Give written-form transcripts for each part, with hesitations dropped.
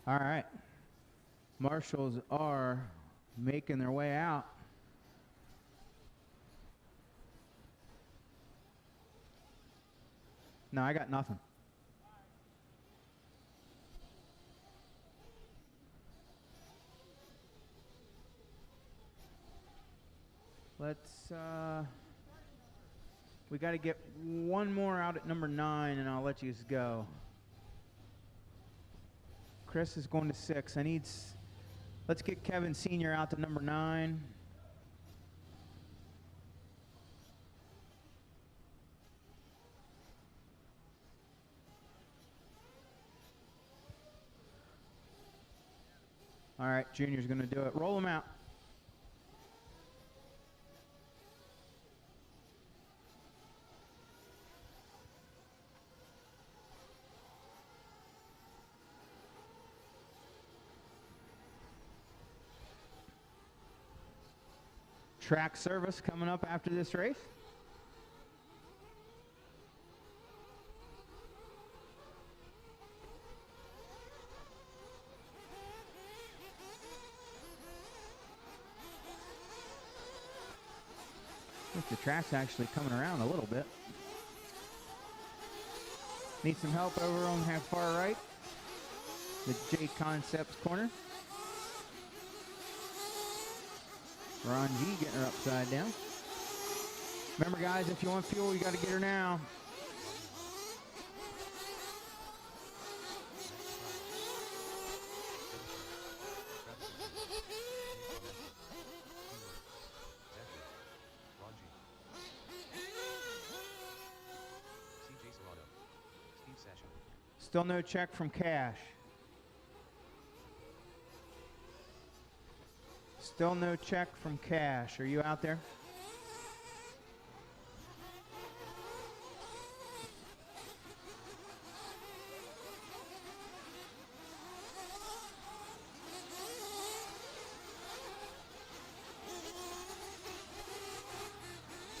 All right. Marshals are making their way out. No, I got nothing. Let's, we got to get one more out at number 9, and I'll let you go. Chris is going to 6. Let's get Kevin Sr. out to number 9. All right, Junior's going to do it. Roll him out. Track service coming up after this race. I think the track's actually coming around a little bit. Need some help over on half far right. The J Concepts corner. Ron G getting her upside down. Remember, guys, if you want fuel, you got to get her now. Still no check from Cash. Still no check from Cash. Are you out there?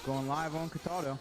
Going live on Cataldo.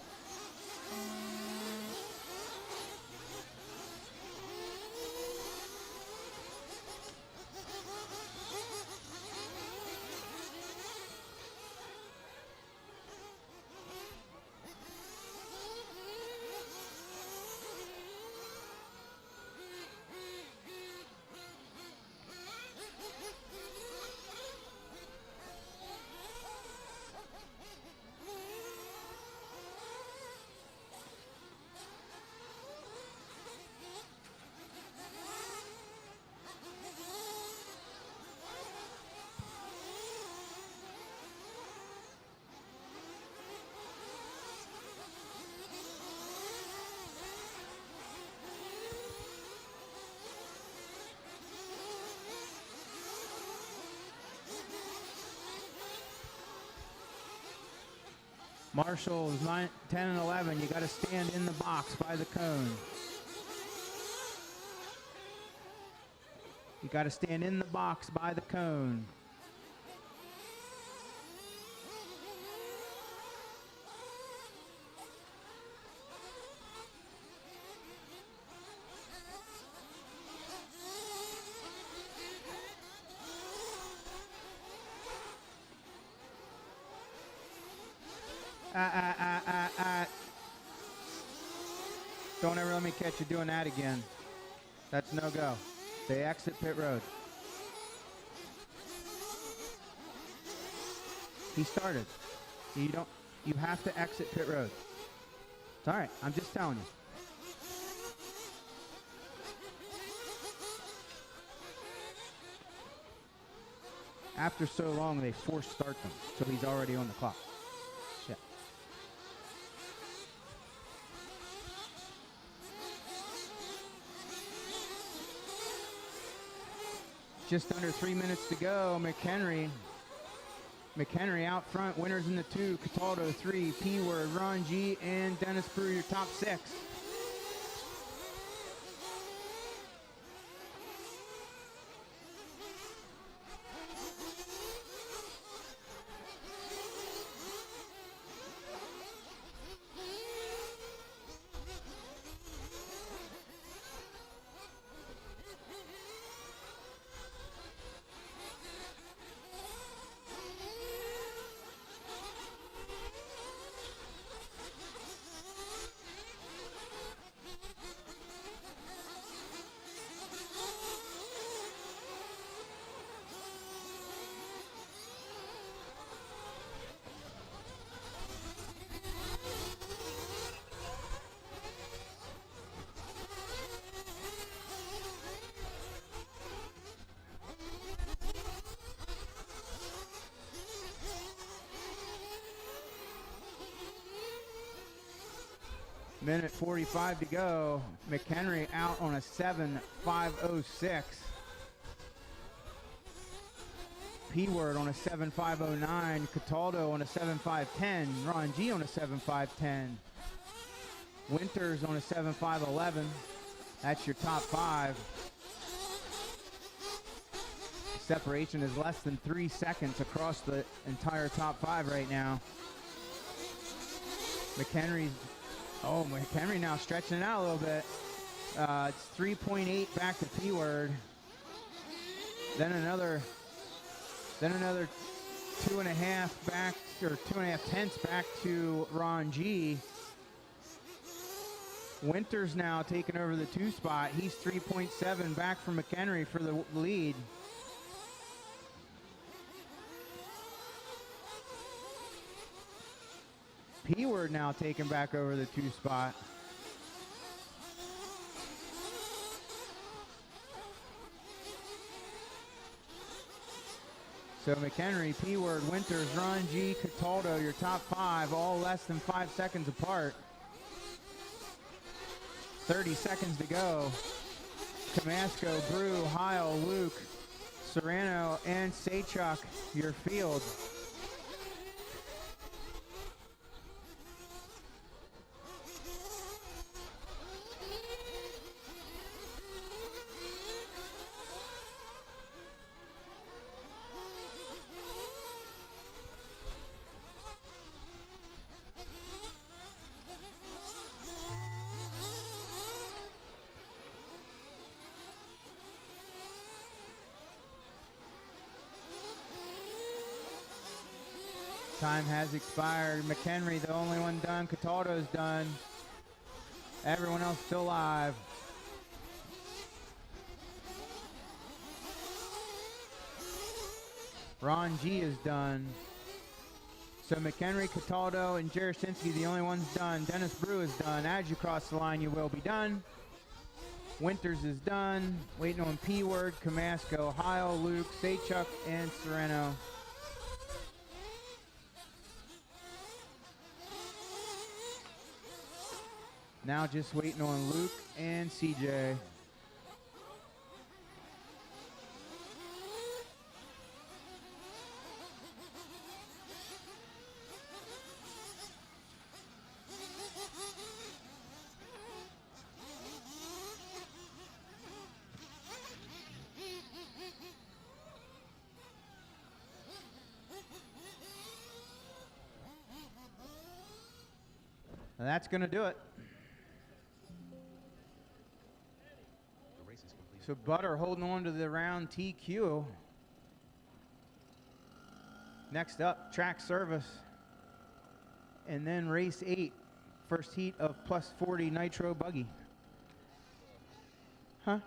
Marshals 9, 10, and 11, you got to stand in the box by the cone. You got to stand in the box by the cone. Don't ever let me catch you doing that again. That's no go. They exit pit road. He started. You have to exit pit road. It's all right. I'm just telling you. After so long, they force start them, so he's already on the clock. Yeah. Just under 3 minutes to go. McHenry out front. Winners in the 2. Cataldo 3. P-Word, Ron G, and Dennis Brewer, your top 6. Minute 45 to go. McHenry out on a 7.506. P-Word on a 7.509. Cataldo on a 7.510. Ron G on a 7.510. Winters on a 7.511. That's your top five. Separation is less than 3 seconds across the entire top five right now. McHenry now stretching it out a little bit. It's 3.8 back to P-Word. Then another 2.5 back, or 2.5 tenths back to Ron G. Winters now taking over the 2 spot. He's 3.7 back from McHenry for the lead. P-Word now taking back over the 2 spot. So McHenry, P-Word, Winters, Ron G, Cataldo, your top five, all less than 5 seconds apart. 30 seconds to go. Tomasco, Brew, Heil, Luke, Serrano, and Saychuk, your field. Time has expired. McHenry, the only one done. Cataldo's done. Everyone else still live. Ron G is done. So McHenry, Cataldo, and Jaroszynski, the only ones done. Dennis Brew is done. As you cross the line, you will be done. Winters is done. Waiting on P-Word, Tomasco, Heil, Luke, Saychuk, and Serrano. Now just waiting on Luke and CJ. And that's going to do it. So Butter holding on to the round TQ. Next up, track service. And then race 8, first heat of plus 40 nitro buggy. Huh?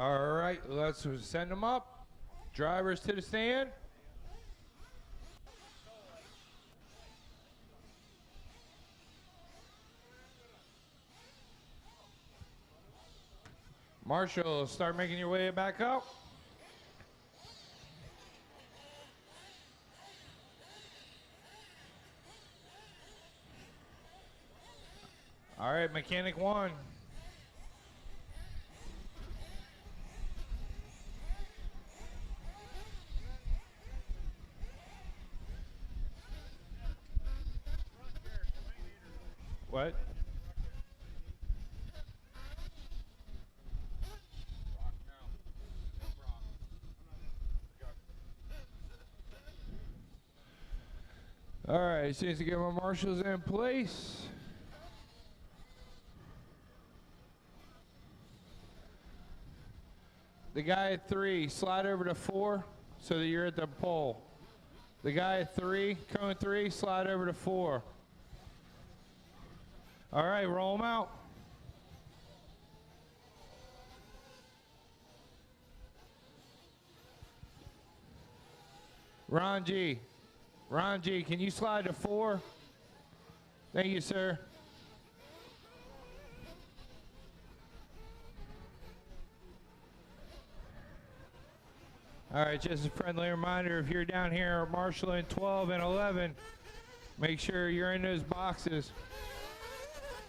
All right, let's send them up. Drivers to the stand. Marshall, start making your way back up. All right, mechanic 1. What? All right, as soon as we get my marshals in place. The guy at 3, slide over to 4 so that you're at the pole. The guy at 3, cone 3, slide over to 4. All right, roll them out. Ron G, can you slide to 4? Thank you, sir. All right, just a friendly reminder, if you're down here marshaling 12 and 11, make sure you're in those boxes.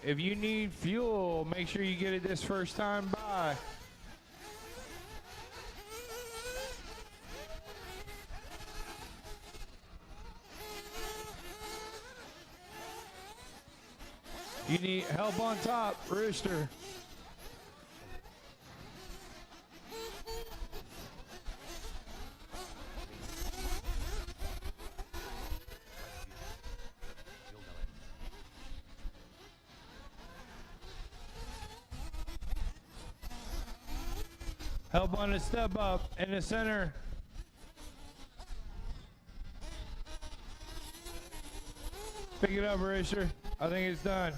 If you need fuel, make sure you get it this first time by. You need help on top, Rooster. Help on the step up in the center. Pick it up, Rooster. I think it's done.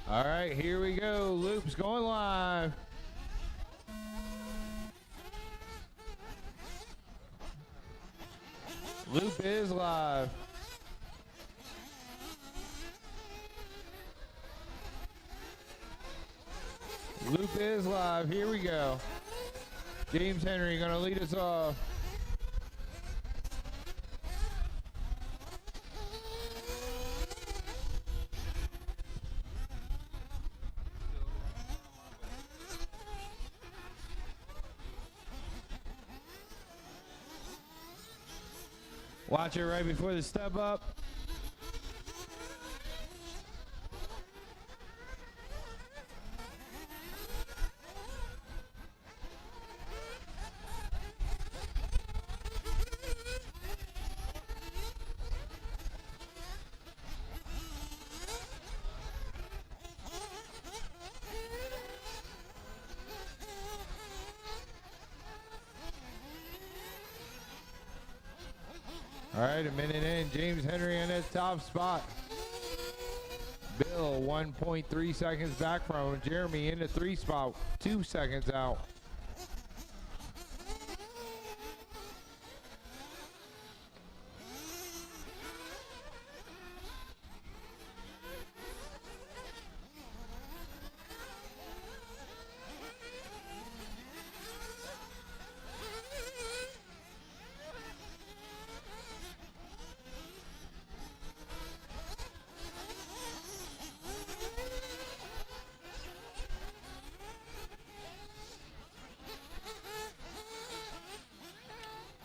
All right, here we go. Loop's going live. Loop is live. Loop is live. Here we go. James Henry gonna lead us off. Watch it right before the step up. All right, a minute in. James Henry in that top spot. Bill 1.3 seconds back from him. Jeremy in the 3 spot, 2 seconds out.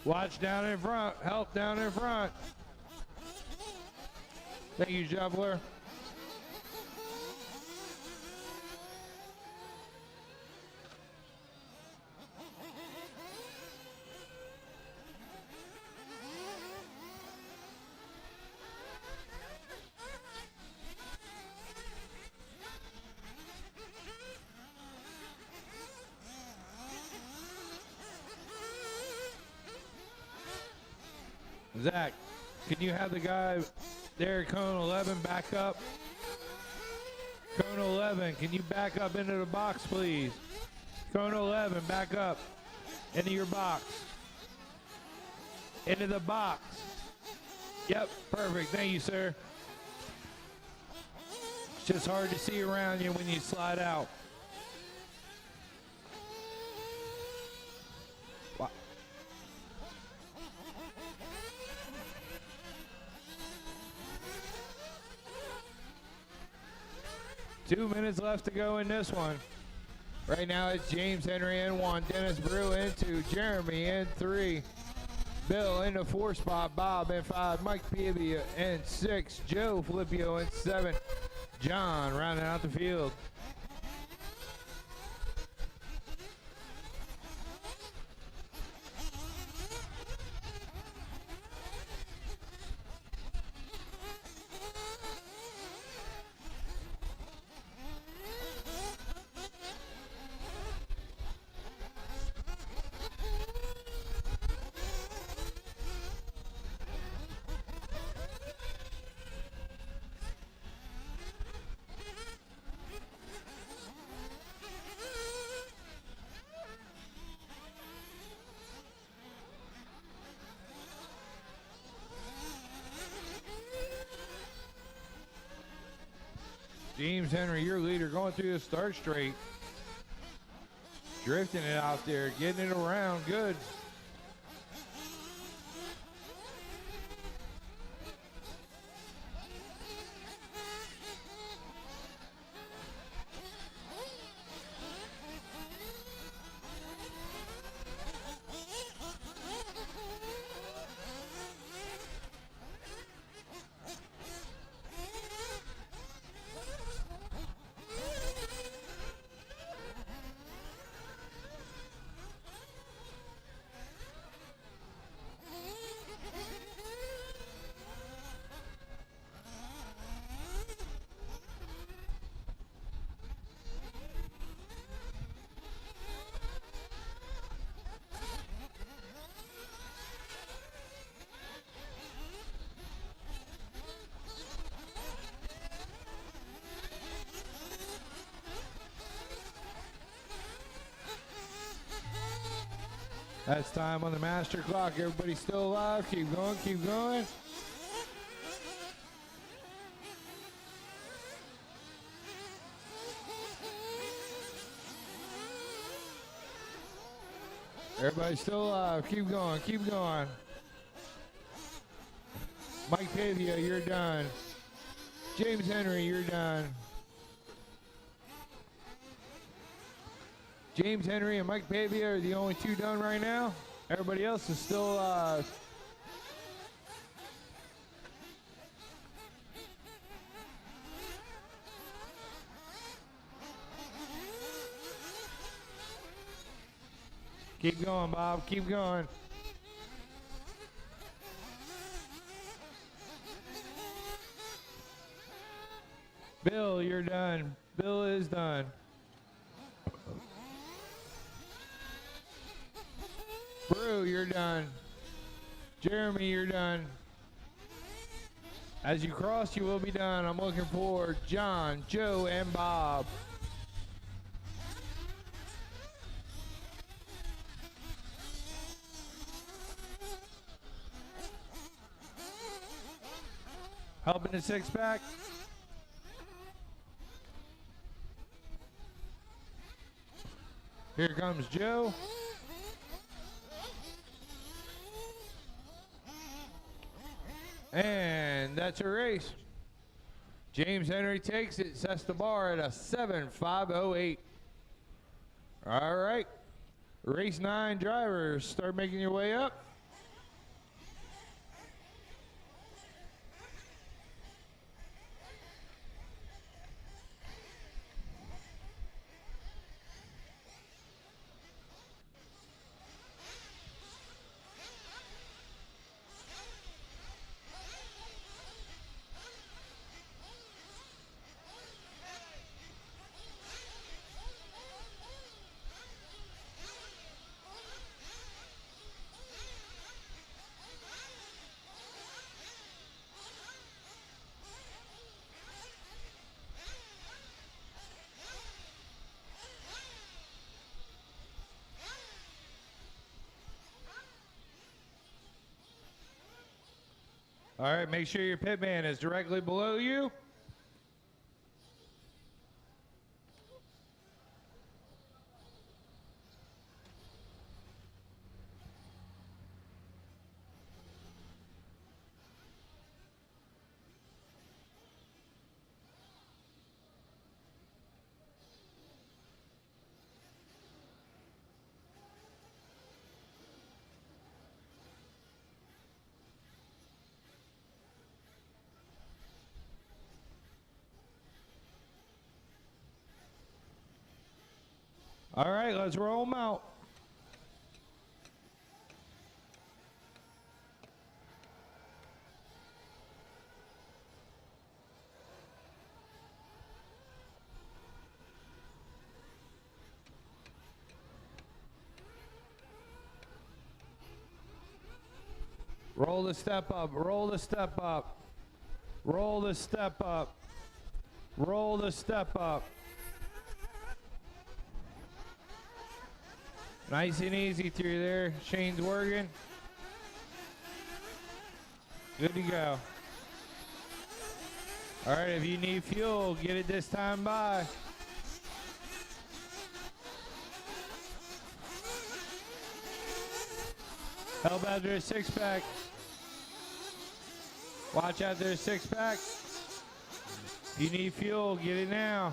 Watch down in front. Help down in front. Thank you, Jubbler. Zach, Can you have the guy there, cone 11, back up? Cone 11, can you back up into the box, please? Cone 11, back up into your box. Into the box. Yep, perfect. Thank you, sir. It's just hard to see around you when you slide out. Wow. 2 minutes left to go in this one. Right now it's James Henry in 1, Dennis Brew in 2, Jeremy in 3, Bill in the 4 spot, Bob in 5, Mike Pavia in 6, Joe Flippio in 7, John rounding out the field. James Henry, your leader, going through the start straight. Drifting it out there, getting it around, good. That's time on the master clock. Everybody still alive. Keep going, keep going. Everybody still alive. Keep going, keep going. Mike Pavia, you're done. James Henry, you're done. James Henry and Mike Pavia are the only two done right now. Everybody else is still alive. Keep going, Bob. Keep going. Bill, you're done. Bill is done. Brew, you're done. Jeremy, you're done. As you cross, you will be done. I'm looking for John, Joe, and Bob. Helping the six pack. Here comes Joe. And that's a race. James Henry takes it, sets the bar at a 7.508. All right. Race 9 drivers, start making your way up. All right, make sure your pit man is directly below you. All right, let's roll them out. Roll the step up, roll the step up, roll the step up, roll the step up. Nice and easy through there. Shane's working. Good to go. All right, if you need fuel, get it this time by. Help out their six pack. Watch out their six pack. If you need fuel, get it now.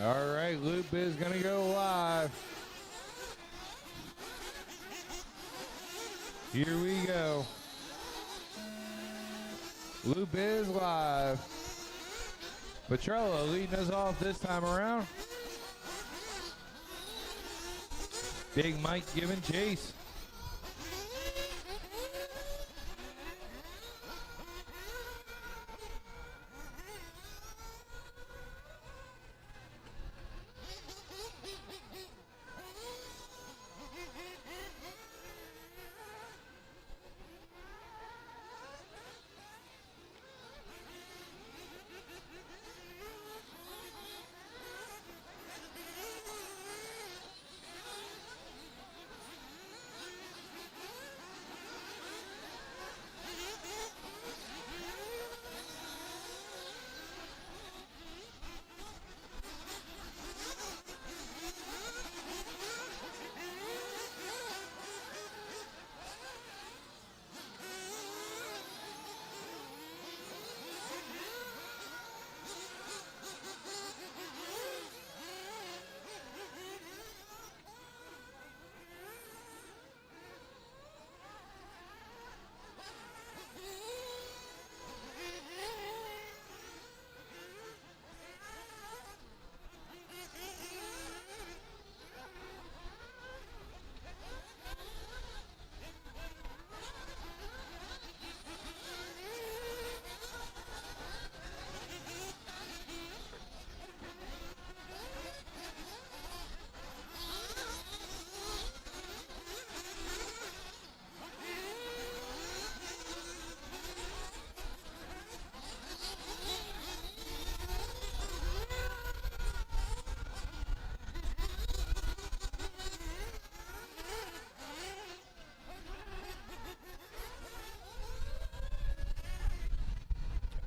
All right, loop is gonna go live. Here we go. Loop is live. Petrella leading us off this time around. Big Mike giving chase.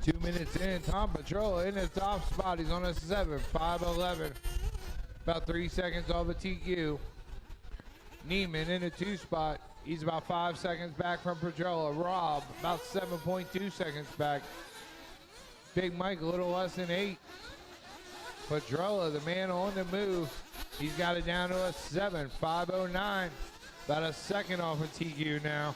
Two minutes in, Tom Petrola in the top spot. He's on a 7, 5:11. About 3 seconds off the TQ. Neiman in the 2 spot. He's about 5 seconds back from Petrola. Rob, about 7.2 seconds back. Big Mike, a little less than 8. Petrola, the man on the move. He's got it down to a 7, 5:09. About a second off of TQ now.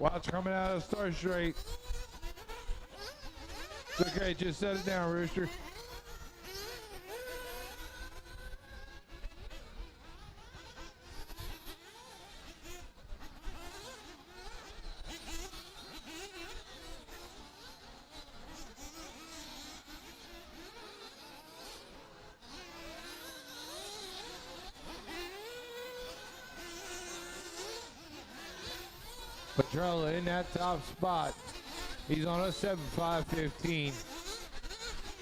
Watch coming out of start straight. It's okay, just set it down, Rooster. Petrella in that top spot. He's on a 7.5.15.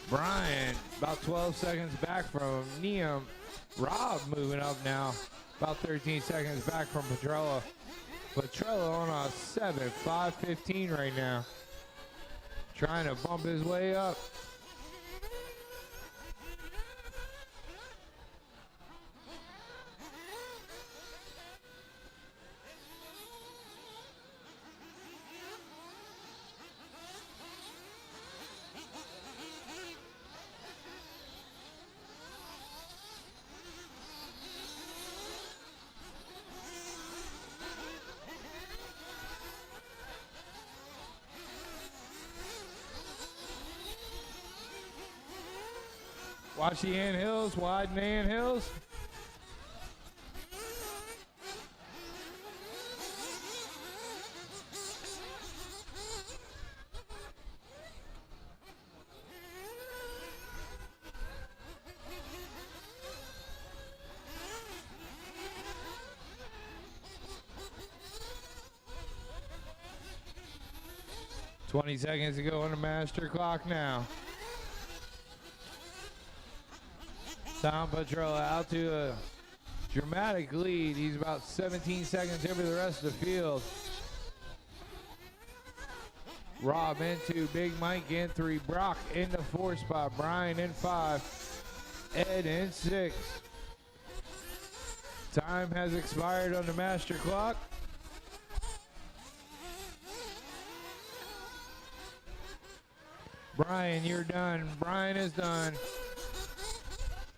Brian about 12 seconds back from him. Neum. Rob moving up now. About 13 seconds back from Petrella. Petrella on a 7.5.15 right now. Trying to bump his way up. Watch the ant hills, widen the ant hills. $20 seconds to go on the master clock now. Tom Petrella out to a dramatic lead. He's about 17 seconds over the rest of the field. Rob into Big Mike in 3. Brock in the 4 spot. Brian in 5. Ed in 6. Time has expired on the master clock. Brian, you're done. Brian is done.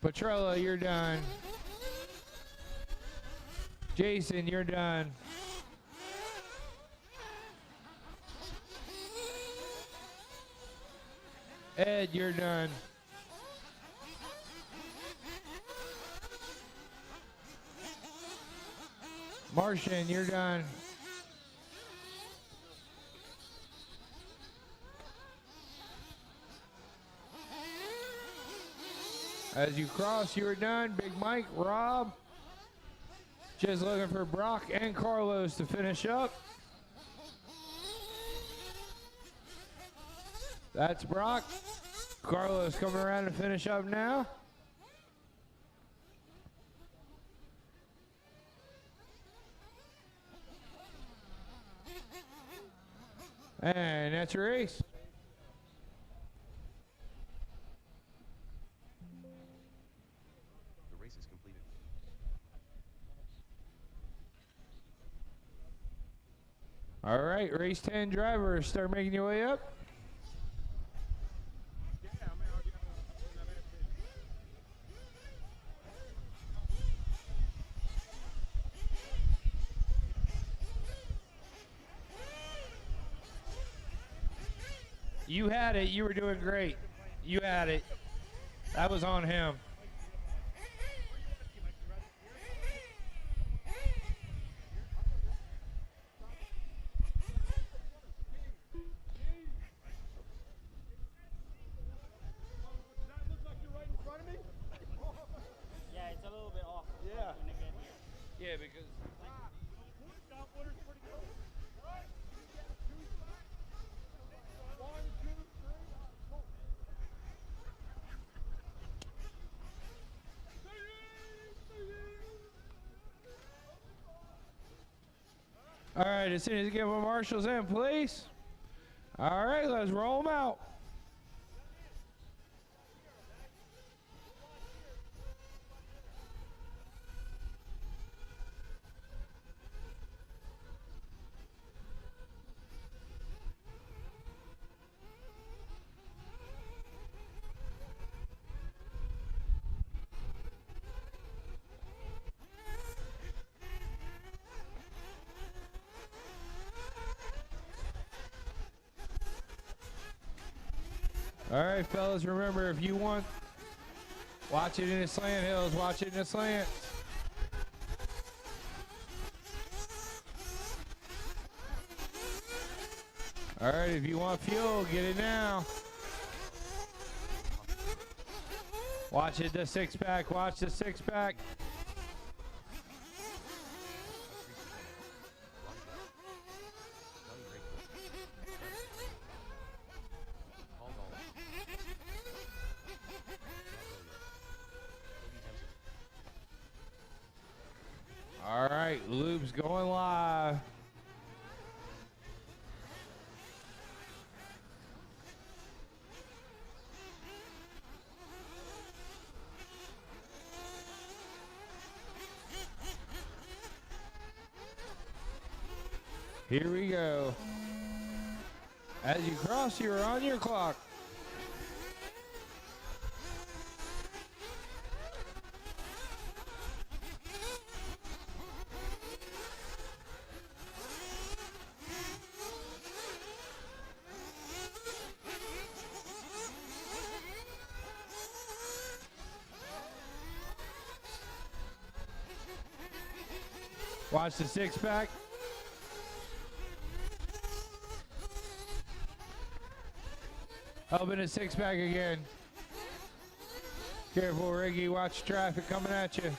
Petrella, you're done. Jason, you're done. Ed, you're done. Martian, you're done. As you cross, you're done. Big Mike, Rob. Just looking for Brock and Carlos to finish up. That's Brock. Carlos coming around to finish up now. And that's your race. All right, race 10 drivers, start making your way up. You had it, you were doing great. You had it. That was on him. Yeah, because all right, as soon as you get my marshals in, please. All right, let's roll them out. All right, fellas, remember, if you want, watch it in the slant hills, watch it in the slants. All right, if you want fuel, get it now. Watch it, the six-pack, watch the six-pack. All right, loop's going live. Here we go. As you cross, you are on your clock. Watch the six-pack. Open a six-pack again. Careful, Riggy. Watch traffic coming at you.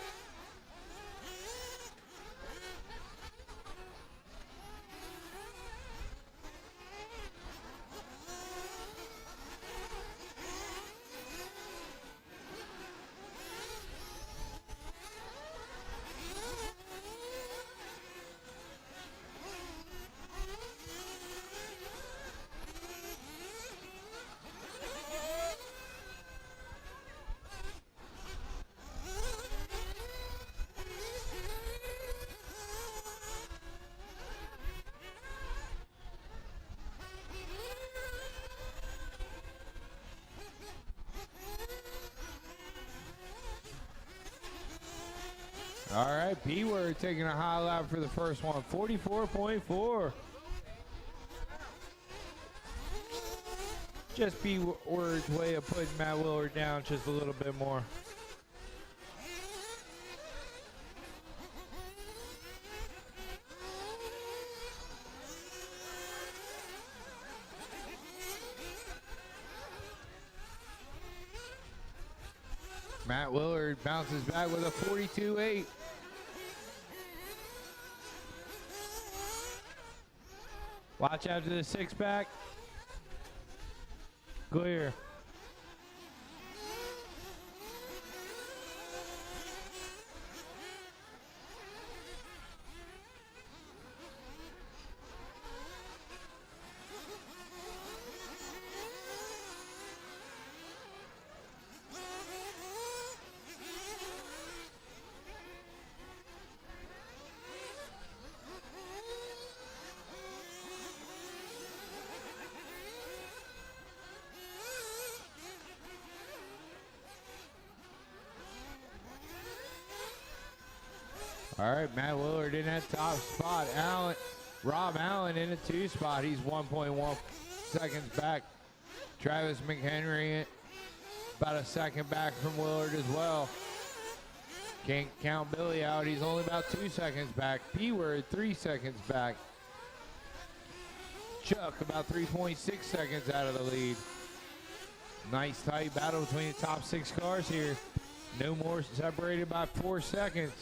All right, B-Word taking a high lap for the first one, 44.4. Just B-Word's way of putting Matt Willard down just a little bit more. Matt Willard bounces back with a 42.8. Watch out to the six-pack. Clear. All right, Matt Willard in that top spot. Rob Allen in a two spot. He's 1.1 seconds back. Travis McHenry about a second back from Willard as well. Can't count Billy out. He's only about 2 seconds back. P-Word 3 seconds back. Chuck about 3.6 seconds out of the lead. Nice tight battle between the top 6 cars here. No more separated by 4 seconds.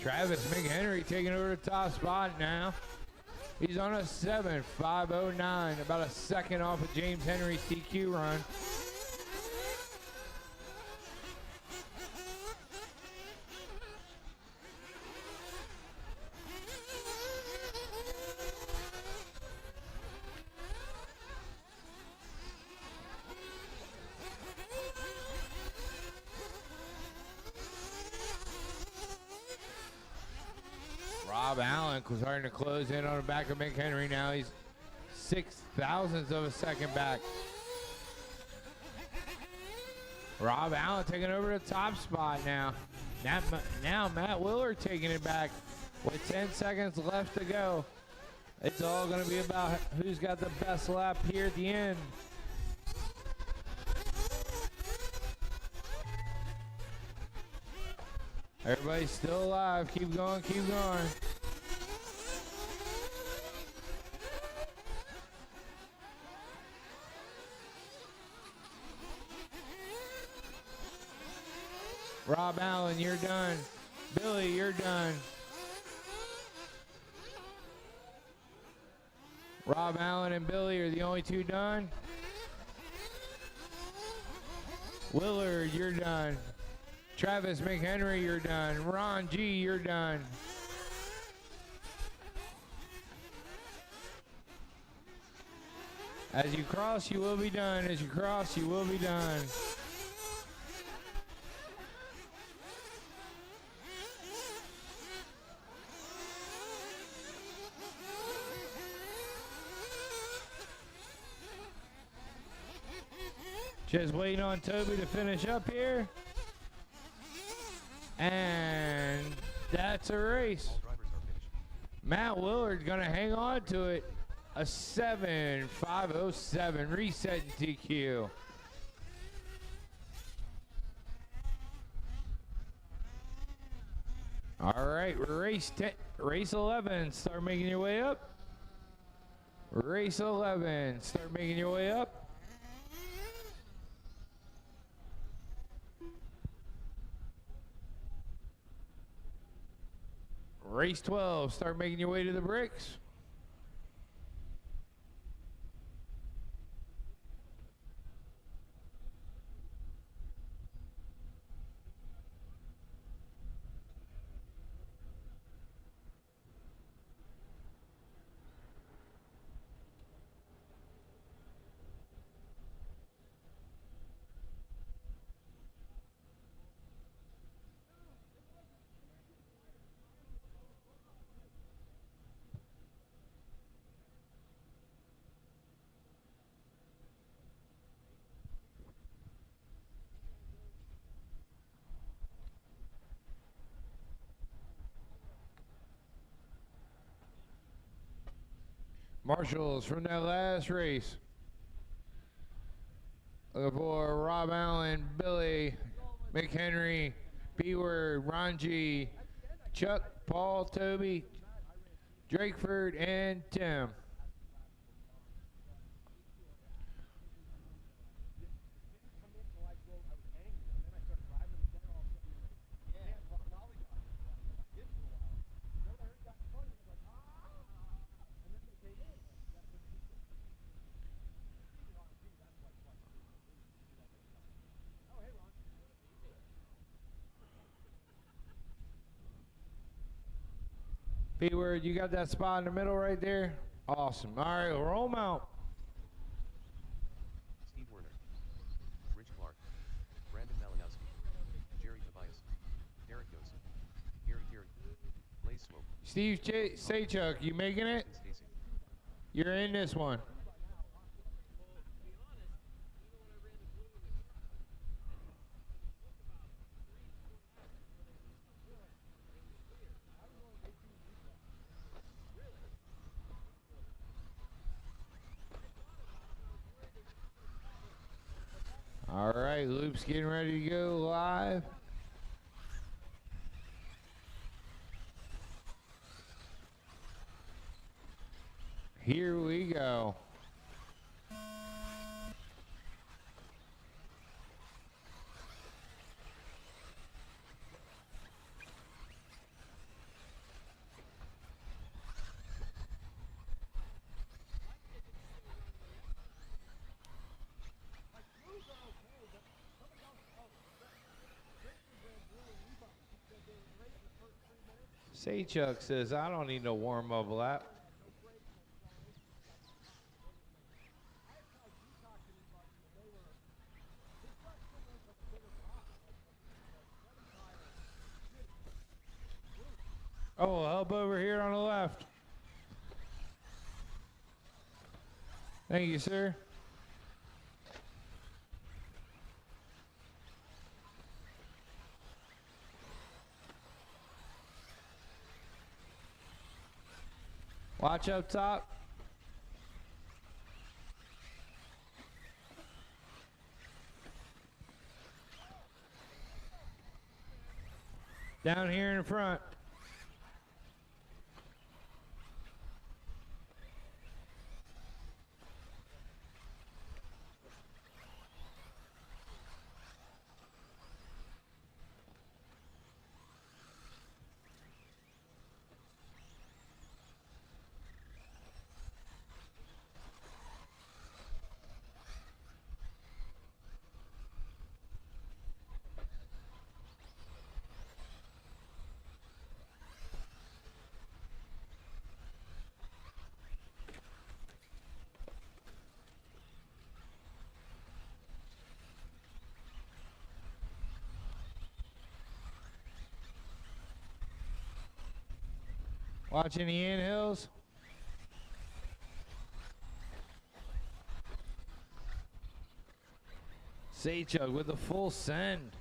Travis McHenry taking over the top spot now. He's on a 7.509, about a second off of James Henry's TQ run. Rob Allen was starting to close in on the back of McHenry now. He's 0.06 of a second back. Rob Allen taking over the top spot now. Now Matt Willard taking it back with 10 seconds left to go. It's all going to be about who's got the best lap here at the end. Everybody's still alive. Keep going, keep going. Rob Allen, you're done. Billy, you're done. Rob Allen and Billy are the only two done. Willard, you're done. Travis McHenry, you're done. Ron G, you're done. As you cross, you will be done. As you cross, you will be done. Just waiting on Toby to finish up here. And that's a race. Matt Willard gonna hang on to it. A 7.507 reset in TQ. All right, race 11. Start making your way up. Race 11. Start making your way up. Race 12, start making your way to the bricks. Marshals from that last race. Looking for Rob Allen, Billy, McHenry, B-Word, Ron G, Chuck, Paul, Toby, Drakeford, and Tim. B-Word, you got that spot in the middle right there? Awesome. All right, roll them out. Steve Werner, Rich Clark, Brandon Malinowski, Jerry Tobias, Derek Dawson, Gary Geary, Blaze Swope, Steve Saychuk, you making it? Stacy. You're in this one. All right, Loop's getting ready to go live. Here we go. Saychuk says, I don't need no warm-up lap. Oh, help over here on the left. Thank you, sir. Watch up top. Down here in the front. Watching the inhills. Saychuk with a full send.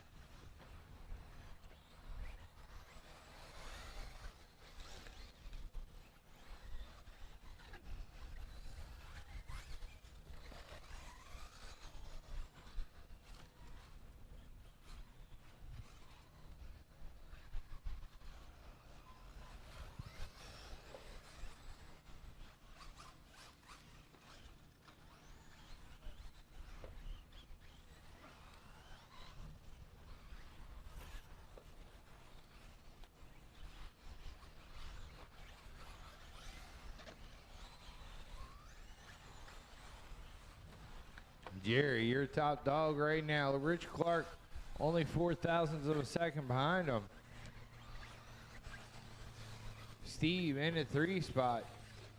Jerry, you're top dog right now. Rich Clark, only 0.004 of a second behind him. Steve in the 3 spot.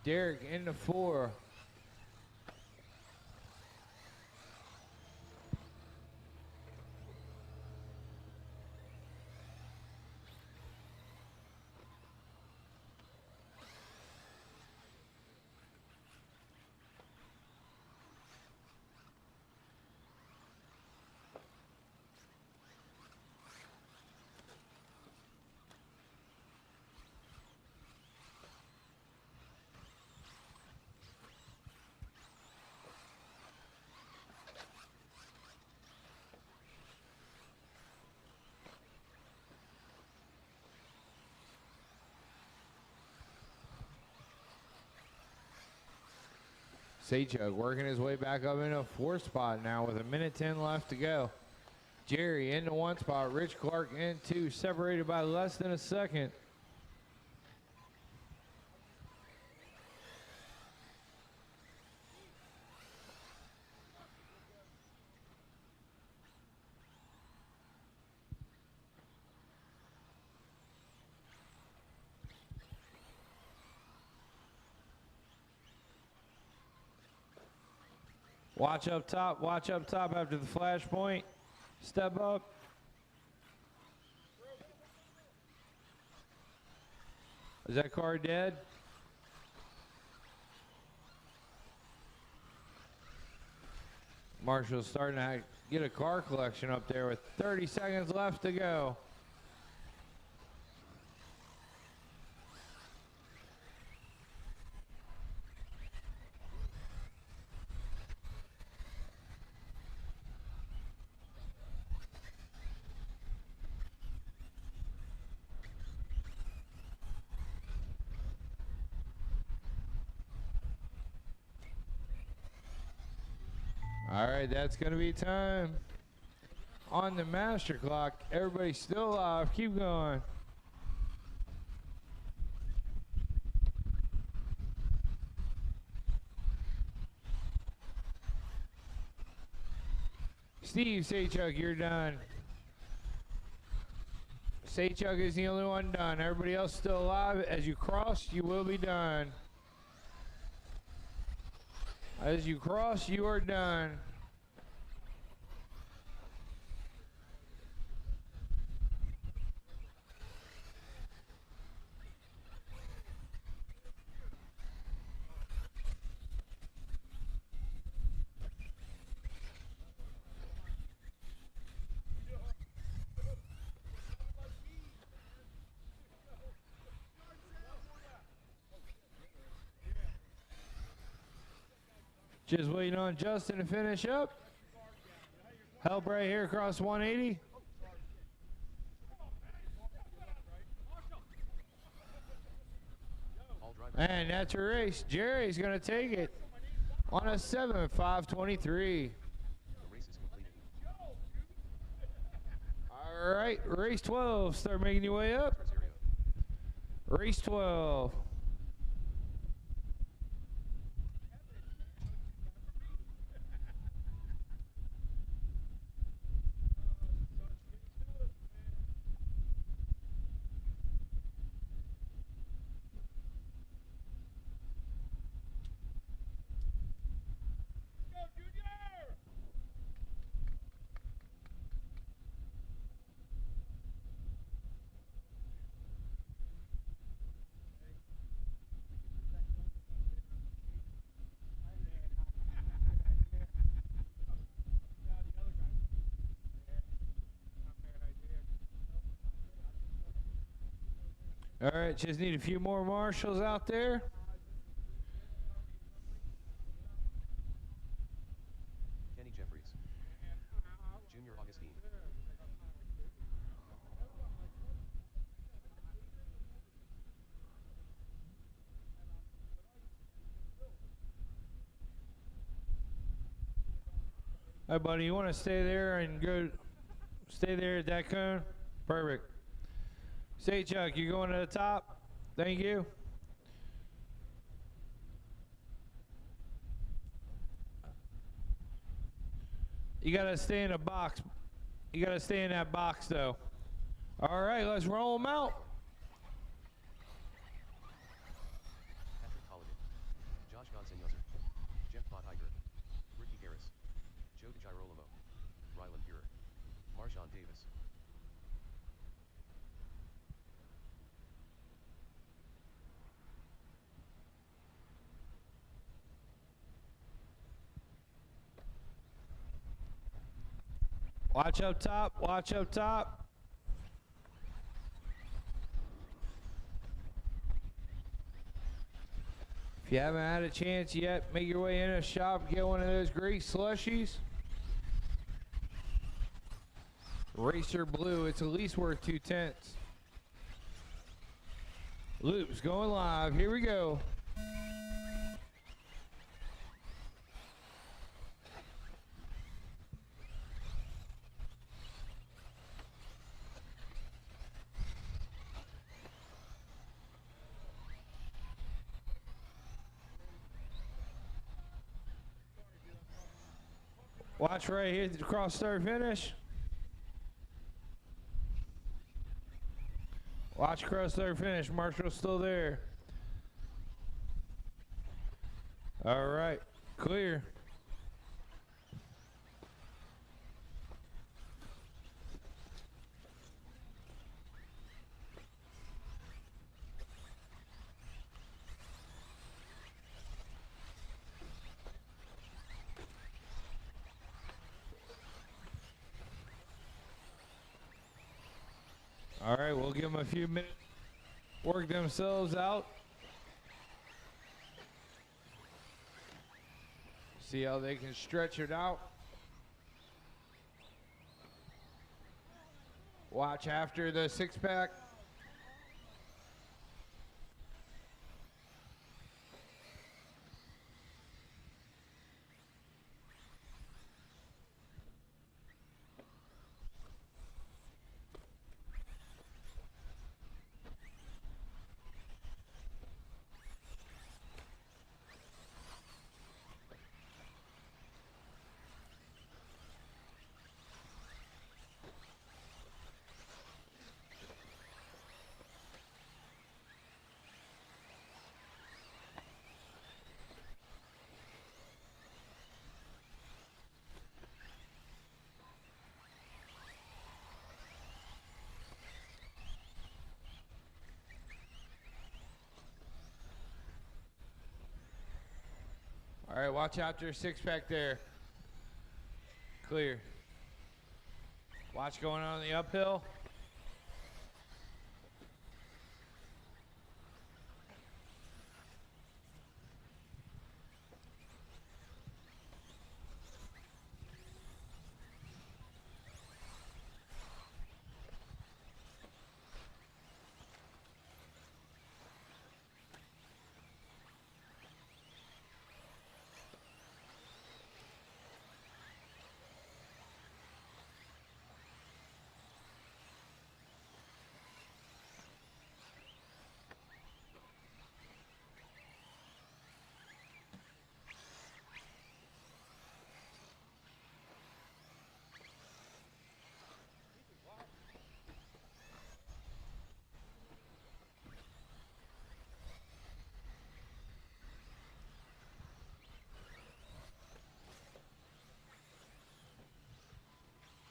Derek in the 4. Saychuk working his way back up in a 4 spot now with 1:10 left to go. Jerry in the 1 spot. Rich Clark in 2, separated by less than a second. Watch up top after the flash point. Step up. Is that car dead? Marshall's starting to get a car collection up there with 30 seconds left to go. All right, that's going to be time on the master clock. Everybody still alive. Keep going. Steve Saychuk, you're done. Saychuk is the only one done. Everybody else still alive. As you cross, you will be done. As you cross, you are done. Just waiting on Justin to finish up. Help right here across 180. And that's a race. Jerry's going to take it on a 7.523. The race is completed. All right, race 12. Start making your way up. Race 12. All right, just need a few more marshals out there. Kenny Jeffries. Junior Augustine. Hi, buddy, you want to stay there and go, stay there at that cone? Perfect. Say, Chuck, you going to the top? Thank you. You got to stay in a box. You got to stay in that box, though. All right, let's roll them out. Patrick Holliday. Josh Gonzalez. Jeff Bottiger. Ricky Harris. Joe DeGirolamo. Rylan Burer. Marshawn Davis. Watch up top, watch up top. If you haven't had a chance yet, make your way in a shop, get one of those great slushies. Racer Blue, it's at least worth 2/10. Loops going live, here we go. Watch right here to cross start finish. Watch cross start finish. Marshall's still there. All right, clear. All right, we'll give them a few minutes, work themselves out. See how they can stretch it out. Watch after the six-pack. All right, watch out your six pack there. Clear. Watch going on the uphill.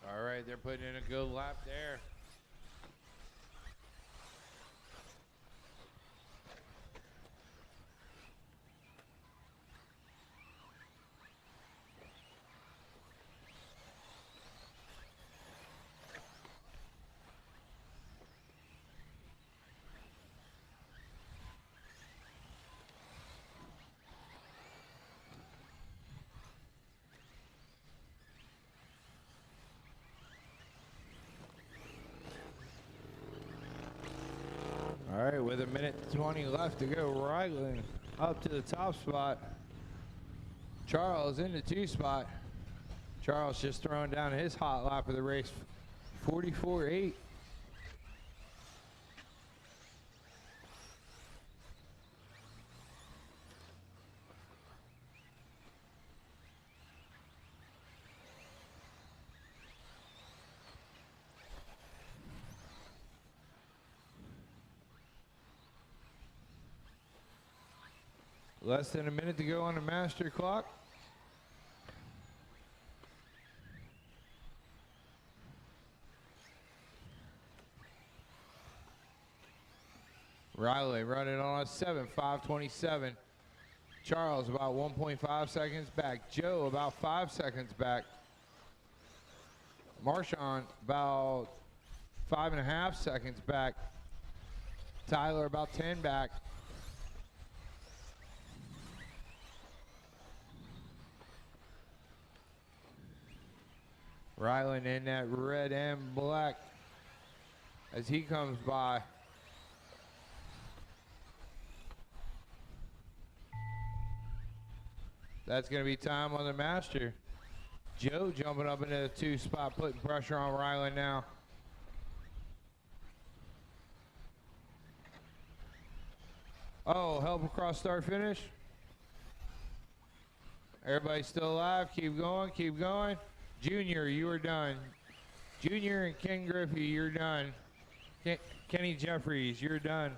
All right, they're putting in a good lap there. All right, with a minute 20 left to go, Ryland up to the top spot. Charles in the 2 spot. Charles just throwing down his hot lap of the race, 44.8. Less than a minute to go on the master clock. Riley running on a 7.527. Charles about 1.5 seconds back. Joe about 5 seconds back. Marshawn about 5.5 seconds back. Tyler about 10 back. Ryland in that red and black as he comes by. That's going to be time on the master. Joe jumping up into the 2 spot, putting pressure on Ryland now. Oh, help across start finish. Everybody still alive. Keep going, keep going. Junior, you are done. Junior and Ken Griffey, you're done. Kenny Jeffries, you're done.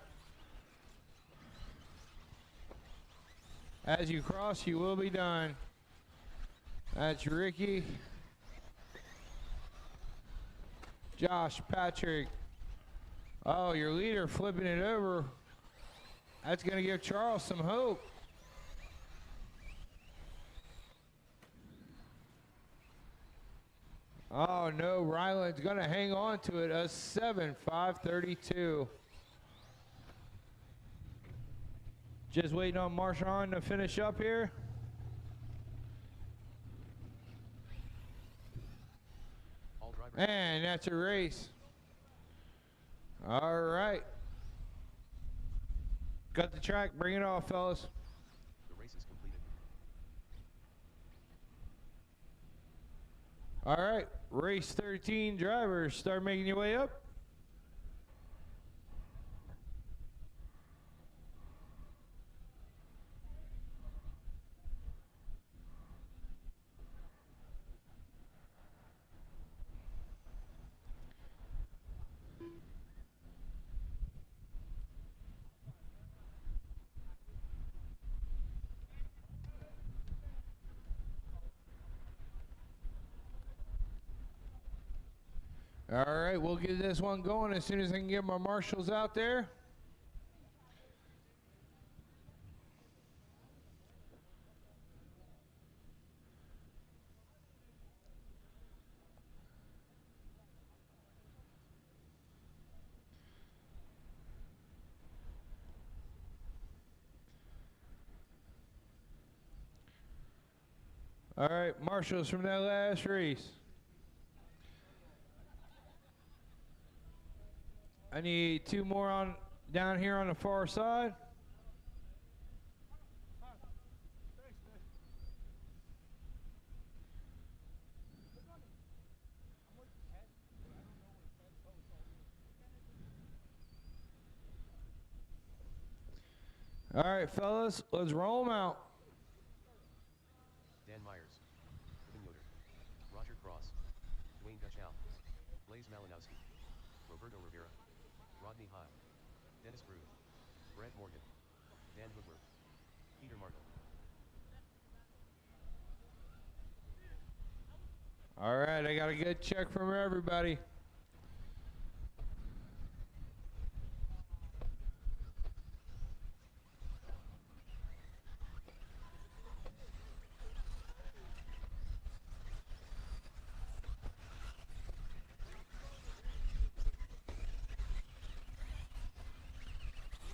As you cross, you will be done. That's Ricky. Josh, Patrick. Oh, your leader flipping it over. That's going to give Charles some hope. Oh no, Ryland's gonna hang on to it, a 7.532. Just waiting on Marshawn to finish up here. And that's a race. All right. Got the track, bring it off, fellas. The race is completed. All right, race 13 drivers, start making your way up. All right, we'll get this one going as soon as I can get my marshals out there. All right, marshals from that last race. I need 2 more on down here on the far side. All right, fellas, let's roll them out. Dan Myers, Kevin Yoder, Roger Cross, Dwayne Gutchow, Blaze Malinowski, Roberto Rivera, Rodney High, Dennis Brew, Brent Morgan, Dan Woodward, Peter Markle. All right, I got a good check from everybody.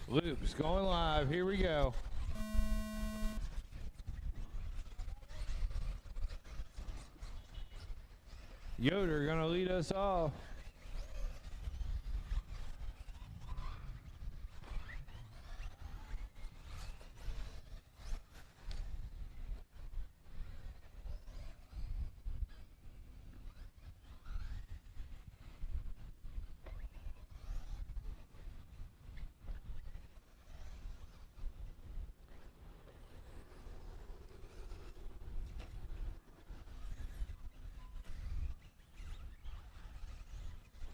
Loops going live. Here we go. Yoder gonna lead us off.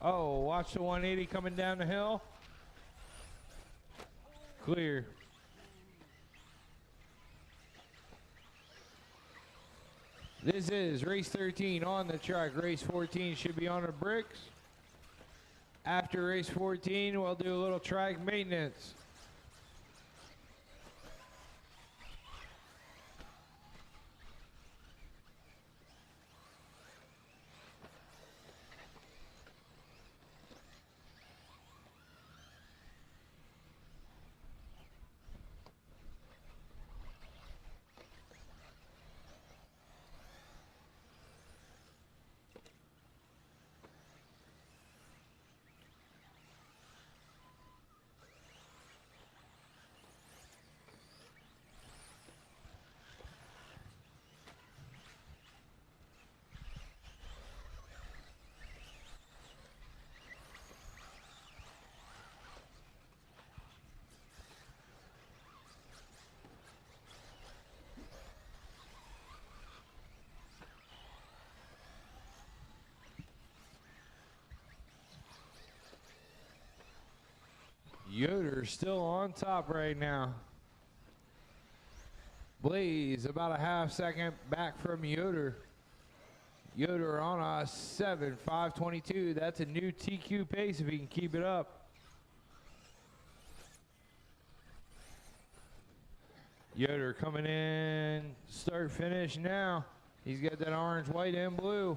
Oh, watch the 180 coming down the hill. Clear. This is race 13 on the track. Race 14 should be on the bricks. After race 14, we'll do a little track maintenance. Yoder still on top right now. Blaze about a half second back from Yoder. Yoder on a 7.522. That's a new TQ pace if he can keep it up. Yoder coming in, start finish now. He's got that orange, white, and blue.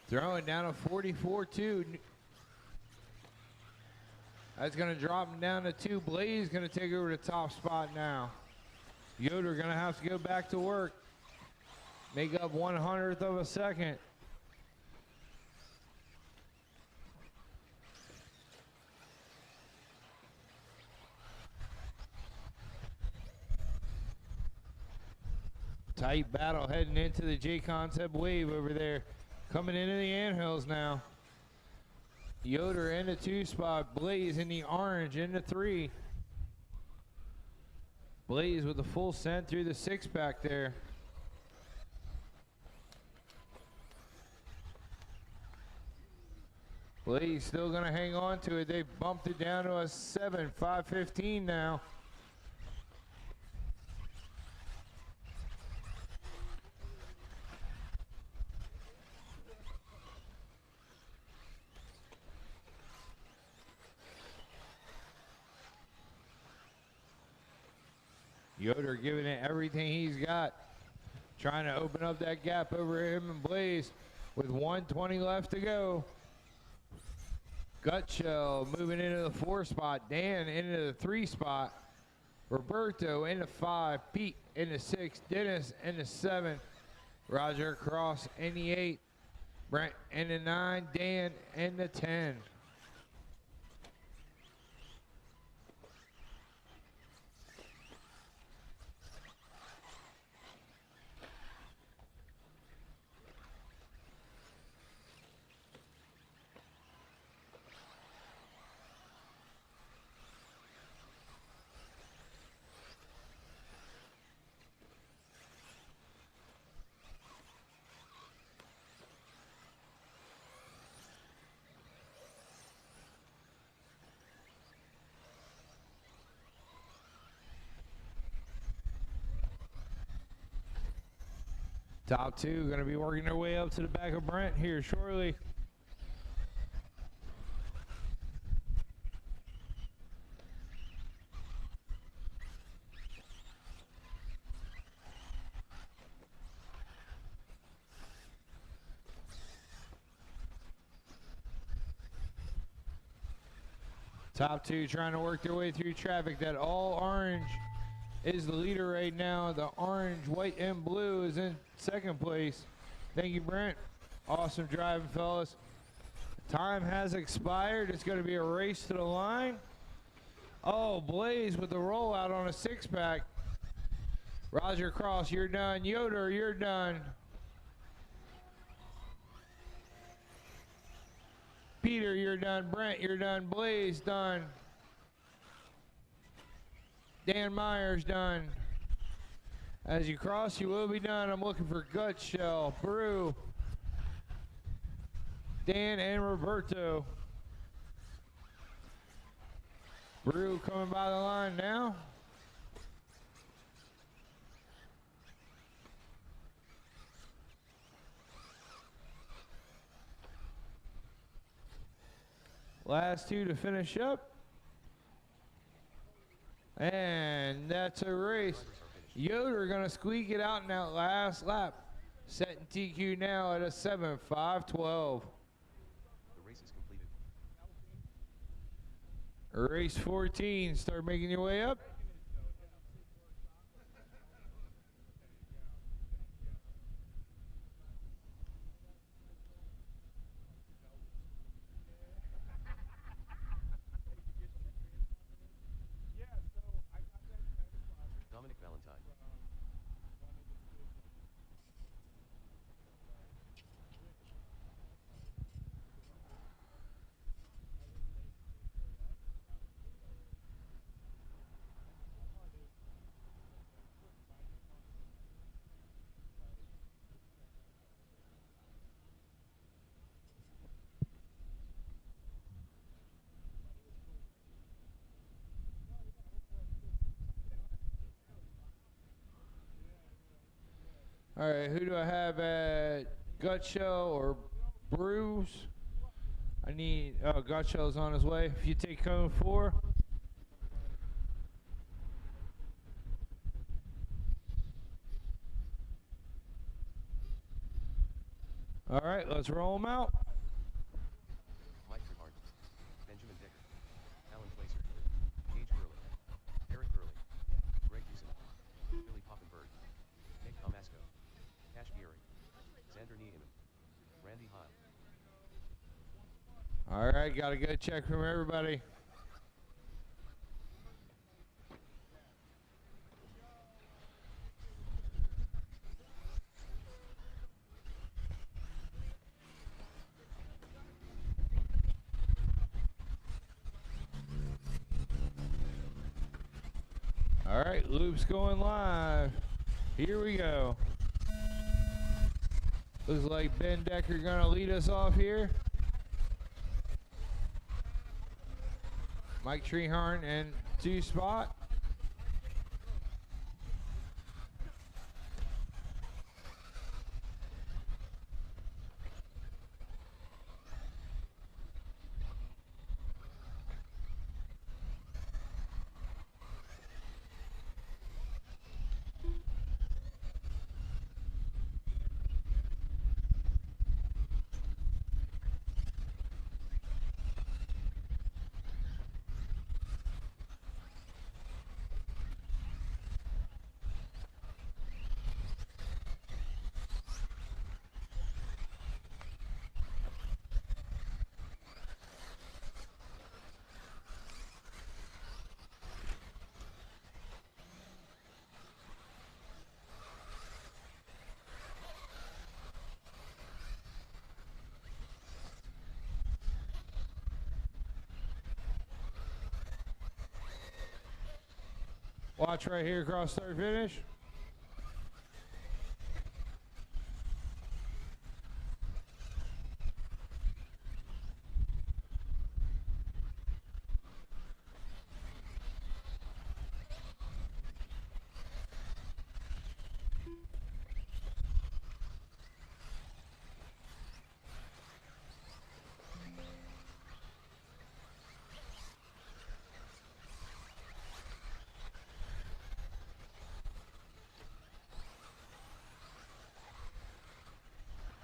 Throwing down a 44.2. That's going to drop him down to 2. Blaze going to take over the top spot now. Yoder going to have to go back to work. Make up 1/100th of a second. Tight battle heading into the J-Concept wave over there. Coming into the anthills now. Yoder in the 2 spot. Blaze in the orange in the 3. Blaze with the full send through the 6 back there. Blaze still going to hang on to it. They bumped it down to a 7.515 now. Yoder giving it everything he's got. Trying to open up that gap over him and Blaze with 1:20 left to go. Gutshell moving into the 4 spot. Dan into the 3 spot. Roberto in the 5, Pete in the 6, Dennis in the 7, Roger Cross in the 8, Brent in the 9, Dan in the 10. Top 2 going to be working their way up to the back of Brent here shortly. Top 2 trying to work their way through traffic. That all orange is the leader right now. The orange, white, and blue is in second place. Thank you, Brent. Awesome driving, fellas. Time has expired. It's going to be a race to the line. Oh, Blaze with the rollout on a 6-pack. Roger Cross, you're done. Yoder, you're done. Peter, you're done. Brent, you're done. Blaze, done. Dan Myers, done. As you cross, you will be done. I'm looking for Gut Shell, Brew, Dan, and Roberto. Brew coming by the line now. Last 2 to finish up. And that's a race. Yoder gonna squeak it out in that last lap. Setting TQ now at a 7.512. The race is completed. Race 14, start making your way up. Dominic Valentine. All right, who do I have at Gut Shell or Bruce? I need, oh, Gut Shell's on his way. If you take cone 4. All right, let's roll them out. Mike Trehart. Benjamin Dicker. Alan Placer. Gage Gurley. Eric Gurley. Greg Houston. Billy Poffenberg. Nick Tomasco. Cash Geary. Xander Niemann. Randy Hile. All right, got a good check from everybody. All right, loop's going live. Here we go. Looks like Ben Decker gonna lead us off here. Mike Trehorn in 2 spot. Watch right here across start finish.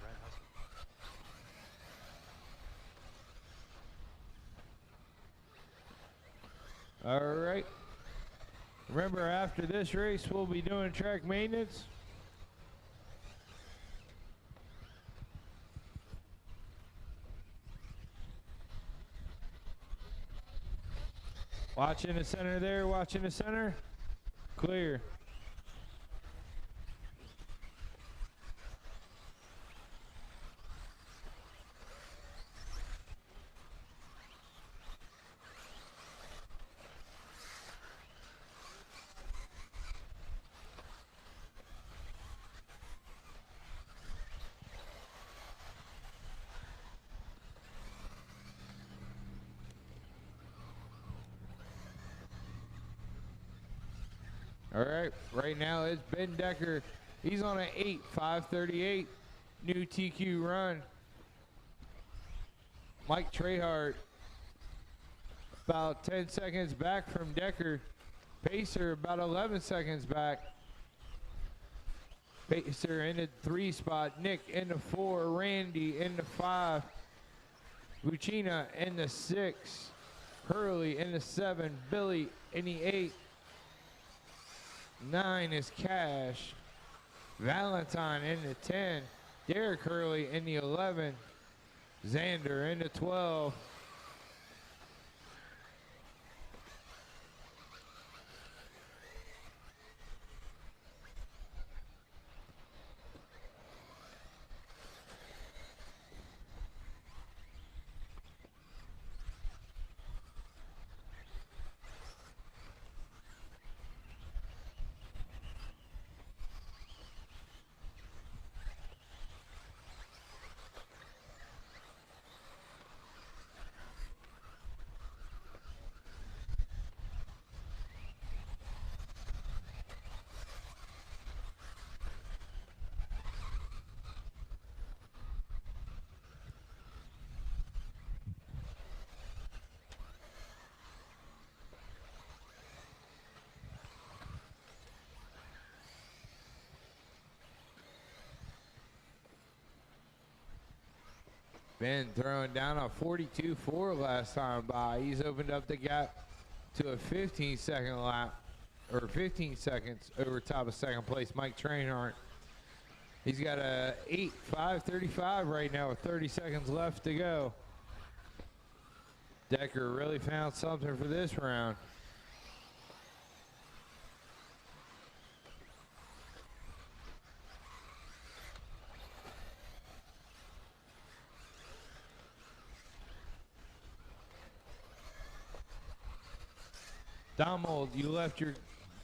Brad Husky. All right. Remember, after this race, we'll be doing track maintenance. Watch in the center there, watch in the center. Clear. All right, right now it's Ben Decker. He's on an 8:5:38 new TQ run. Mike Trehart about 10 seconds back from Decker. Pacer about 11 seconds back. Pacer in the 3 spot. Nick in the 4. Randy in the 5. Buccina in the 6. Hurley in the 7. Billy in the 8. 9 is Cash. Valentine in the 10. Derek Hurley in the 11. Xander in the 12. Ben throwing down a 42.4 last time by. He's opened up the gap to a 15-second lap, or 15 seconds over top of second place, Mike Trainhart. He's got a 8:5:35 right now with 30 seconds left to go. Decker really found something for this round. Donald, you left your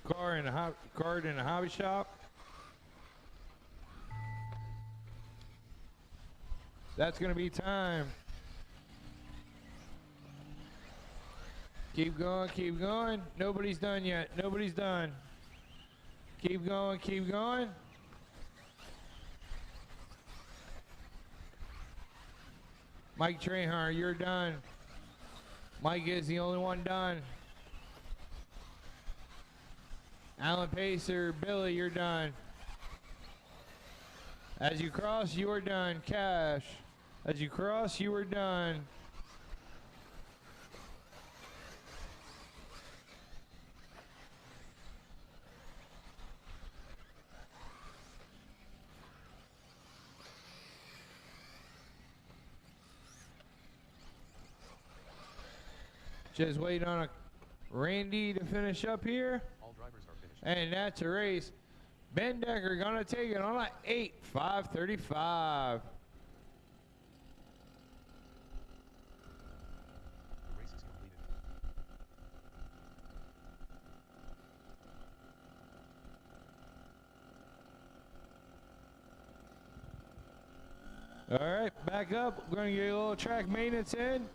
card in a hobby shop. That's going to be time. Keep going, keep going. Nobody's done yet. Nobody's done. Keep going, keep going. Mike Trehart, you're done. Mike is the only one done. Alan Pacer, Billy, you're done. As you cross, you are done. Cash. As you cross, you are done. Just waiting on a Randy to finish up here. All drivers are finished. And that's a race. Ben Decker gonna take it on an 8:5:35. The race is completed. All right, back up. We're going to get a little track maintenance in.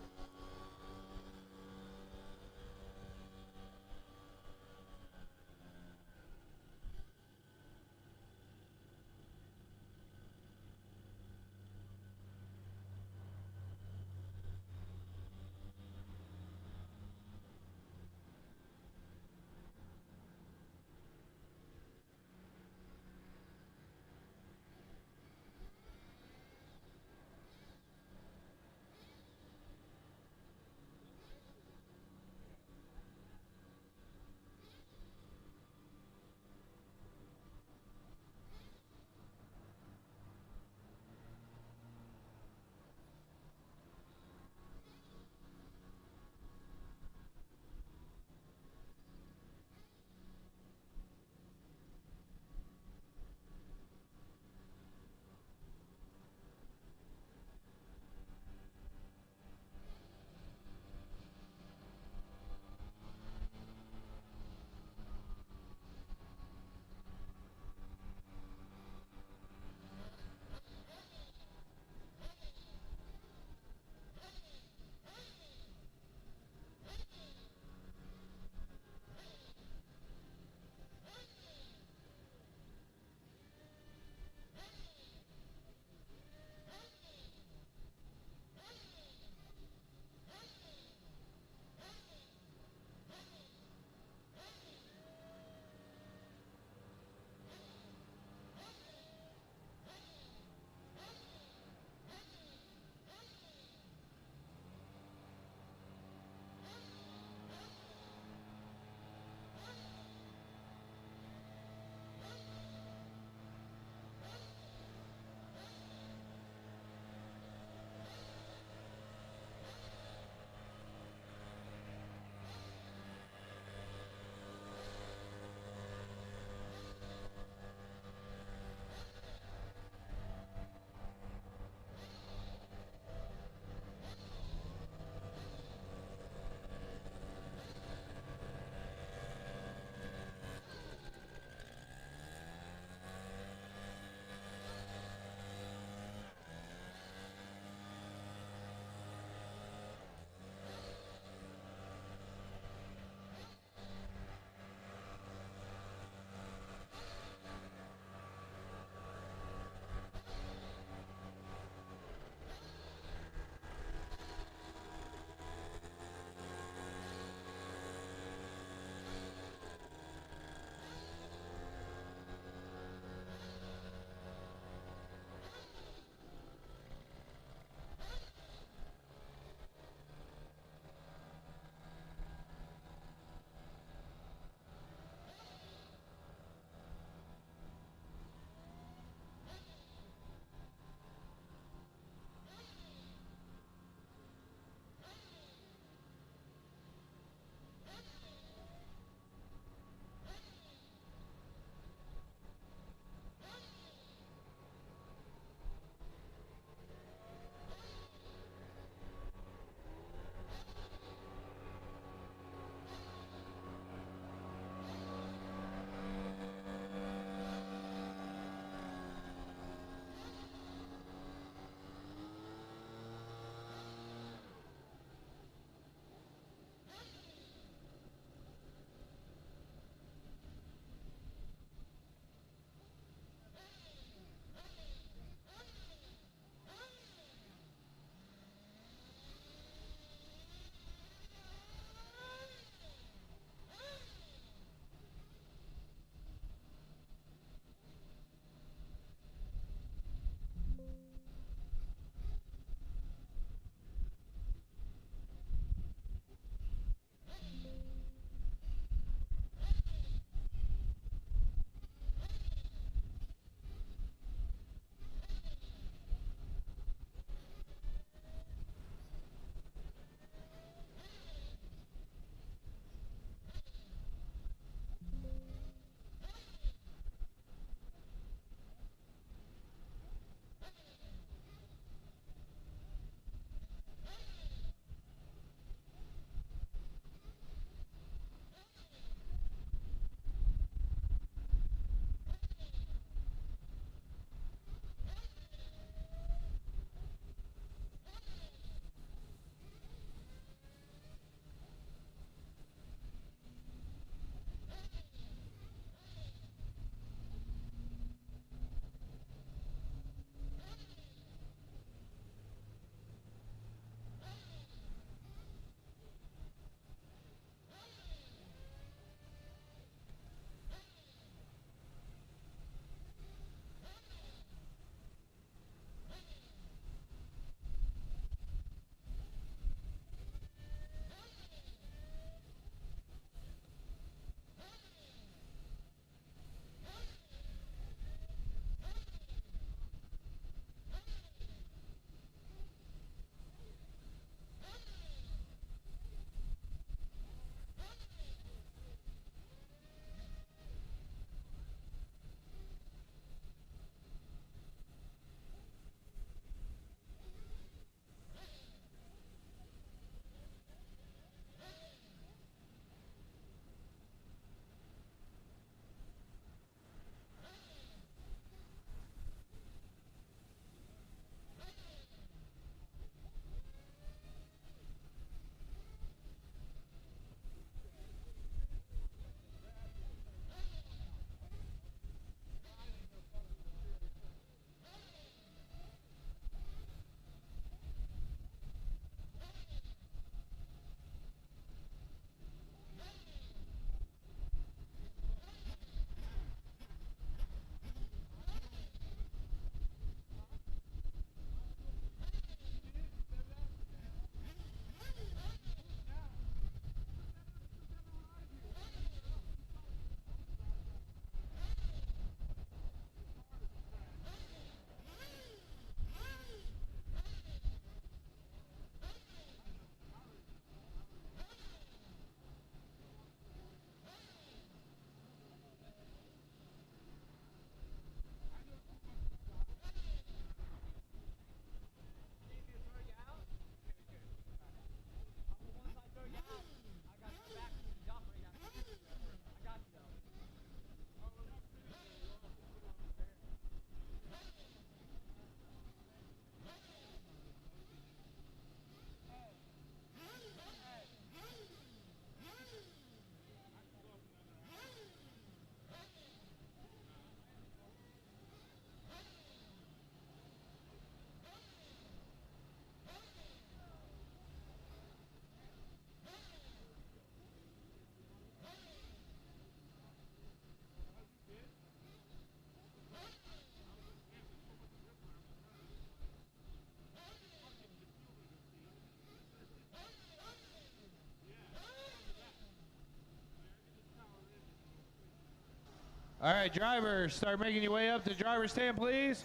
All right, drivers, start making your way up to driver's stand, please.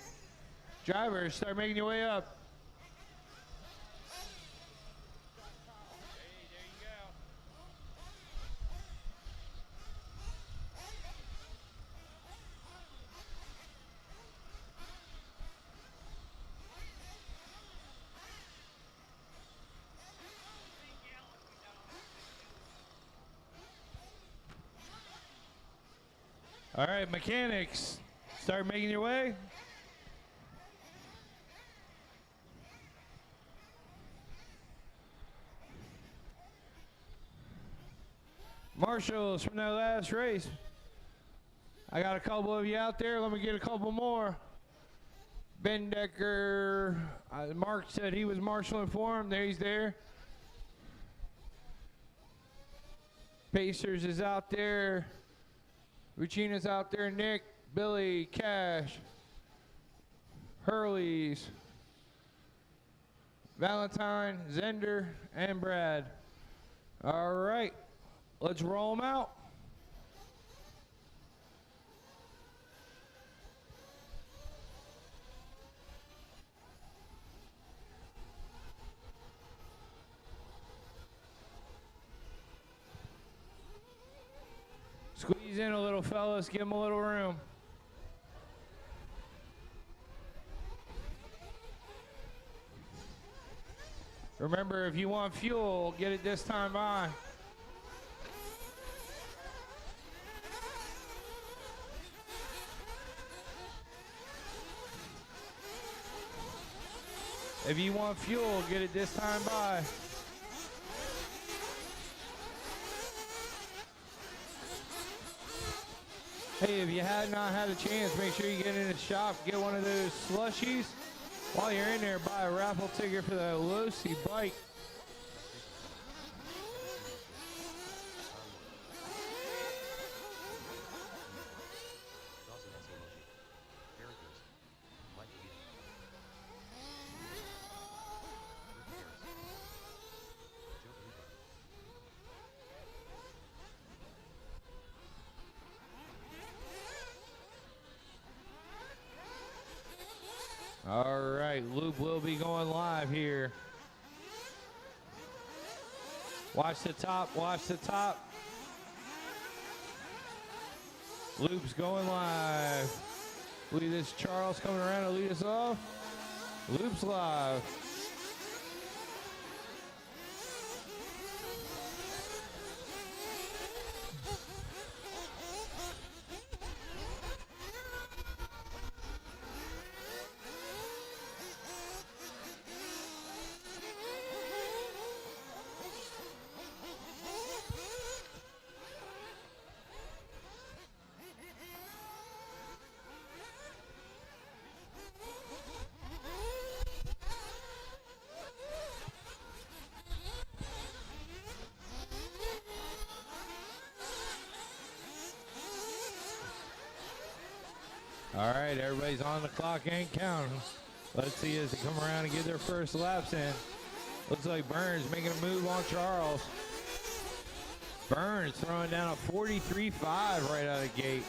Drivers, start making your way up. Hey, there you go. All right, mechanics, start making your way. Marshals from that last race. I got a couple of you out there. Let me get a couple more. Ben Decker, Mark said he was marshaling for him. There he's there. Pacers is out there. Ruchina's out there. Nick, Billy, Cash, Hurley's, Valentine, Zender, and Brad. All right, let's roll them out. Squeeze in a little, fellas. Give them a little room. Remember, if you want fuel, get it this time by. If you want fuel, get it this time by. Hey, if you had not had a chance, make sure you get in the shop, get one of those slushies. While you're in there, buy a raffle ticket for the Losi bike. All right, Loop will be going live here. Watch the top, watch the top. Loop's going live. Look at this, Charles coming around to lead us off. Loop's live. All right, everybody's on the clock and counting. Let's see as they come around and get their first laps in. Looks like Burns making a move on Charles. Burns throwing down a 43.5 right out of the gate.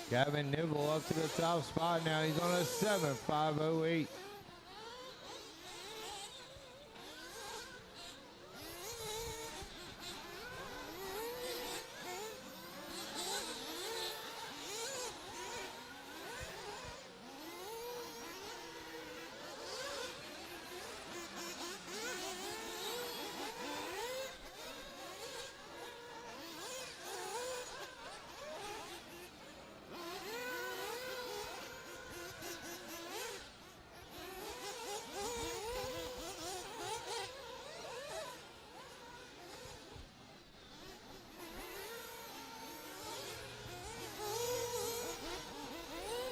Gavin Nibble up to the top spot now. He's on a 7.508.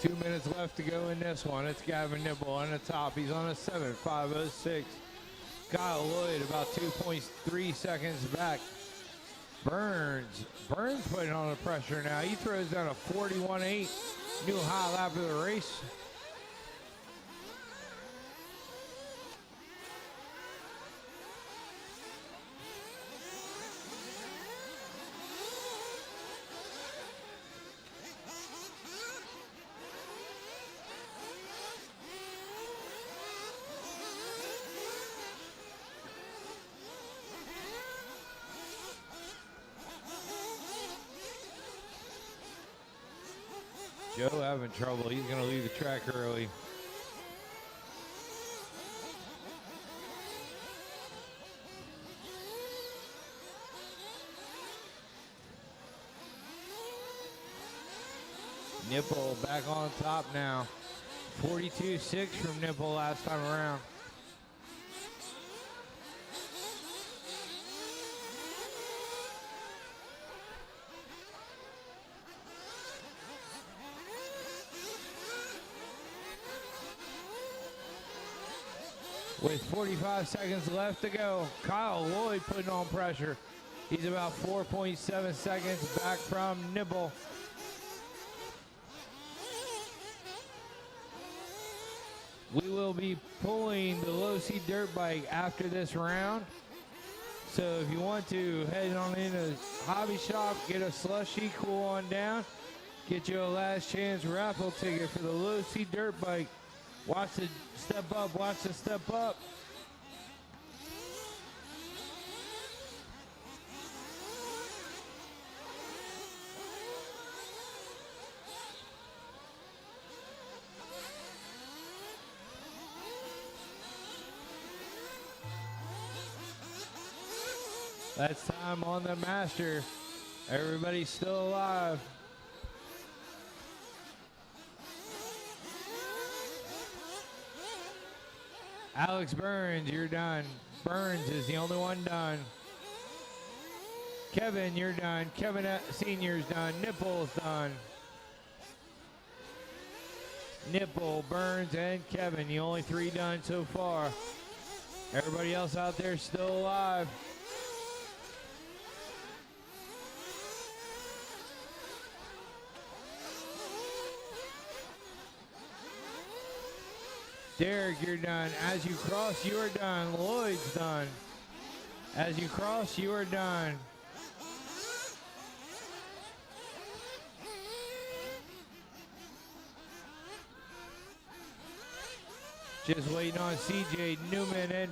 Two minutes left to go in this one. It's Gavin Nibble on the top. He's on a 7.506. Kyle Lloyd about 2.3 seconds back. Burns putting on the pressure now. He throws down a 41.8. New high lap of the race. Joe having trouble. He's going to leave the track early. Nipple back on top now. 42.6 from Nipple last time around. With 45 seconds left to go, Kyle Lloyd putting on pressure. He's about 4.7 seconds back from Nibble. We will be pulling the low seat dirt bike after this round. So if you want to head on in a hobby shop, get a slushy, cool on down, get you a last chance raffle ticket for the low seat dirt bike. Watch the step up, watch the step up. That's time on the master. Everybody's still alive. Alex Burns, you're done. Burns is the only one done. Kevin, you're done. Kevin Senior's done. Nipple's done. Nipple, Burns, and Kevin, the only three done so far. Everybody else out there still alive. Derek, you're done. As you cross, you are done. Lloyd's done. As you cross, you are done. Just waiting on CJ Newman and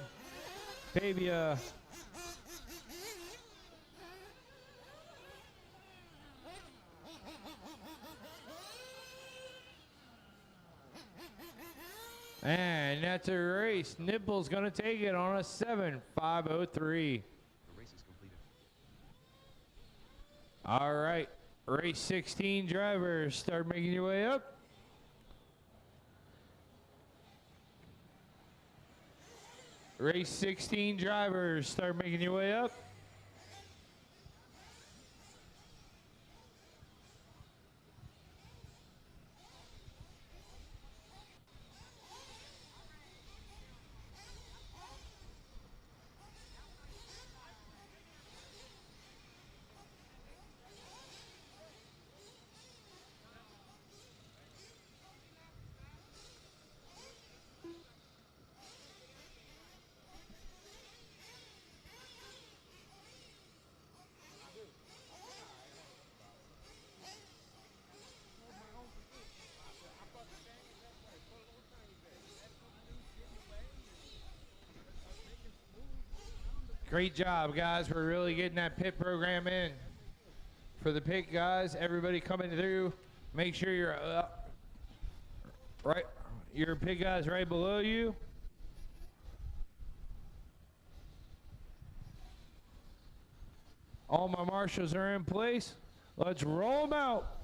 Fabia. And that's a race. Nipple's going to take it on a 7.503. The race is completed. All right. Race 16 drivers, start making your way up. Race 16 drivers, start making your way up. Great job, guys. We're really getting that pit program in. For the pit guys, everybody coming through, make sure you're right. Your pit guys right below you. All my marshals are in place. Let's roll them out.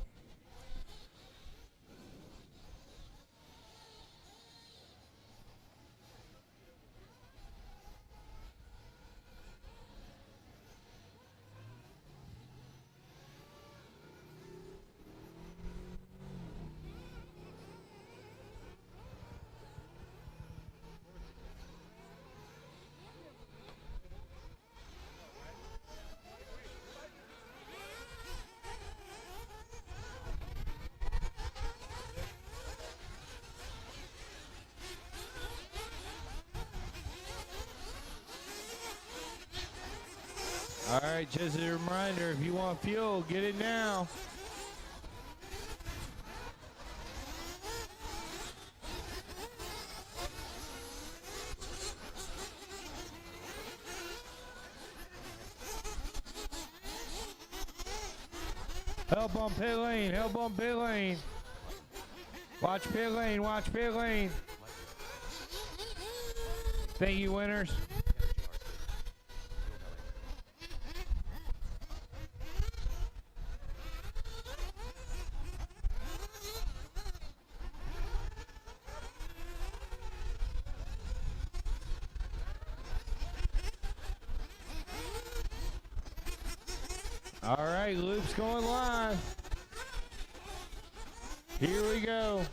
All right, just a reminder, if you want fuel, get it now. Help on pit lane, help on pit lane. Watch pit lane, watch pit lane. Thank you, winners. All right, loop's going live. Here we go.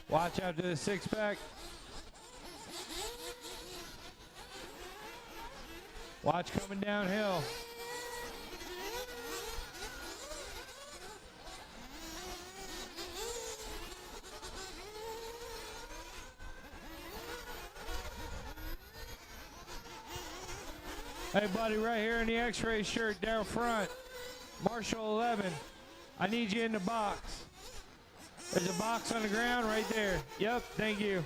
Watch out to the six pack. Watch coming downhill. Hey, buddy, right here in the X-ray shirt down front, Marshall 11, I need you in the box. There's a box on the ground right there. Yep, thank you.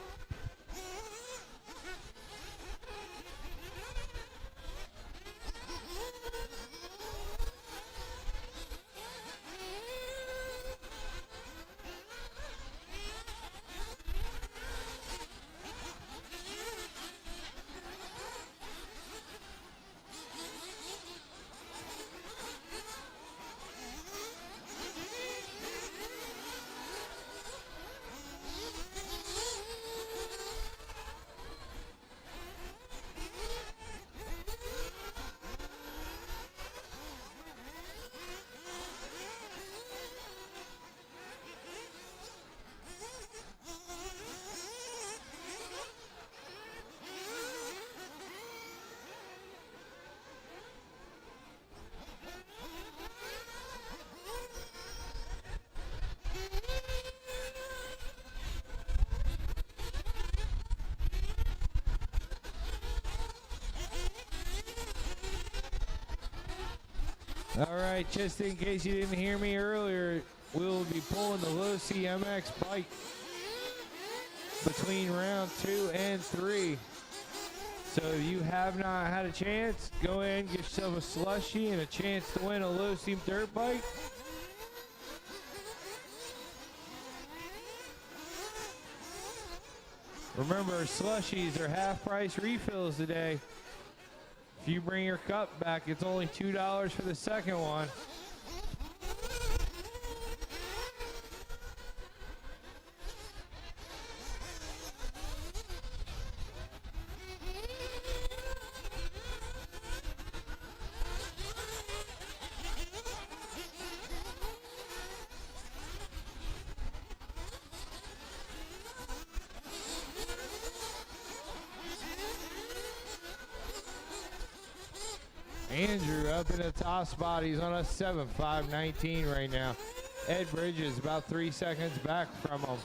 All right, just in case you didn't hear me earlier, we'll be pulling the low CMX bike between round 2 and 3. So if you have not had a chance, go ahead and get yourself a slushie and a chance to win a low steam dirt bike. Remember, slushies are half price refills today. If you bring your cup back, it's only $2 for the second one. Andrew up in the top spot. He's on a 7.519 right now. Ed Bridges about 3 seconds back from him.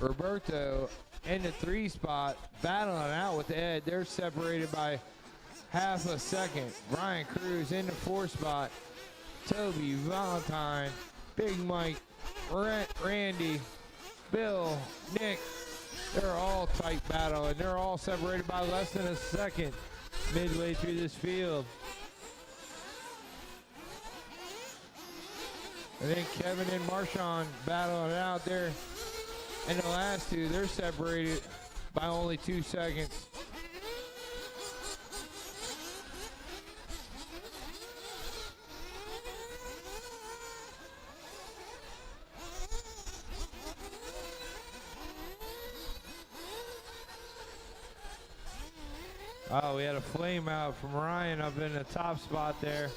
Roberto in the 3 spot, battling out with Ed. They're separated by half a second. Ryan Cruz in the 4th spot. Toby, Valentine, Big Mike, Randy, Bill, Nick. They're all tight battle, and they're all separated by less than a second midway through this field. And then Kevin and Marshawn battling it out there. And the last two, they're separated by only 2 seconds. Oh, we had a flame out from Ryan up in the top spot there.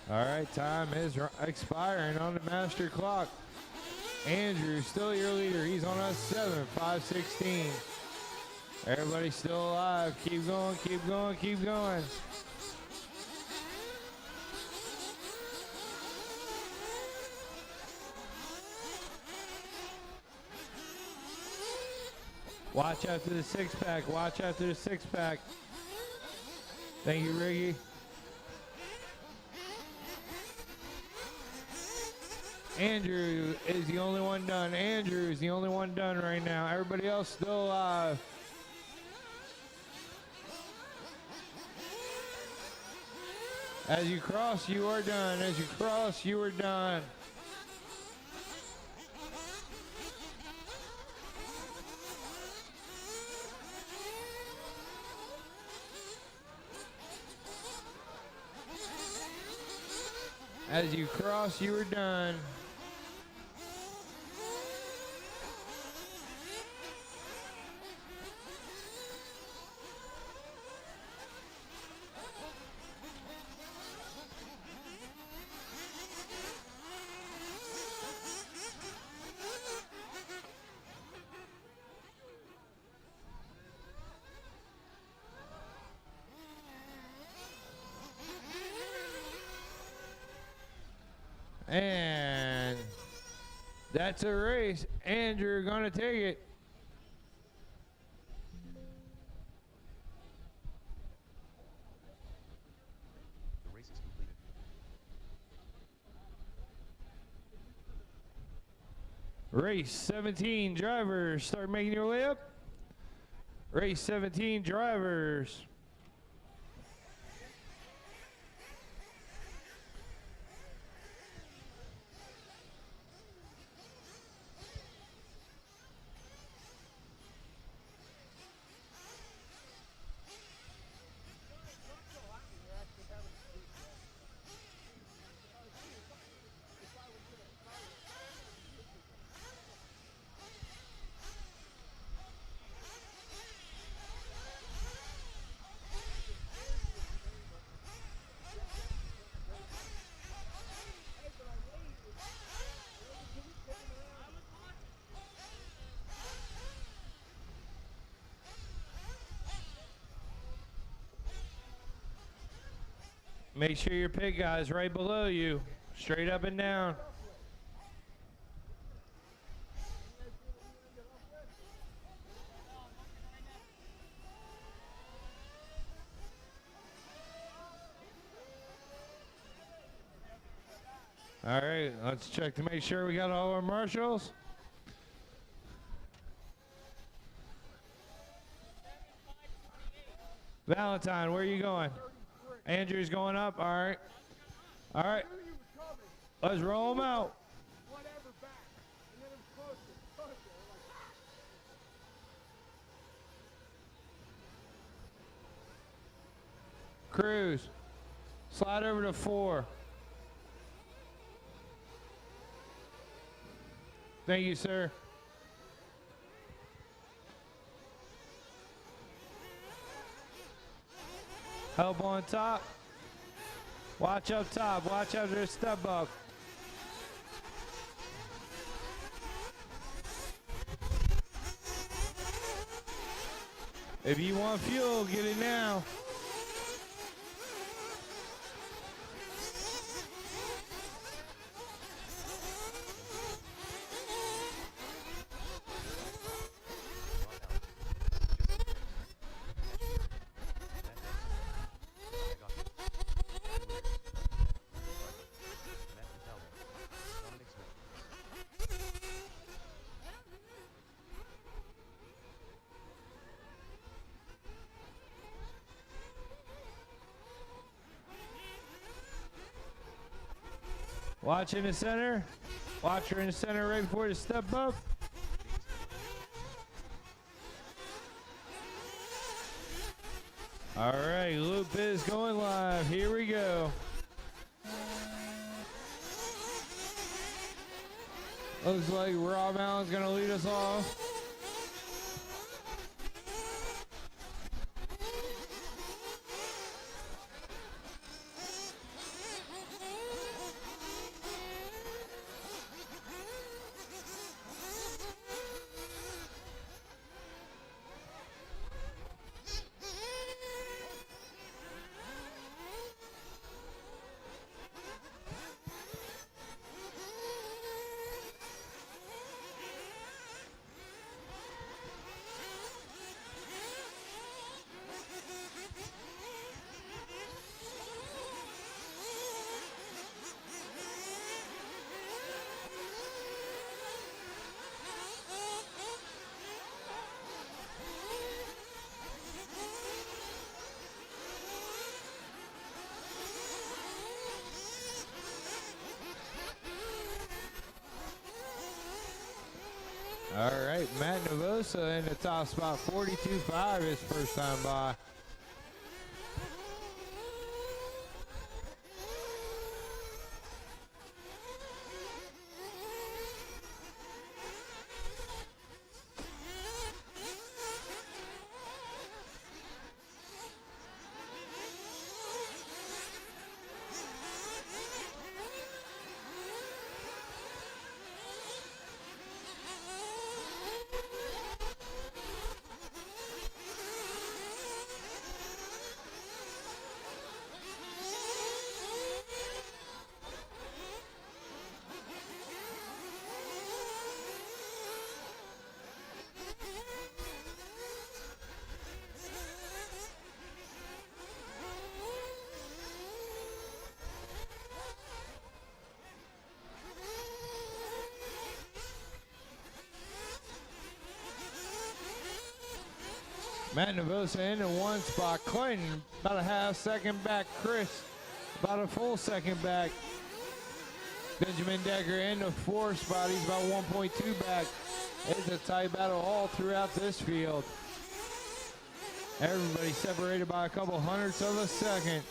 All right, time is expiring on the master clock. Andrew, still your leader. He's on a 7.516. Everybody's still alive. Keep going, keep going, keep going. Watch after the 6-pack. Watch after the 6-pack. Thank you, Riggy. Andrew is the only one done. Andrew is the only one done right now. Everybody else still alive. As you cross, you are done. As you cross, you are done. As you cross, you are done. And that's a race. Andrew gonna take it. The race is completed. Race 17 drivers, start making your way up. Race 17 drivers. Make sure your pit guy's right below you, straight up and down. All right, let's check to make sure we got all our marshals. Valentine, where are you going? Andrew's going up. All right. All right. Let's roll him out. Cruz, slide over to 4. Thank you, sir. Help on top. Watch up top. Watch out for the step up. If you want fuel, get it now. Watch in the center. Watch her in the center right before the step up. All right, loop is going live. Here we go. Looks like Rob Allen's going to lead us off. All right, Matt Novosa in the top spot, 42.5 his first time by. Matt Novosa in the 1 spot. Clinton about a half second back. Chris about a full second back. Benjamin Decker in the 4 spot. He's about 1.2 back. It's a tight battle all throughout this field. Everybody separated by a couple hundredths of a second.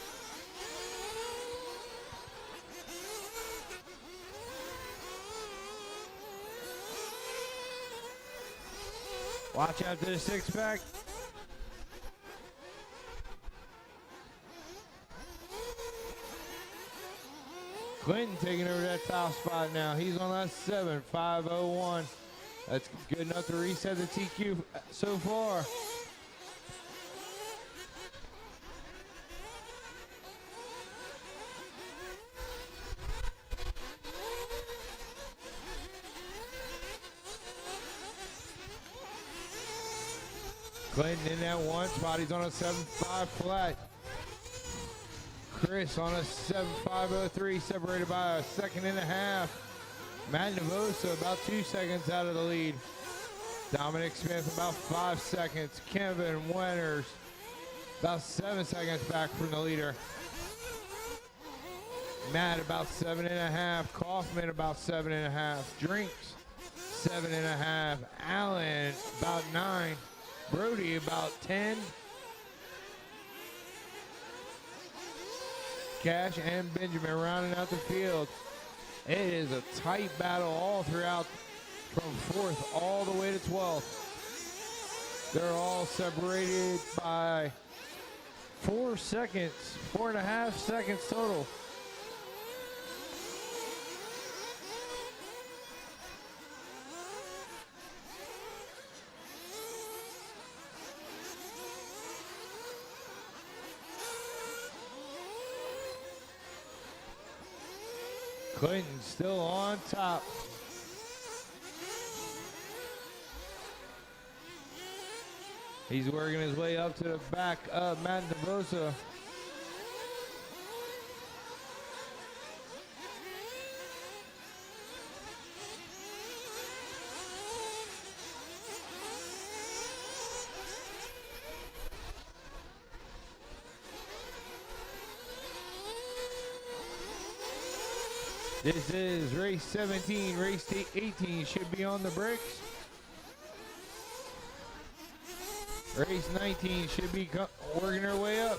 Watch out to the 6-pack. Clinton taking over that top spot now. He's on that 7.501. That's good enough to reset the TQ so far. Clinton in that 1 spot. He's on a 7.5 flat. Chris on a 7.503, separated by a second and a half. Matt Novosa about 2 seconds out of the lead. Dominic Smith about 5 seconds. Kevin Winters about 7 seconds back from the leader. Matt about 7.5. Kaufman about 7.5. Drinks 7.5. Allen about 9. Brody about 10. Cash and Benjamin rounding out the field. It is a tight battle all throughout from 4th all the way to 12th. They're all separated by 4 seconds, 4.5 seconds total. Clinton still on top. He's working his way up to the back of Matt Navosa. This is race 17, race 18 should be on the bricks. Race 19 should be working her way up.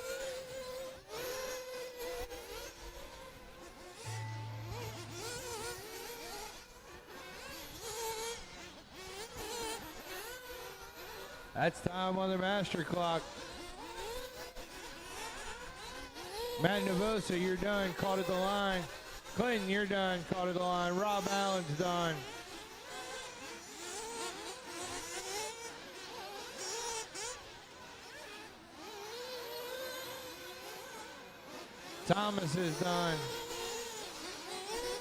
That's time on the master clock. Matt Navosa, you're done, caught at the line. Clinton, you're done, caught at the line. Rob Allen's done. Thomas is done.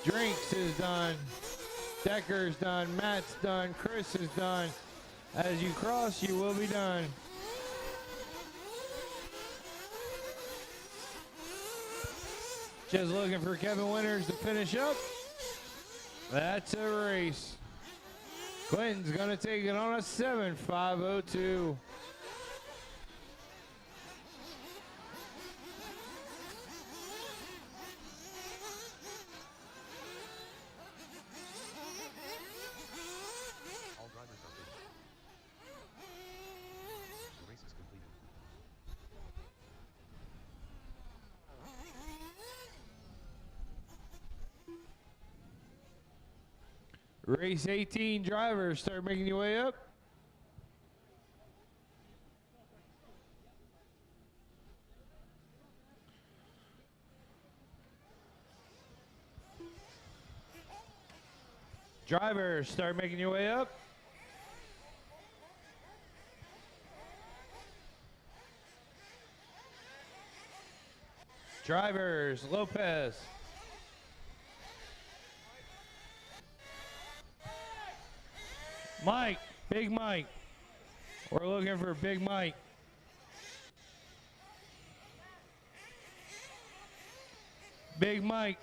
Drinks is done. Decker's done. Matt's done. Chris is done. As you cross, you will be done. Just looking for Kevin Winters to finish up. That's a race. Clinton's going to take it on a 7.502. All drivers are finished. The race is completed. Race 18 drivers, start making your way up. Drivers, start making your way up. Drivers, Lopez. Mike, Big Mike. We're looking for Big Mike. Big Mike.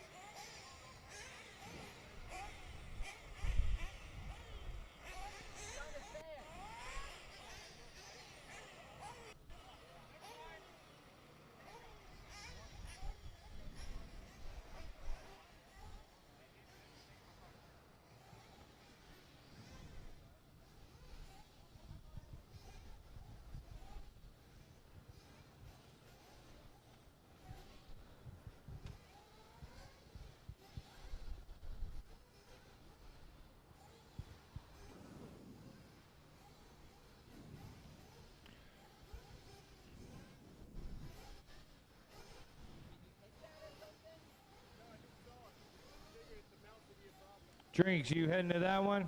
Drinks, you heading to that one?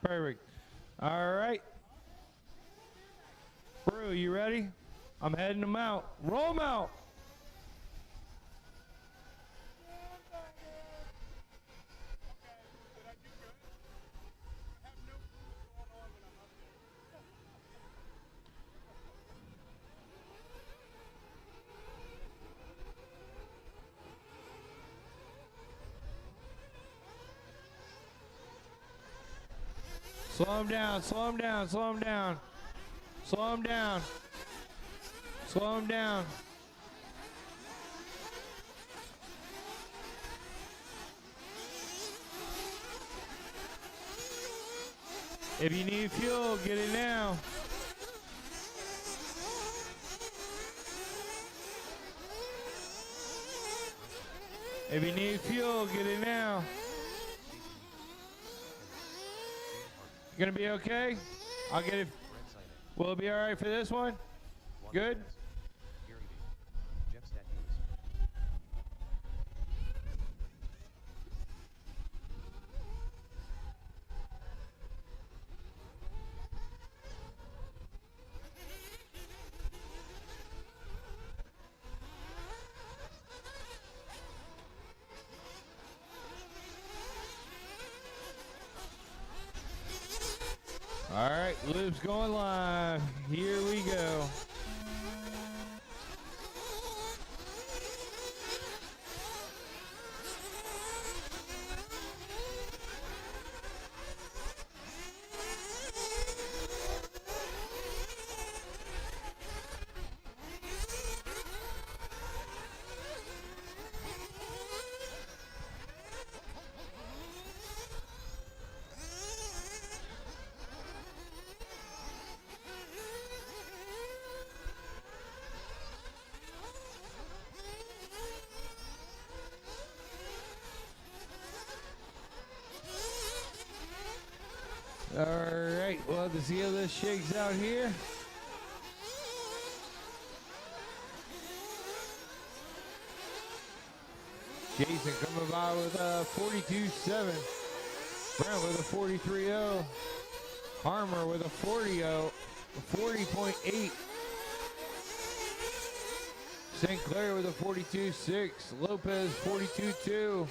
Perfect. All right. Brew, you ready? I'm heading them out. Roll them out. Slow him down, slow him down, slow him down. Slow him down. Slow him down. If you need fuel, get it now. If you need fuel, get it now. You gonna be okay? I'll get it. Will it be all right for this one? Good? All right, loop's going live. Here we go. All right, we'll have to see how this shakes out here. Jason coming by with a 42.7. Brent with a 43.0. Harmer with a 40.8. St. Clair with a 42.6. Lopez 42.2.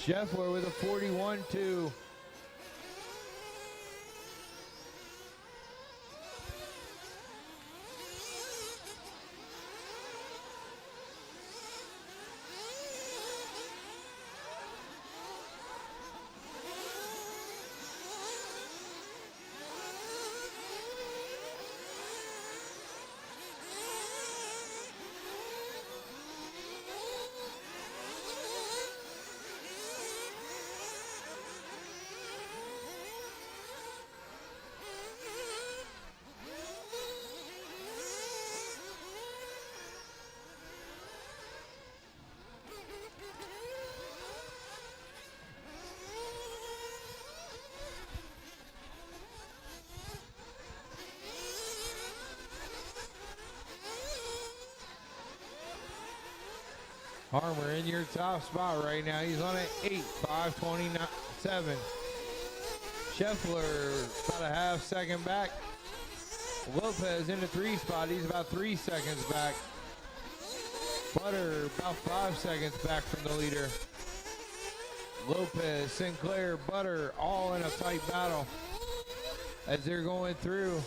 Scheffler with a 41.2. Harmer in your top spot right now. He's on an 8.527. Scheffler about a half second back. Lopez in the 3 spot. He's about 3 seconds back. Butter about 5 seconds back from the leader. Lopez, Sinclair, Butter all in a tight battle as they're going through.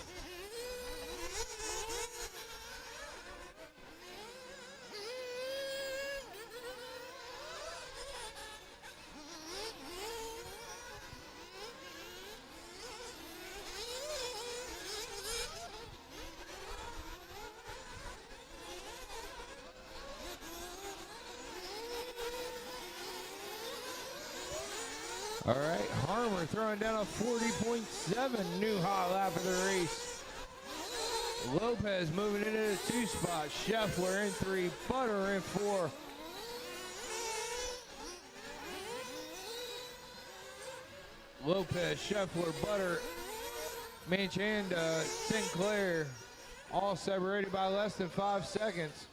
All right, Harmer throwing down a 40.7, new hot lap of the race. Lopez moving into the 2 spot. Scheffler in 3, Butter in 4. Lopez, Scheffler, Butter, Manchanda, Sinclair, all separated by less than 5 seconds.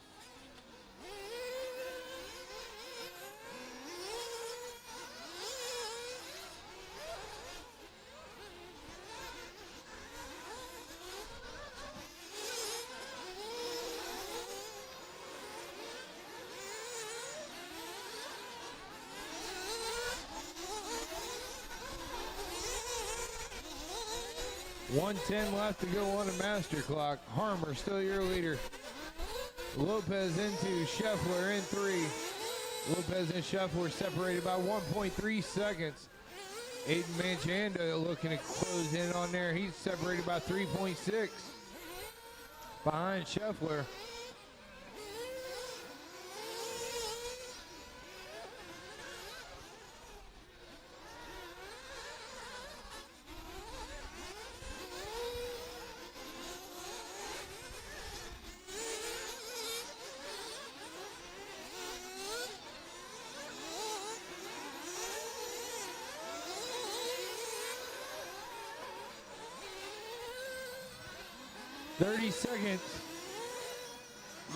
.110 left to go on the master clock. Harmer still your leader. Lopez into Scheffler in 3. Lopez and Scheffler separated by 1.3 seconds. Aiden Manchanda looking to close in on there. He's separated by 3.6 behind Scheffler. Seconds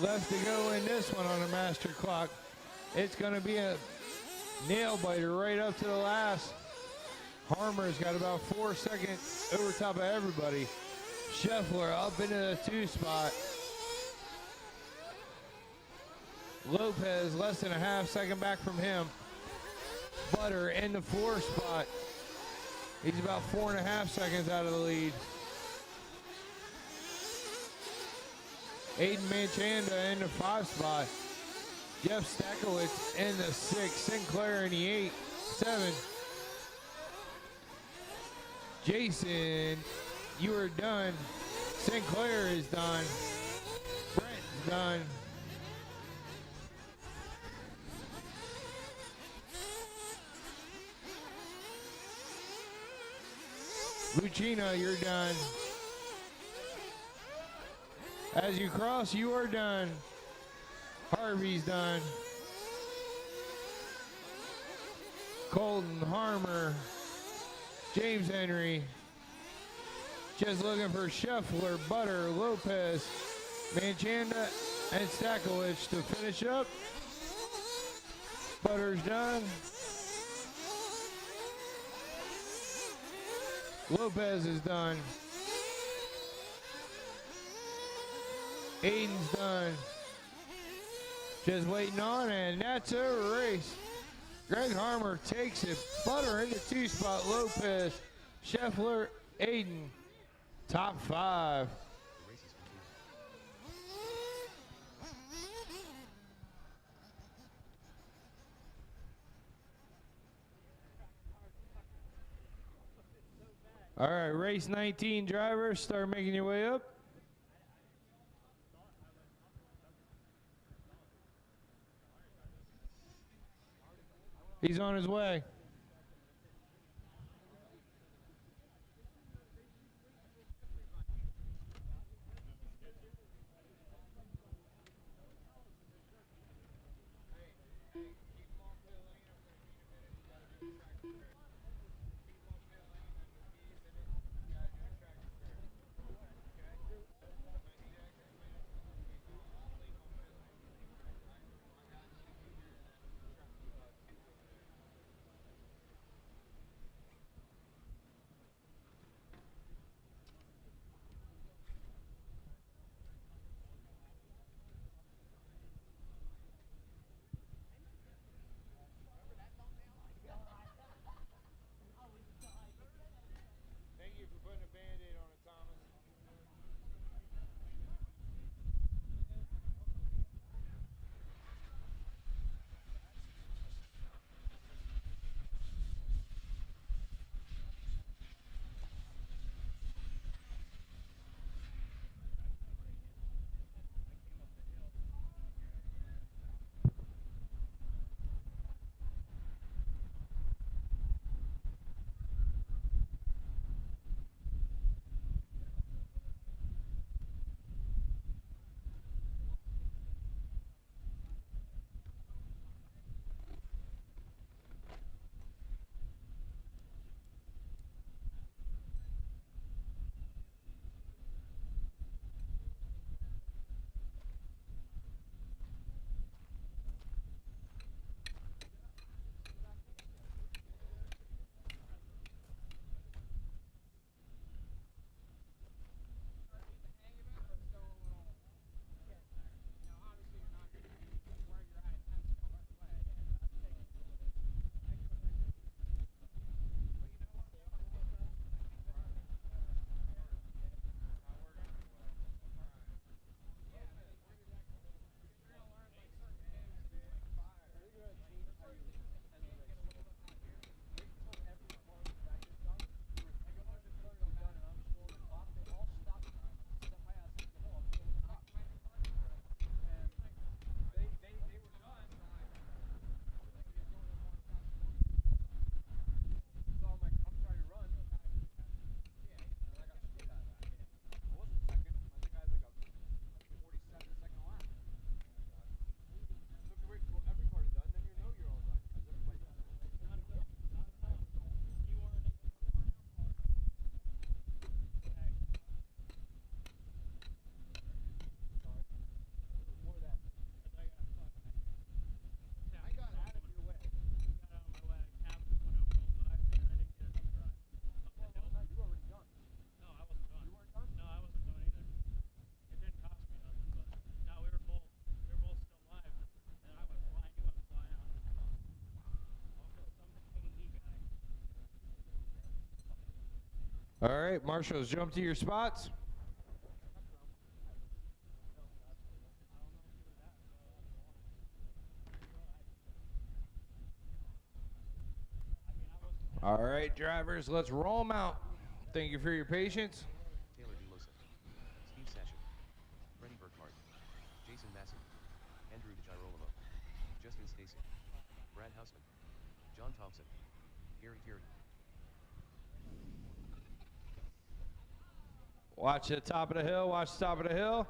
left to go in this one on the master clock. It's going to be a nail biter right up to the last. Harmer's got about 4 seconds over top of everybody. Scheffler up into the 2 spot. Lopez less than a half second back from him. Butter in the 4 spot. He's about 4.5 seconds out of the lead. Aiden Manchanda in the 5 spot. Jeff Stakowitz in the 6. Sinclair in the 8. 7. Jason, you are done. Sinclair is done. Brent's done. Lucina, you're done. As you cross, you are done. Harvey's done. Colton, Harmer, James Henry. Just looking for Scheffler, Butter, Lopez, Manchanda, and Stakowicz to finish up. Butter's done. Lopez is done. Aiden's done. Just waiting on, and that's a race. Greg Harmer takes it. Butter in the 2 spot. Lopez, Scheffler, Aiden. Top 5. The race is complete. All right, race 19 drivers, start making your way up. He's on his way. All right, marshals, jump to your spots. All right, drivers, let's roll them out. Thank you for your patience. Taylor DeLosa, Steve Sashin, Freddie Burkhart, Jason Masson, Andrew DeGirolamo, Justin Stacy, Brad Hausman, John Thompson, Gary Tierney. Watch the top of the hill, watch the top of the hill.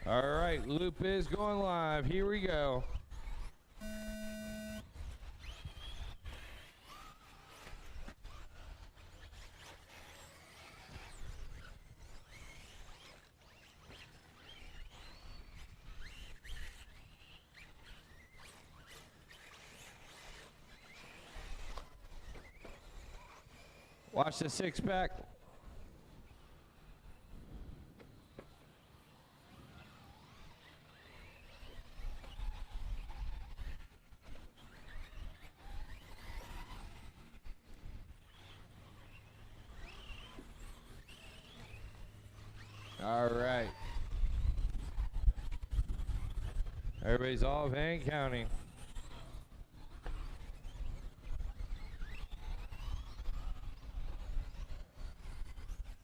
All right, loop is going live. Here we go. Watch the six pack. All right. Everybody's off and counting.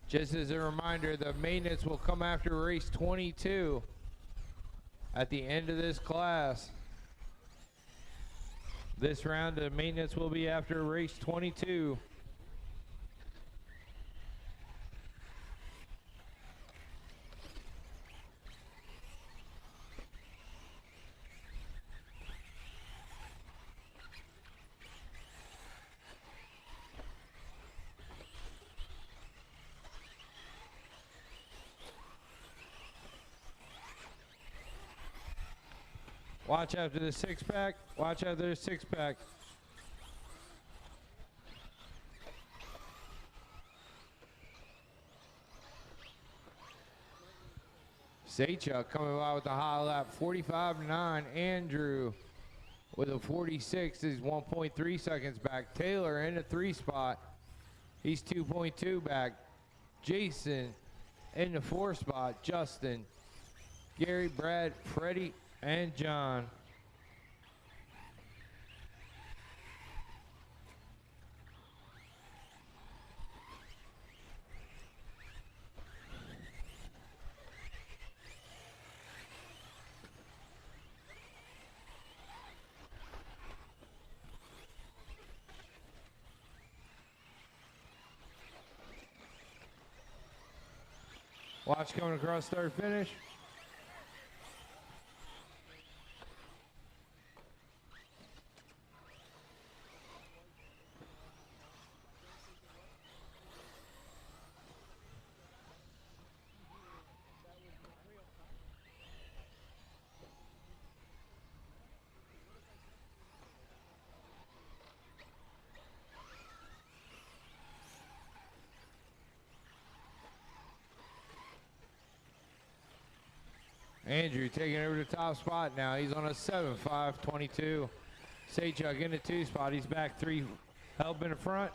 Just as a reminder, the maintenance will come after race 22 at the end of this class. This round of maintenance will be after race 22. Watch after the six pack. Watch after the six pack. Seicha coming by with the high lap, 45.9. Andrew with a 46 is 1.3 seconds back. Taylor in the 3 spot. He's 2.2 back. Jason in the 4 spot. Justin, Gary, Brad, Freddie, and John. Watch coming across start finish. Andrew taking over the top spot now. He's on a 7.5.22. Seichuk in the 2 spot. He's back 3. Help in the front.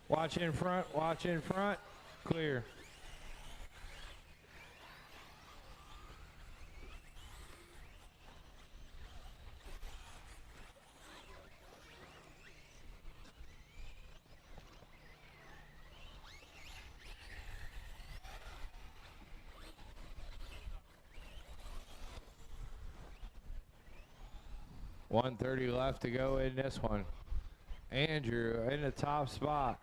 Watch in front. Watch in front. Clear. .130 left to go in this one. Andrew in the top spot.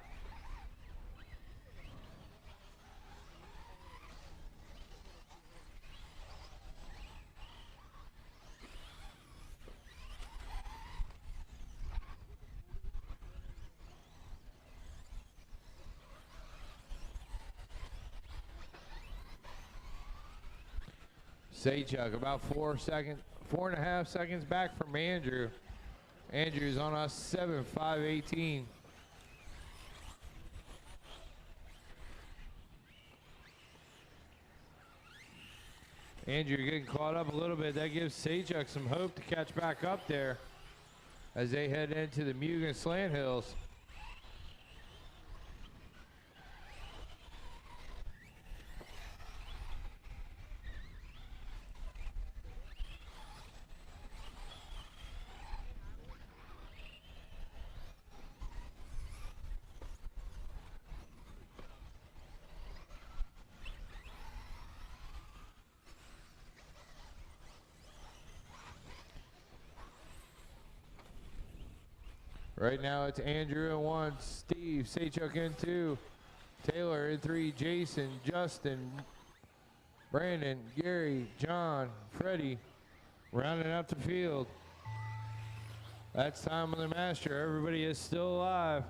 Sachuk about 4.5 seconds back from Andrew. Andrew's on us 7.518. Andrew getting caught up a little bit. That gives Sachuk some hope to catch back up there as they head into the Mugen Slant Hills. Right now it's Andrew in 1, Steve, Sachuk in 2, Taylor in 3, Jason, Justin, Brandon, Gary, John, Freddie, rounding out the field. That's time on the master. Everybody is still alive.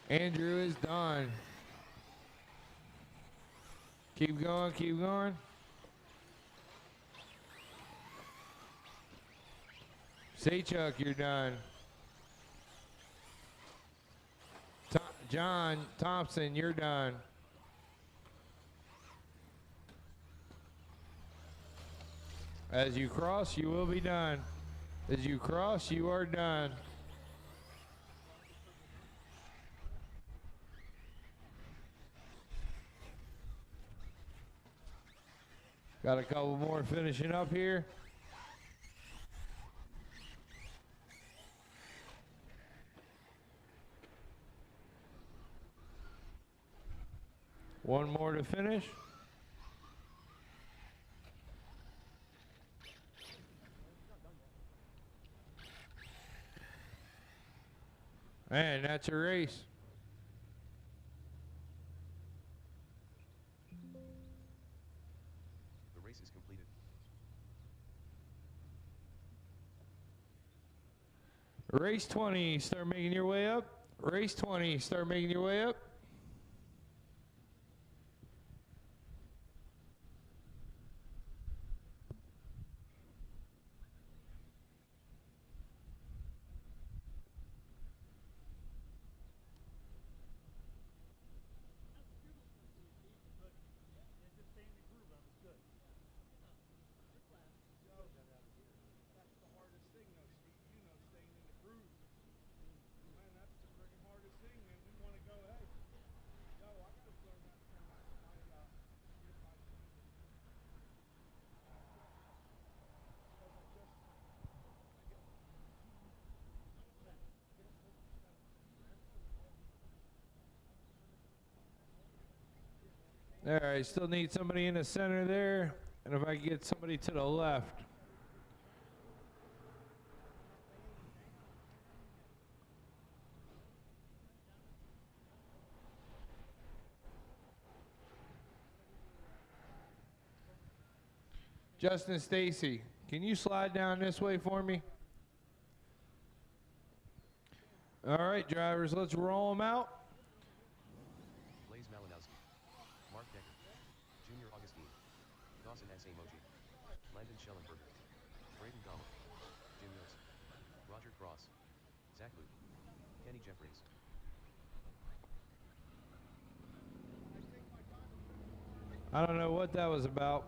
Andrew is done. Keep going, keep going. Sachuk, you're done. John Thompson, you're done. As you cross, you will be done. As you cross, you are done. Got a couple more finishing up here. One more to finish. And that's a race. The race is completed. Race 20, start making your way up. Race 20, start making your way up. All right, still need somebody in the center there. And if I can get somebody to the left. Justin Stacy, can you slide down this way for me? All right, drivers, let's roll them out. Blaze Malinowski, Mark Decker, Junior Augustine, Dawson S. Emoji, Landon Schellenberger, Braden Gommel, Jim Wilson, Roger Cross, Zach Luke, Kenny Jeffries. I don't know what that was about,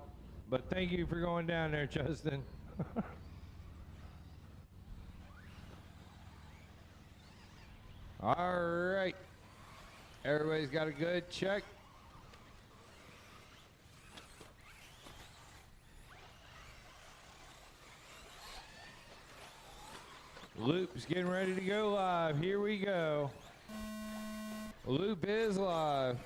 but thank you for going down there, Justin. All right. Everybody's got a good check. Loop's getting ready to go live. Here we go. Loop is live.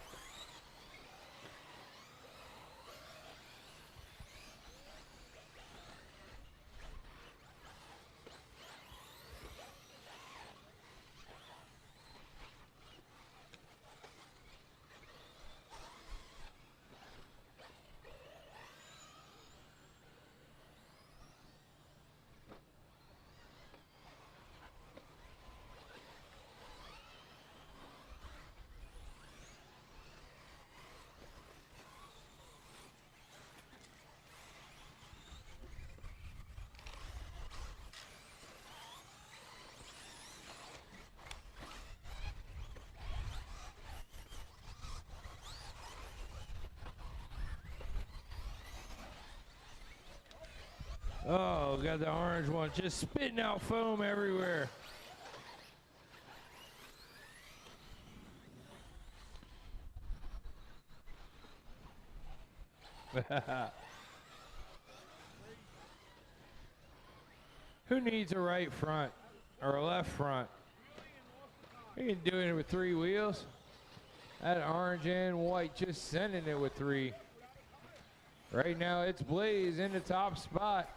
Oh, got the orange one just spitting out foam everywhere. Who needs a right front or a left front? You can do it with 3 wheels. That orange and white just sending it with 3. Right now it's Blaze in the top spot.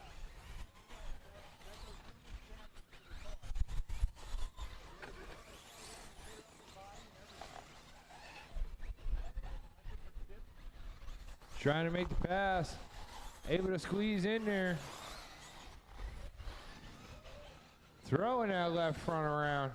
Trying to make the pass. Able to squeeze in there. Throwing that left front around.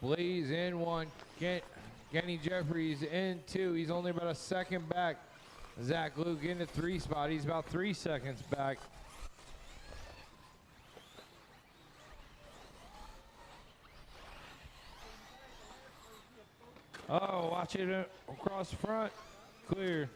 Blaze in 1. Kenny Jeffries in 2. He's only about a second back. Zach Luke in the 3 spot. He's about 3 seconds back. Oh, watch it across the front. Clear.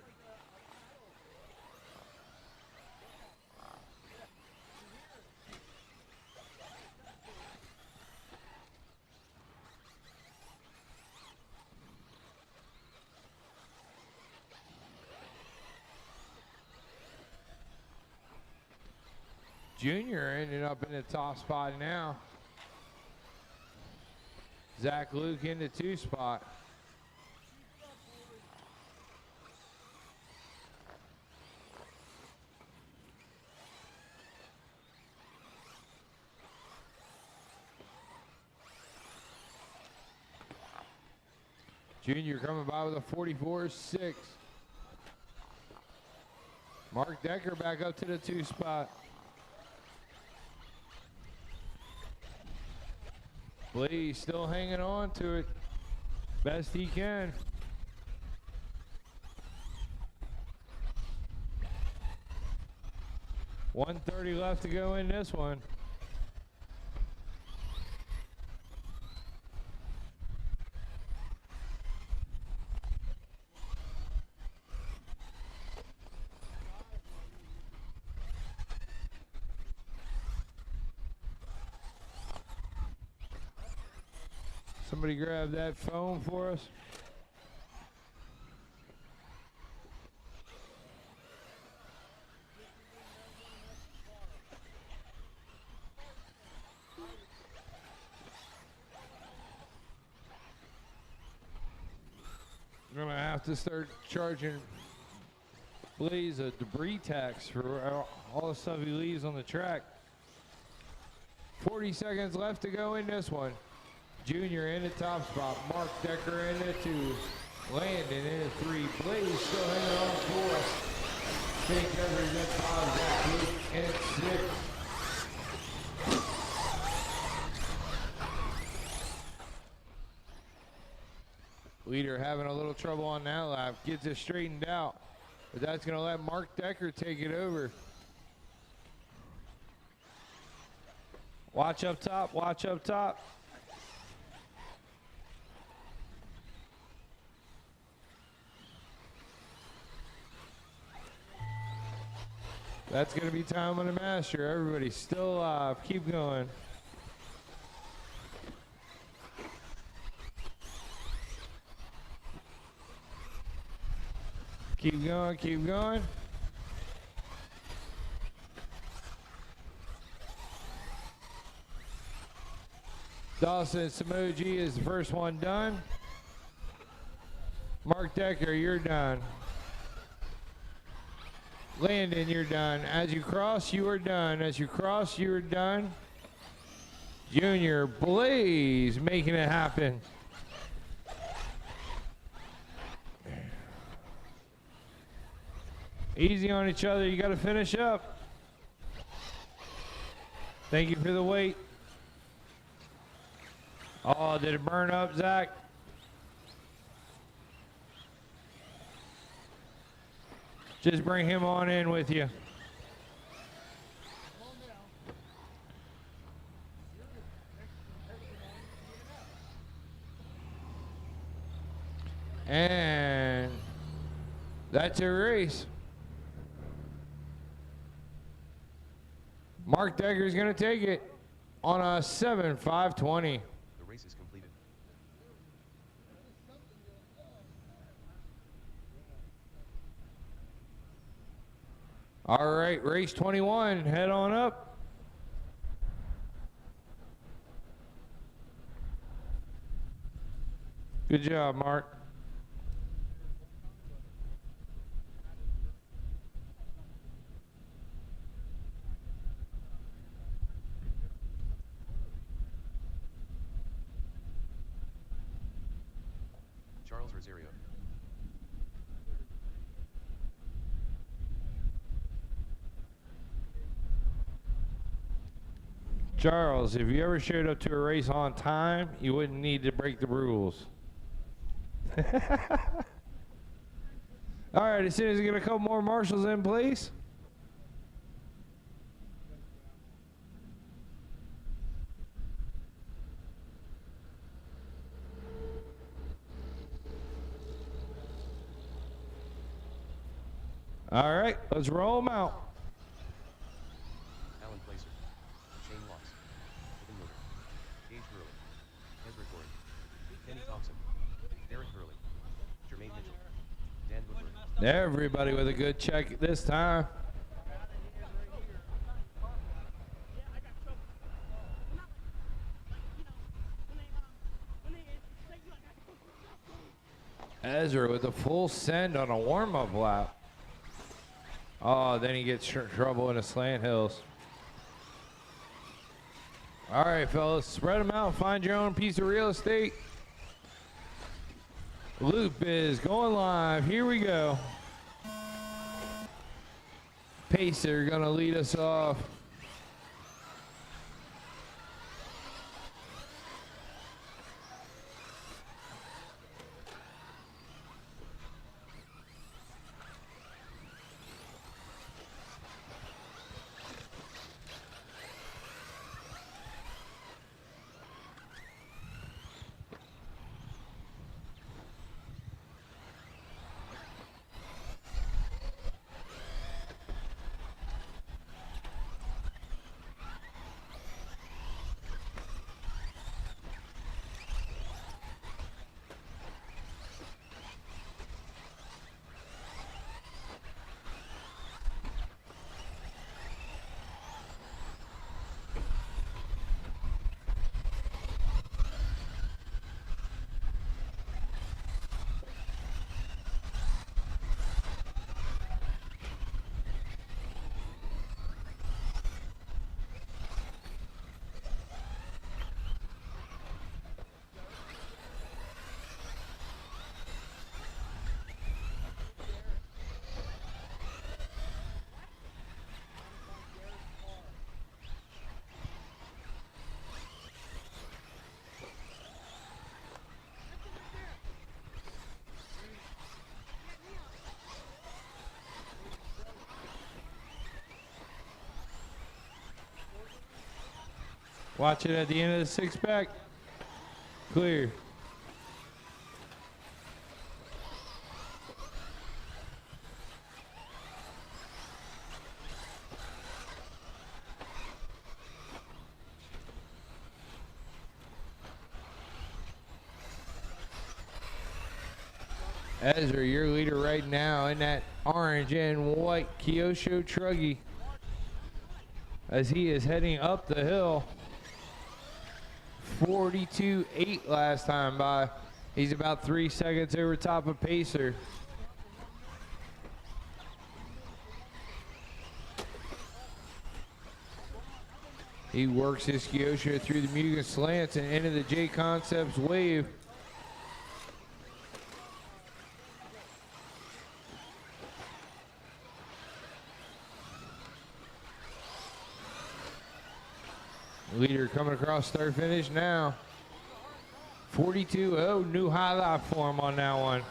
Junior ended up in the top spot now. Zach Luke in the 2 spot. Junior coming by with a 44.6. Mark Decker back up to the 2 spot. Blaze still hanging on to it best he can. $1:30 left to go in this one. Somebody grab that phone for us. I'm gonna have to start charging Blaze a debris tax for all the stuff he leaves on the track. 40 seconds left to go in this one. Junior in the top spot. Mark Decker in the 2. Landon in the 3. Blaze still hanging on 4. Fake Decker in 5. Zach Luke in 6. Leader having a little trouble on that lap. Gets it straightened out. But that's going to let Mark Decker take it over. Watch up top. Watch up top. That's going to be time on the master. Everybody still alive. Keep going. Keep going, keep going. Dawson Samoji is the first one done. Mark Decker, you're done. Landon, you're done. As you cross, you are done. As you cross, you are done. Junior Blaze making it happen. Easy on each other. You got to finish up. Thank you for the wait. Oh, did it burn up, Zach? Just bring him on in with you. And that's a race. Mark Degger's going to take it on a 7.520. The race is completed. All right, race 21, head on up. Good job, Mark. Charles Rosario. Charles, if you ever showed up to a race on time, you wouldn't need to break the rules. All right, as soon as we get a couple more marshals in place. All right, let's roll them out. Alan Placer. Shane Loss. Evan Yoder. Gage Gurley. Ezra Corey. Kenny Thompson. Derek Gurley. Jermaine Mitchell. Dan Woodward. Everybody with a good check this time. Ezra with a full send on a warm-up lap. Oh, then he gets trouble in the slant hills. All right, fellas, spread them out. Find your own piece of real estate. Loop is going live. Here we go. Pacer gonna lead us off. Watch it at the end of the six-pack. Clear. Ezra, your leader right now in that orange and white Kyosho Truggy as he is heading up the hill. 42.8 last time by. He's about 3 seconds over top of Pacer. He works his Kyosho through the Mugen slants and into the J Concepts wave. Leader coming across start finish now. 42. Oh, new highlight for him on that one.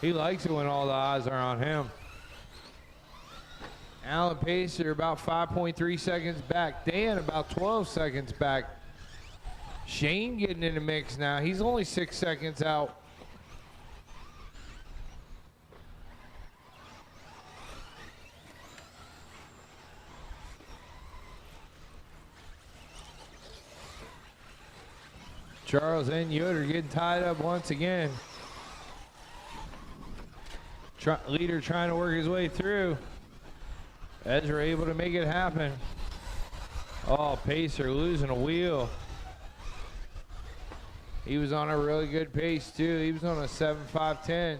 He likes it when all the eyes are on him. Alan Pacer about 5.3 seconds back. Dan about 12 seconds back. Shane getting in the mix now. He's only 6 seconds out. Charles and Yoder getting tied up once again. Leader trying to work his way through. Ezra able to make it happen. Oh, Pacer losing a wheel. He was on a really good pace too. He was on a 7.510.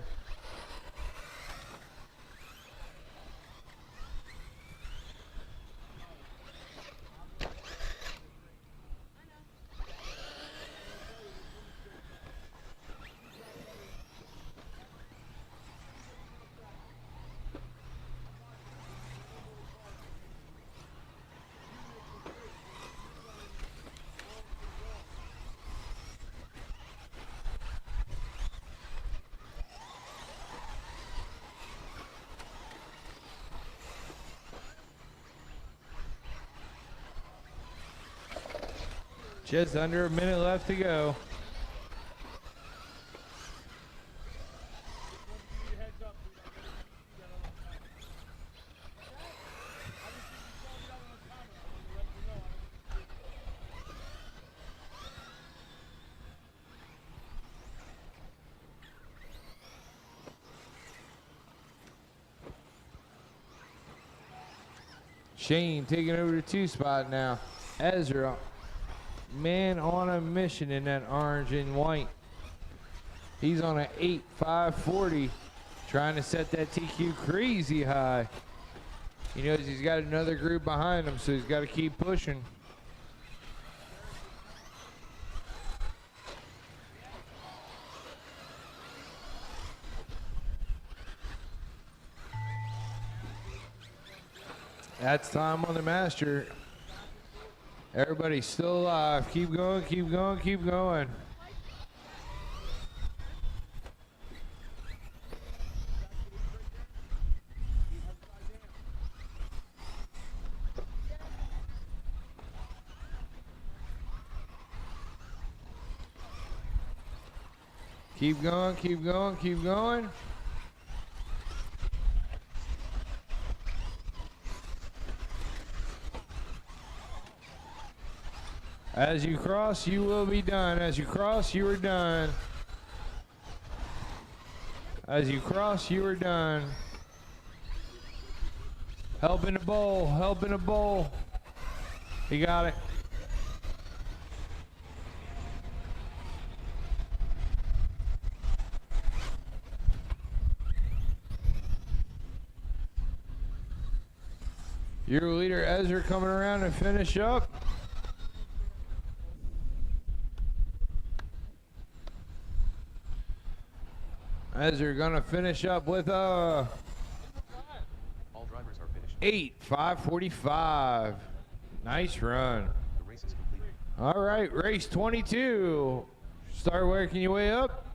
Just under a minute left to go. Shane taking over the 2 spot now. Ezra, man on a mission in that orange and white. He's on an 8.540, trying to set that TQ crazy high. He knows he's got another group behind him, so he's got to keep pushing. That's time on the master. Everybody's still alive. Keep going, keep going, keep going. Keep going, keep going, keep going. As you cross, you will be done. As you cross, you are done. As you cross, you are done. Help in the bowl, help in the bowl. He got it. Your leader, Ezra, coming around to finish up. Ezra gonna finish up with all drivers are finished. 8.545. Nice run. The race is complete. All right, race 22. Start working your way up.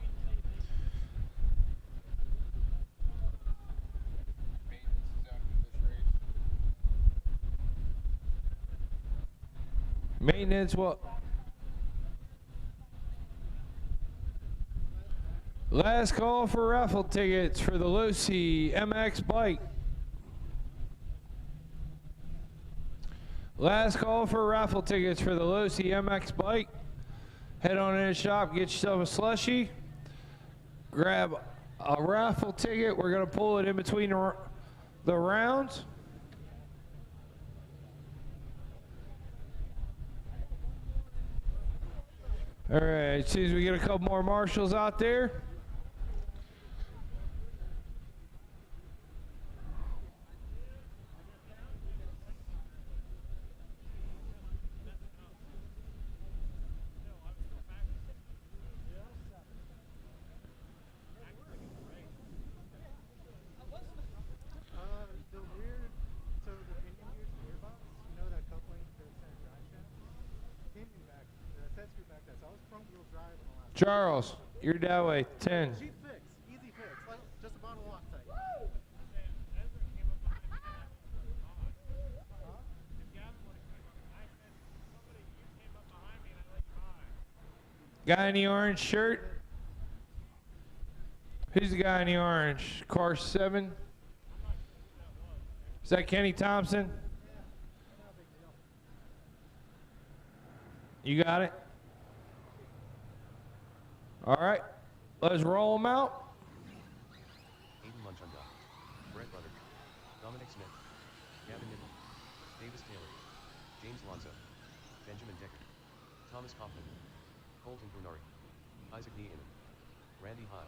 Maintenance what? Last call for raffle tickets for the Losi MX bike. Last call for raffle tickets for the Losi MX bike. Head on in the shop, get yourself a slushie. Grab a raffle ticket. We're gonna pull it in between the rounds. All right, as soon as we get a couple more marshals out there. Back, the set screw back there. So I was front wheel drive Charles, you're that way. 10. Cheap fix, easy fix, like just a bottle of Loctite. Guy in the orange shirt? Who's the guy in the orange? Car 7? Is that Kenny Thompson? You got it? All right, let's roll them out. Aiden Munchunda, Brett Butter, Dominic Smith, Gavin Nibble, Davis Taylor, James Lonzo, Benjamin Decker, Thomas Kaufman, Colton Brunari, Isaac Neehan, Randy Hyde.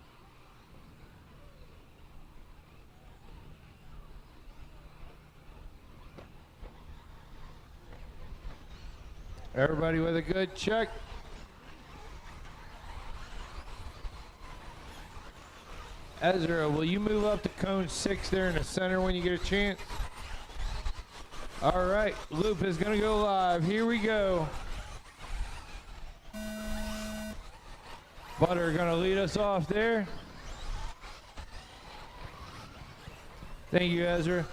Everybody with a good check. Ezra, will you move up to cone 6 there in the center when you get a chance? All right, loop is gonna go live. Here we go. Butter gonna lead us off there. Thank you, Ezra.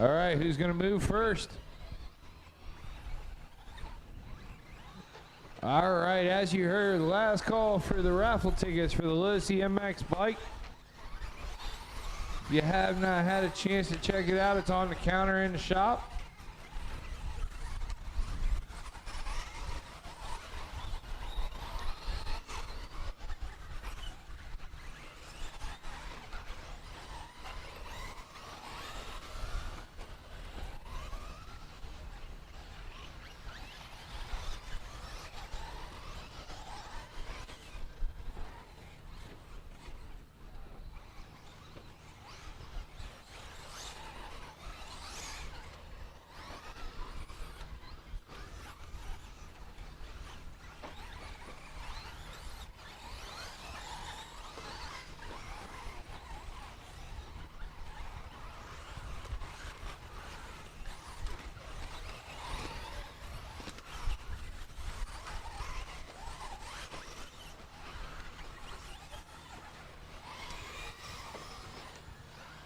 All right, who's going to move first? All right, as you heard, last call for the raffle tickets for the Lucy MX bike. If you have not had a chance to check it out, it's on the counter in the shop.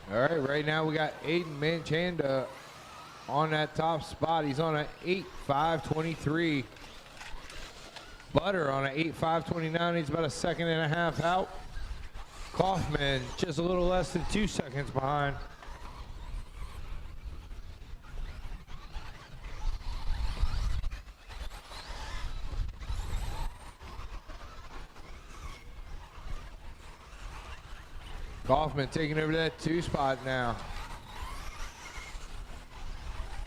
All right, right now we got Aiden Manchanda on that top spot. He's on an 8.523. Butter on an 8.529. He's about a second and a half out. Kaufman just a little less than 2 seconds behind. Kaufman taking over that 2 spot now.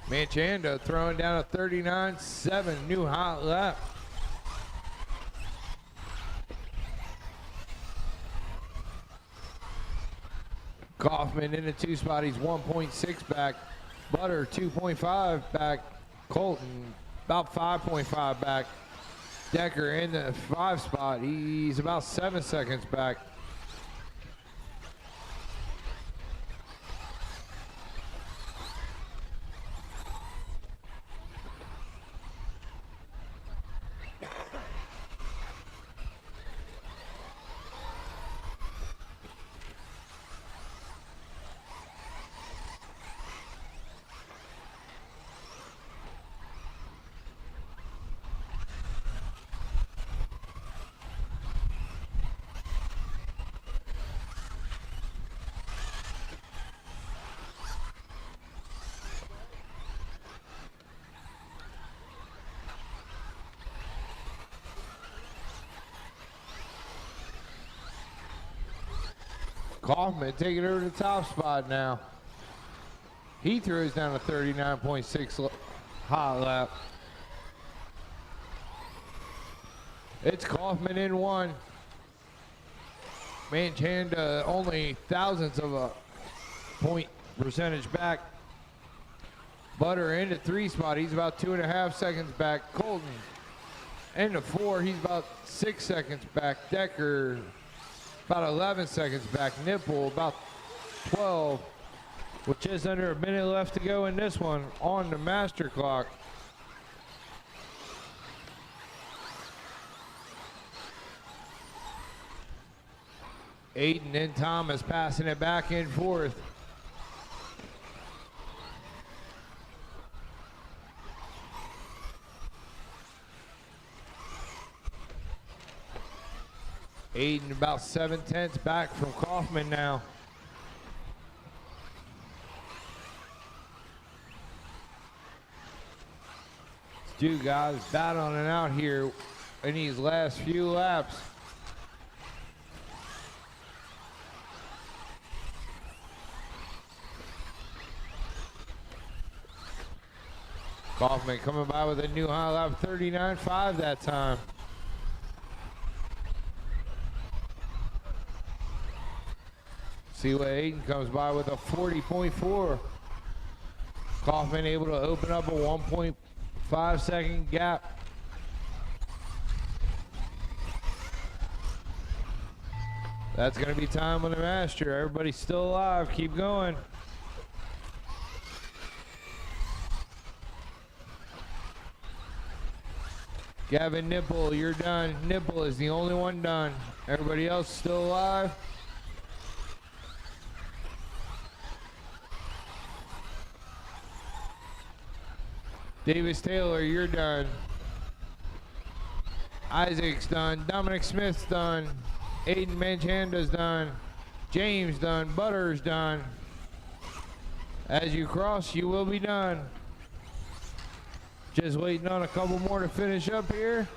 Manchando throwing down a 39.7, new hot lap. Kaufman in the 2 spot, he's 1.6 back. Butter 2.5 back. Colton about 5.5 back. Decker in the 5 spot, he's about 7 seconds back. Kaufman taking over the top spot now. He throws down a 39.6 hot lap. It's Kaufman in 1. Manchanda only thousandths of a point percentage back. Butter into 3 spot. He's about 2.5 seconds back. Colton into 4. He's about 6 seconds back. Decker about 11 seconds back. Nipple about 12, with just under a minute left to go in this one on the master clock. Aiden and Thomas passing it back and forth. Aiden about 7/10 back from Kaufman now. Two guys battling it out here in these last few laps. Kaufman coming by with a new high lap, 39.5 that time. See what Aiden comes by with a 40.4. Kaufman able to open up a 1.5 second gap. That's going to be time on the master. Everybody's still alive. Keep going. Gavin Nipple, you're done. Nipple is the only one done. Everybody else still alive. Davis Taylor, you're done. Isaac's done. Dominic Smith's done. Aiden Manchanda's done. James done. Butter's done. As you cross, you will be done. Just waiting on a couple more to finish up here.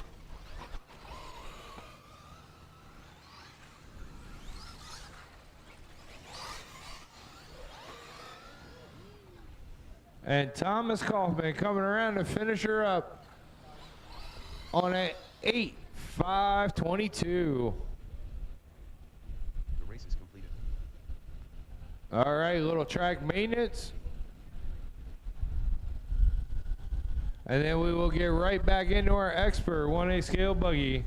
And Thomas Kaufman coming around to finish her up on an 8.522. The race is completed. All right, little track maintenance. And then we will get right back into our expert 1A scale buggy.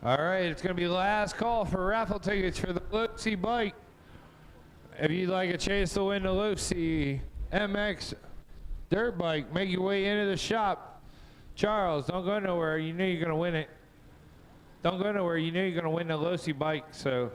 All right, it's going to be the last call for raffle tickets for the Lucy bike. If you'd like a chance to win the Lucy MX dirt bike, make your way into the shop. Charles, don't go nowhere. You know you're going to win it. Don't go nowhere. You know you're going to win the Lucy bike, so.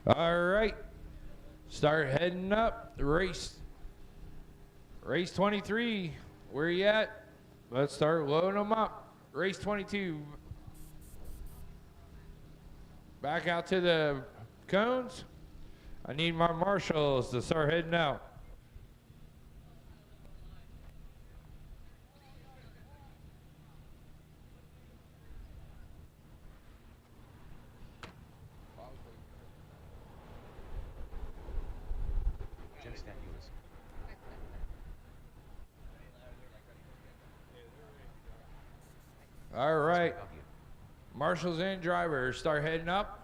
All right. Start heading up. Race 23. Where you at? Let's start loading them up. Race 22. Back out to the cones. I need my marshals to start heading out. Gem stat units. All right. Copy it. Marshals and drivers start heading up.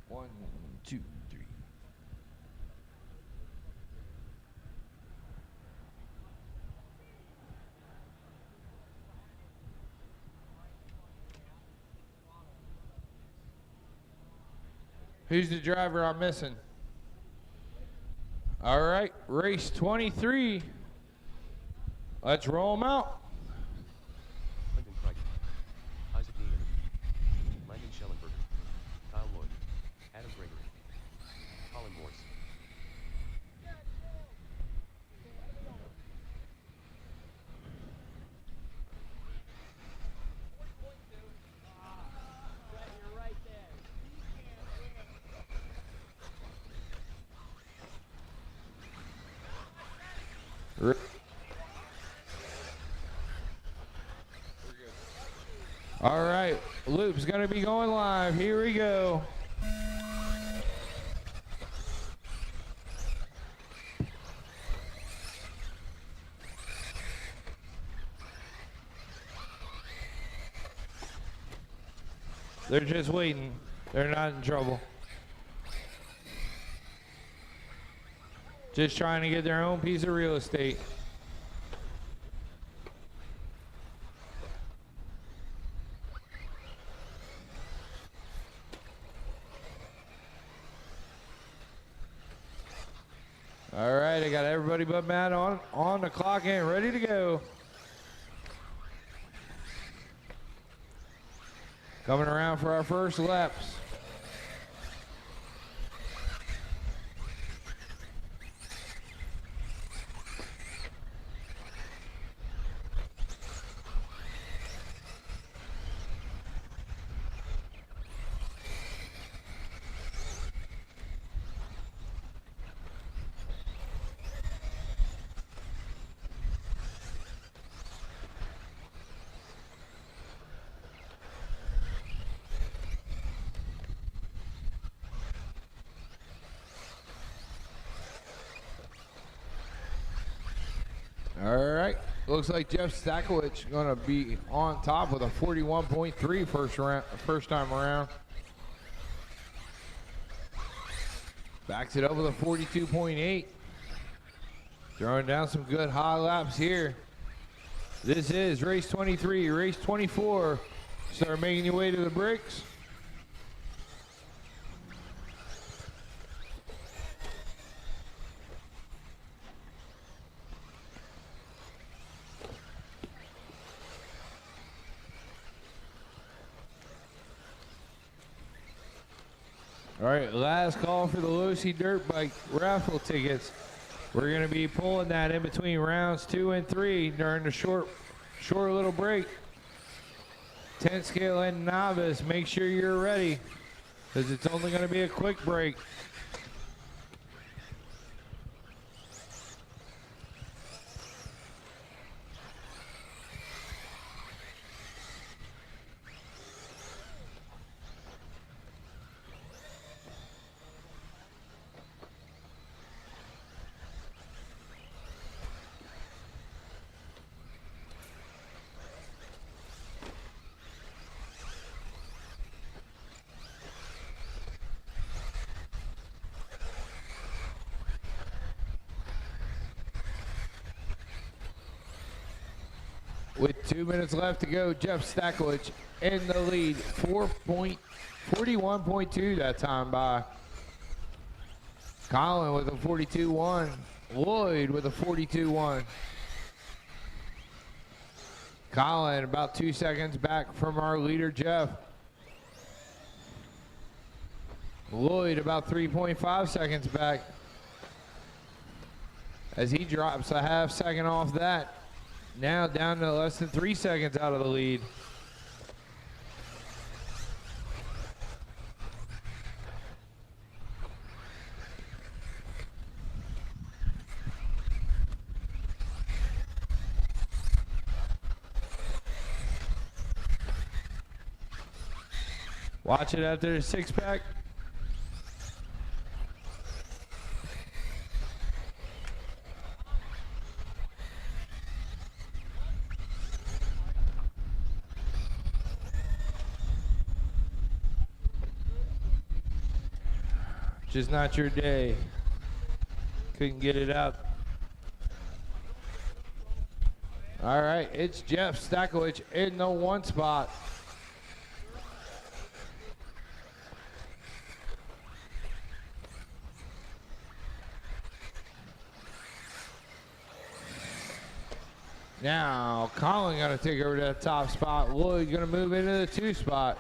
One, two, three. Who's the driver I'm missing? All right, race 23. Let's roll them out. Lyndon Crichton. Isaac Needham. Landon Schellenberger. Kyle Lloyd. Adam Gregory. Colin Morse. All right, loop's gonna be going live. Here we go. They're just waiting. They're not in trouble. Just trying to get their own piece of real estate. All right, I got everybody but Matt on the clock and ready to go. Coming around for our first laps. All right, looks like Jeff Stakowicz gonna be on top with a 41.3 first time around. Backs it up with a 42.8. Throwing down some good high laps here. This is race 23, race 24. Start making your way to the bricks. All right, last call for the Lucy Dirt Bike raffle tickets. We're going to be pulling that in between rounds 2 and 3 during the short little break. 10 scale and novice, make sure you're ready because it's only going to be a quick break. With 2 minutes left to go, Jeff Stackowich in the lead. 41.2 that time by. Colin with a 42.1. Lloyd with a 42.1. Colin about 2 seconds back from our leader, Jeff. Lloyd about 3.5 seconds back as he drops a half second off that. Now down to less than 3 seconds out of the lead. Watch it after the six pack. Just not your day. Couldn't get it out. All right, it's Jeff Stackowich in the one spot. Now, Colin got to take over that top spot. Lloyd going to move into the 2 spot.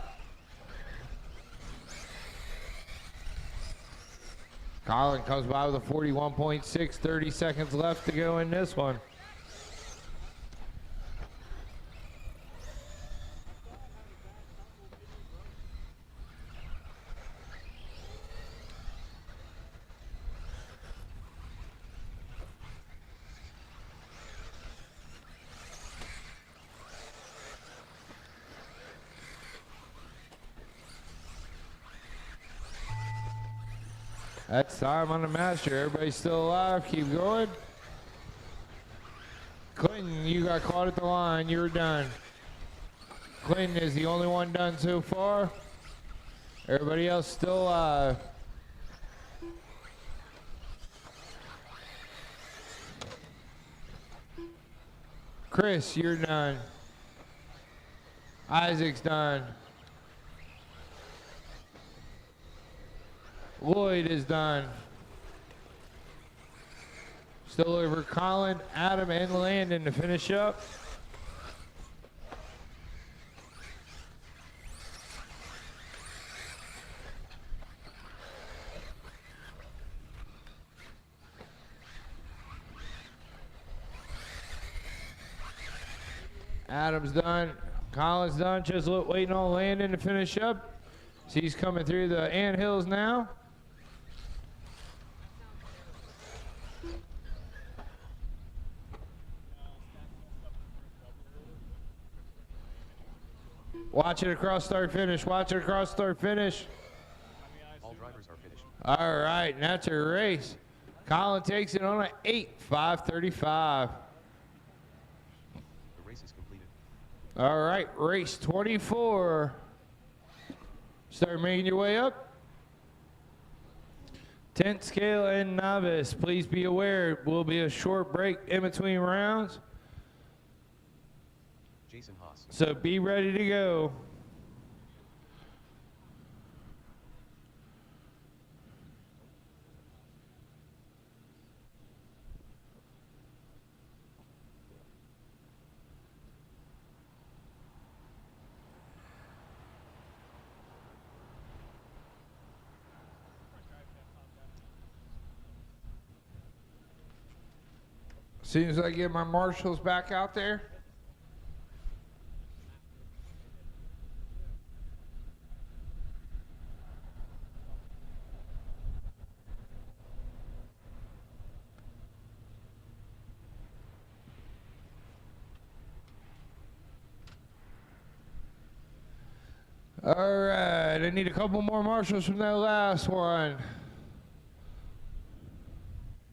Colin comes by with a 41.6, 30 seconds left to go in this one. That's time on the master. Everybody's still alive. Keep going. Clinton, you got caught at the line. You were done. Clinton is the only one done so far. Everybody else still alive. Chris, you're done. Isaac's done. Lloyd is done. Still over Colin, Adam, and Landon to finish up. Adam's done. Colin's done. Just waiting on Landon to finish up. So he's coming through the anthills now. Watch it across start finish. Watch it across start finish. All drivers are finished. All right, and that's a race. Colin takes it on an 8:5:35. The race is completed. All right, race 24. Start making your way up. 10th scale and novice, please be aware it will be a short break in between rounds. Jason Haas. So be ready to go. As soon as I get my marshals back out there. All right, I need a couple more marshals from that last one.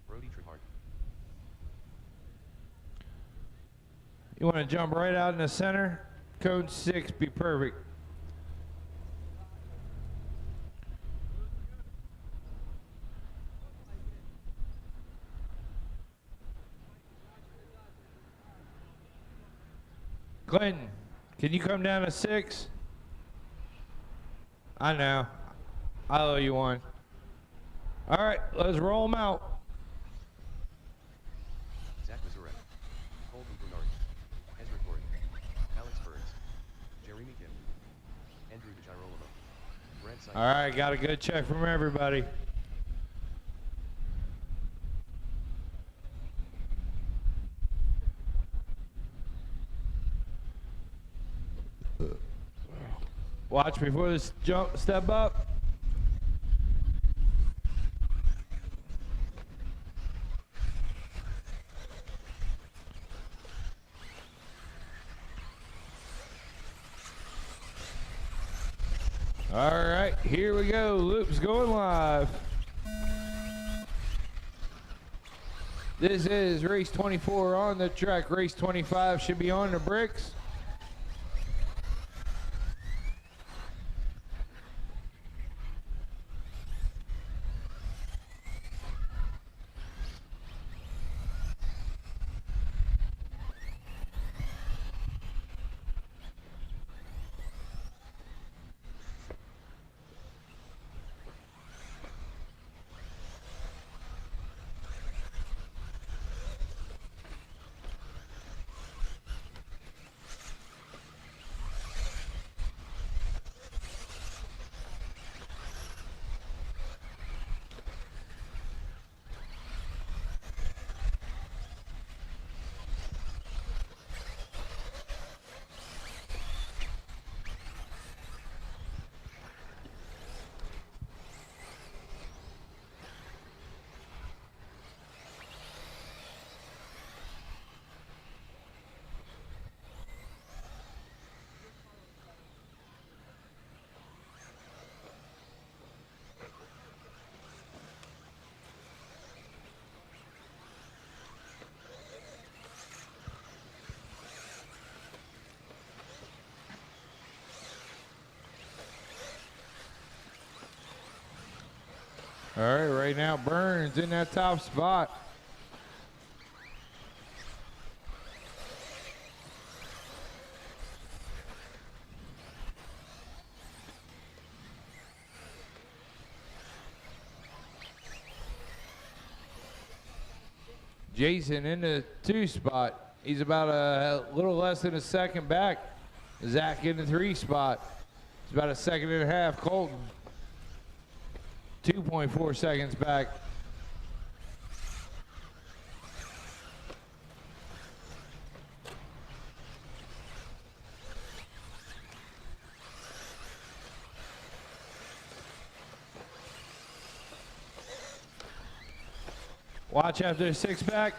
Brody Trehart. You want to jump right out in the center? Code 6, be perfect. Clinton, can you come down to 6? I know. I owe you one. All right, let's roll them out. Zach Mazurek, Colton Bernard, Ezra Gordon, Alex Burns, Jeremy Kim, Andrew DeGirolamo, Brent Simon. All right, got a good check from everybody. Watch before this jump, step up. All right, here we go. Loop's going live. This is race 24 on the track. Race 25 should be on the bricks. All right, right now Burns in that top spot. Jason in the 2 spot. He's about a little less than a second back. Zach in the 3 spot. It's about a second and a half. Colton 2.4 seconds back. Watch after the 6 back.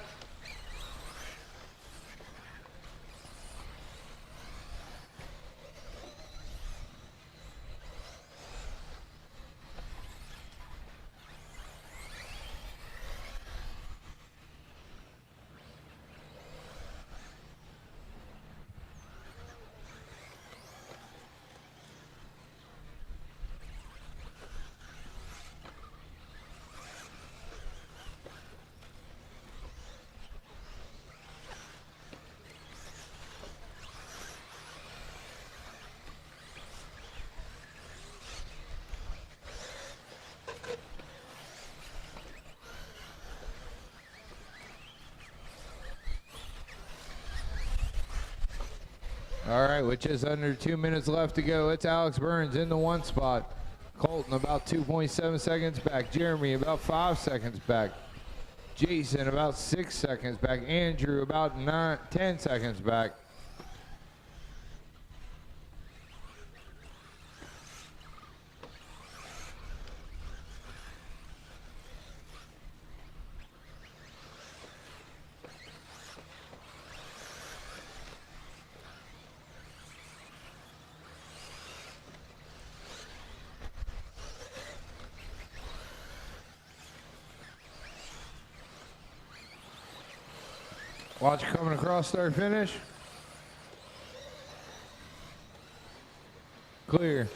All right, with just under 2 minutes left to go, it's Alex Burns in the 1 spot. Colton about 2.7 seconds back. Jeremy about 5 seconds back. Jason about 6 seconds back. Andrew about 10 seconds back. Watch coming across start finish. Clear.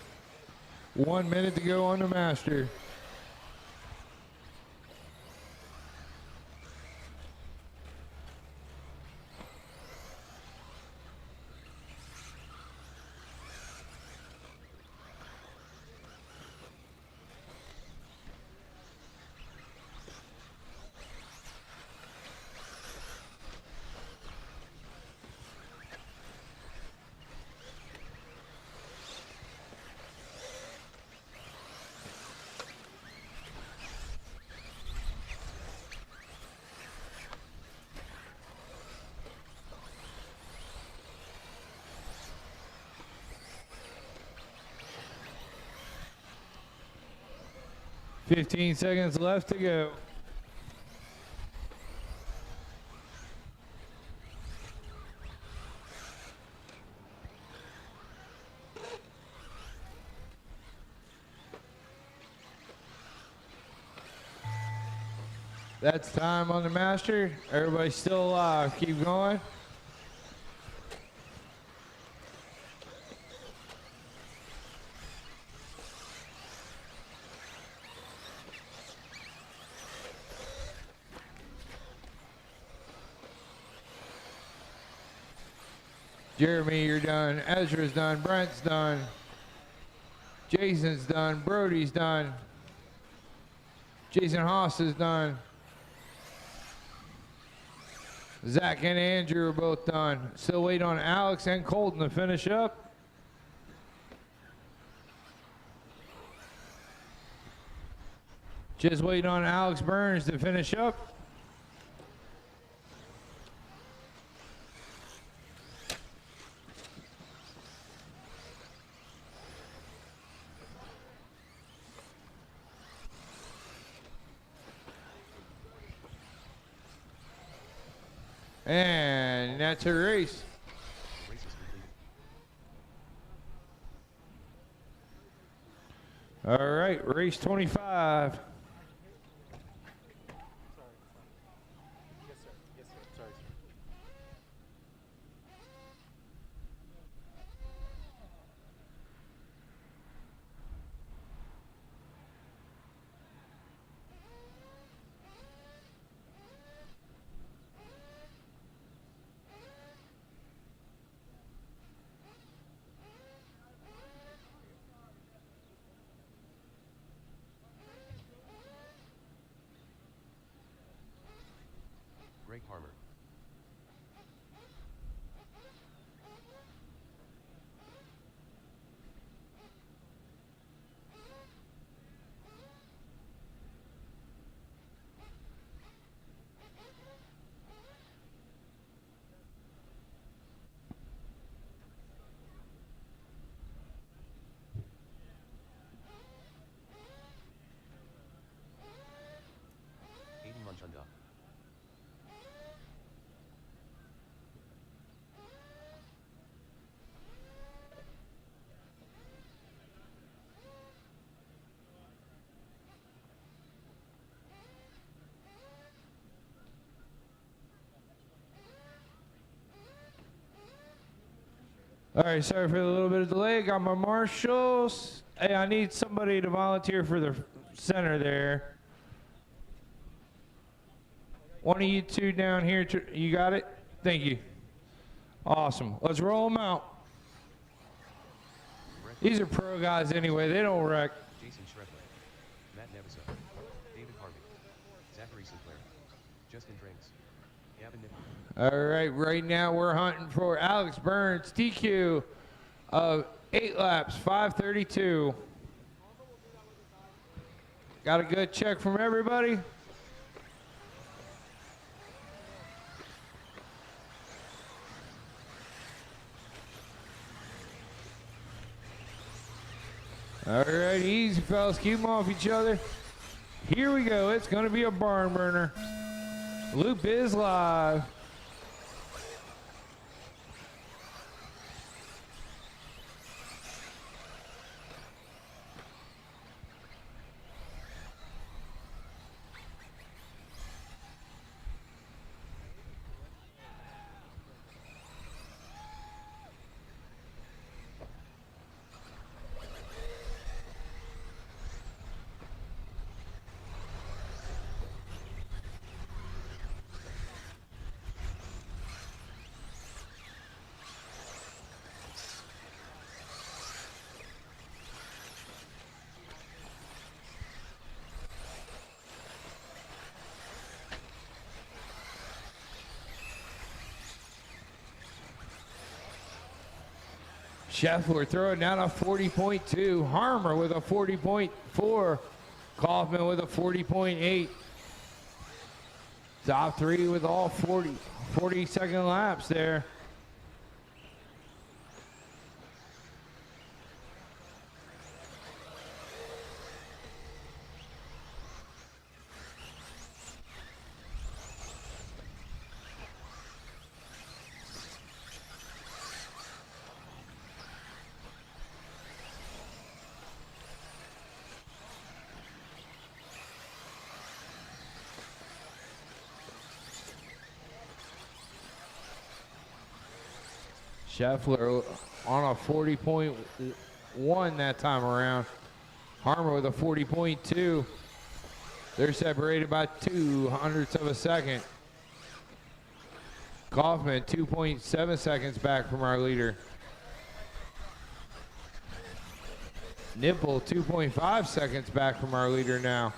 1 minute to go on the master. 15 seconds left to go. That's time on the master. Everybody's still alive. Keep going. Jeremy, you're done. Ezra's done. Brent's done. Jason's done. Brody's done. Jason Haas is done. Zach and Andrew are both done. Still waiting on Alex and Colton to finish up. Just waiting on Alex Burns to finish up. And that's a race. The race is completed. All right, race 25. Sorry. Yes, sir. Yes, sir. Sorry, sir. Greg Harmer. Aiden Munchunda. All right, sorry for the little bit of delay. Got my marshals. Hey, I need somebody to volunteer for the center there. One of you two down here, you got it? Thank you. Awesome. Let's roll them out. These are pro guys anyway. They don't wreck. Jason Shredler. Matt Nevisa. David Harvey. Zachary Sinclair. Justin Drinks. Gavin Nichols. All right, right now we're hunting for Alex Burns, TQ of 8 laps, 5:32. Got a good check from everybody. All right, easy fellas, keep them off each other. Here we go, it's gonna be a barn burner. Loop is live. Chef, we're throwing down a 40.2. Harmer with a 40.4. Kaufman with a 40.8. Top three with all 40-second laps there. Scheffler on a 40.1 that time around. Harmer with a 40.2. They're separated by 0.02 of a second. Kaufman 2.7 seconds back from our leader. Nipple 2.5 seconds back from our leader now.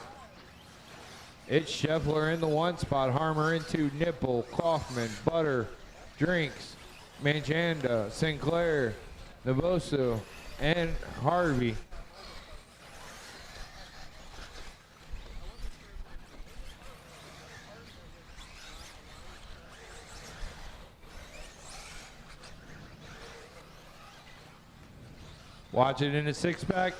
It's Scheffler in the 1 spot, Harmer in 2, Nipple, Kaufman, Butter, Drinks, Manchanda, Sinclair, Navoso, and Harvey. Watch it in the 6-pack.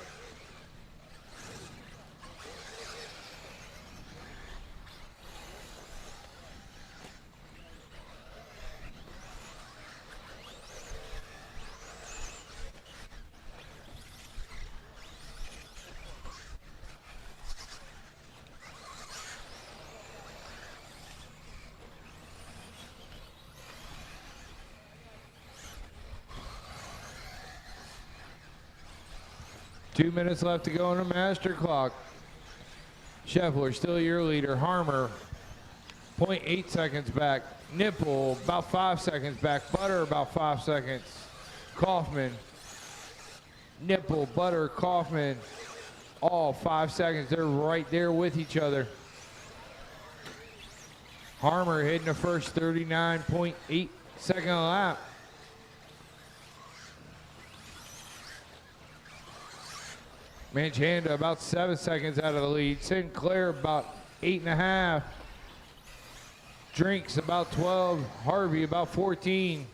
Two minutes left to go on the master clock. Scheffler still your leader. Harmer 0.8 seconds back. Nipple about 5 seconds back. Butter about 5 seconds. Kaufman, Nipple, Butter, Kaufman, all 5 seconds. They're right there with each other. Harmer hitting the first 39.8 second lap. Manchanda about 7 seconds out of the lead. Sinclair about 8.5. Drinks about 12. Harvey about 14.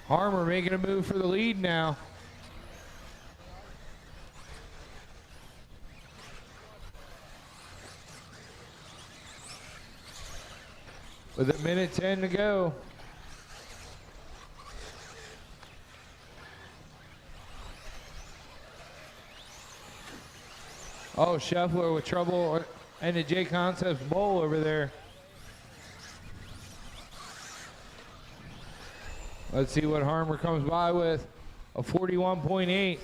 Harmer making a move for the lead now. With 1:10 to go. Oh, Scheffler with trouble in the J Concepts bowl over there. Let's see what Harmer comes by with. A 41.8.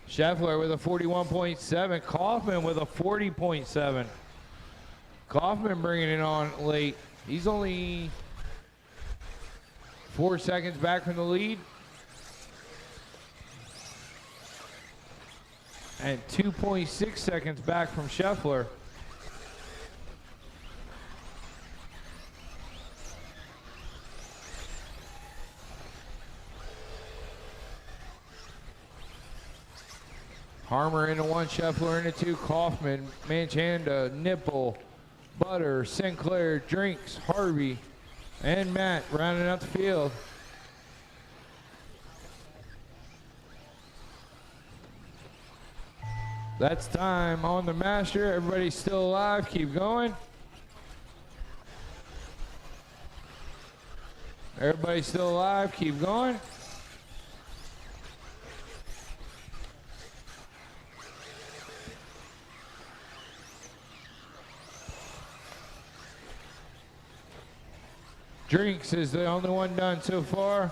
Scheffler with a 41.7. Kaufman with a 40.7. Kaufman bringing it on late. He's only 4 seconds back from the lead. And 2.6 seconds back from Scheffler. Harmer into 1, Scheffler into 2, Kaufman, Manchanda, Nipple, Butter, Sinclair, Drinks, Harvey, and Matt rounding out the field. That's time on the master. Everybody's still alive. Keep going. Everybody's still alive. Keep going. Drinks is the only one done so far.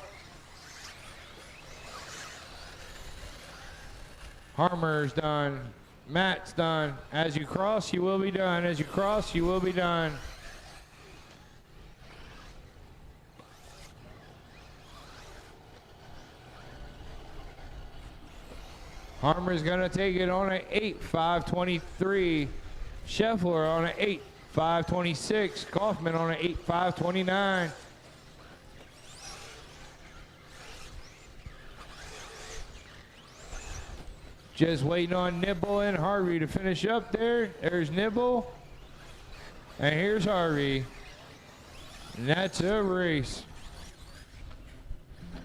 Harmer's done. Matt's done. As you cross, you will be done. As you cross, you will be done. Harmer's gonna take it on an 8.523. Scheffler on an 8.526. Kaufman on an 8.529. Just waiting on Nibble and Harvey to finish up there. There's Nibble. And here's Harvey. And that's a race. The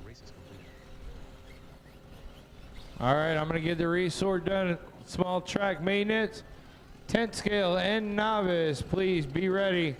race is complete. All right, I'm going to get the resort done. Small track maintenance. 10th scale and novice, please be ready.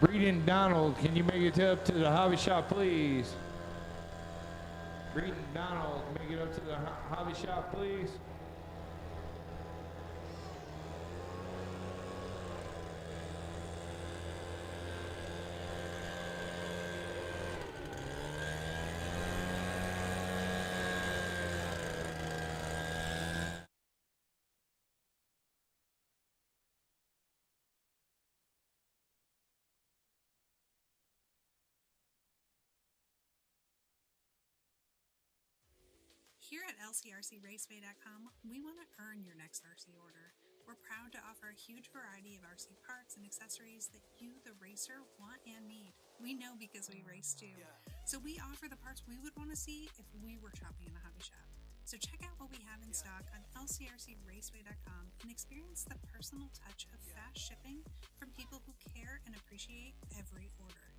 Reed and Donald, can you make it up to the hobby shop, please? Reed and Donald, make it up to the hobby shop, please. Here at LCRCRaceway.com, we want to earn your next RC order. We're proud to offer a huge variety of RC parts and accessories that you, the racer, want and need. We know because we race too. So we offer the parts we would want to see if we were shopping in a hobby shop. So check out what we have in stock on LCRCRaceway.com and experience the personal touch of fast shipping from people who care and appreciate every order.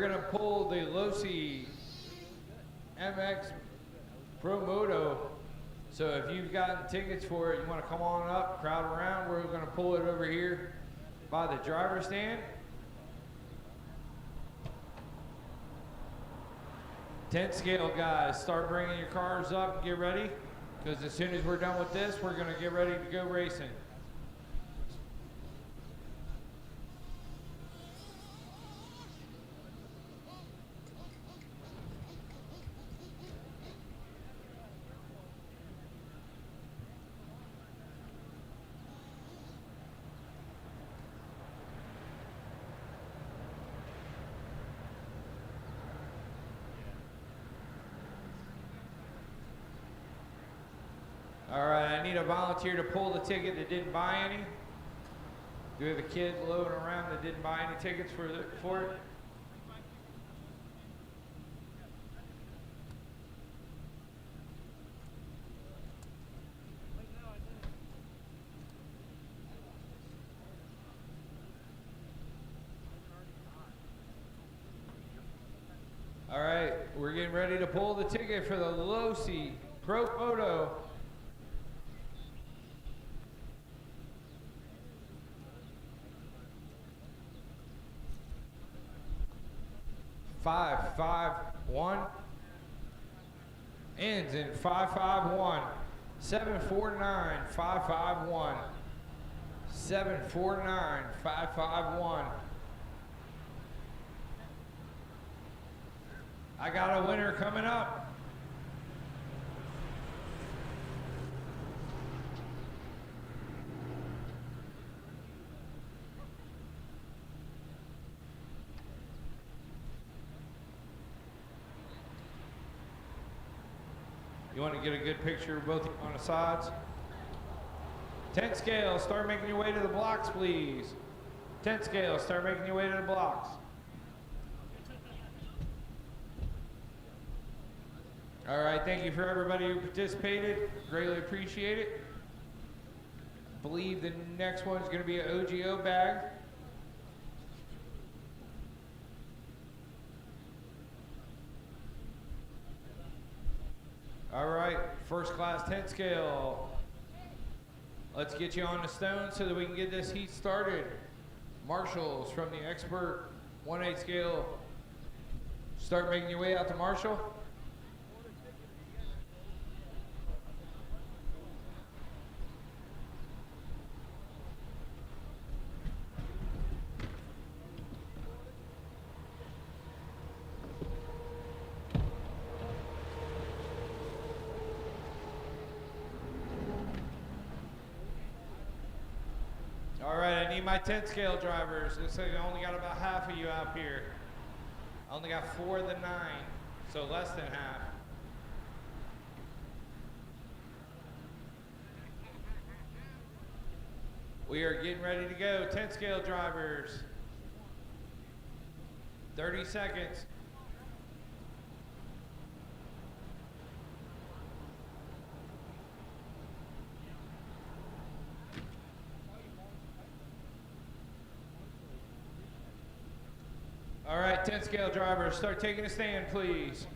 gonna pull the Losi MX Pro Moto. So if you've gotten tickets for it, you want to come on up, crowd around. We're gonna pull it over here by the driver's stand. 10 scale guys, start bringing your cars up and get ready, because as soon as we're done with this, we're gonna get ready to go racing. All right, I need a volunteer to pull the ticket that didn't buy any. Do we have a kid loading around that didn't buy any tickets for it? All right, we're getting ready to pull the ticket for the Losi Pro Moto. Five, 1 ends in 551. 749 551. 749 551. I got a winner coming up. You want to get a good picture of both of you on the sides? 10 scale, start making your way to the blocks, please. 10 scale, start making your way to the blocks. All right, thank you for everybody who participated. Greatly appreciate it. I believe the next one is going to be an OGO bag. All right, first class 10 scale. Let's get you on the stone so that we can get this heat started. Marshals from the expert 1/8 scale. Start making your way out to Marshall. All right, I need my 10 scale drivers. Looks like I only got about half of you out here. I only got 4 of the 9, so less than half. We are getting ready to go. 10 scale drivers. 30 seconds. All right, 10 scale drivers, start taking a stand, please.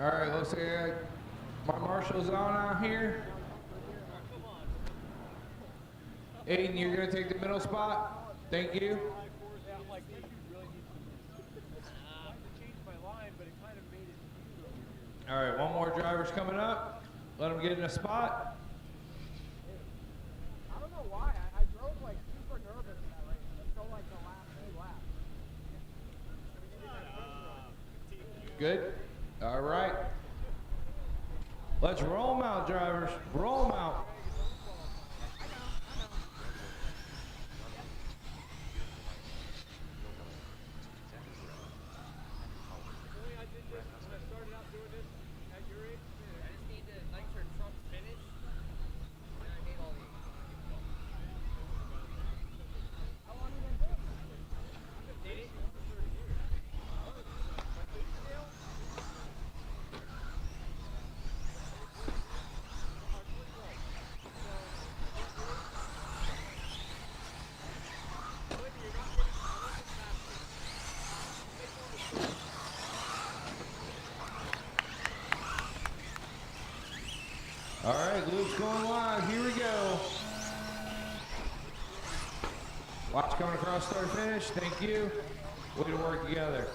All right, looks like my marshal's on out here. Aiden, you're gonna take the middle spot. Thank you. All right, one more driver's coming up. Let him get in a spot. I don't know why. I drove like super nervous in that race until like the last 2 laps. Good. All right. Let's roll them out, drivers. Roll them out. I did this when I started going live. Here we go. Watch coming across start finish. Thank you. Way to work together.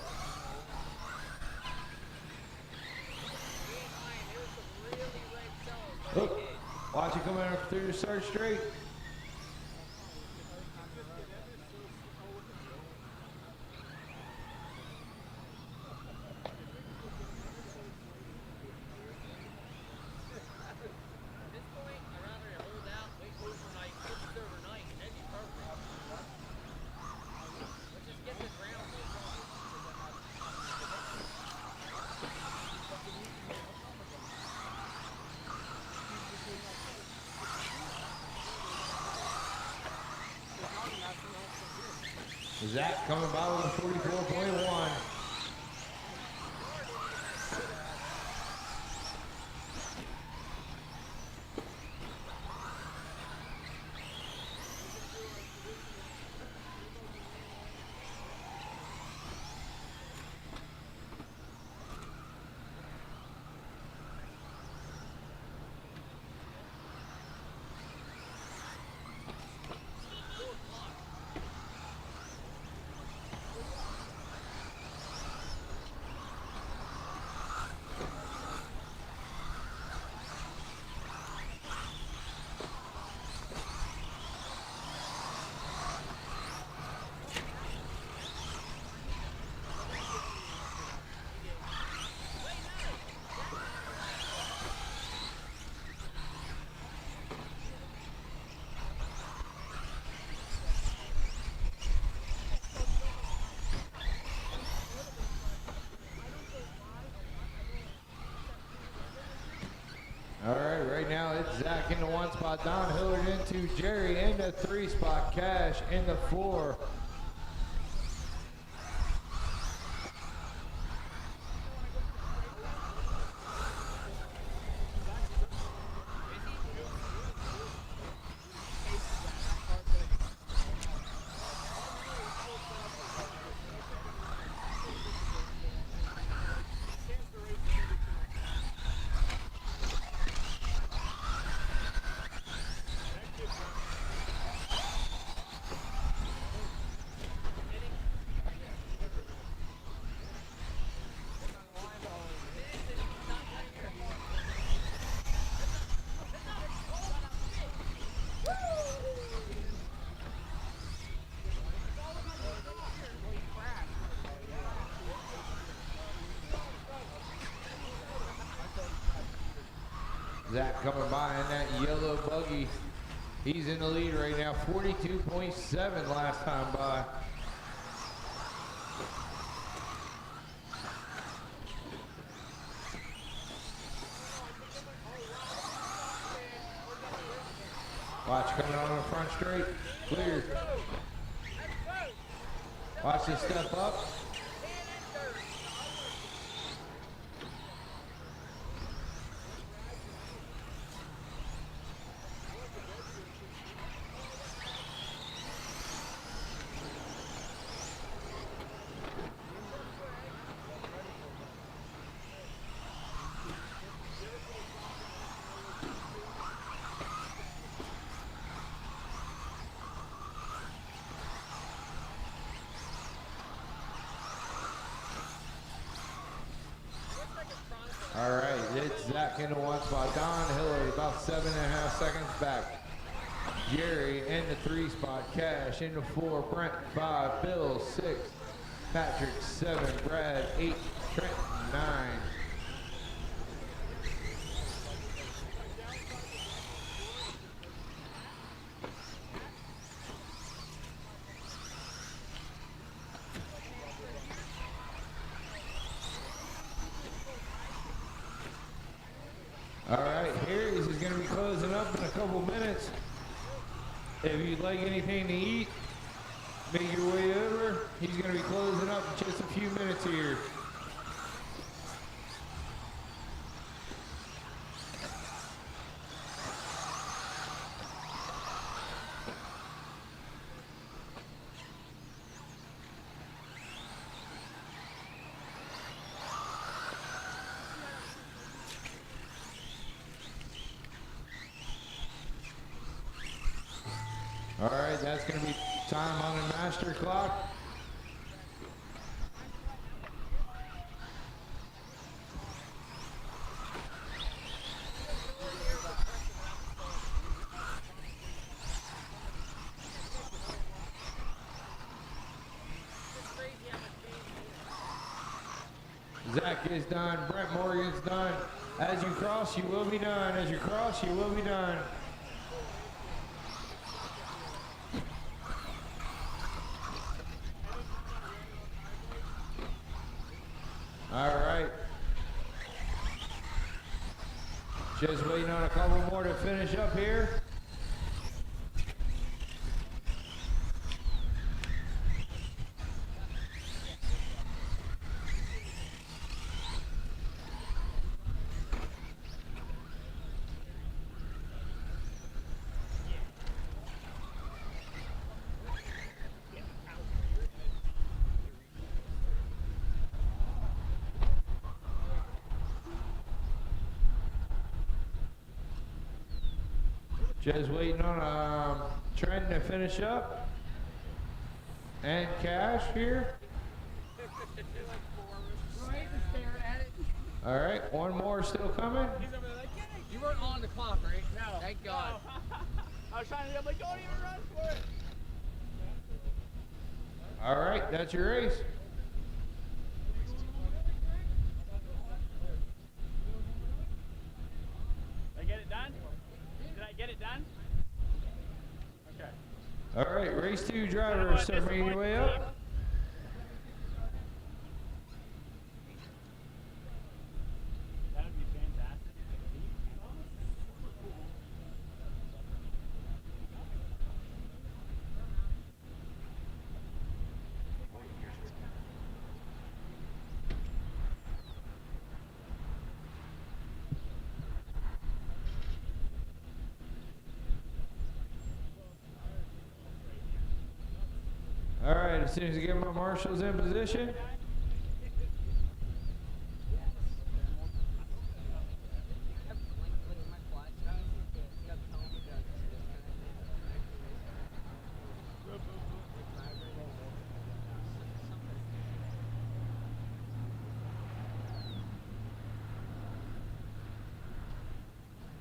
Look, watch it coming up through the start straight. Zach coming by with a 44.1. All right, right now it's Zach in the 1 spot, Don Hillard into Jerry in the 3 spot, Cash in the 4. Zach coming by in that yellow buggy. He's in the lead right now, 42.7 last time by. Watch coming on the front straight, clear. Watch this step up. All right, it's Zach in the 1 spot. Don Hillard about 7.5 seconds back. Jerry in the 3 spot. Cash in the 4. Brent 5. Bill 6. Patrick 7. Brad 8. Trent 9. All right, Harry's is going to be closing up in a couple minutes. If you'd like anything to eat, make your way over. He's going to be closing up in just a few minutes here. All right, that's going to be time on the master clock. Zach is done. Brent Morgan's done. As you cross, you will be done. As you cross, you will be done. All right. Just waiting on a couple more to finish up here. Just waiting on Trent to finish up. And Cash here. All right, one more still coming. You weren't on the clock, right? No. Thank God. No. I was trying to, I'm like, don't even run for it. All right, that's your race. Did I get it done? Did I get it done? Okay. All right, race 2 drivers, start making your way up. That would be fantastic. All right, as soon as I get my marshals in position.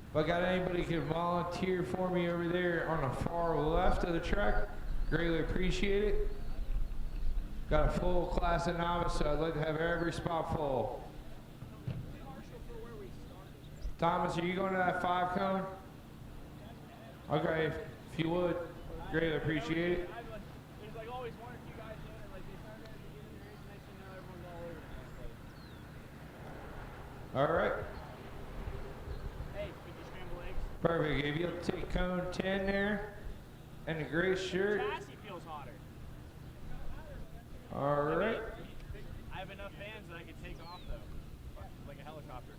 If I got anybody can volunteer for me over there on the far left of the track, greatly appreciate it. Got a full class of novice, so I'd like to have every spot full. Thomas, are you going to that 5 cone? Okay, if you would, greatly appreciate it. There's like always one or two guys doing it, like they started at the beginning of the race, and next thing you know, everyone's all over the place. All right, Hey, could you scramble eggs? perfect. If you'll take cone 10 there, and a gray shirt. Chassis feels hotter. All right. I have enough fans that I could take off though, like a helicopter.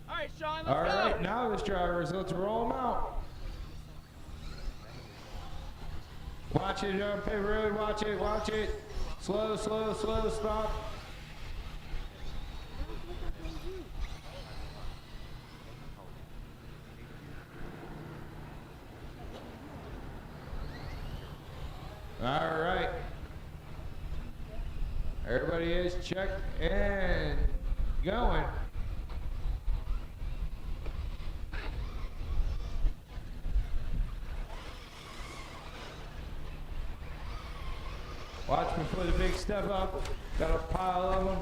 All right, Sean, let's All go. right, novice drivers, let's roll them out. Watch it on pit road, watch it, watch it. Slow, slow, slow, stop. All right. Everybody is checked and going. Watch me for the big step up. Got a pile of them.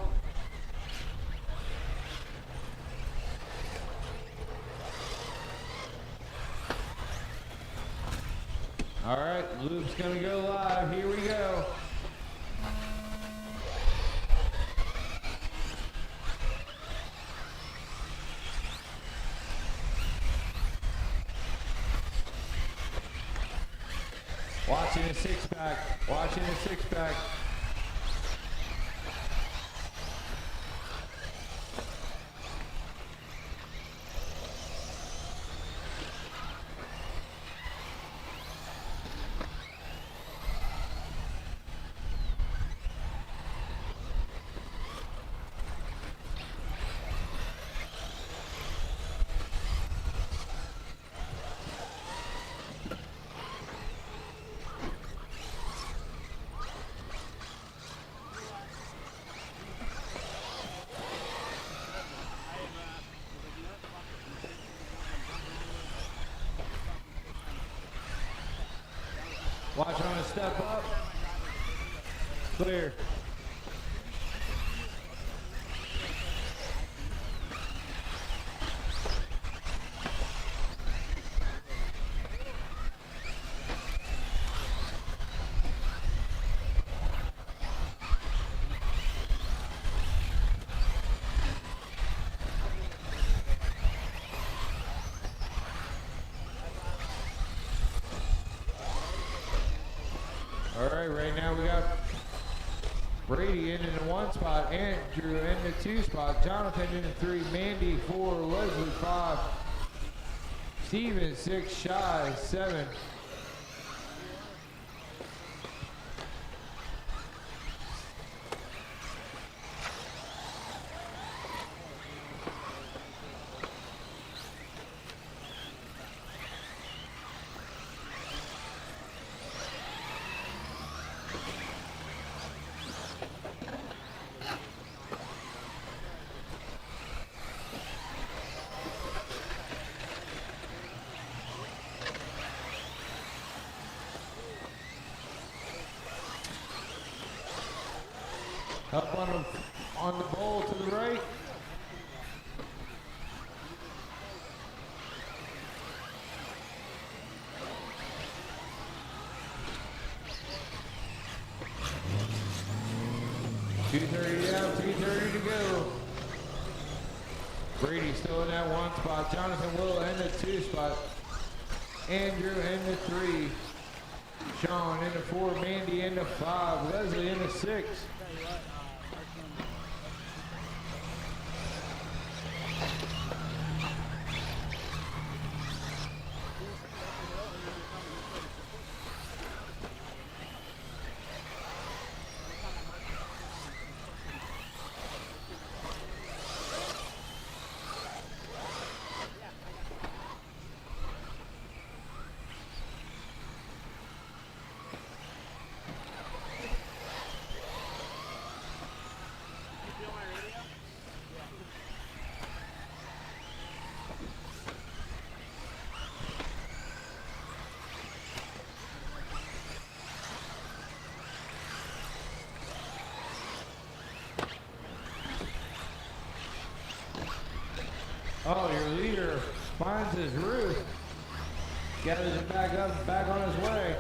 All right, loop's gonna go live. Here we go. Watching the 6-pack. Watching the 6-pack. Watch on a step up. Clear. All right, right now we got Brady in the 1 spot, Andrew in the 2 spot, Jonathan in the 3, Mandy 4, Leslie 5, Steven 6, Shy 7. Up on the bowl to the right. $230 down, $230 to go. Brady still in that 1 spot. Jonathan Will in the 2 spot. Andrew in the 3. Sean in the 4. Mandy in the 5. Leslie in the 6. Oh, your leader finds his roof, gathers it back up, back on his way.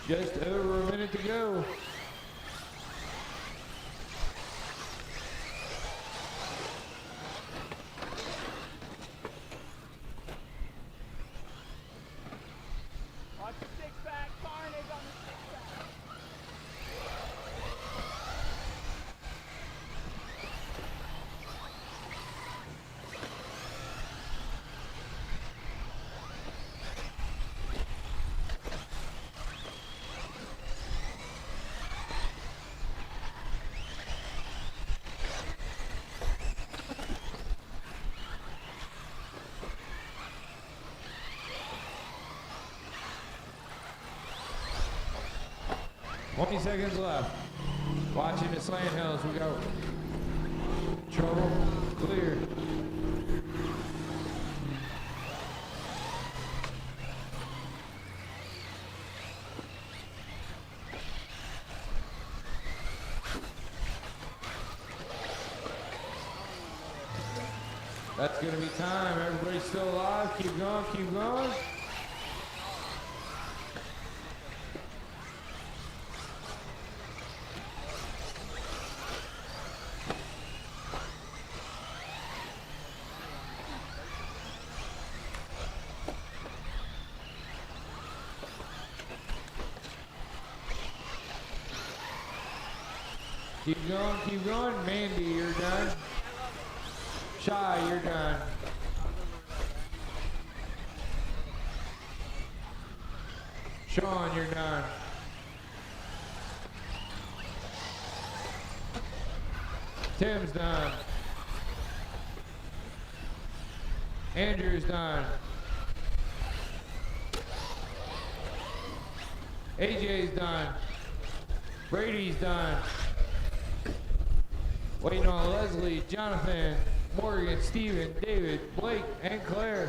Just over a minute to go. $20 seconds left. Watching the slant hills, we go. Trouble, clear. That's gonna be time. Everybody's still alive. Keep going, keep going. Keep going. Mandy, you're done. Shy, you're done. Sean, you're done. Tim's done. Andrew's done. AJ's done. Brady's done. Waiting on Leslie, Jonathan, Morgan, Steven, David, Blake, and Claire.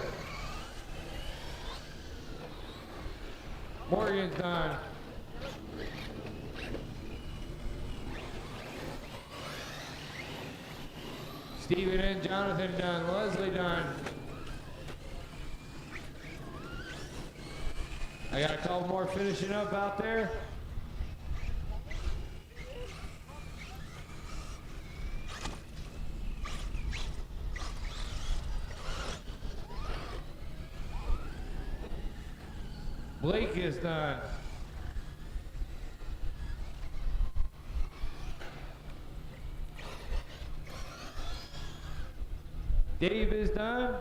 Morgan's done. Steven and Jonathan done. Leslie done. I got a couple more finishing up out there. Blake is done. Dave is done.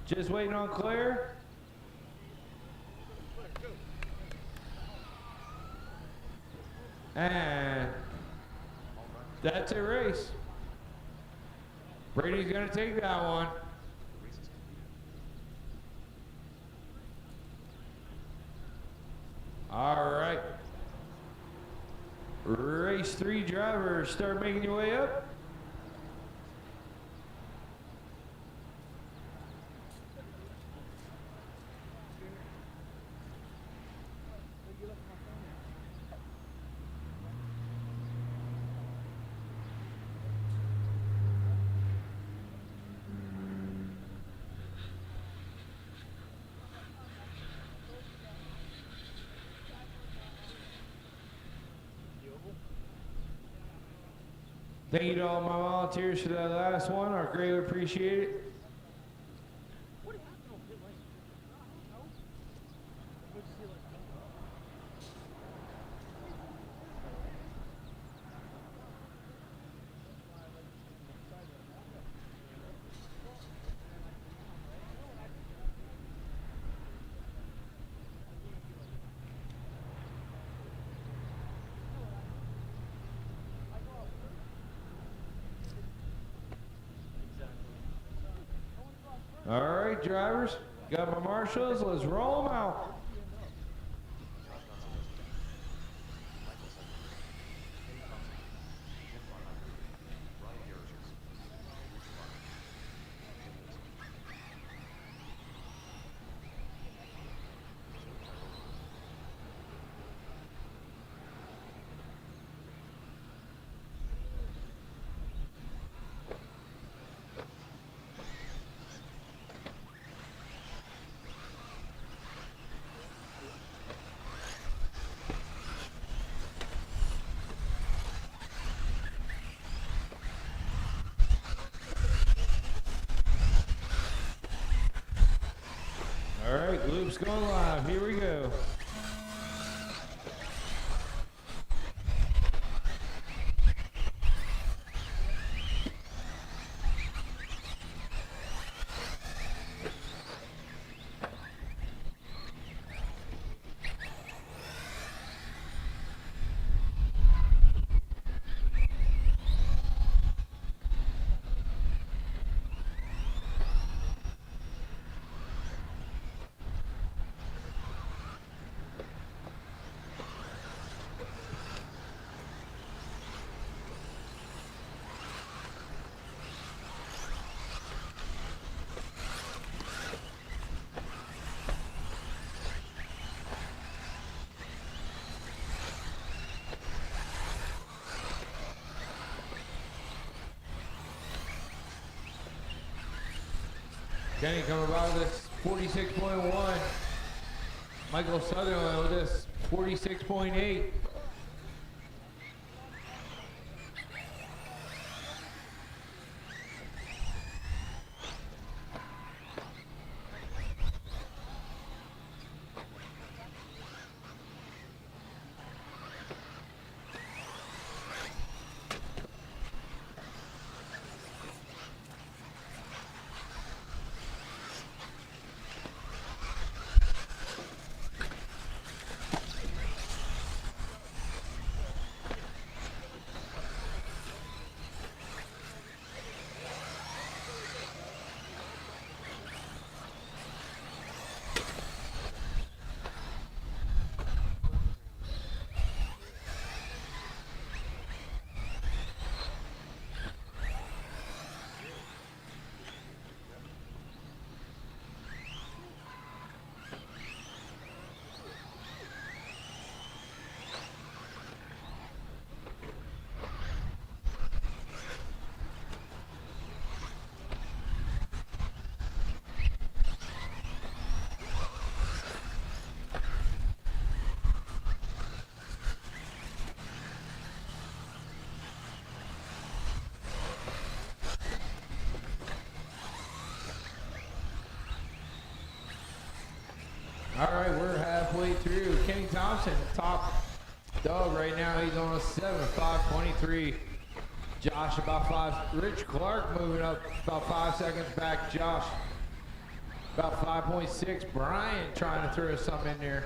Just waiting on Claire. And that's a race. Brady's gonna take that one. All right. Race 3 drivers, start making your way up. Thank you to all my volunteers for that last one. I greatly appreciate it. All right, drivers, got my marshals, let's roll them out. All right, loop's going live. Here we go. Kenny coming about with this 46.1. Michael Sutherland with this 46.8. All right, we're halfway through. Kenny Thompson, top dog right now. He's on a 7, 5:23. Josh about 5. Rich Clark moving up about 5 seconds back. Josh about 5.6. Brian trying to throw something in there.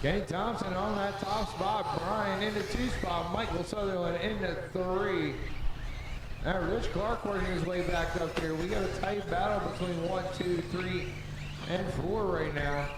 Kenny Thompson on that top spot. Brian in the 2 spot. Michael Sutherland in the 3. Now Rich Clark working his way back up there. We got a tight battle between 1, 2, 3, and 4 right now.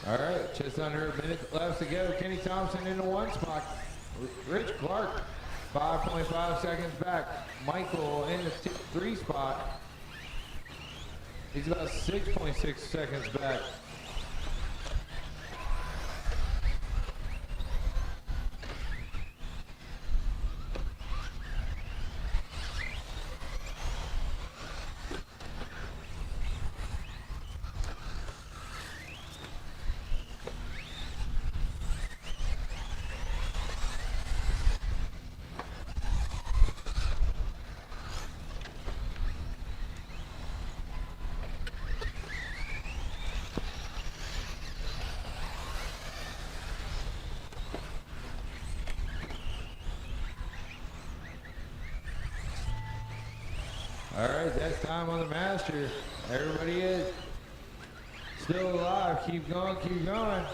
All right, just under a minute left to go. Kenny Thompson in the 1 spot. Rich Clark, 5.5 seconds back. Michael in the 3 spot. He's about 6.6 seconds back. All right, that's time on the master. Everybody is still alive. Keep going, keep going.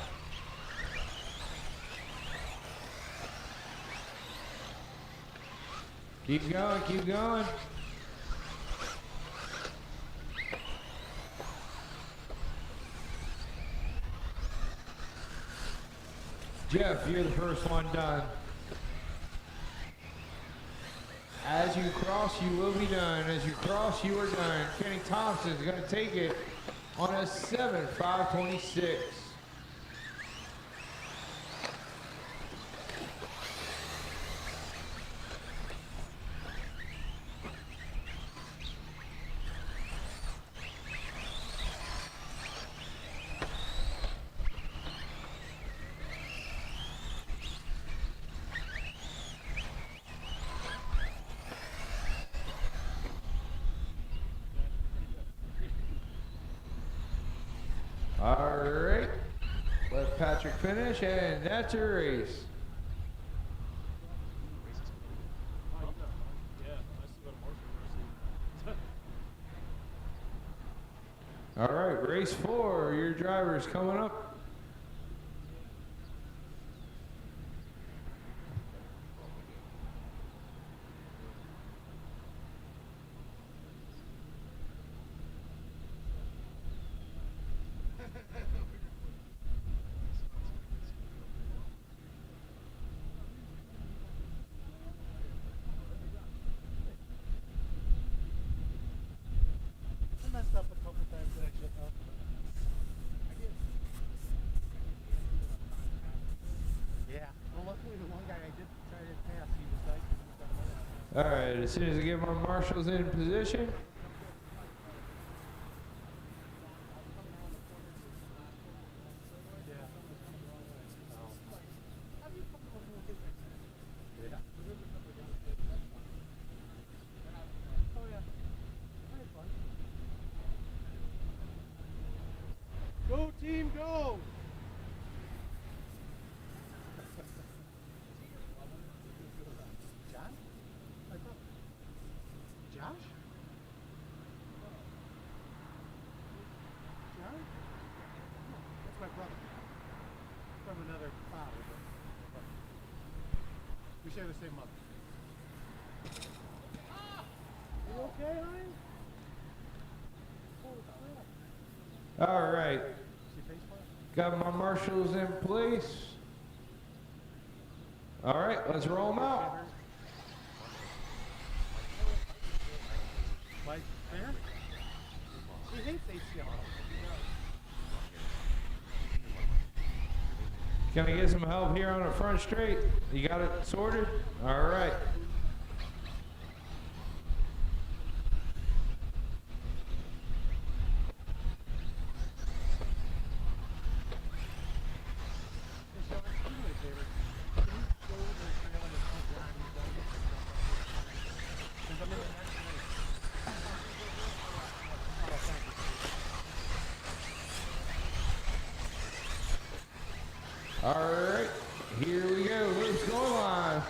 Keep going, keep going. Jeff, you're the first one done. As you cross, you will be done. As you cross, you are done. Kenny Thompson's going to take it on a 7, 5:26. All right, let Patrick finish, and that's a race. All right, race 4, your driver's coming up. I messed up a couple times that I shouldn't have. I did. Yeah. Well, luckily the one guy I did try to pass, he was like, All right, as soon as I get my marshals in position. Go team, go! John? share the same mother. You okay, honey? All right. See face plant? Got my marshals in place. All right, let's roll them out. Mike, fair? He hates ACL. Can I get some help here on the front straight? You got it sorted? All right. All right, here we go. Let's go live.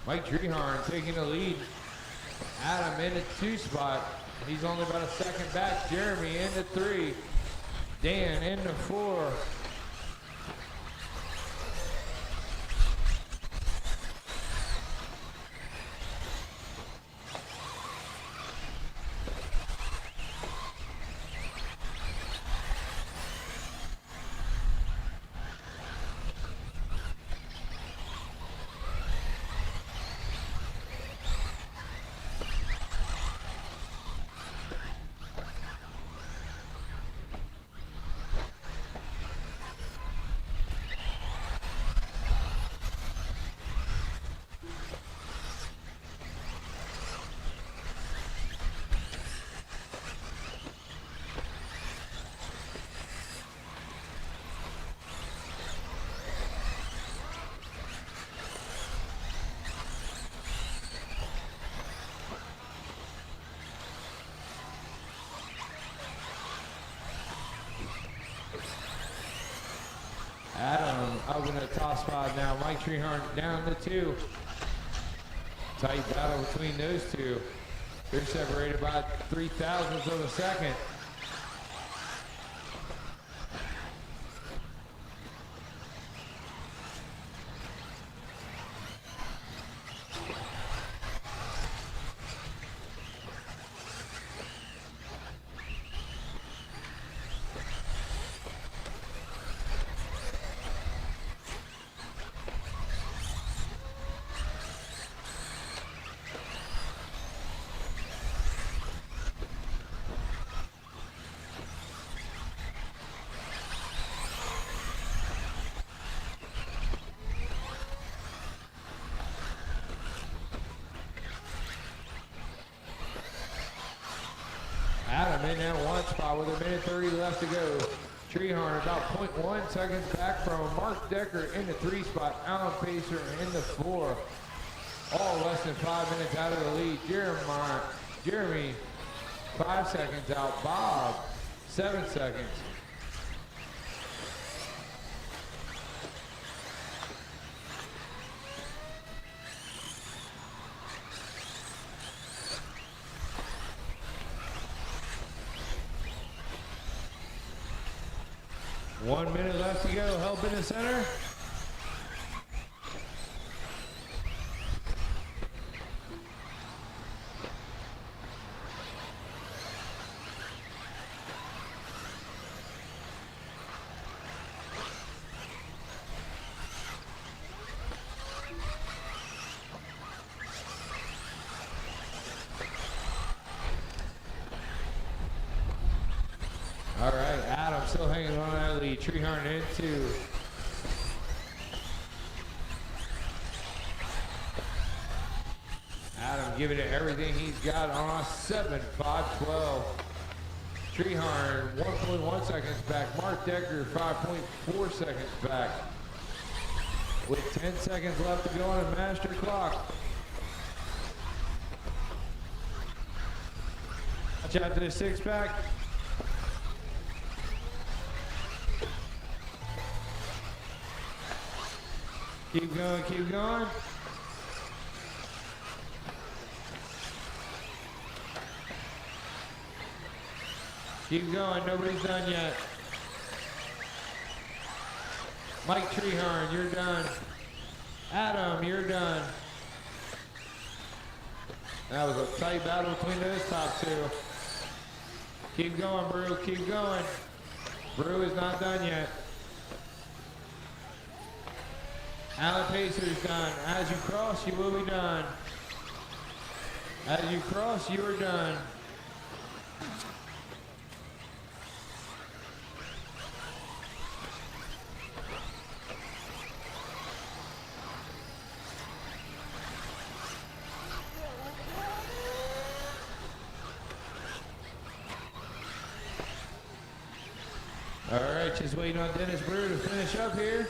Mike Treehorn taking the lead. Adam in the 2 spot. He's only about a second back. Jeremy in the 3. Dan in the 4. Adam up in the top spot now. Mike Treehorn down to 2. Tight battle between those two. They're separated by 0.03 of a second. Adam in that 1 spot with 1:30 left to go. Treehorn about 0.1 seconds back from Mark Decker in the 3 spot. Alan Pacer in the 4. All less than 5 minutes out of the lead. Jeremy 5 seconds out. Bob 7 seconds. 1 minute left to go. Help in the center. All right, Adam still hanging on that lead. Treehorn into. Adam giving it everything he's got on a 7.512. Treehorn 1.1 seconds back. Mark Decker 5.4 seconds back. With 10 seconds left to go on a master clock. Watch out to the 6-pack. Keep going, keep going. Keep going, nobody's done yet. Mike Treehorn, you're done. Adam, you're done. That was a tight battle between those top two. Keep going, Brew, keep going. Brew is not done yet. Alan Pacer's done. As you cross, you will be done. As you cross, you are done. All right, just waiting on Dennis Brewer to finish up here.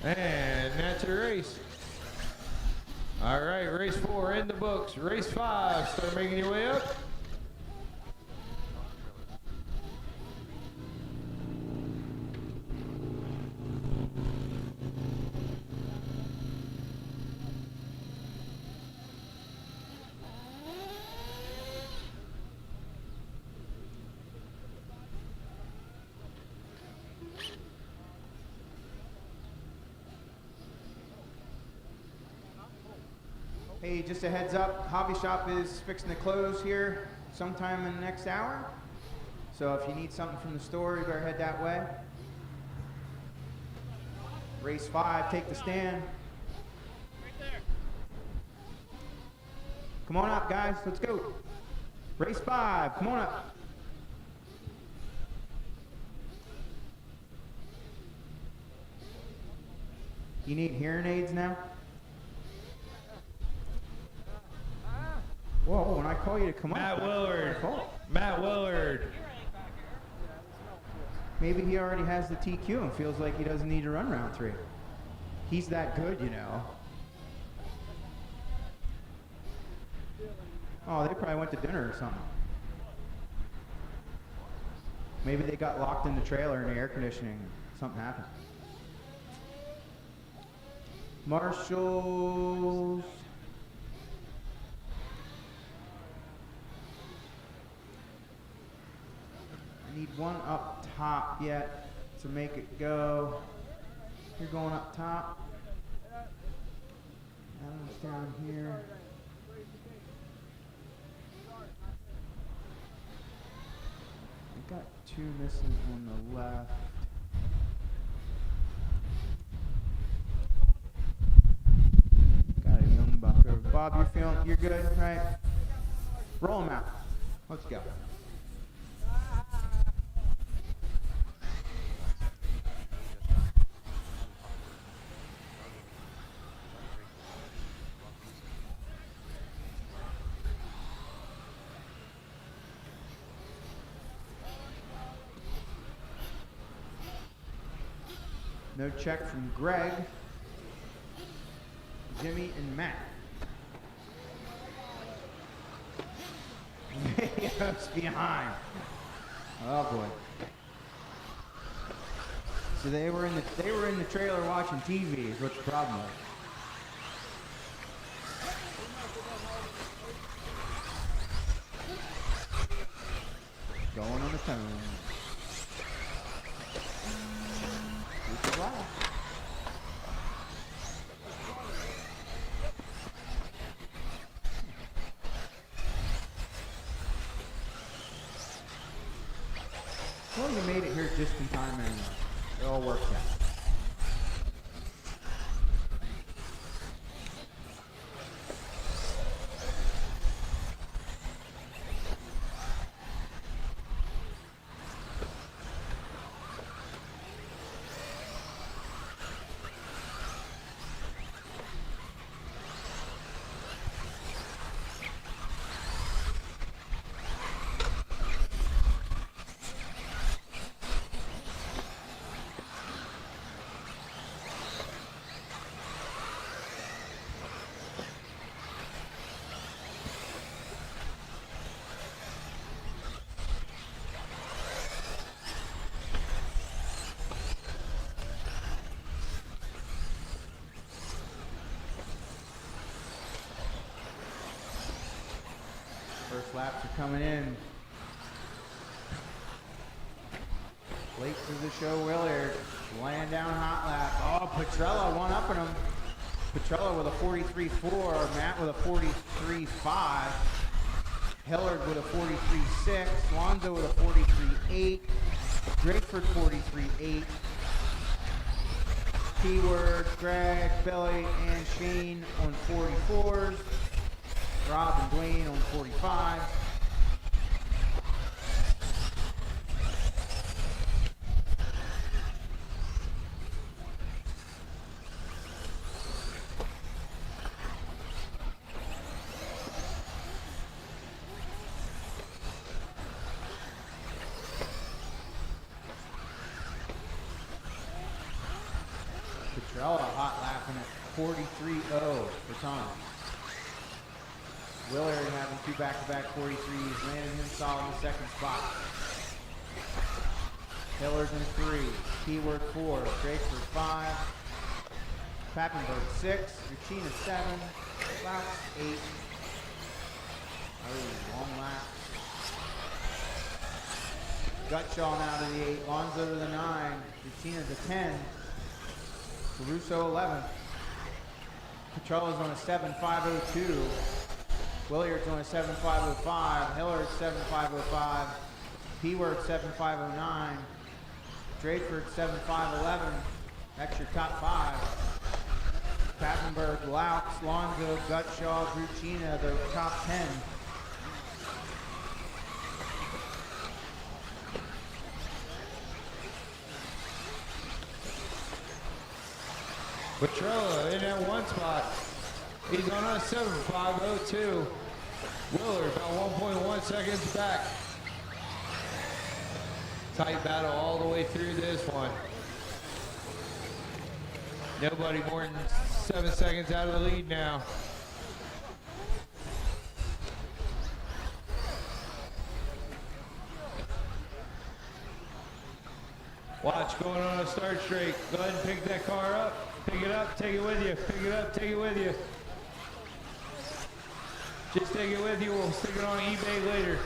And that's your race. All right, race 4 in the books. Race 5, start making your way up. Hey, just a heads up, hobby shop is fixing to close here sometime in the next hour. So if you need something from the store, you better head that way. Race 5, take the stand. Right there. Come on up, guys, let's go. Race 5, come on up. You need hearing aids now? Whoa, when I call you to come Matt up. Willard. Matt Willard. Maybe he already has the TQ and feels like he doesn't need to run round 3. He's that good, you know. Oh, they probably went to dinner or something. Maybe they got locked in the trailer in the air conditioning. Something happened. Marshalls. I need one up top yet to make it go. You're going up top. Adam's down here. I got 2 missing on the left. Got a young bucker. Bob, you're good, right? Roll him out. Let's go. No check from Greg, Jimmy, and Matt. Mayos behind. Oh boy. So they were in the trailer watching TV is what the problem was. Going on the tone. Super lap. Well, you made it here just in time anyway. It all worked out. First laps are coming in. Late to the show, Willard. Laying down hot lap. Oh, Petrella one-upping him. Petrella with a 43.4. Matt with a 43.5. Hillard with a 43.6. Lonzo with a 43.8. Drakeford 43.8. Keyword, Greg, Billy, and Shane on 44s. Rob and Dwayne on 45. Petrella hot lapping at 43.0 for Tom. Willard having two back-to-back 43s, landing him solid in the second spot. Hillard in 3, Keyword 4, Drakeford 5, Pappenberg 6, Uchina 7, Louts 8. Oh, long lap. Gutshaw now to the 8, Lonzo to the 9, Uchina to 10, Caruso 11. Petrella's on a 7.502. Williard's on a 7.505, Hillard 7.505, P-Word 7.509, Drakeford 7.511. That's your top 5. Pappenberg, Louts, Lonzo, Gutshaw, Druchina, the top 10. Petrella in that one spot. He's on a 7.502. Willard about 1.1 seconds back. Tight battle all the way through this one. Nobody more than 7 seconds out of the lead now. Watch going on a start straight. Go ahead and pick that car up. Pick it up, take it with you. Pick it up, take it with you. Just take it with you. We'll stick it on eBay later.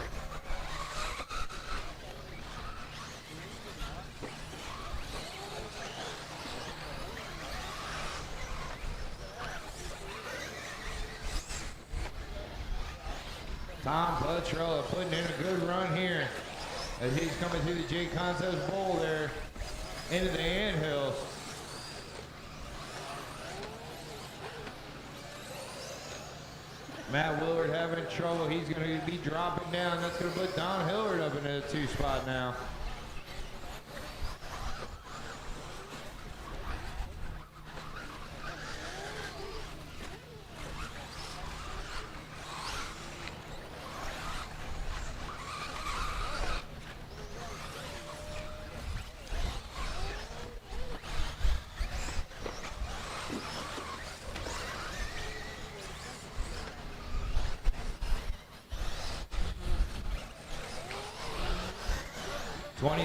Tom Petrella putting in a good run here as he's coming through the J Concepts Bowl there into the anthills. Matt Willard having trouble. He's going to be dropping down. That's going to put Don Hillard up into the 2 spot now.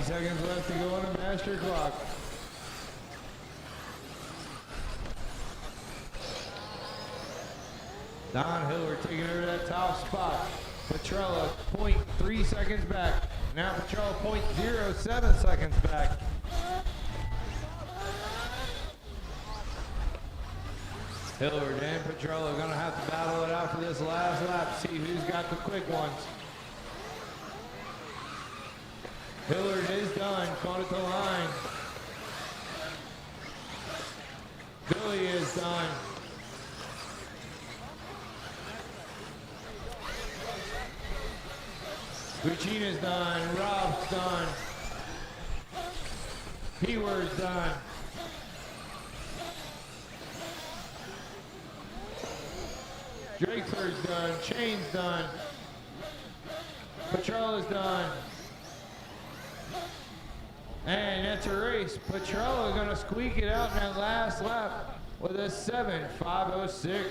Seconds left to go on the master clock. Don Hillard taking over that top spot. Petrella 0.3 seconds back. Now Patrol 0.07 seconds back. Hillard and Patrol are gonna have to battle it out for this last lap, see who's got the quick ones. Hillard is done, caught at the line. Billy is done. Regina's done, Rob's done. P-Word's done. Drakeford's done, Chain's done. Patrol is done. And that's a race. Patrol is gonna squeak it out in that last lap with a 7.506.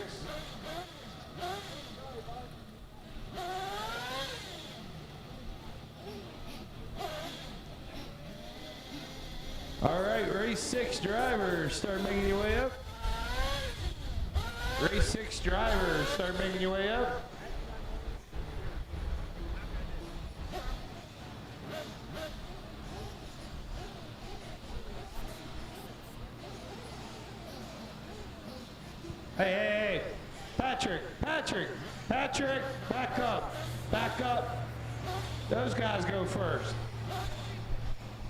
All right, race 6 drivers, start making your way up. Race 6 drivers, start making your way up. Hey, Patrick, back up. Those guys go first.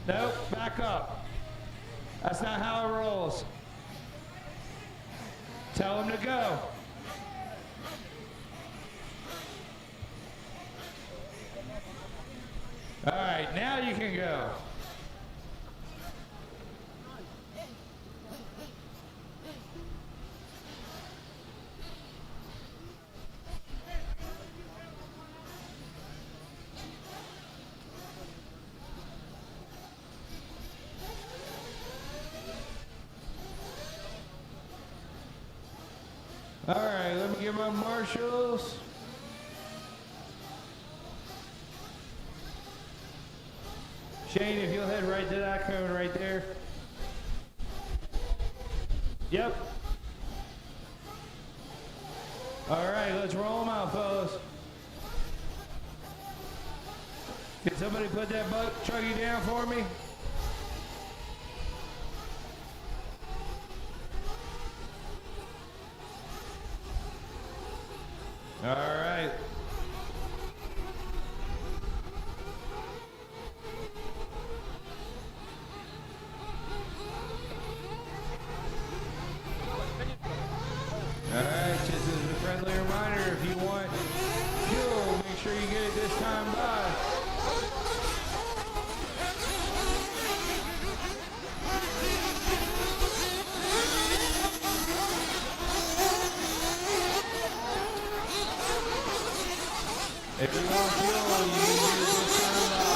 Nope, back up. That's not how it rolls. Tell them to go. All right, now you can go. All right, let me get my marshals. Shane, if you'll head right to that cone right there. Yep. All right, let's roll them out, fellas. Can somebody put that butt truggy down for me? All right. All right, just as a friendly reminder, if you want fuel, make sure you get it this time by. If you want fuel, you can use this time by.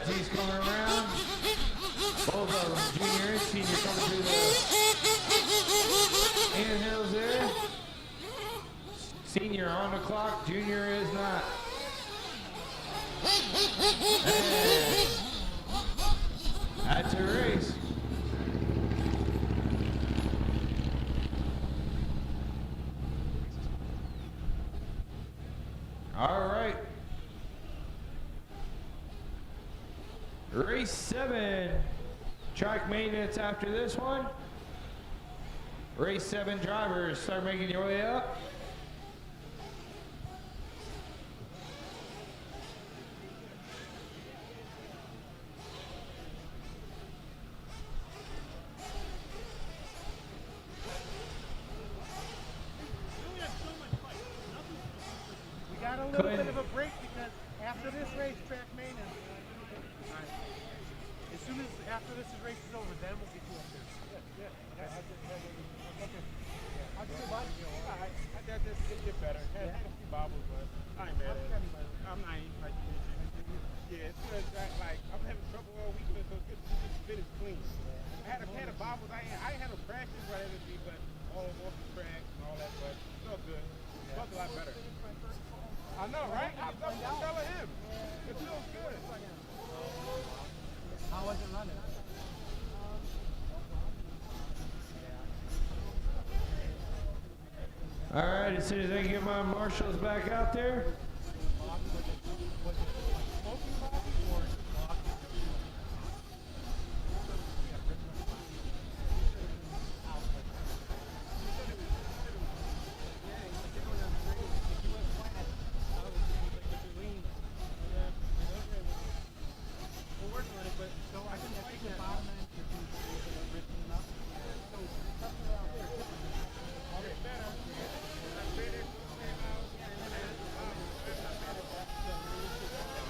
He's coming around. Both of them, junior and senior, coming through the handhills there. Senior on the clock, junior is not. And that's a race. All right. Race Race 7, track maintenance after this one. Race 7 drivers, start making your way up. We got a little bit of a break because after this race, track maintenance. All right. As soon as after this race is over, then we'll get you up there. Yeah. I just had okay. Yeah. How'd you do, bud? All right. I got this get better. Had a few bobbles, but I ain't mad at it. I'm not even like you. Yeah, it's good. Like I'm having trouble all weekend, so it's good to just finish clean. I had a can of bobbles. I ain't had no crashes, whatever it be, but all off the track and all that. But it's all good. It felt a lot better. I know, right? I was telling him. It feels good. How was it running? All right, as soon as I get my marshals back out there.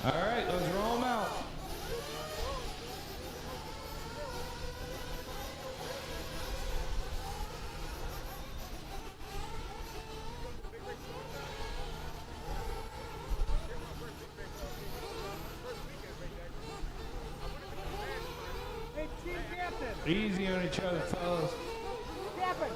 All right, let's roll them out. Hey, Team Captain! Easy on each other, fellas. Captain!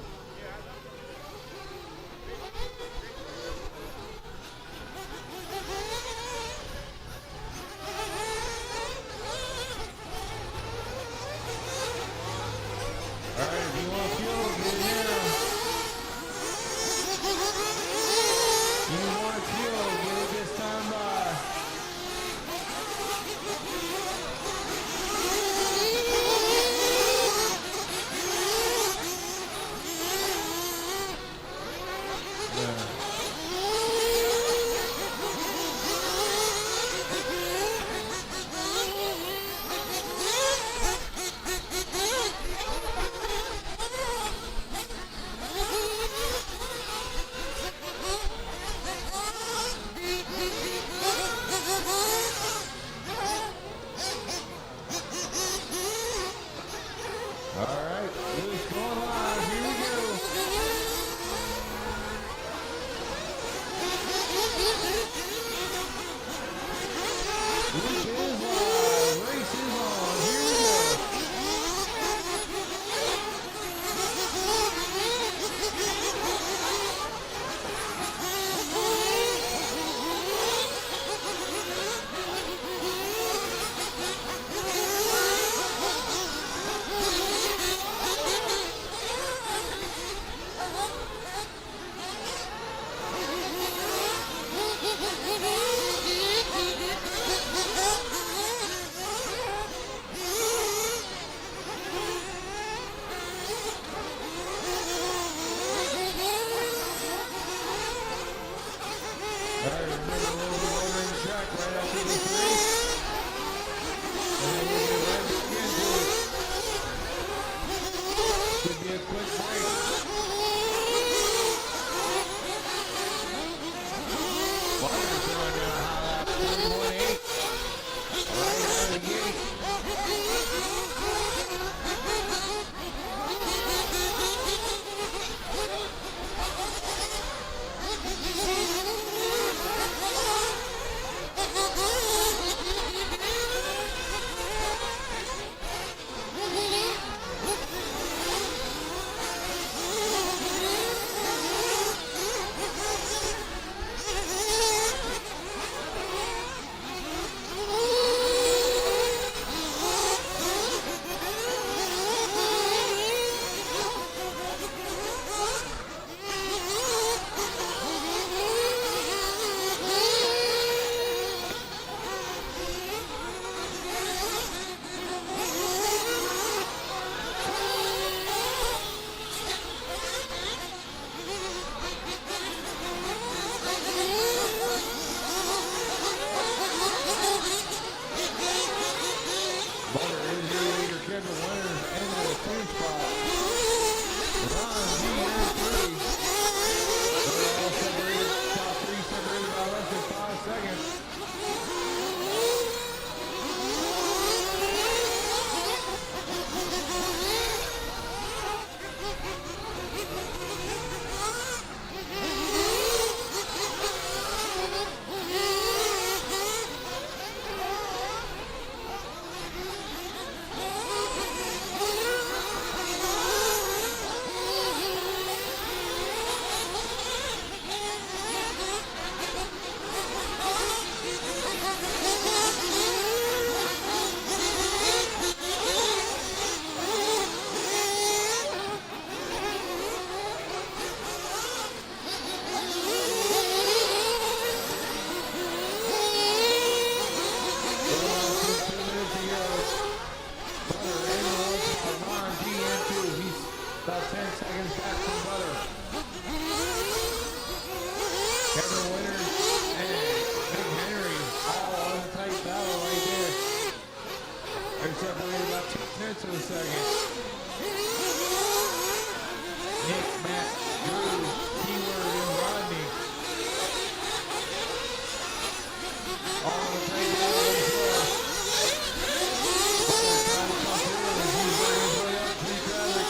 about 2/10 of a second. Nick, Matt, Drew, Keyword, and Rodney. All in the breakdown of the floor. Butler trying to come through as he's working his way up through traffic.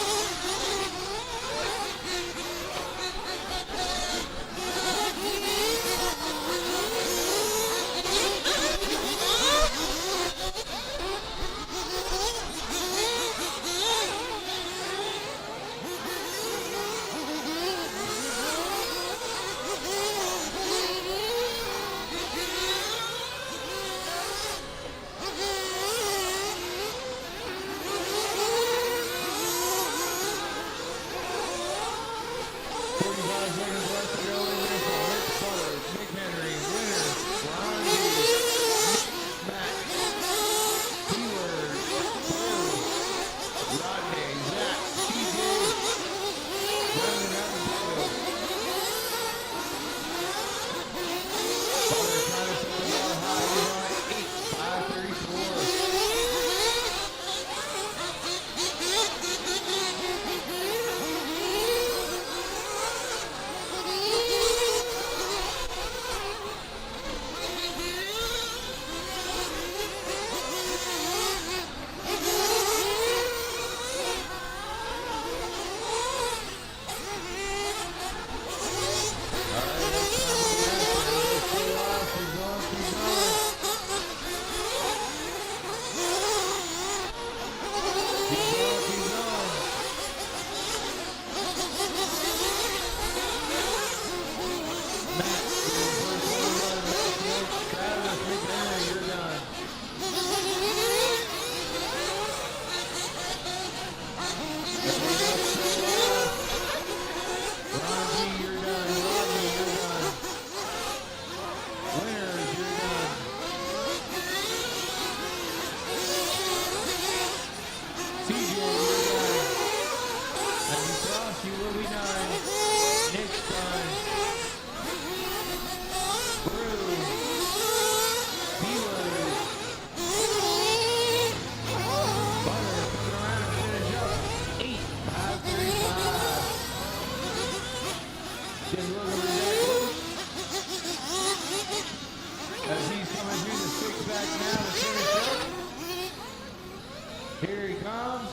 Here he comes.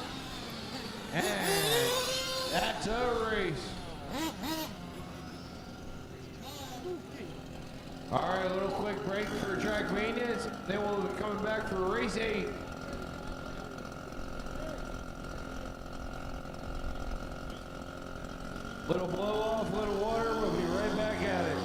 And that's a race. All right, a little quick break for track maintenance. Then we'll be coming back for race 8. Little blow off, little water. We'll be right back at it.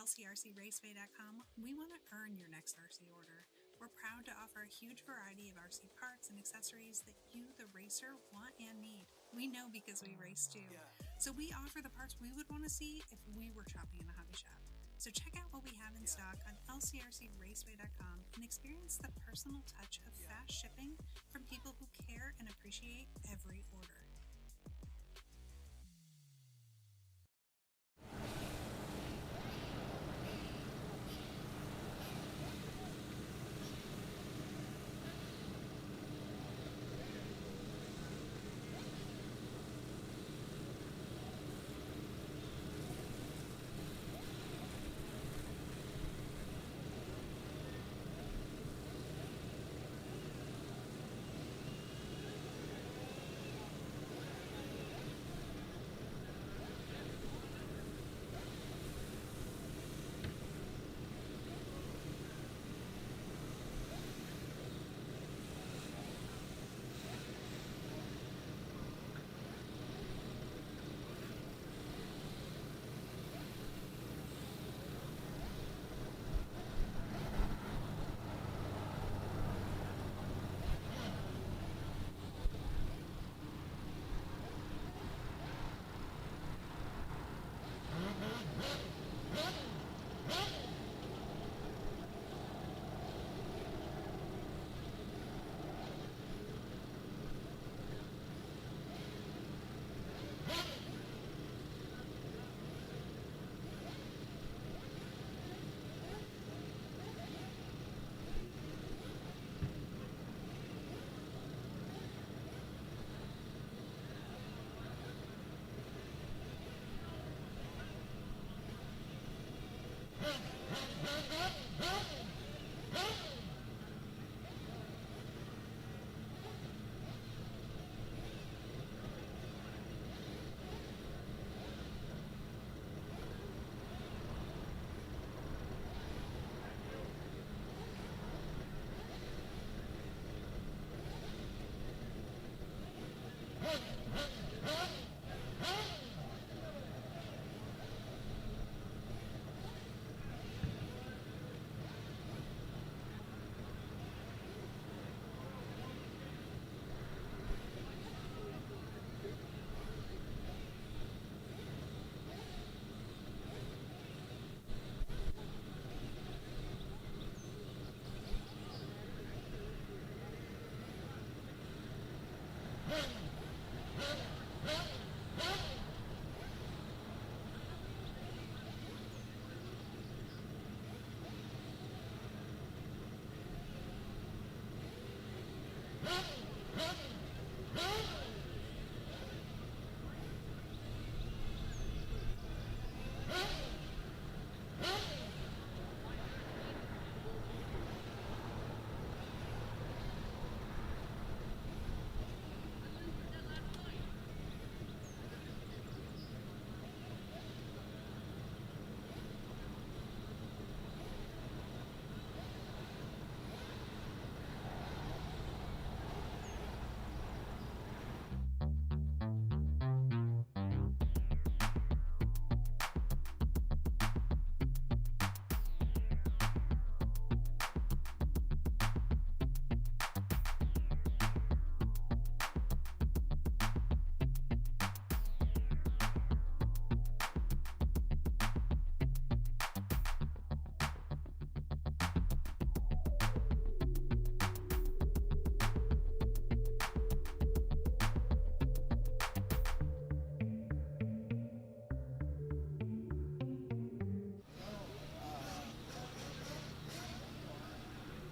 LCRCRaceway.com, we want to earn your next RC order. We're proud to offer a huge variety of RC parts and accessories that you, the racer, want and need. We know because we race too. So we offer the parts we would want to see if we were shopping in a hobby shop. So check out what we have in stock on LCRCRaceway.com and experience the personal touch of fast shipping from people who care and appreciate every order.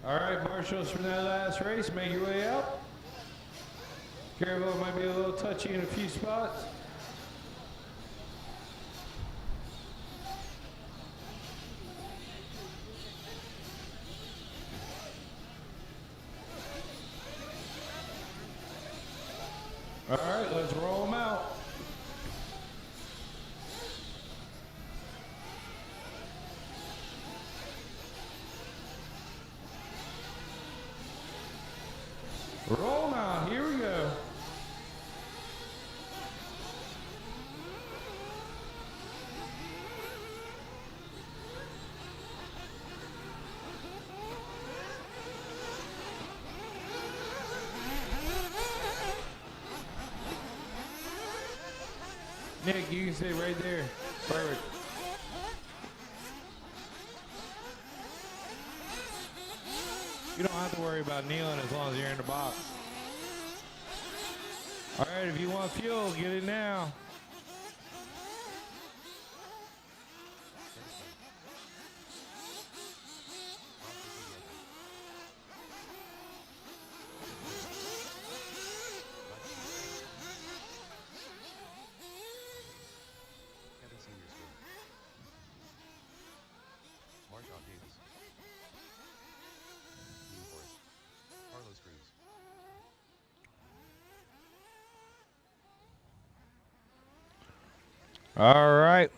All right, marshals from that last race, make your way up. Careful, it might be a little touchy in a few spots. All right, let's roll them out. Roll now, here we go. Nick, you can sit right there. Perfect. You don't have to worry about kneeling as long as you're in the box. All right, if you want fuel, get it now. Kevin Senior School. Marshall Davis. Newport. Carlos Cruz. All right.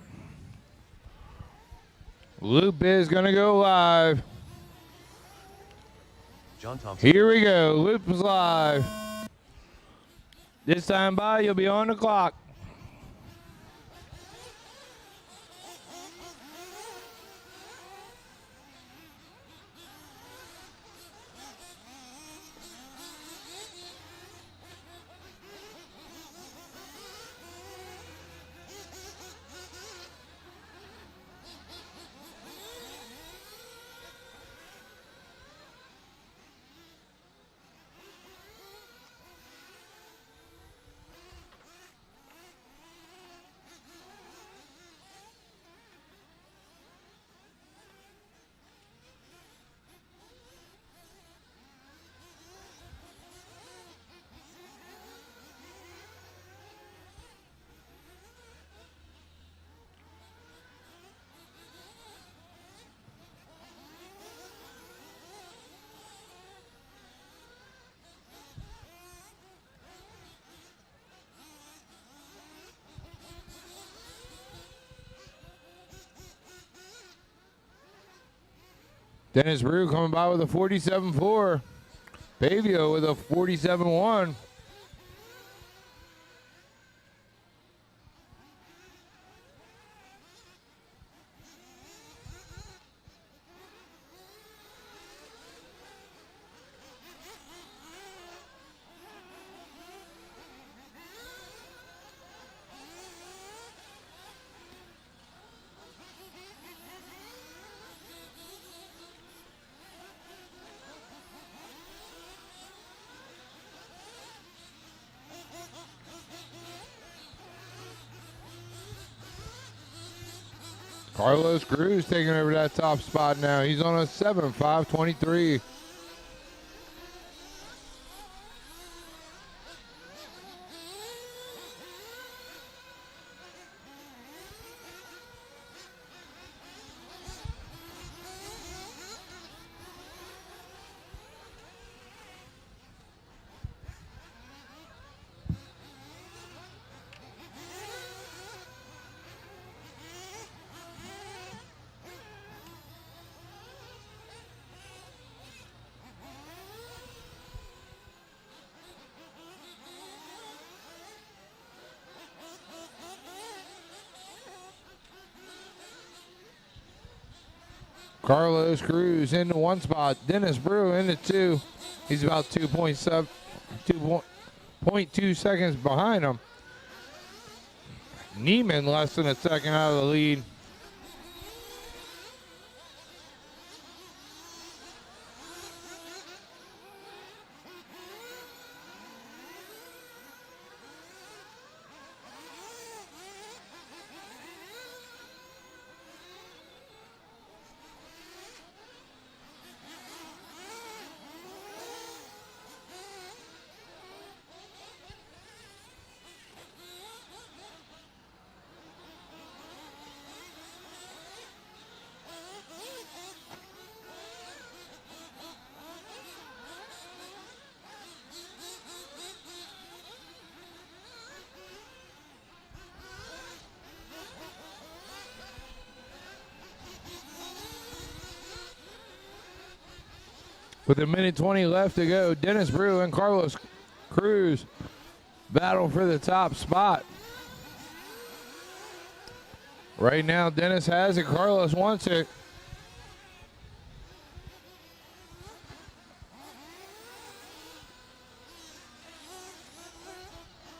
Loop is going to go live. John Thompson. Here we go. Loop is live. This time by, you'll be on the clock. Dennis Brew coming by with a 47.4. Pavio with a 47.1. Carlos Cruz taking over that top spot now. He's on a 7.523. Carlos Cruz into one spot. Dennis Brew into two. He's about 2.2 seconds behind him. Neiman less than a second out of the lead. With a minute 20 left to go, Dennis Brew and Carlos Cruz battle for the top spot. Right now, Dennis has it. Carlos wants it.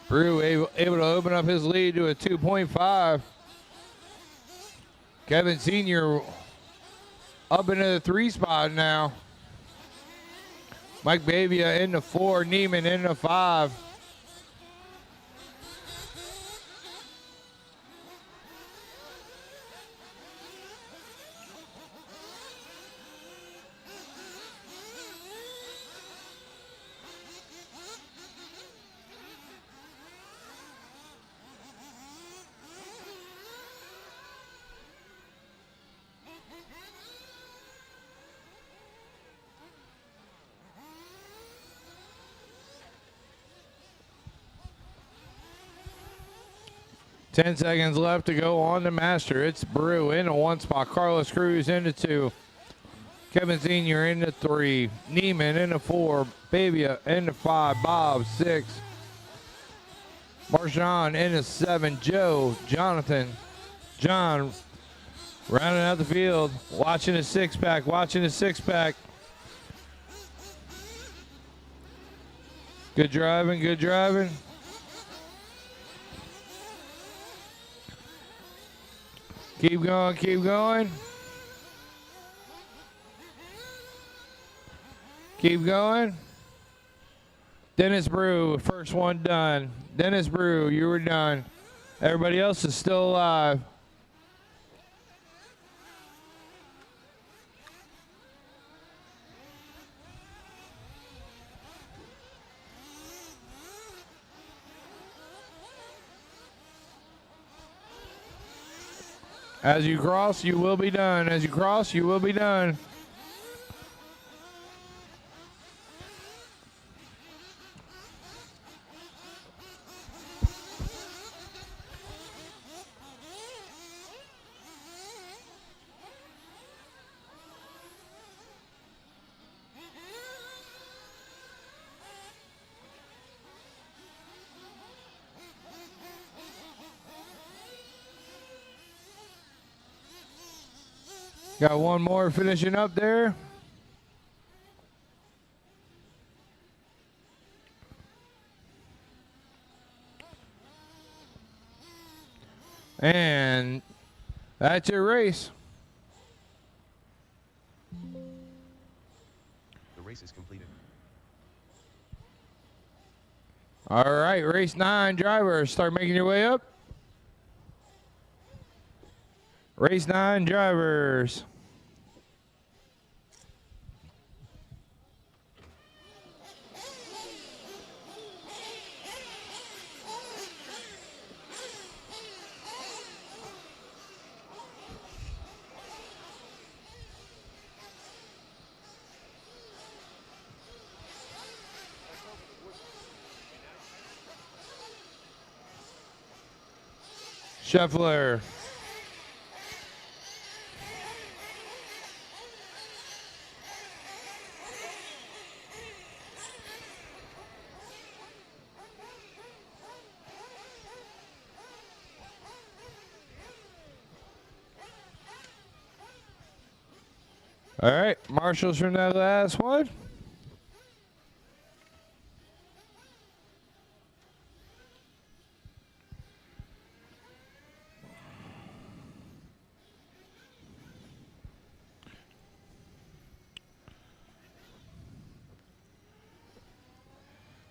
Brew able to open up his lead to a 2.5. Kevin Sr. up into the 3 spot now. Mike Bavia in the 4, Neiman in the 5. Ten seconds left to go on the master. It's Brew in the 1 spot. Carlos Cruz in the 2. Kevin Sr. in the 3. Neiman in the 4. Bavia in the 5. Bob 6. Marshawn in the 7. Joe, Jonathan, John rounding out the field. Watching the 6-pack. Watching the 6-pack. Good driving. Good driving. Keep going, keep going. Keep going. Dennis Brew, first one done. Dennis Brew, you were done. Everybody else is still alive. As you cross, you will be done. As you cross, you will be done. Got one more finishing up there. And that's your race. The race is completed. All right, race 9 drivers, start making your way up. Race 9 drivers. Scheffler. All right, marshals from that last one.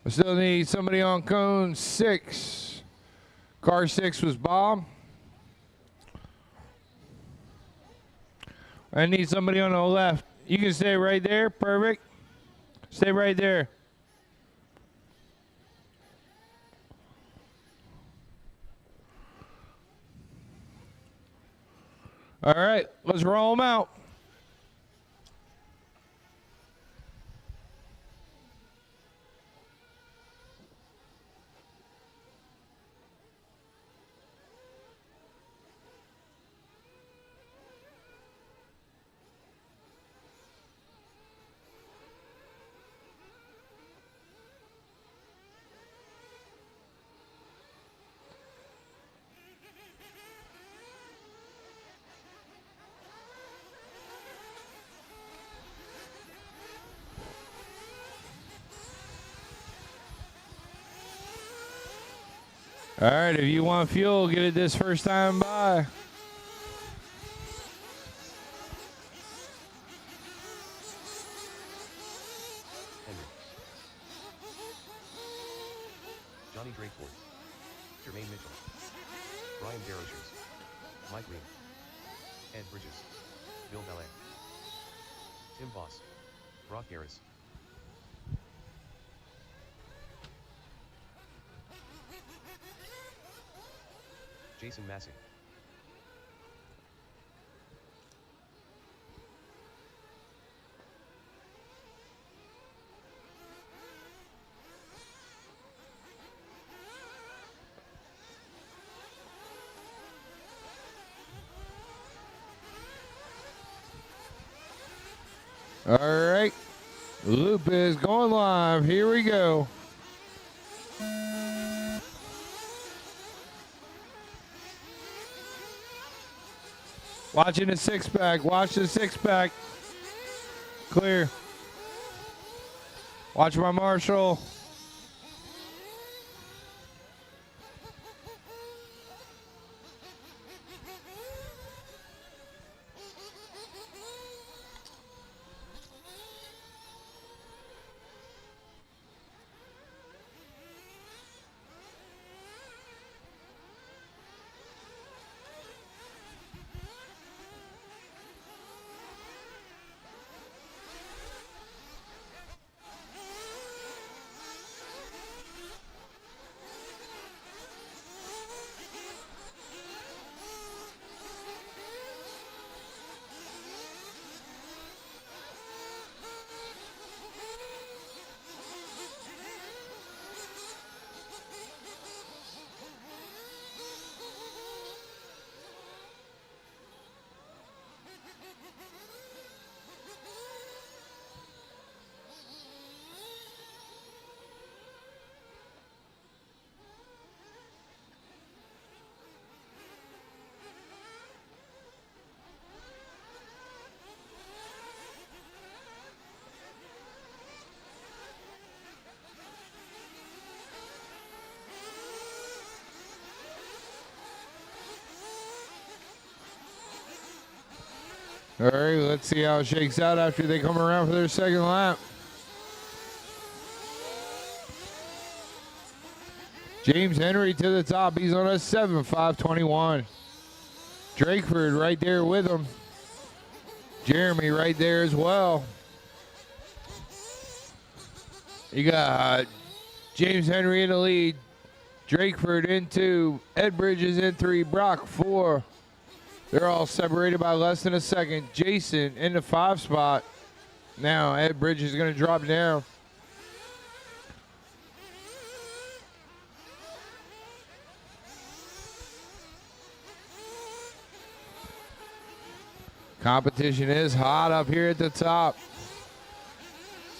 I still need somebody on cone 6. Car 6 was Bob. I need somebody on the left. You can stay right there. Perfect. Stay right there. All right, let's roll them out. All right, if you want fuel, get it this first time by. Henry. Johnny Drakeford. Jermaine Mitchell. Brian Garroshers. Mike Green. Ed Bridges. Bill Ballet. Tim Voss. Brock Garris. Jason Massey. All right. Loop is going live. Here we go. Watching the six pack. Watch the six pack. Clear. Watch my marshal. All right, let's see how it shakes out after they come around for their second lap. James Henry to the top. He's on a 7.521. Drakeford right there with him. Jeremy right there as well. You got James Henry in the lead. Drakeford in 2. Ed Bridges in 3. Brock 4. They're all separated by less than a second. Jason in the 5 spot. Now Ed Bridges is going to drop down. Competition is hot up here at the top.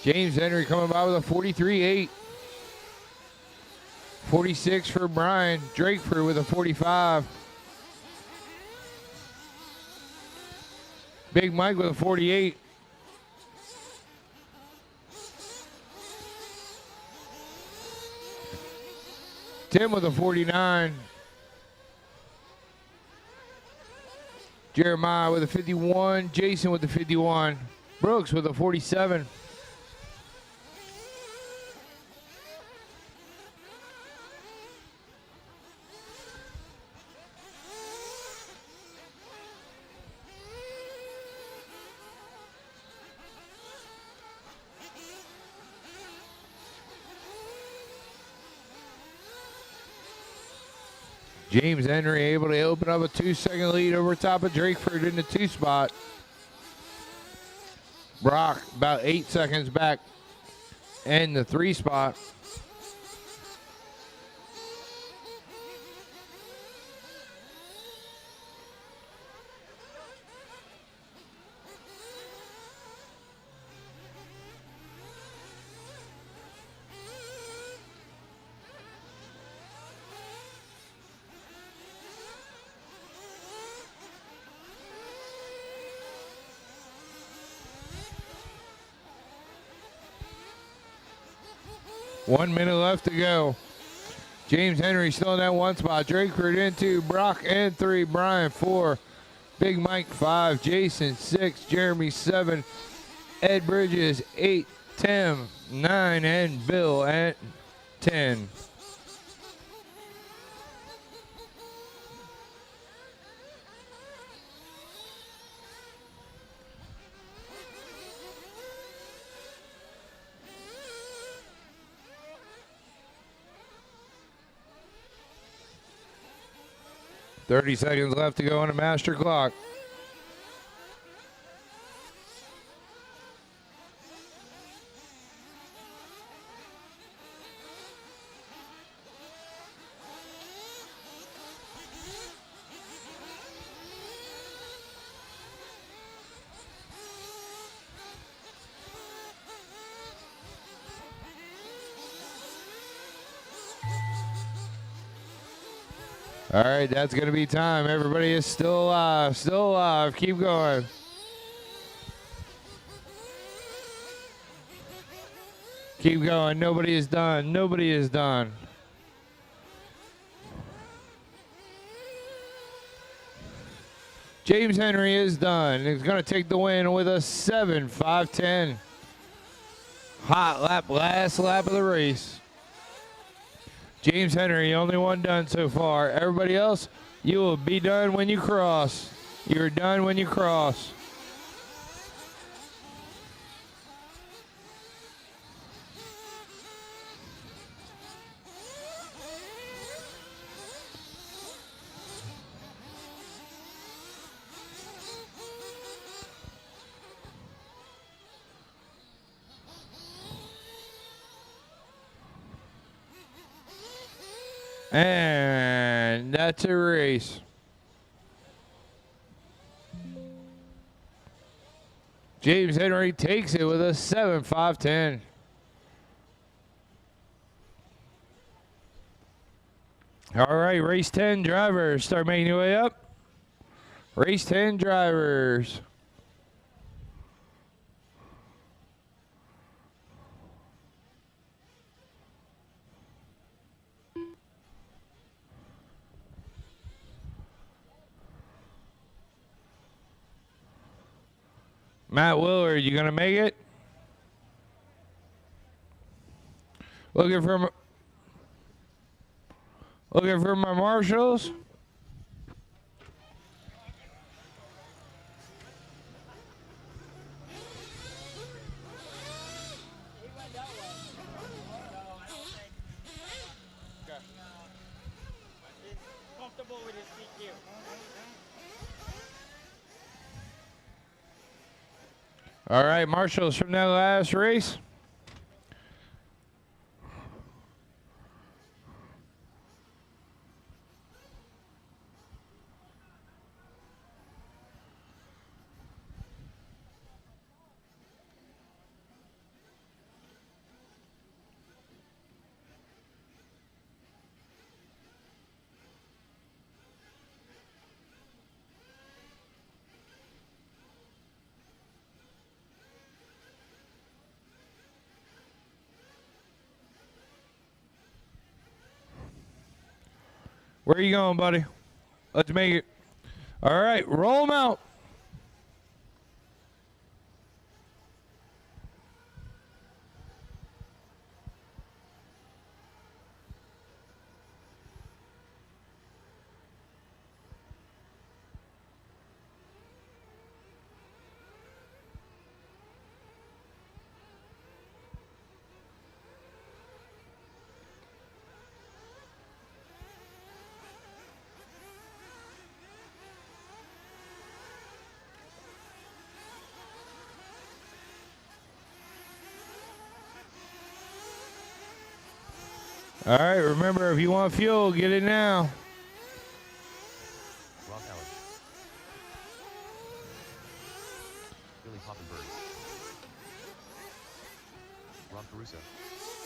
James Henry coming by with a 43.8. 46 for Brian. Drakeford with a 45. Big Mike with a 48. Tim with a 49. Jeremiah with a 51. Jason with a 51. Brooks with a 47. James Henry able to open up a 2-second lead over top of Drakeford in the 2 spot. Brock about 8 seconds back in the 3 spot. One minute left to go. James Henry still in that one spot. Drakeford in 2, Brock in 3, Brian 4, Big Mike 5, Jason 6, Jeremy 7, Ed Bridges 8, Tim 9, and Bill at 10. $30 seconds left to go on the master clock. All right, that's going to be time. Everybody is still alive, still alive. Keep going. Keep going. Nobody is done. Nobody is done. James Henry is done. He's going to take the win with a 7.510. Hot lap, last lap of the race. James Henry, only one done so far. Everybody else, you will be done when you cross. You're done when you cross. And that's a race. James Henry takes it with a 7.510. All right, race 10 drivers, start making your way up. Race 10 drivers. Matt Willard, you gonna make it? Looking for my marshals. Comfortable with his CQ. All right, marshals from that last race. Where are you going, buddy? Let's make it. All right, roll them out. All right, remember, if you want fuel, get it now. Rob Allen. Billy Poppenberg. Rob Caruso.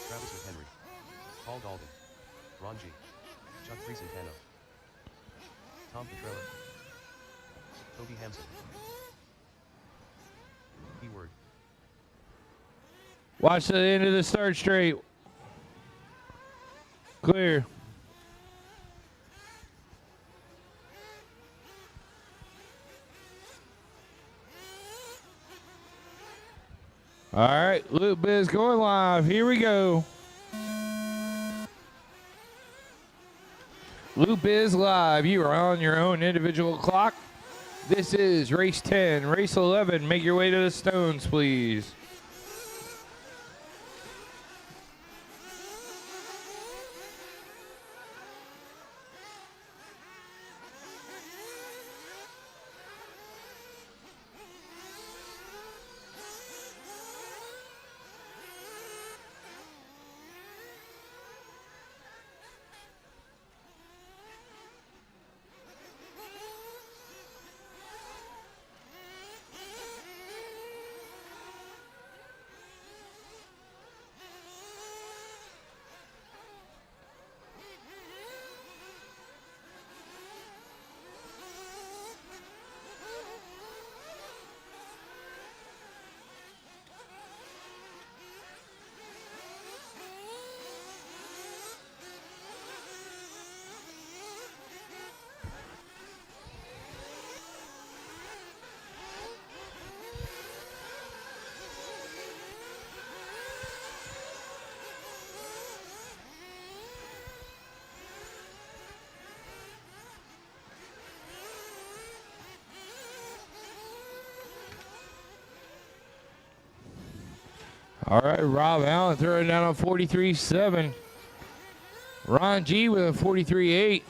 Travis McHenry. Paul Dalton. Ron G. Chuck Friesentano. Tom Petrella. Toby Hampson. Keyword. Watch the end of the start straight. Clear. All right, Luke Biz going live. Here we go. Loop is live. You are on your own individual clock. This is race 10. Race 11. Make your way to the stones, please. All right, Rob Allen throwing down on 43.7. Ron G with a 43.8.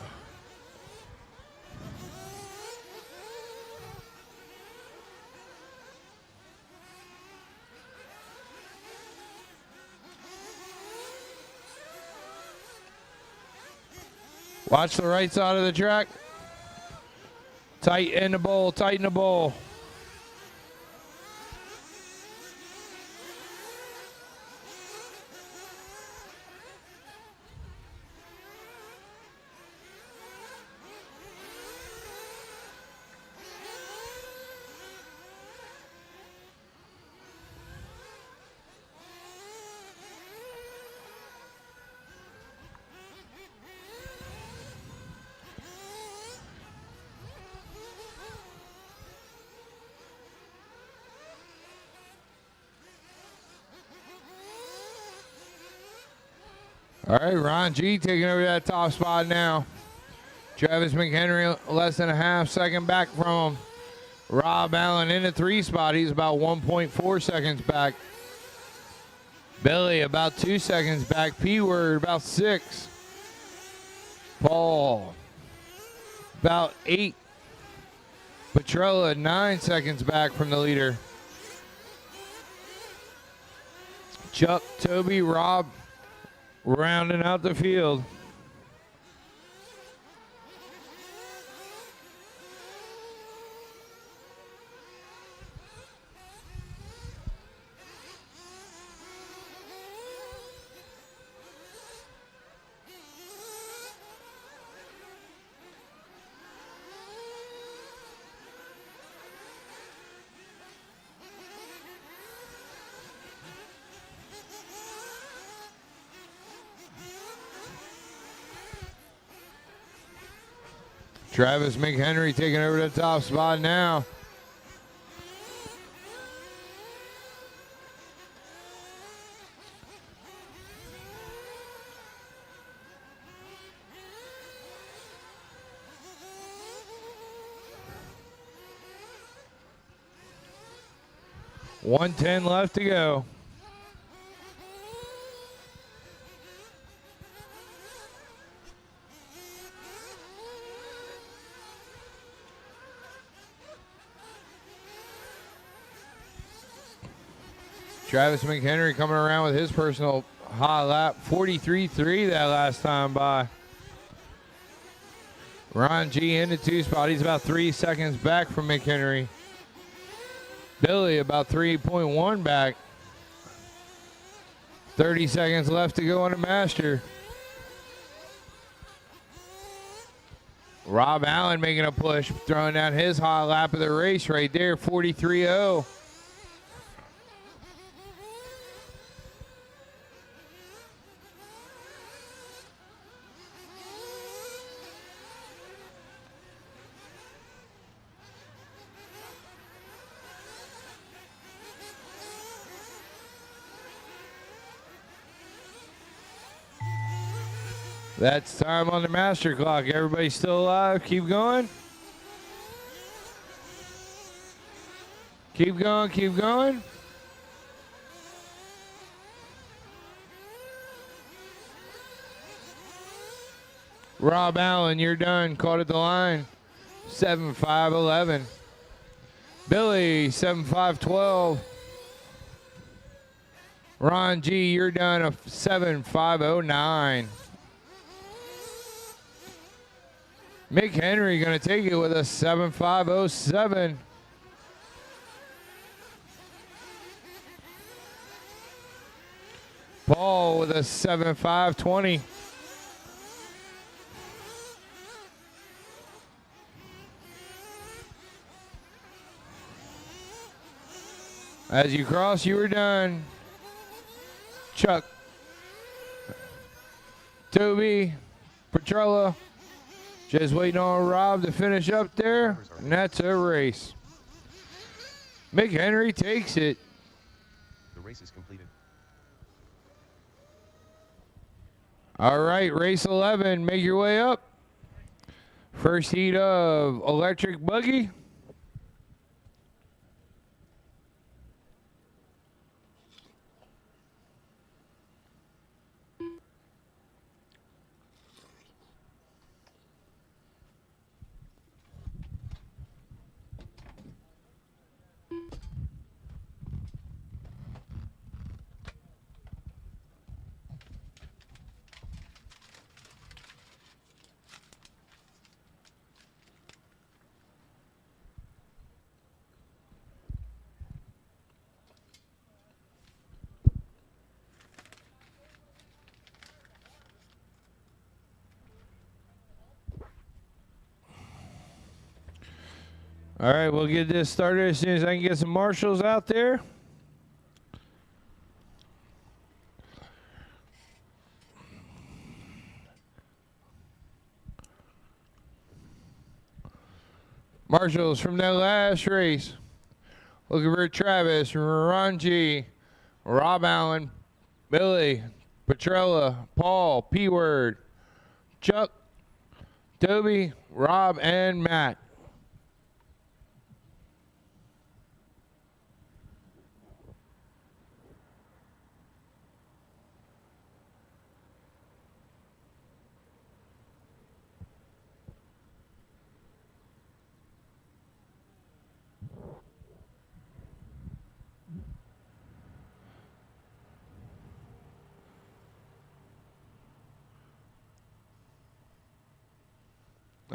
Watch the right side of the track. Tighten the bowl, tighten the bowl. All right, Ron G taking over that top spot now. Travis McHenry less than a half second back from him. Rob Allen in the 3 spot. He's about 1.4 seconds back. Billy about 2 seconds back. P-Word about 6. Paul about 8. Petrella 9 seconds back from the leader. Chuck, Toby, Rob rounding out the field. Travis McHenry taking over the top spot now. .110 left to go. Travis McHenry coming around with his personal hot lap. 43.3 that last time by. Ron G in the 2 spot. He's about 3 seconds back from McHenry. Billy about 3.1 back. 30 seconds left to go on the master. Rob Allen making a push, throwing down his hot lap of the race right there. 43.0. That's time on the master clock. Everybody still alive? Keep going. Keep going, keep going. Rob Allen, you're done. Caught at the line. 7-5-11. Billy, 7-5-12. Ron G, you're done. A 7-5-09. Mick Henry going to take it with a 7-5-07. Paul with a 7-5-20. As you cross, you were done. Chuck, Toby, Petrella, just waiting on Rob to finish up there, and that's a race. Mick Henry takes it. The race is completed. All right, race 11, make your way up. First heat of electric buggy. All right, we'll get this started as soon as I can get some marshals out there. Marshals from that last race. Looking for Travis, Ron G, Rob Allen, Billy, Petrella, Paul, P-Word, Chuck, Toby, Rob, and Matt.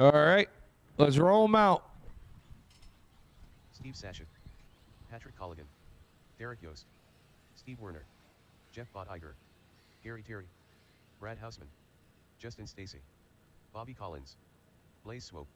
All right, let's roll them out. Steve Sashik, Patrick Colligan, Derek Yost, Steve Werner, Jeff Bott-Iger, Gary Terry, Brad Hausman, Justin Stacy, Bobby Collins, Blaze Swope.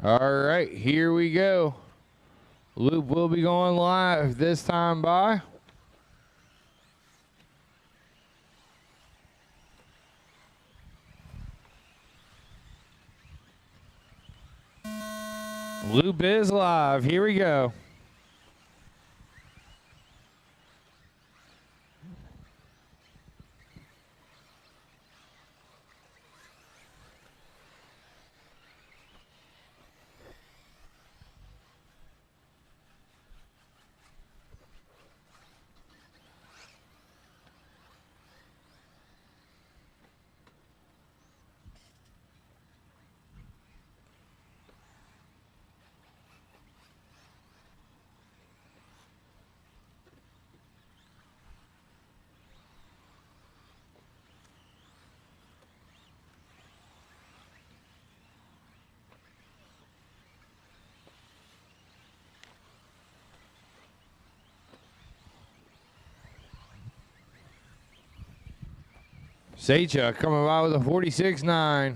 All right, here we go. Loop will be going live this time by. Loop is live. Here we go. Seicha coming by with a 46.9.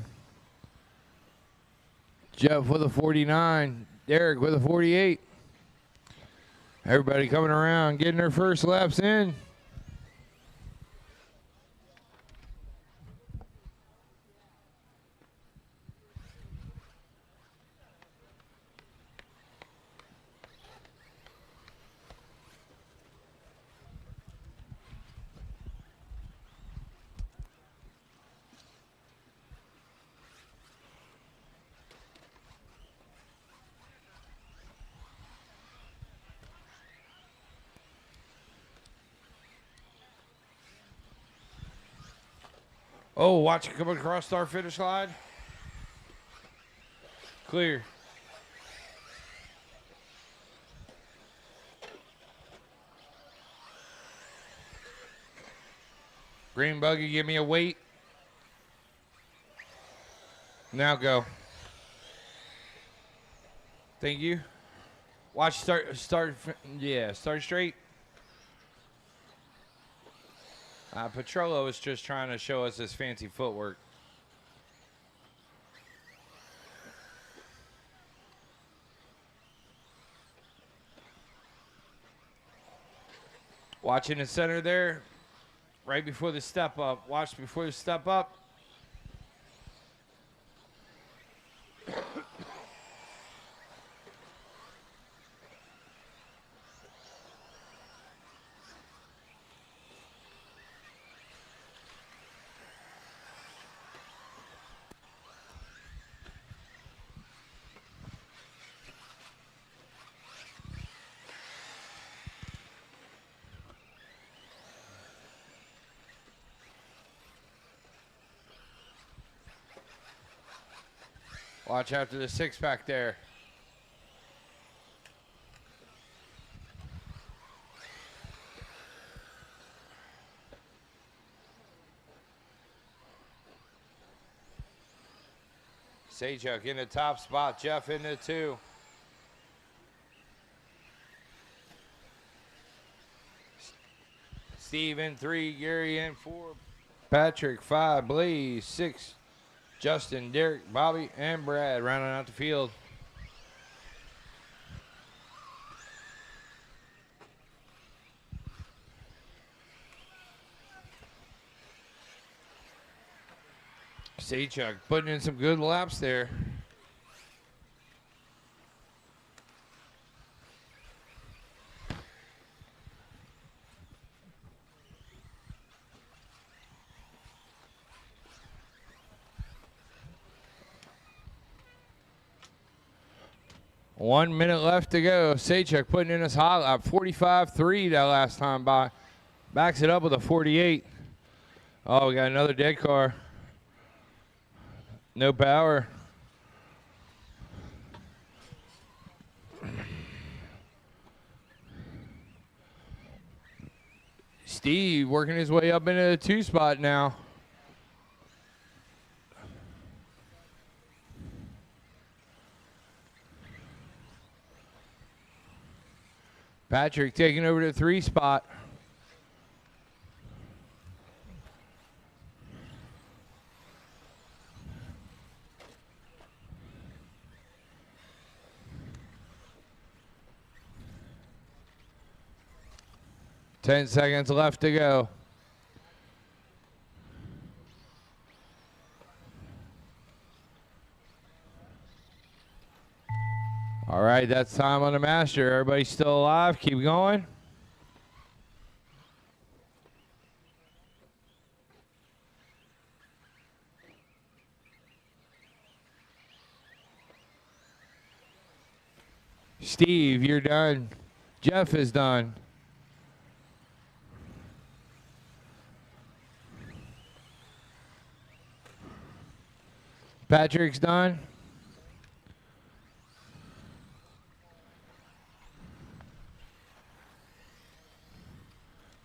Jeff with a 49. Derek with a 48. Everybody coming around, getting their first laps in. Oh, watch it come across our finish line. Clear. Green buggy, give me a weight. Now go. Thank you. Watch start straight. Petrollo is just trying to show us his fancy footwork. Watch in the center there, right before the step up. Watch before the step up. Watch after the six-pack there. Sajak in the top spot. Jeff in the 2. Steve in 3. Gary in 4. Patrick 5. Blaze 6. Justin, Derek, Bobby, and Brad rounding out the field. Sajak putting in some good laps there. One minute left to go. Sajak putting in his hot lap. 45.3 that last time by. Backs it up with a 48. Oh, we got another dead car. No power. Steve working his way up into the 2 spot now. Patrick taking over the 3 spot. Ten seconds left to go. All right, that's time on the master. Everybody's still alive. Keep going. Steve, you're done. Jeff is done. Patrick's done.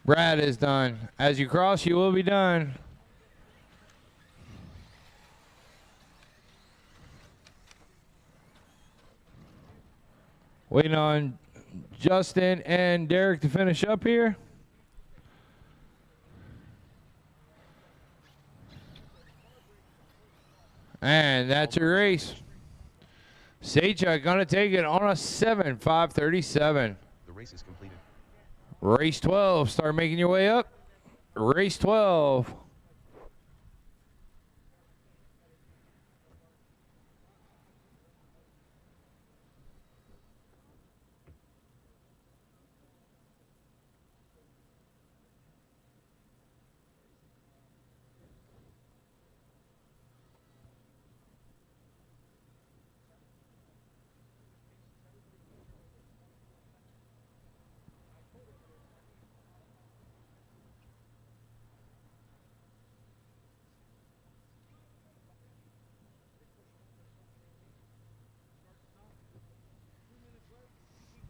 Brad is done. As you cross, you will be done. Waiting on Justin and Derek to finish up here. And that's your race. Sajak gonna take it on a 7.537. The race is completed. Race 12, start making your way up. Race 12.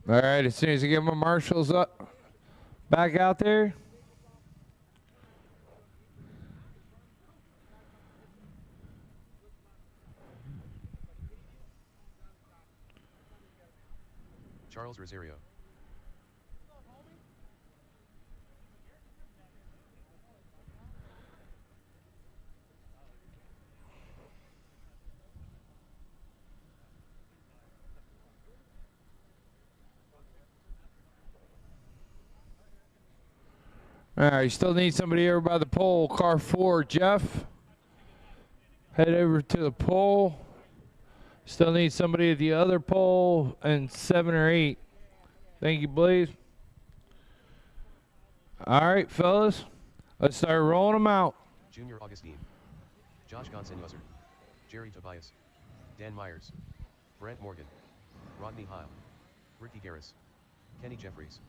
All right, as soon as I get my marshals up, back out there. Charles Rosario. All right, you still need somebody over by the pole. Car 4, Jeff. Head over to the pole. Still need somebody at the other pole, and 7 or 8. Thank you, Blaze. All right, fellas. Let's start rolling them out. Junior Augustine. Josh Gonsenyoser. Jerry Tobias. Dan Myers. Brent Morgan. Rodney Heil. Ricky Garris. Kenny Jeffries.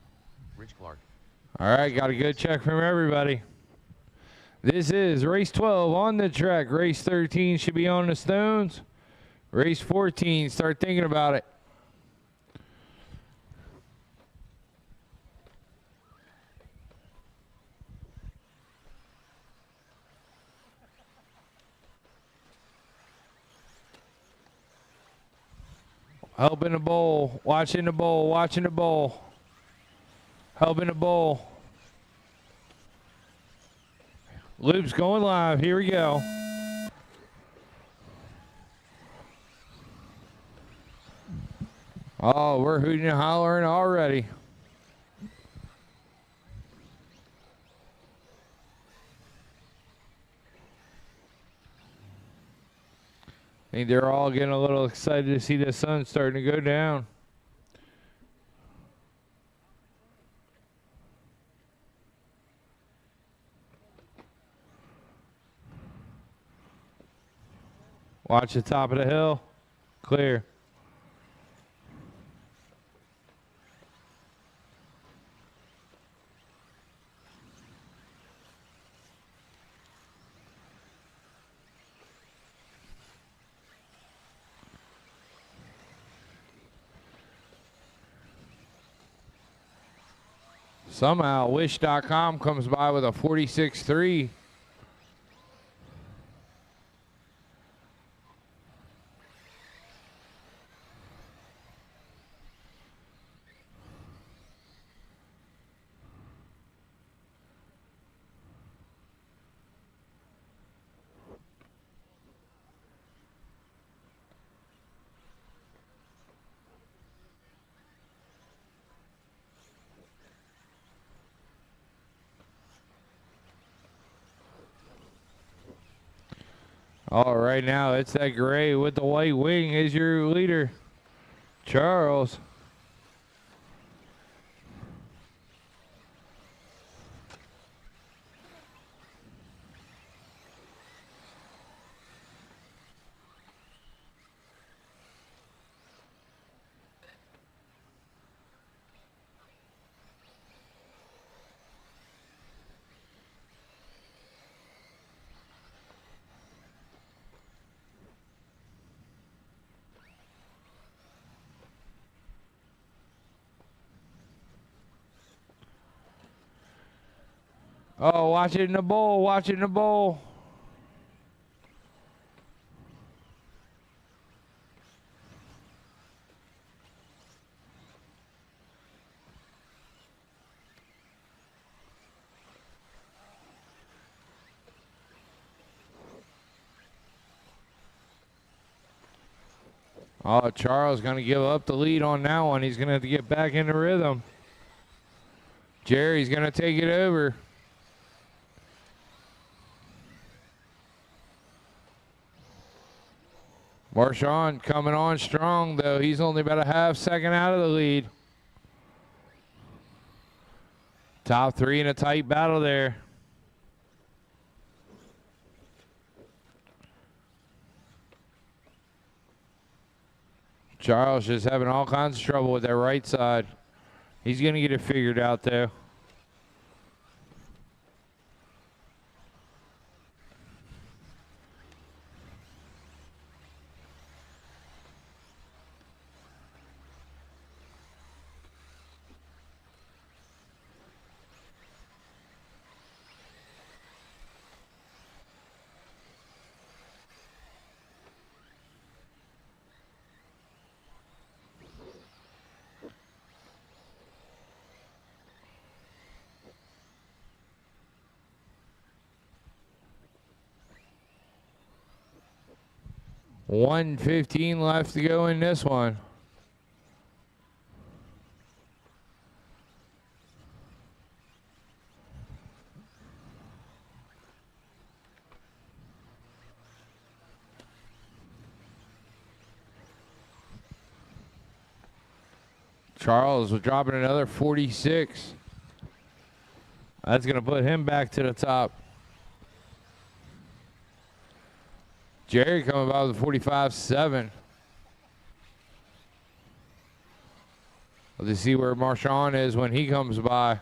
Rich Clark. All right, got a good check from everybody. This is race 12 on the track. Race 13 should be on the stones. Race 14, start thinking about it. Helping the bowl, watching the bowl, watching the bowl. Helping the bowl. Loop's going live. Here we go. Oh, we're hooting and hollering already. I think they're all getting a little excited to see the sun starting to go down. Watch the top of the hill. Clear. Somehow, Wish.com comes by with a 46.3. All right, now it's that gray with the white wing is your leader, Charles. Oh, watch it in the bowl, watch it in the bowl. Oh, Charles going to give up the lead on that one. He's going to have to get back into rhythm. Jerry's going to take it over. Marshawn coming on strong, though. He's only about a half second out of the lead. Top three in a tight battle there. Charles just having all kinds of trouble with that right side. He's going to get it figured out, though. 1:15 left to go in this one. Charles was dropping another 46. That's going to put him back to the top. Jerry coming about with a 45.7. Let's see where Marshawn is when he comes by.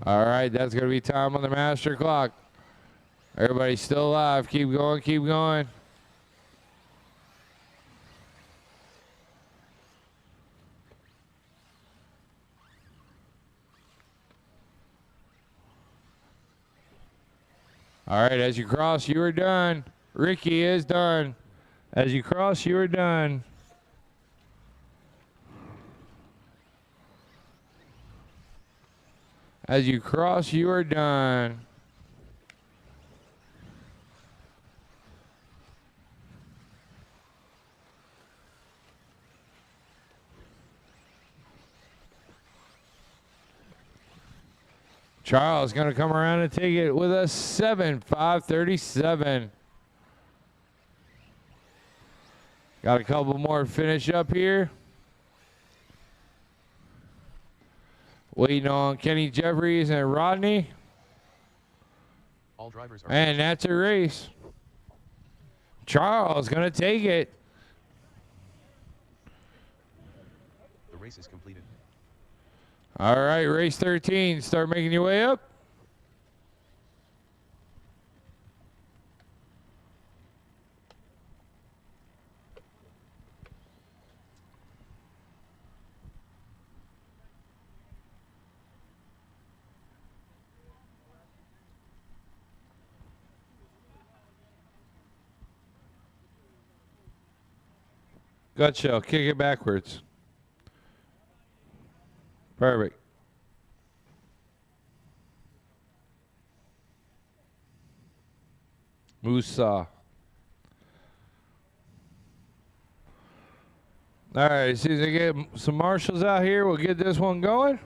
All right, that's going to be time on the master clock. Everybody's still alive. Keep going, keep going. All right, as you cross, you are done. Ricky is done. As you cross, you are done. As you cross, you are done. Charles going to come around and take it with a 7.537. Got a couple more to finish up here. Waiting on Kenny Jeffries and Rodney. All drivers are and that's a race. Charles going to take it. The race is completed. All right, race 13. Start making your way up. Gut shell, kick it backwards. Perfect. Musa. All right, as soon as I get some marshals out here, we'll get this one going.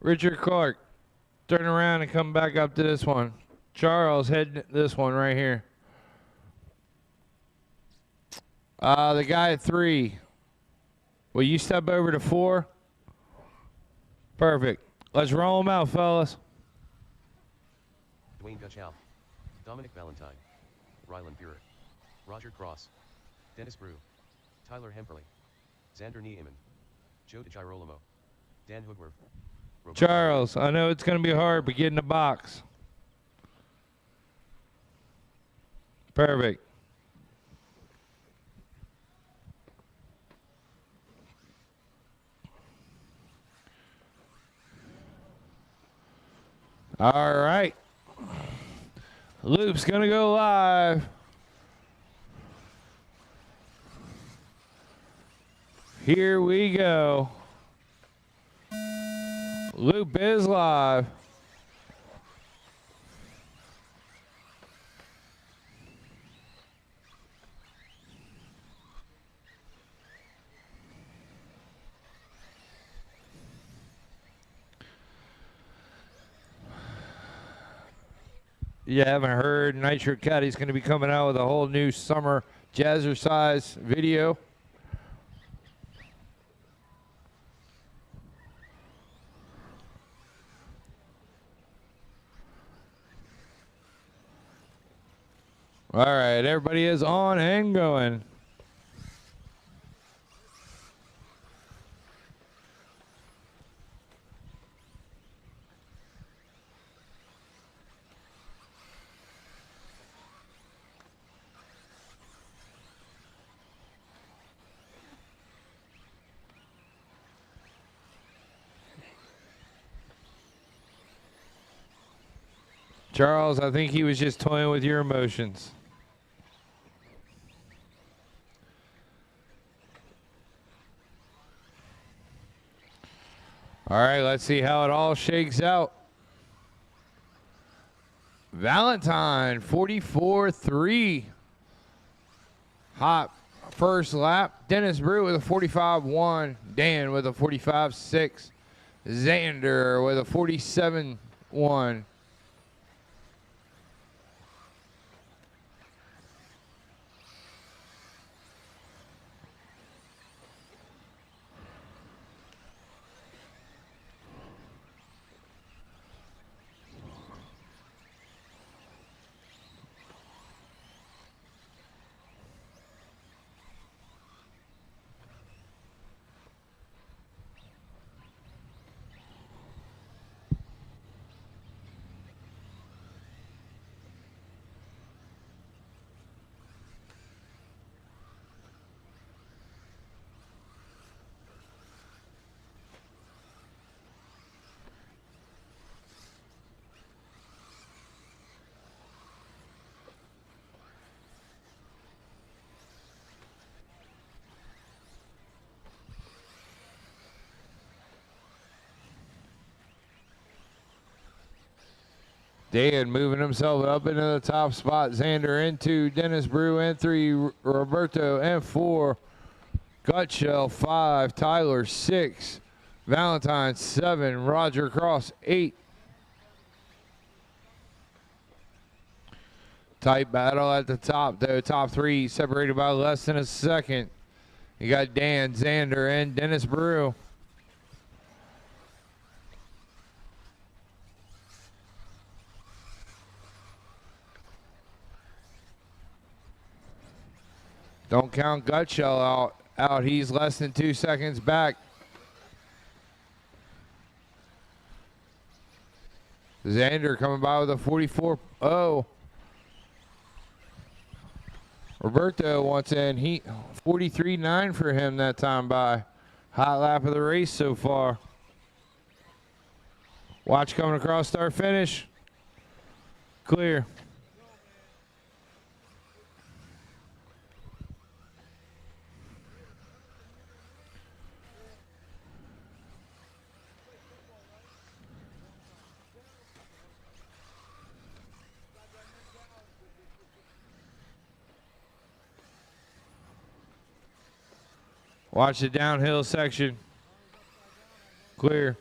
Richard Clark, turn around and come back up to this one. Charles, head this one right here. The guy at 3. Will you step over to 4? Perfect. Let's roll them out, fellas. Dwayne Gutchow, Dominic Valentine, Ryland Burer, Roger Cross, Dennis Brew, Tyler Hemperly, Xander Niemann, Joe DeGirolamo, Dan Hoogworth. Charles, I know it's going to be hard, but get in the box. Perfect. All right. Loop's going to go live. Here we go. Loop is live. You haven't heard, Nitro Caddy's going to be coming out with a whole new summer jazzercise video. All right, everybody is on and going. Charles, I think he was just toying with your emotions. All right, let's see how it all shakes out. Valentine, 44-3. Hot first lap. Dennis Brew with a 45-1. Dan with a 45-6. Xander with a 47-1. Dan moving himself up into the top spot. Xander into Dennis Brew and 3. Roberto and 4. Gutshell 5. Tyler 6. Valentine 7. Roger Cross 8. Tight battle at the top though. Top 3 separated by less than a second. You got Dan, Xander, and Dennis Brew. Don't count Gutshell out. He's less than 2 seconds back. Xander coming by with a 44-0. Roberto wants in. 43-9 for him that time by. Hot lap of the race so far. Watch coming across start finish. Clear. Watch the downhill section. Clear.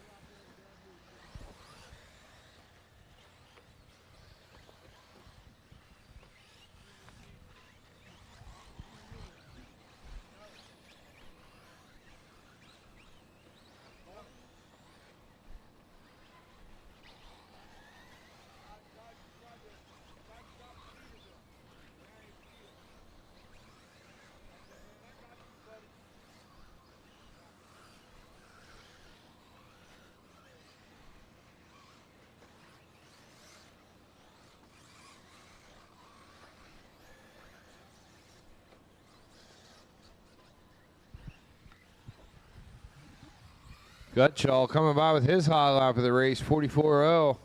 Gutshall coming by with his high lap of the race, 44-0.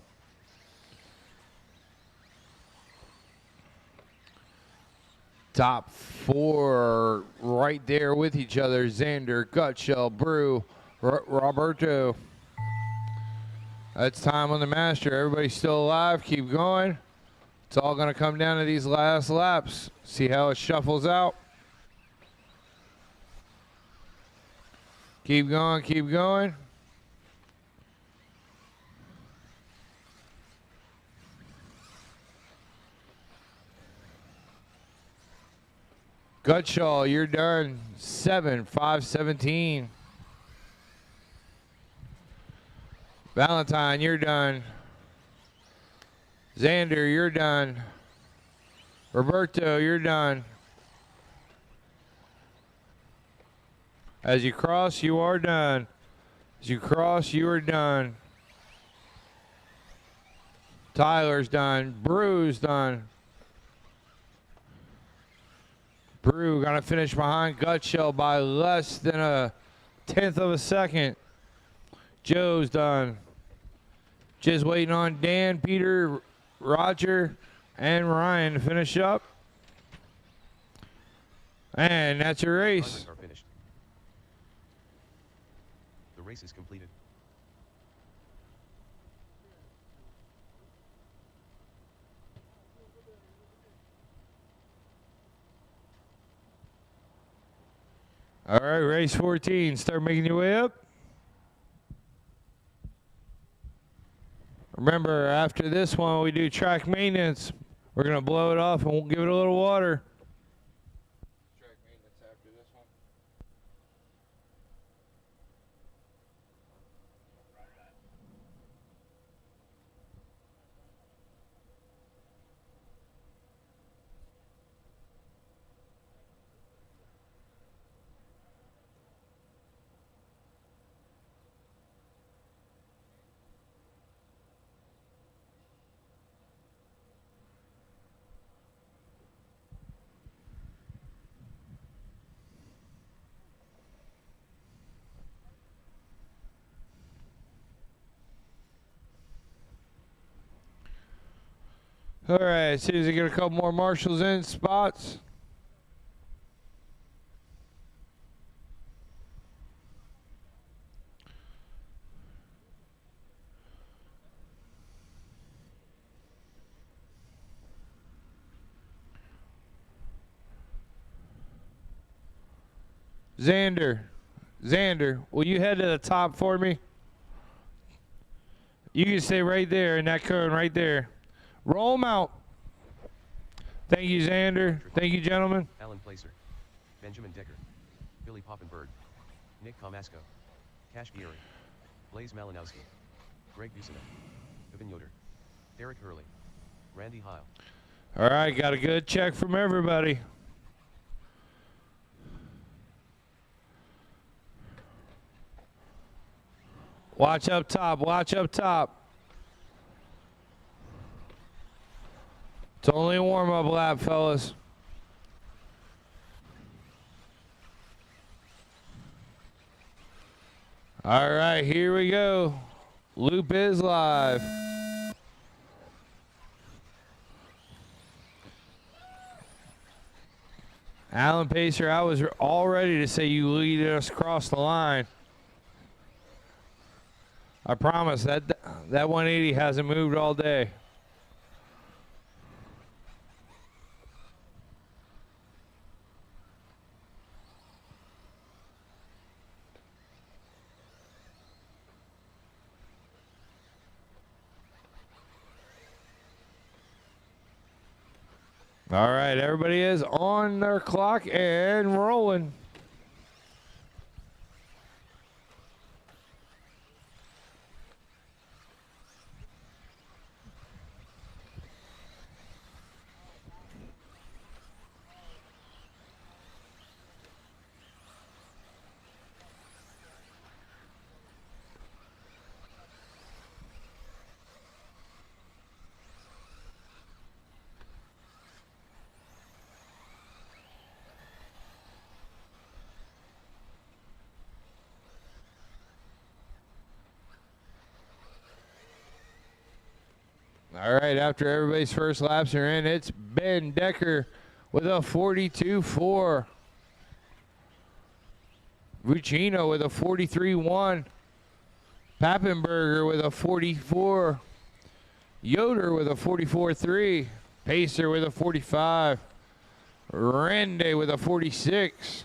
Top 4 right there with each other. Xander, Gutshall, Brew, Roberto. That's time on the master. Everybody's still alive. Keep going. It's all going to come down to these last laps. See how it shuffles out. Keep going, keep going. Gutshall, you're done. 5-17. Valentine, you're done. Xander, you're done. Roberto, you're done. As you cross, you are done. As you cross, you are done. Tyler's done. Brew's done. Brew gonna finish behind Gutshell by less than a 1/10 of a second. Joe's done. Just waiting on Dan, Peter, Roger, and Ryan to finish up. And that's your race. Are finished. The race is completed. All right, race 14. Start making your way up. Remember, after this one, we do track maintenance. We're going to blow it off and we'll give it a little water. Track maintenance after this one. All right, as soon as I get a couple more marshals in spots. Xander, will you head to the top for me? You can stay right there in that cone right there. Roll them out. Thank you, Xander. Thank you, gentlemen. Alan Placer. Benjamin Decker. Billy Poppenberg. Nick Comasco. Cash Geary. Blaze Malinowski. Greg Busina. Evan Yoder. Derek Hurley. Randy Heil. All right, got a good check from everybody. Watch up top. Watch up top. It's only a warm-up lap, fellas. All right, here we go. Loop is live. Alan Pacer, I was all ready to say you lead us across the line. I promise that 180 hasn't moved all day. All right, everybody is on their clock and rolling. All right, after everybody's first laps are in, it's Ben Decker with a 42.4. Vucino with a 43.1. Pappenberger with a 44. Yoder with a 44.3. Pacer with a 45. Rende with a 46.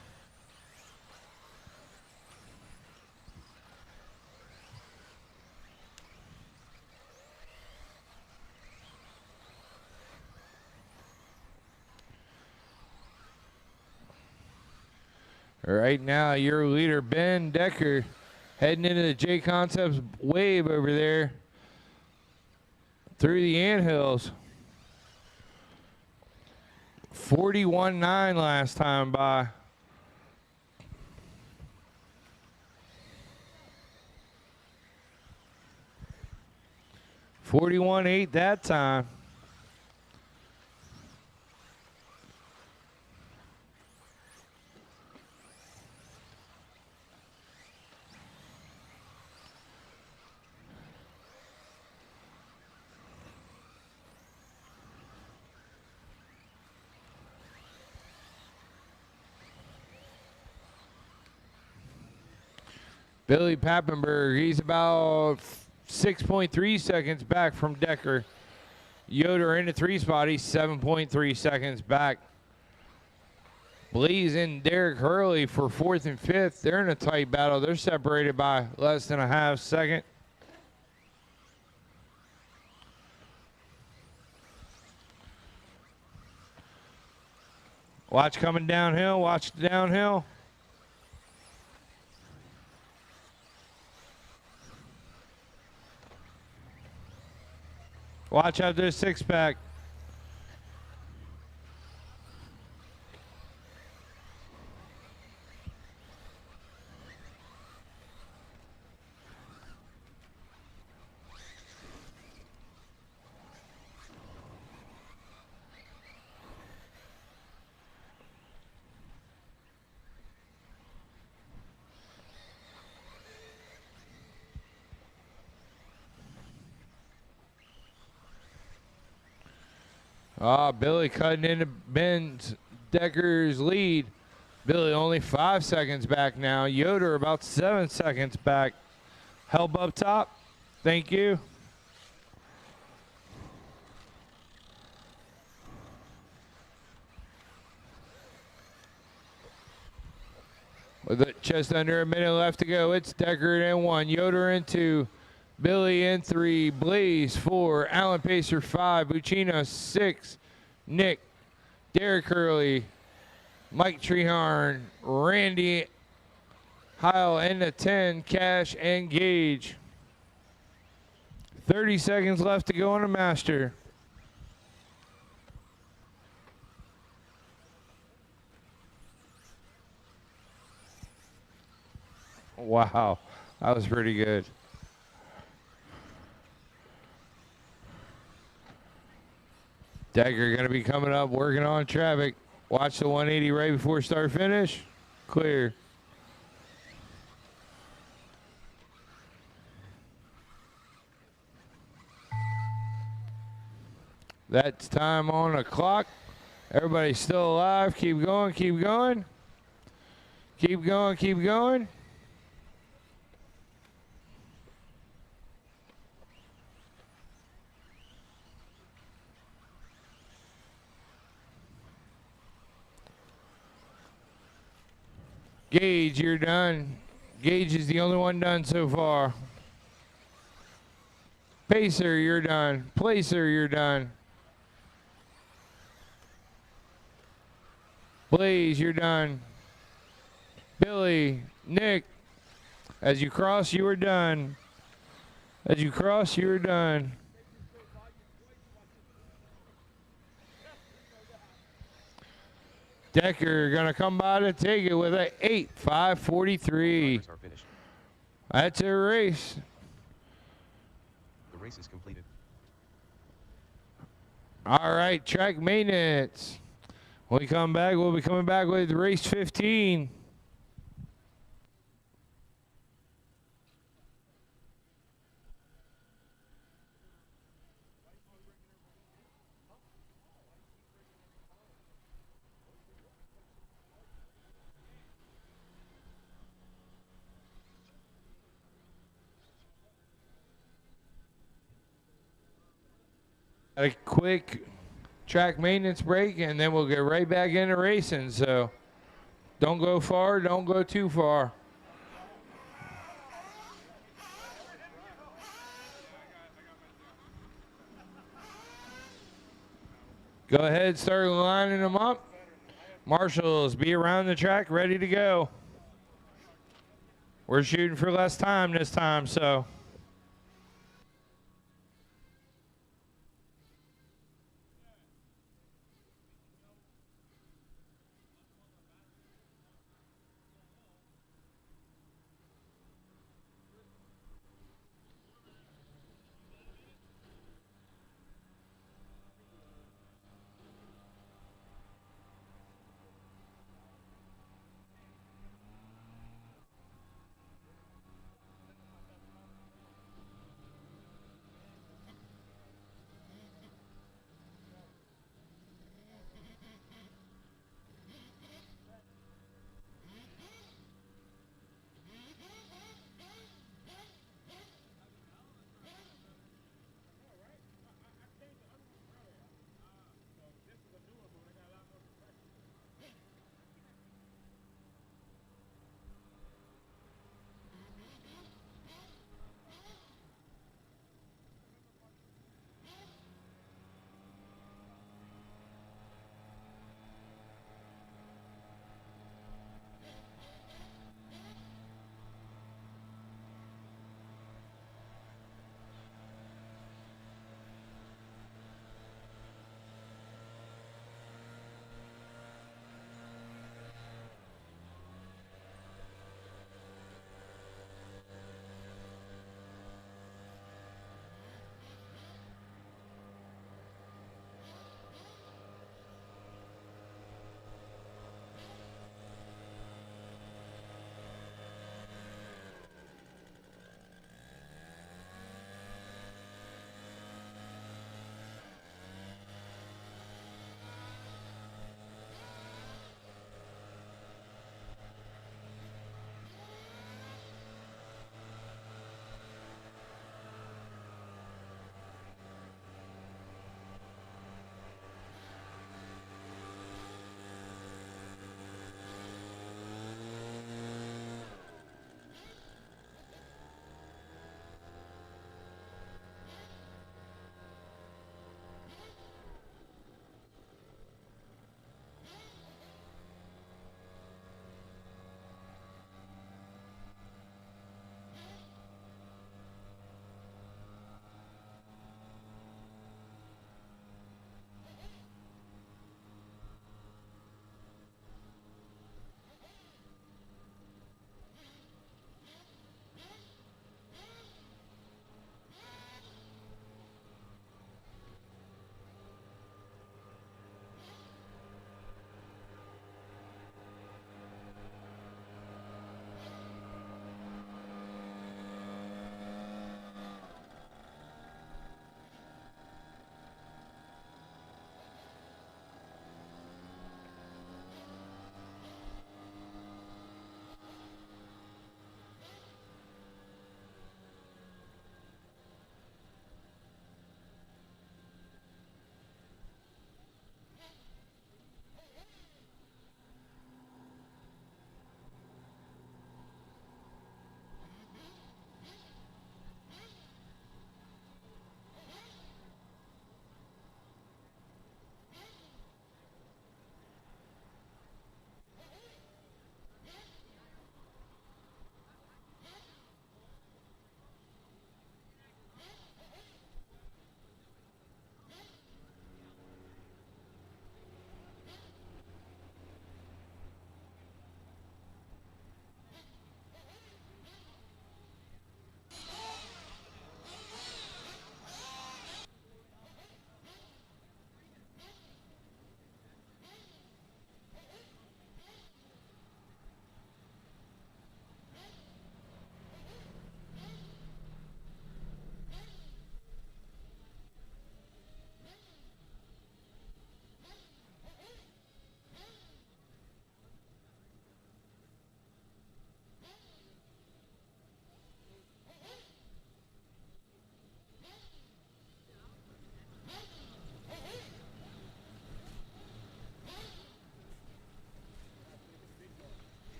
Right now, your leader, Ben Decker, heading into the J Concepts wave over there through the anthills. 41.9 last time by. 41.8 that time. Billy Pappenberg, he's about 6.3 seconds back from Decker. Yoder in the 3 spot, he's 7.3 seconds back. Blaze and Derek Hurley for 4th and 5th. They're in a tight battle. They're separated by less than a half second. Watch coming downhill, watch downhill. Watch out this 6-pack. Billy cutting into Ben Decker's lead. Billy only 5 seconds back now. Yoder about 7 seconds back. Help up top. Thank you. With just under a minute left to go, it's Decker in 1, Yoder in 2, Billy in 3, Blaze 4, Alan Pacer 5, Buccino 6, Nick, Derek Hurley, Mike Treharn, Randy Heil in the 10, Cash and Gage. 30 seconds left to go on the master. Wow, that was pretty good. Decker going to be coming up, working on traffic. Watch the 180 right before start finish. Clear. That's time on the clock. Everybody's still alive. Keep going, keep going. Keep going, keep going. Gage, you're done. Gage is the only one done so far. Pacer, you're done. Placer, you're done. Blaze, you're done. Billy, Nick, as you cross, you are done. As you cross, you are done. Decker gonna come by to take it with an 8:5:43. That's a race. The race is completed. All right, track maintenance. When we come back, we'll be coming back with race 15. A quick track maintenance break, and then we'll get right back into racing. So don't go far, don't go too far. Go ahead, start lining them up. Marshals, be around the track, ready to go. We're shooting for less time this time, so.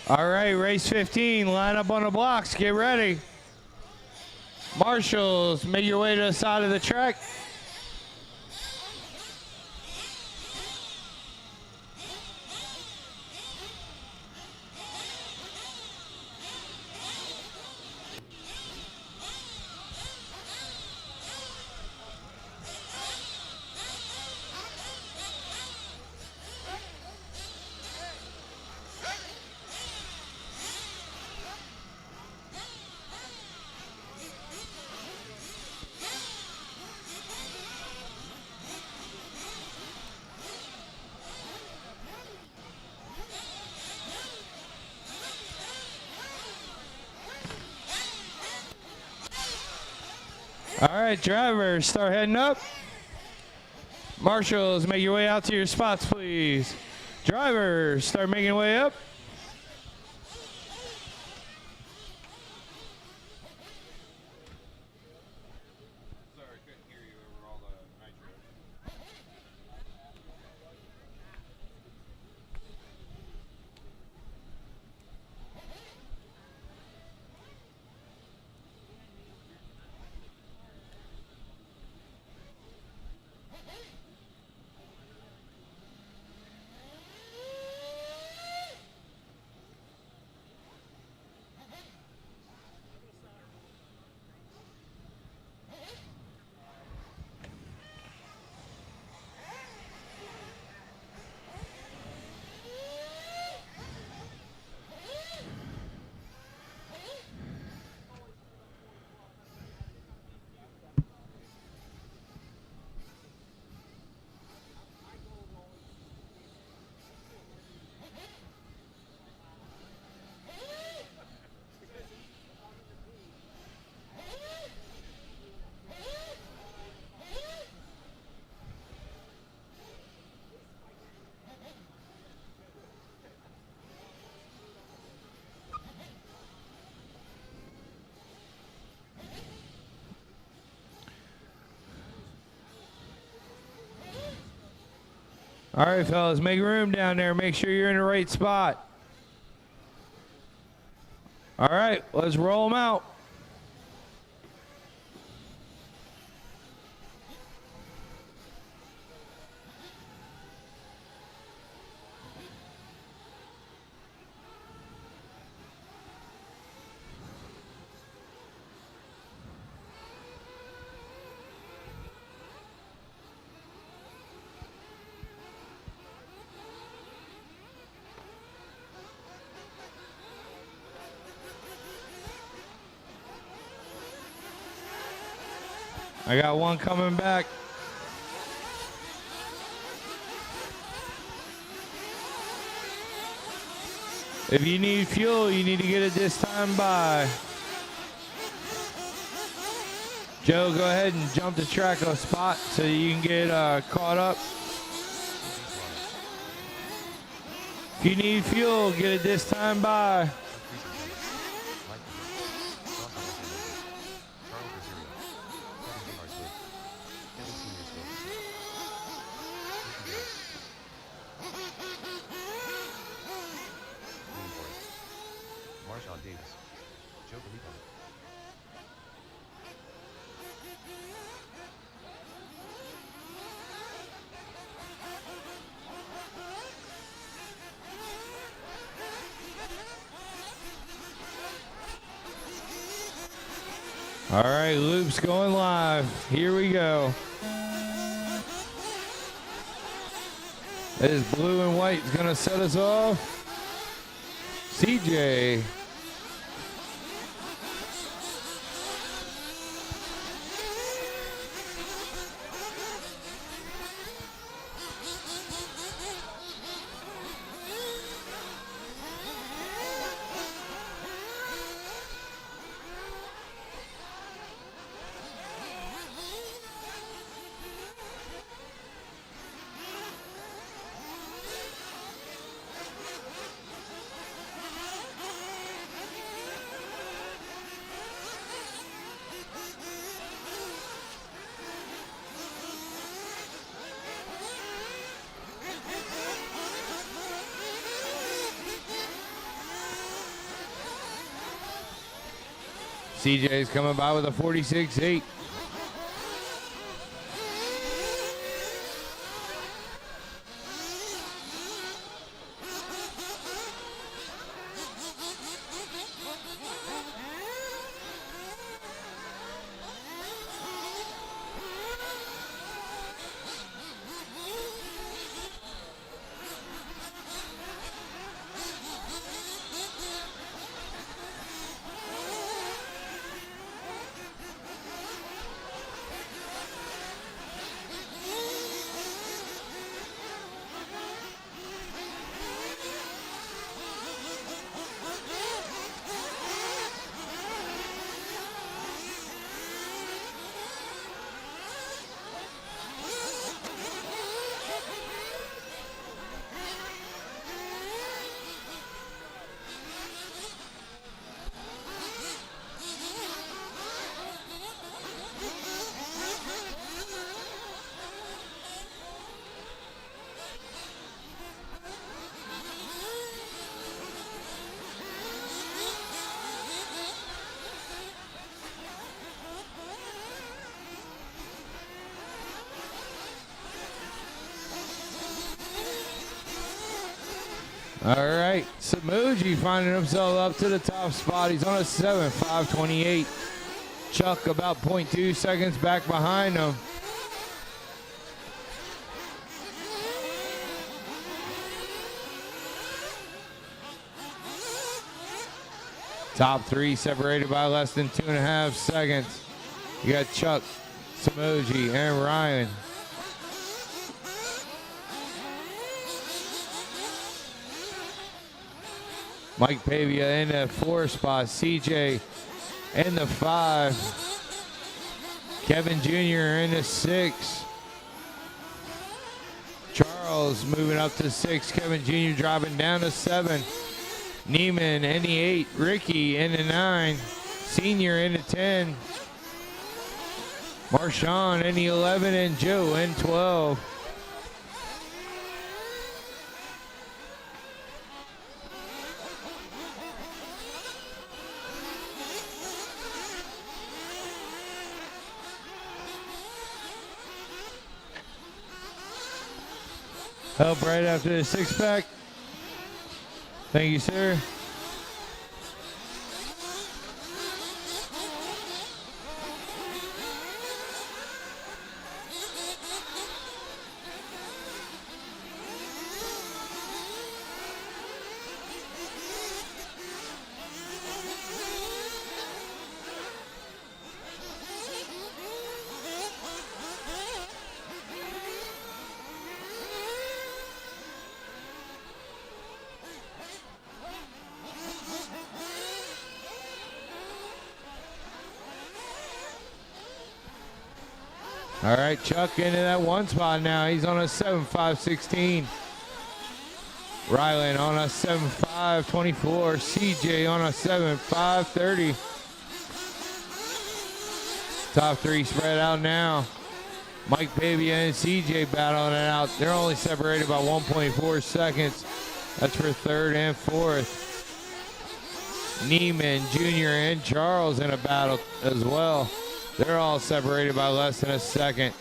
All right, race 15, line up on the blocks, get ready. Marshals, make your way to the side of the track. All right, drivers, start heading up. Marshals, make your way out to your spots, please. Drivers, start making your way up. Sorry, couldn't hear you over all the nitro. All right, fellas, make room down there. Make sure you're in the right spot. All right, let's roll them out. I got one coming back. If you need fuel, you need to get it this time by. Joe, go ahead and jump the track a spot so you can get caught up. If you need fuel, get it this time by. All right, loops going live. Here we go. This blue and white is going to set us off. CJ. CJ's coming by with a 46.8. All right, Samuji finding himself up to the top spot. He's on a 7.528. Chuck about 0.2 seconds back behind him. Top three separated by less than 2.5 seconds. You got Chuck, Samuji, and Ryan. Mike Pavia in the 4 spot. CJ in the 5. Kevin Jr. in the 6. Charles moving up to 6. Kevin Jr. dropping down to 7. Neiman in the 8. Ricky in the 9. Senior in the 10. Marshawn in the 11. And Joe in 12. Help right after the 6-pack. Thank you, sir. All right, Chuck into that 1 spot now. He's on a 7.516. Rylan on a 7.524. CJ on a 7.530. Top 3 spread out now. Mike Pavia and CJ battling it out. They're only separated by 1.4 seconds. That's for 3rd and 4th. Neiman Jr. and Charles in a battle as well. They're all separated by less than a second.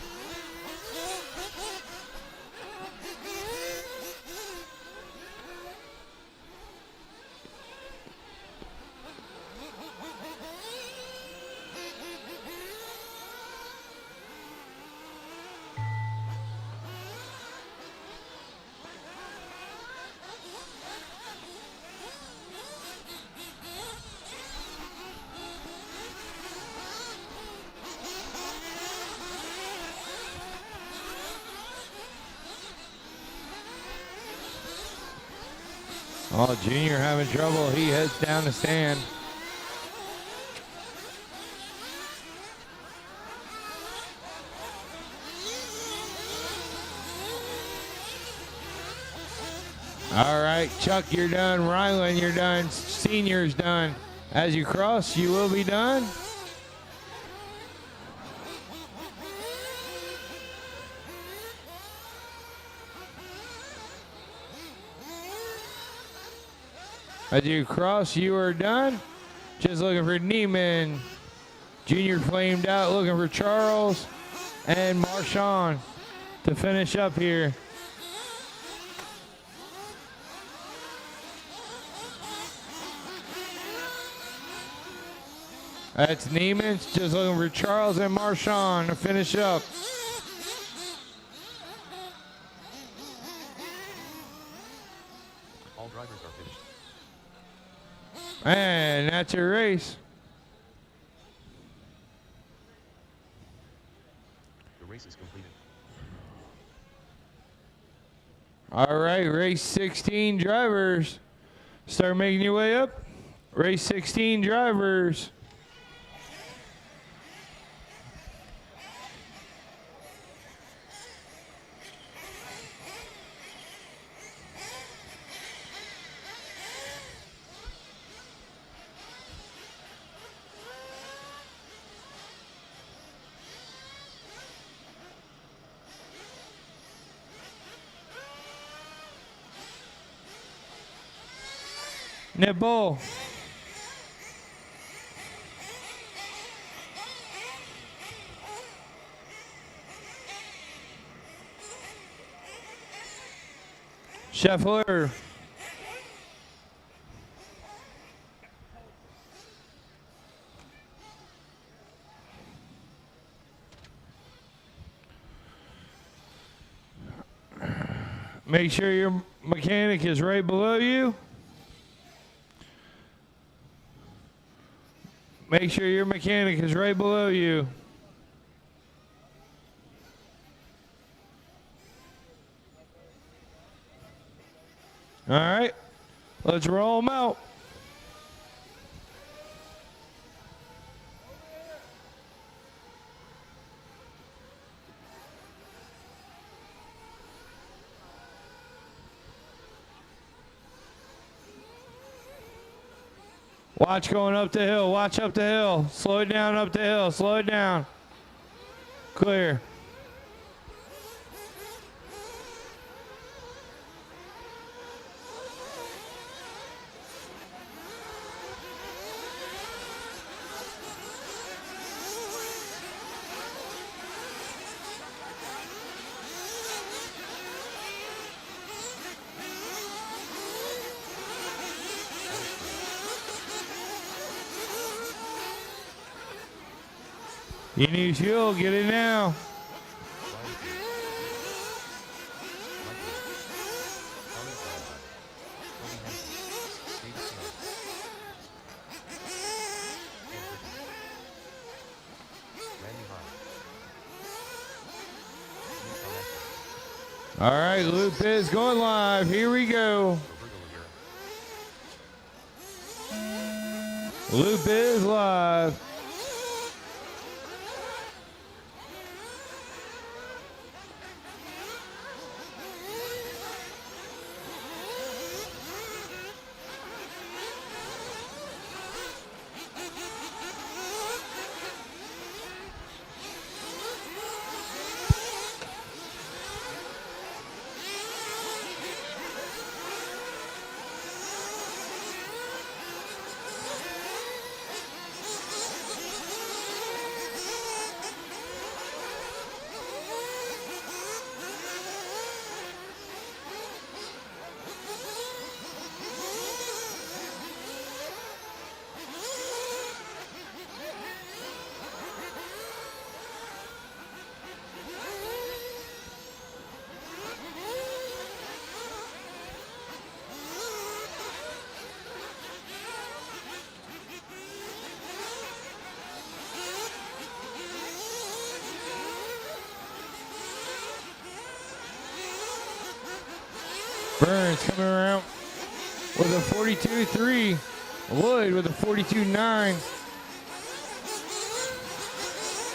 Oh, Junior having trouble. He heads down the stand. All right, Chuck, you're done. Rylan, you're done. Senior's done. As you cross, you will be done. As you cross, you are done. Just looking for Neiman, Junior flamed out, looking for Charles and Marshawn to finish up here. That's Neiman's just looking for Charles and Marshawn to finish up. All drivers are finished. And that's your race. The race is completed. All right, race 16 drivers. Start making your way up. Race 16 drivers. Nibble. Scheffler. Make sure your mechanic is right below you. Make sure your mechanic is right below you. All right, let's roll them out. Watch going up the hill. Watch up the hill. Slow it down up the hill. Slow it down. Clear. You need fuel, get it now. All right, loop is going live. Here we go. Loop is live. Burns coming around with a 42.3. Wood with a 42.9.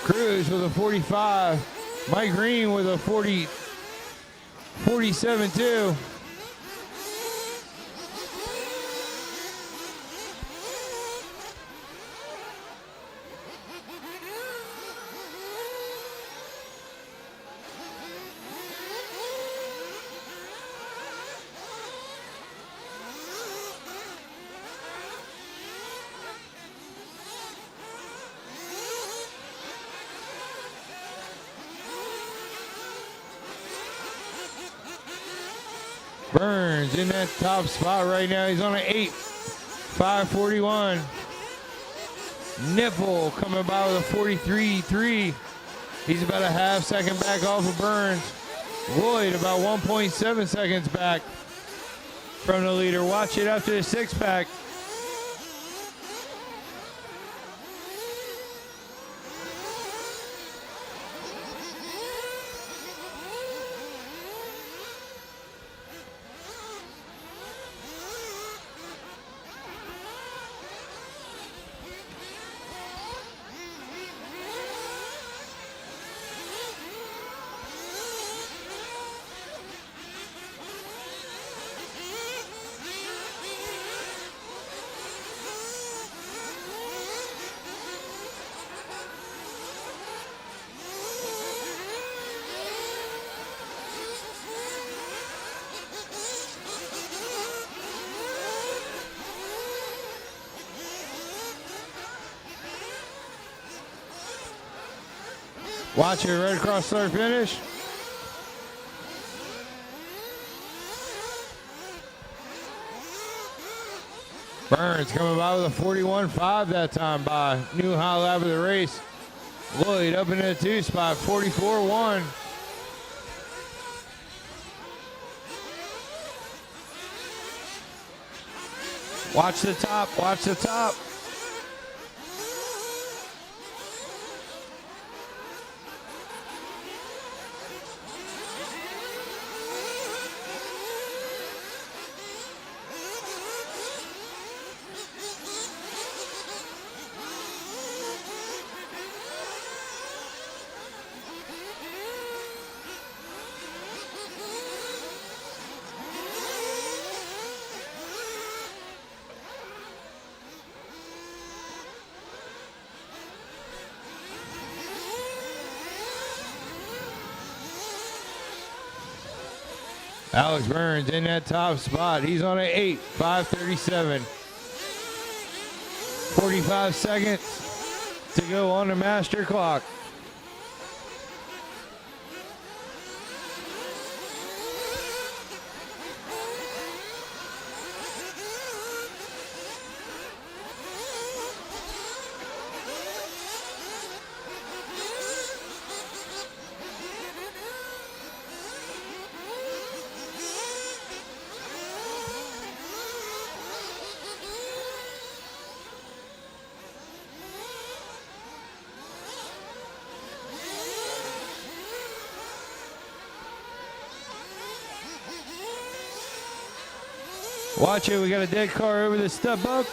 Cruz with a 45. Mike Green with a 47.2. Burns in that top spot right now. He's on an 8.541. Nipple coming by with a 43.3. He's about a half second back off of Burns. Lloyd about 1.7 seconds back from the leader. Watch it after the six pack. Watch it right across start finish. Burns coming by with a 41.5 that time by new high lap of the race. Lloyd up into the 2 spot, 44.1. Watch the top, watch the top. Alex Burns in that top spot. He's on an 8.537. 45 seconds to go on the master clock. Watch it, we got a dead car over the step up.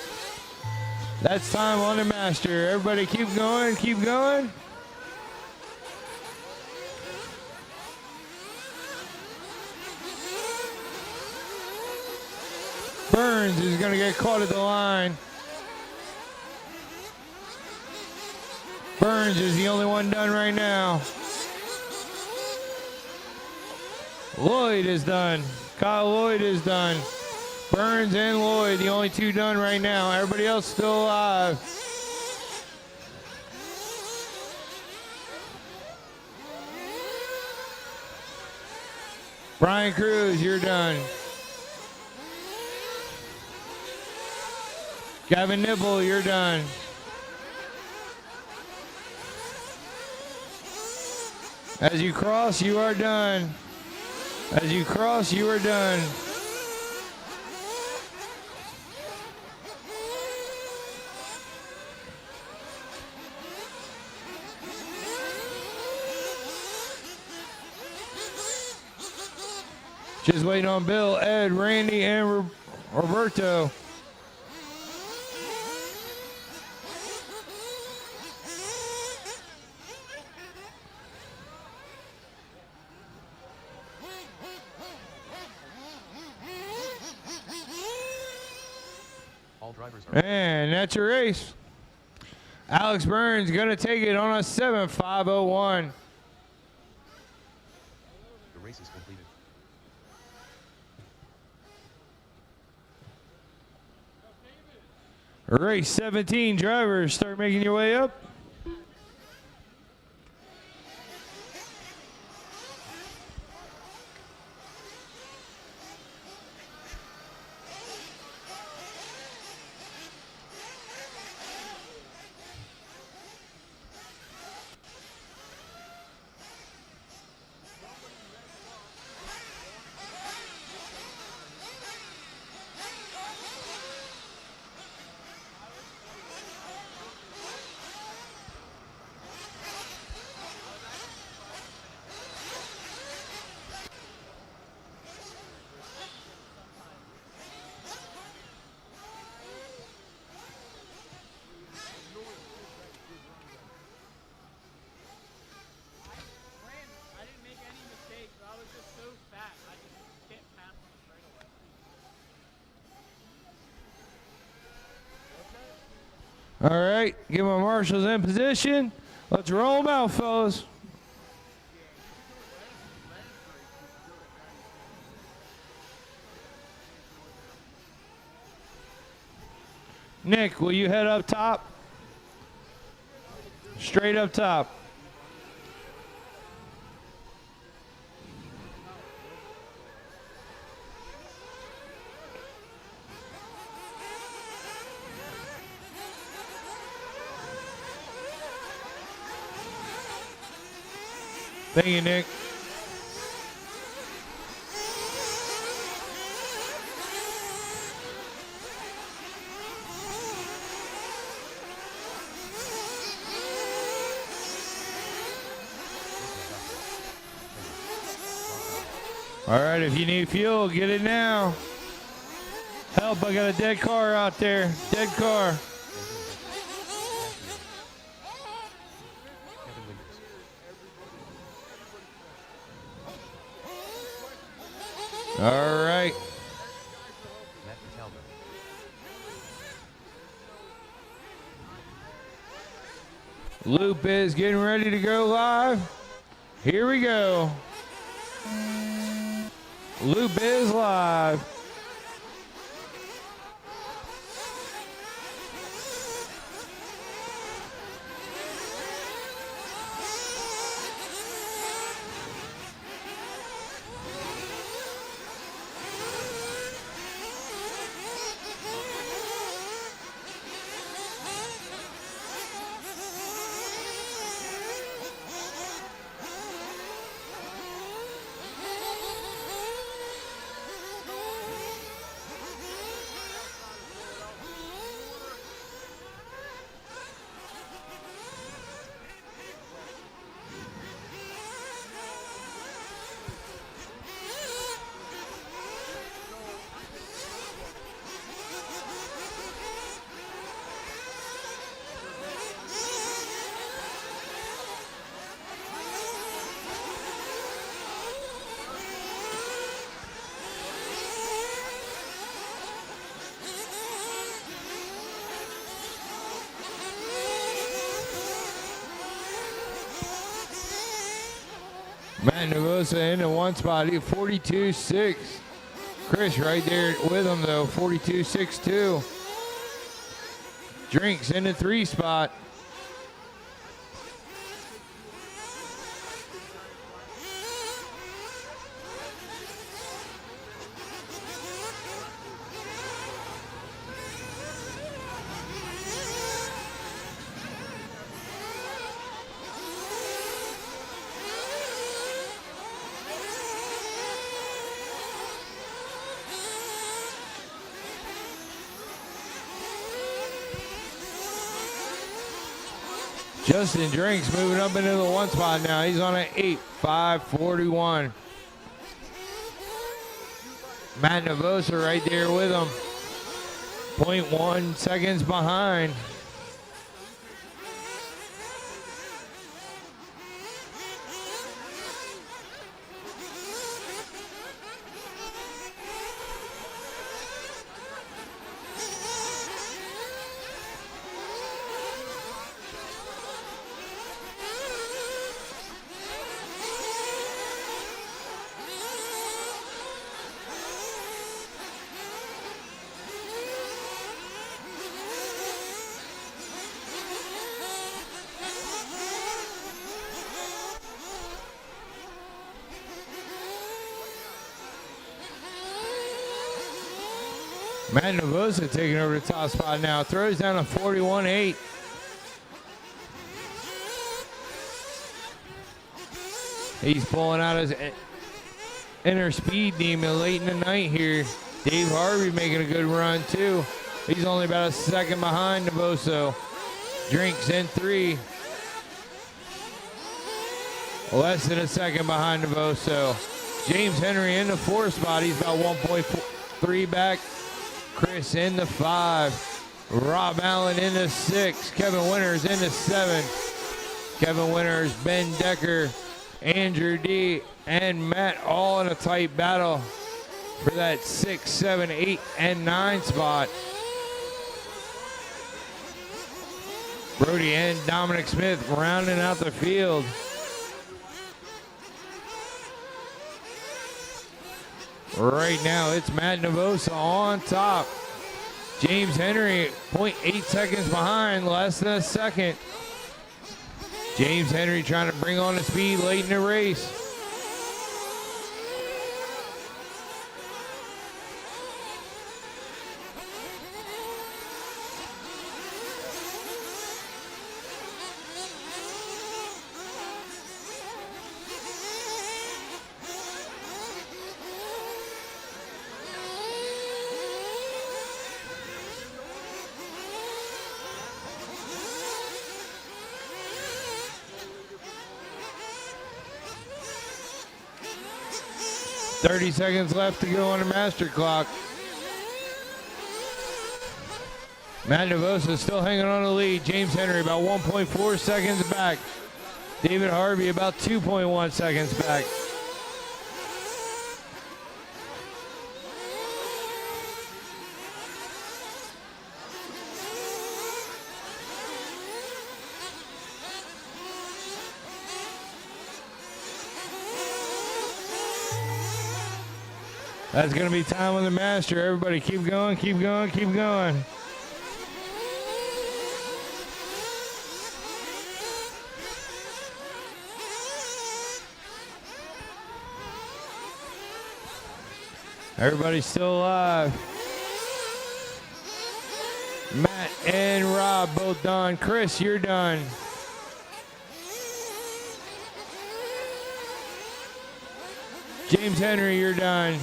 That's time on the master. Everybody keep going, keep going. Burns is gonna get caught at the line. Burns is the only one done right now. Lloyd is done. Kyle Lloyd is done. Burns and Lloyd, the only two done right now. Everybody else still alive. Brian Cruz, you're done. Gavin Nibble, you're done. As you cross, you are done. As you cross, you are done. Just waiting on Bill, Ed, Randy, and Roberto. All drivers are And that's your race. Alex Burns gonna take it on a 7.501. the race is completed. Race 17 drivers, start making your way up. All right, get my marshals in position. Let's roll them out, fellas. Nick, will you head up top? Straight up top. Thank you, Nick. All right, if you need fuel, get it now. Help, I got a dead car out there. Dead car. All right. Loop is getting ready to go live. Here we go. Loop is live. Matt Nervosa in the one spot, 42.6. Chris right there with him though, 42.62. Drinks in the 3 spot. Justin Drinks moving up into the 1 spot now. He's on an 8.541. Matt Nervosa right there with him. 0.1 seconds behind. Matt Nervosa taking over the top spot now. Throws down a 41.8. He's pulling out his inner speed demon late in the night here. Dave Harvey making a good run too. He's only about a second behind Nervosa. Drinks in 3. Less than a second behind Nervosa. James Henry in the 4 spot. He's about 1.3 back. Chris in the 5. Rob Allen in the 6. Kevin Winters in the 7. Kevin Winters, Ben Decker, Andrew D, and Matt all in a tight battle for that 6, 7, 8, and 9 spot. Brody and Dominic Smith rounding out the field. Right now, it's Matt Navosa on top. James Henry, 0.8 seconds behind, less than a second. James Henry trying to bring on the speed late in the race. .30 seconds left to go on the master clock. Matt Navosa still hanging on the lead. James Henry about 1.4 seconds back. David Harvey about 2.1 seconds back. That's going to be time on the master. Everybody keep going, keep going, keep going. Everybody's still alive. Matt and Rob both done. Chris, you're done. James Henry, you're done.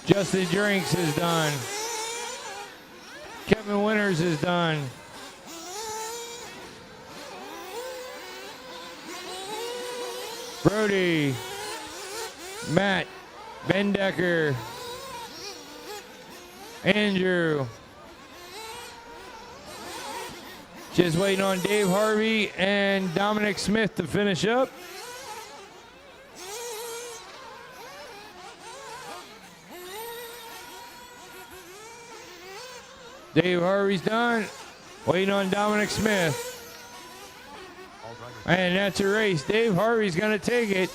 Justin Drinks is done. Kevin Winters is done. Brody, Matt, Ben Decker, Andrew. Just waiting on Dave Harvey and Dominic Smith to finish up. Dave Harvey's done. Waiting on Dominic Smith. And that's a race. Dave Harvey's going to take it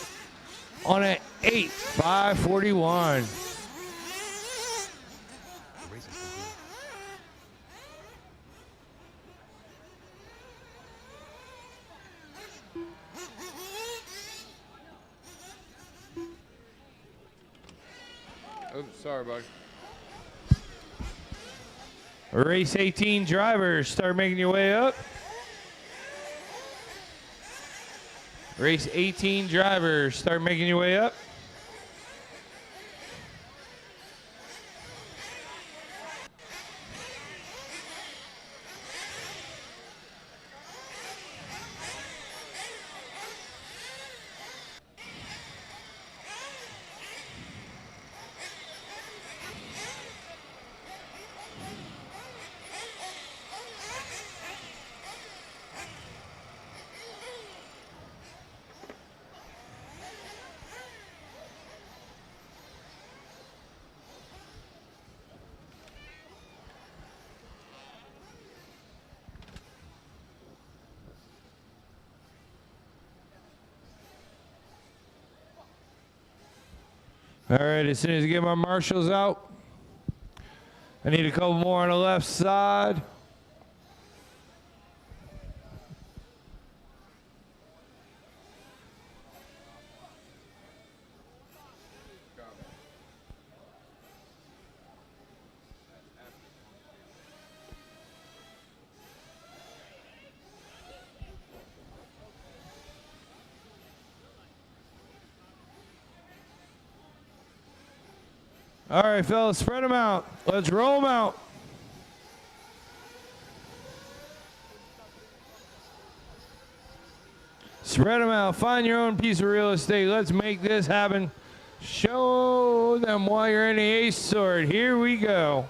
on an 8:5:41. Oh, sorry, bud. Race 18 drivers, start making your way up. Race 18 drivers, start making your way up. All right, as soon as I get my marshals out, I need a couple more on the left side. All right, fellas, spread them out. Let's roll them out. Spread them out. Find your own piece of real estate. Let's make this happen. Show them why you're in the ace sword. Here we go.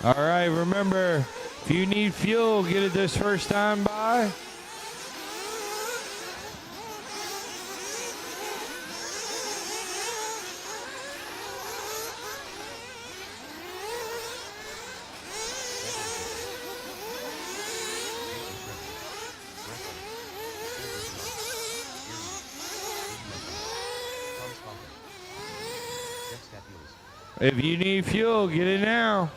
All right, remember, if you need fuel, get it this first time by. If you need fuel, get it now.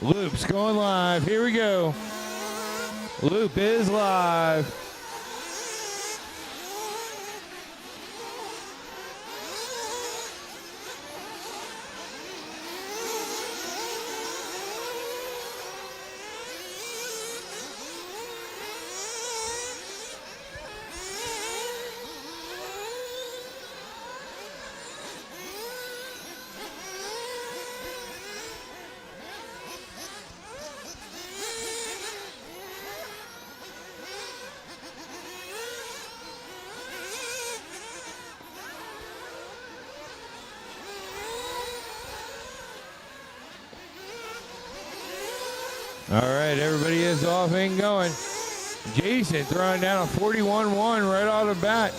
Loop's going live. Here we go. Loop is live. All right, everybody is off and going. Jason throwing down a 41-1 right out of the bat.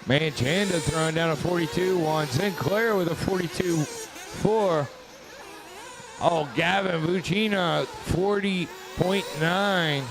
Manchanda throwing down a 42-1. Sinclair with a 42-4. Oh, Gavin Vucina, 40.9.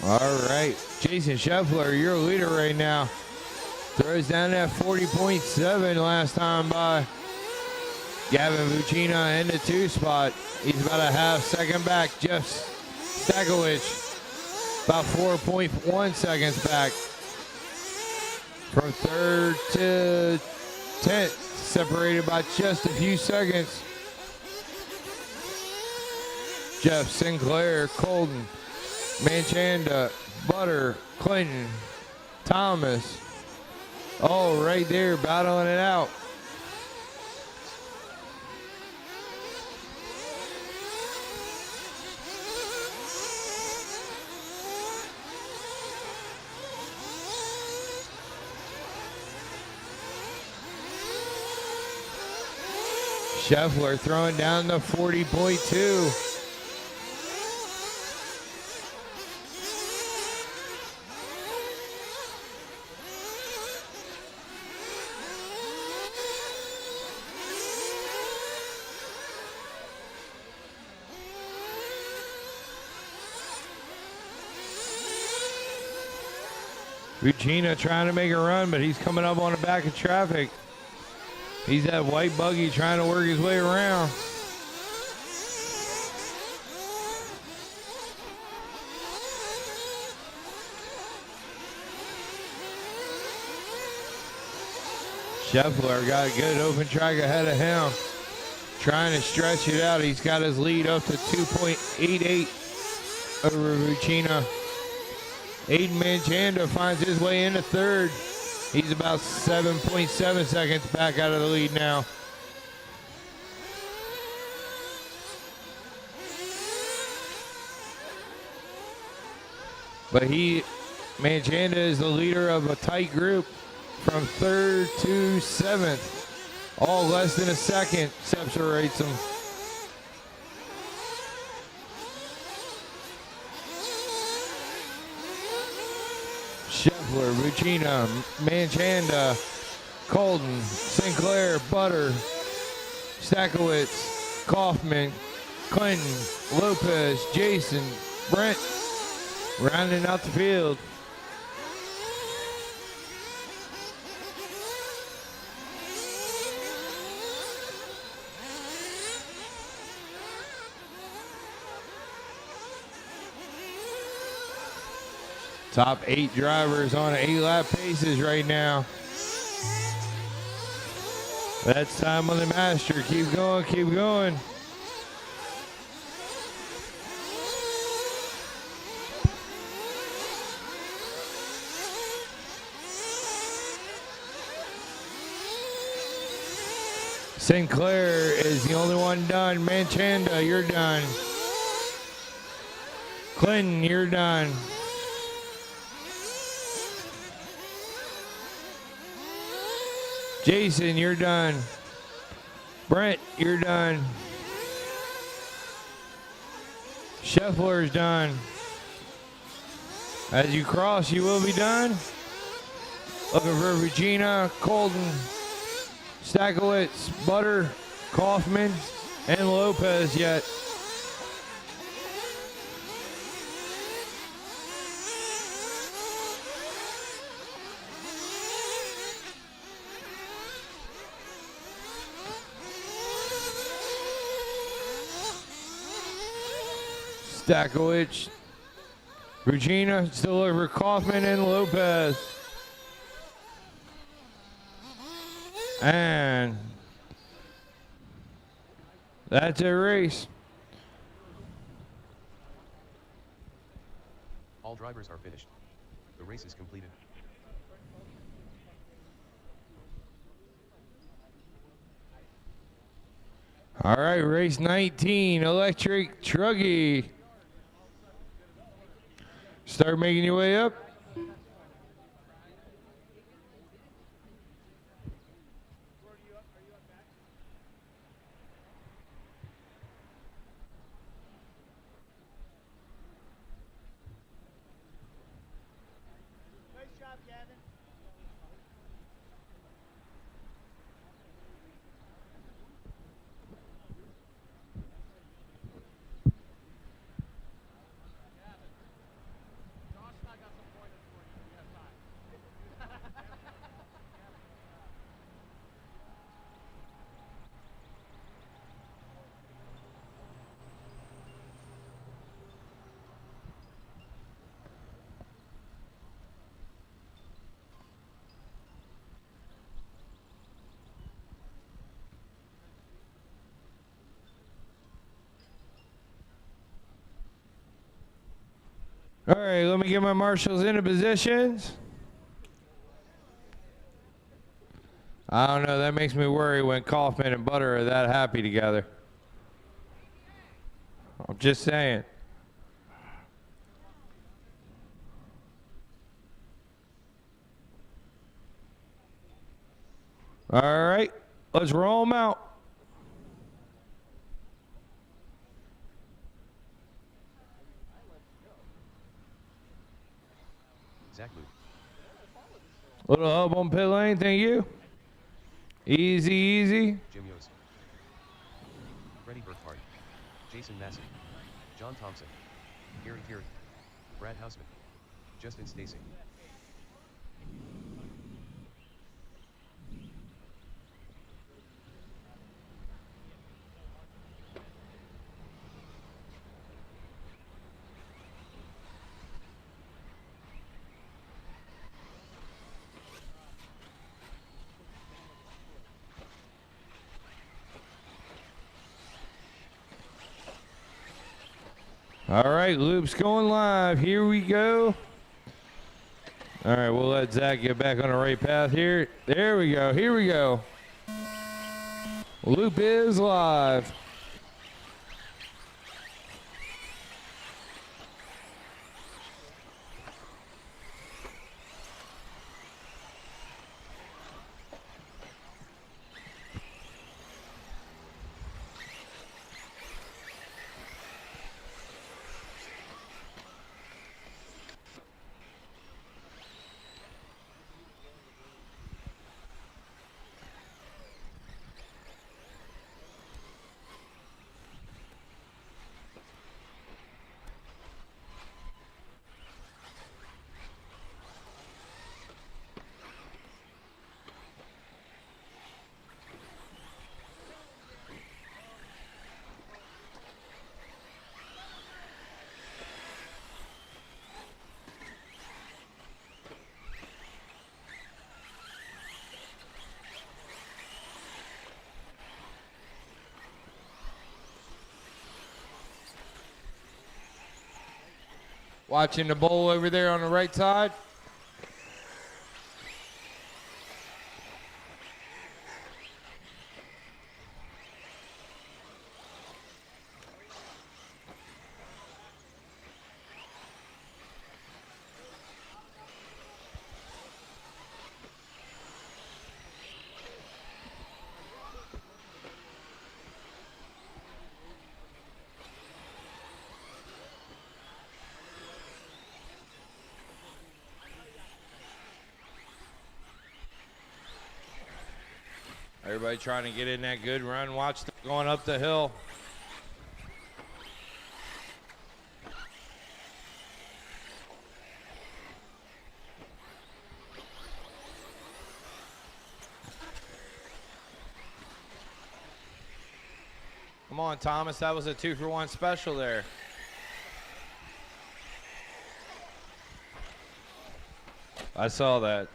All right, Jason Scheffler, you're a leader right now. Throws down that 40.7 last time by. Gavin Vucina in the 2 spot. He's about a half second back. Jeff Stakowicz about 4.1 seconds back. From 3rd to 10th, separated by just a few seconds. Jeff Sinclair, Colton, Manchanda, Butter, Clinton, Thomas, all right there battling it out. Scheffler throwing down the 40.2. Vucina trying to make a run, but he's coming up on the back of traffic. He's that white buggy trying to work his way around. Scheffler got a good open track ahead of him. Trying to stretch it out. He's got his lead up to 2.88 over Vucina. Aiden Manchanda finds his way into 3rd. He's about 7.7 seconds back out of the lead now. But Manchanda is the leader of a tight group from 3rd to 7th. All less than a second separates them. Scheffler, Regina, Manchanda, Colton, Sinclair, Butter, Stakowitz, Kaufman, Clinton, Lopez, Jason, Brent, rounding out the field. Top 8 drivers on 8-lap paces right now. That's time on the master. Keep going, keep going. Sinclair is the only one done. Manchanda, you're done. Clinton, you're done. Jason, you're done. Brent, you're done. Scheffler's done. As you cross, you will be done. Looking for Regina, Colton, Stakowitz, Butter, Kaufman, and Lopez yet. Stakowicz, Regina, still over Kaufman and Lopez. And that's a race. All drivers are finished. The race is completed. All right, race 19, electric truggy. Start making your way up. Nice job, Gavin. All right, let me get my marshals into positions. I don't know, that makes me worry when Kaufman and Butter are that happy together. I'm just saying. All right, let's roll them out. Zach Luke. Little help on pit lane, thank you. Easy, easy. Jim Yost. Freddie Burkhart. Jason Massey. John Thompson. Gary Fury. Brad Hausman. Justin Stacy. All right, loop's going live. Here we go. All right, we'll let Zach get back on the right path here. There we go. Here we go. Loop is live. Watching the bowl over there on the right side. Everybody trying to get in that good run. Watch them going up the hill. Come on, Thomas. That was a 2-for-1 special there. I saw that.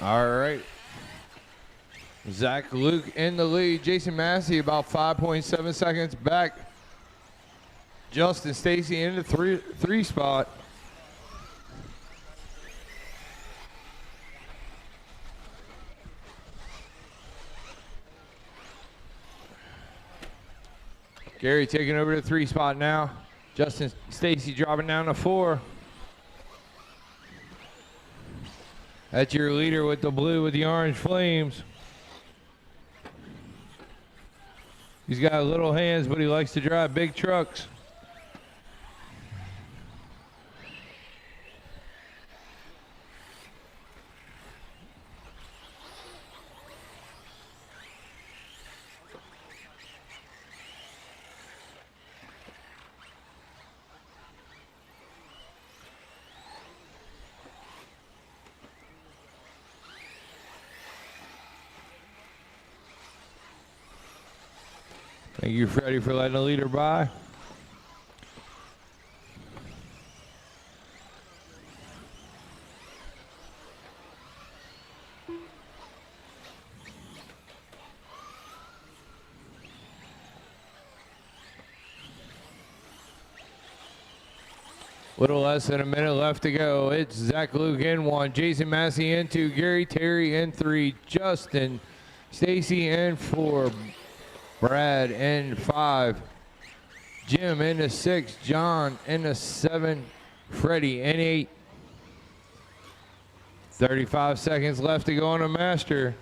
All right. Zach Luke in the lead. Jason Massey about 5.7 seconds back. Justin Stacy in the three spot. Gary taking over the 3 spot now. Justin Stacy dropping down to 4. That's your leader with the blue with the orange flames. He's got little hands, but he likes to drive big trucks. Thank you, Freddie, for letting the leader by. Little less than a minute left to go. It's Zach Luke in 1, Jason Massey in 2, Gary Terry in 3, Justin Stacy in 4, Brad in 5, Jim in 6, John in 7, Freddie in 8. 35 seconds left to go on the master.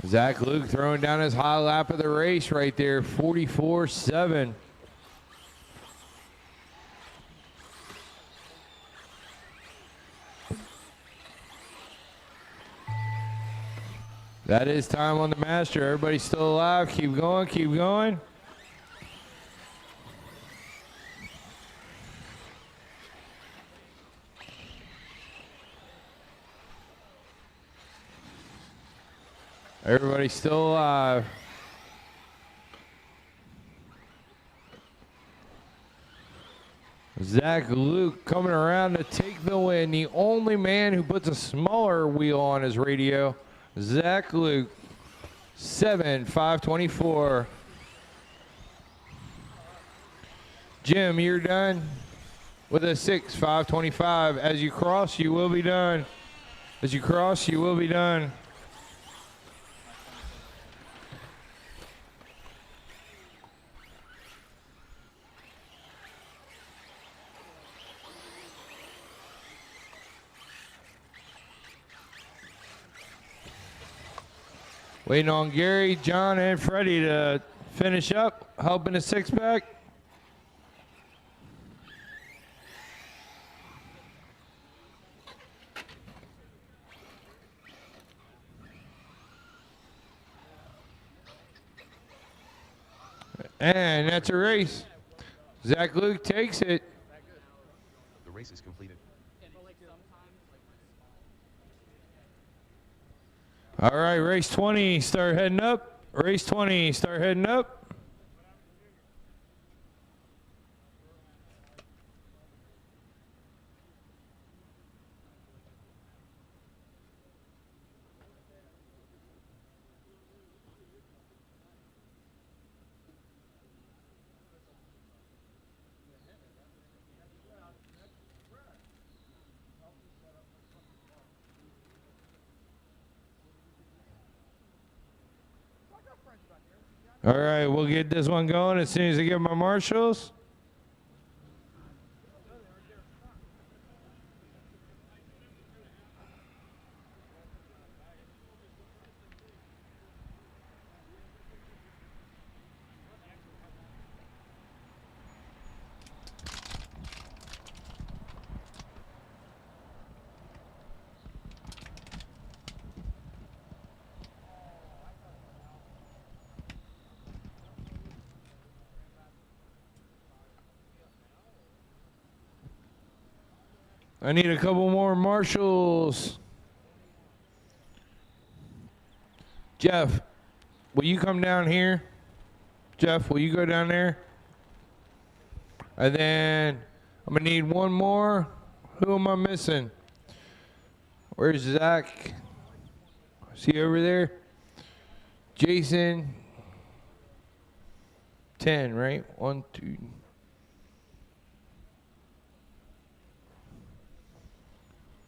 Zach Luke throwing down his high lap of the race right there, 44.7. That is time on the master. Everybody's still alive. Keep going, keep going. Everybody's still alive. Zach Luke coming around to take the win. The only man who puts a smaller wheel on his radio. Zach Luke, 7.524. Jim, you're done with a 6.525. As you cross, you will be done. As you cross, you will be done. Waiting on Gary, John, and Freddie to finish up, helping the 6-pack. And that's a race. Zach Luke takes it. The race is completed. All right, race 20, start heading up. Race 20, start heading up. All right, we'll get this one going as soon as I get my marshals. I need a couple more marshals. Jeff, will you come down here? Jeff, will you go down there? And then I'm gonna need one more. Who am I missing? Where's Zach? Is he over there? Jason. 10, right? 1, 2.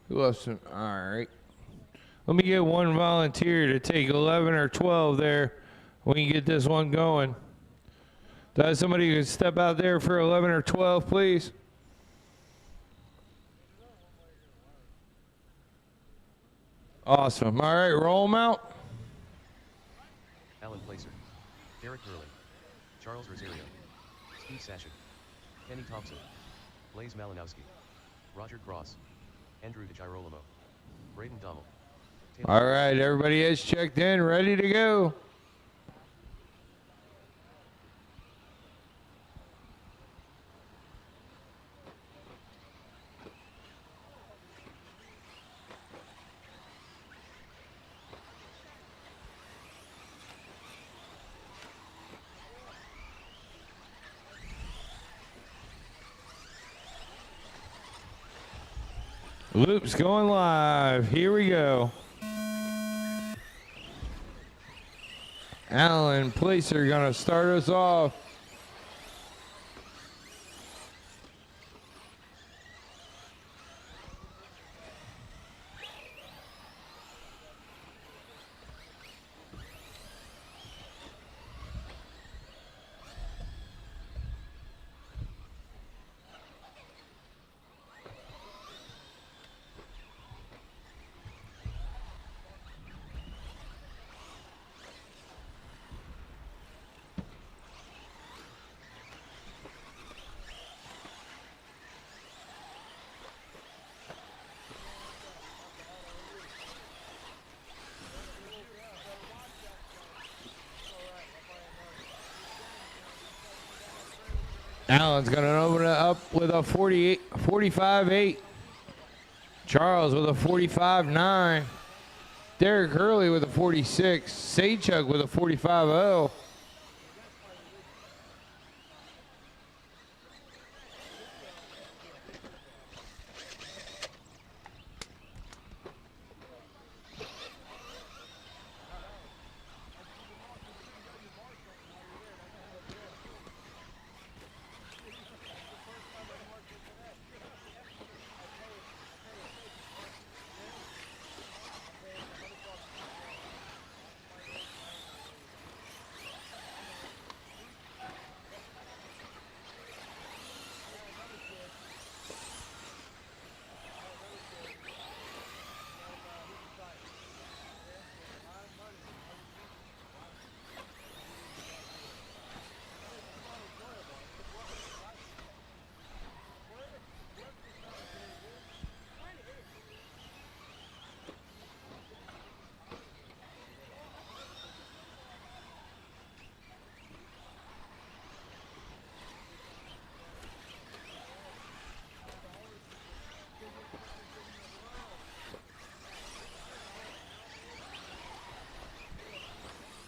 Who else? All right. Let me get one volunteer to take 11 or 12 there. We can get this one going. Does somebody could step out there for 11 or 12, please? Awesome. All right, roll them out. Alan Placer. Derek Hurley. Charles Rosario. Steve Sashik. Kenny Thompson. Blaze Malinowski. Roger Cross. Andrew DeGirolamo. Braden Dummel. All right, everybody is checked in, ready to go. Loops going live. Here we go. Alan Placer gonna start us off. Alan's going to open it up with a 45-8. Charles with a 45-9. Derek Hurley with a 46. Saychuk with a 45-0.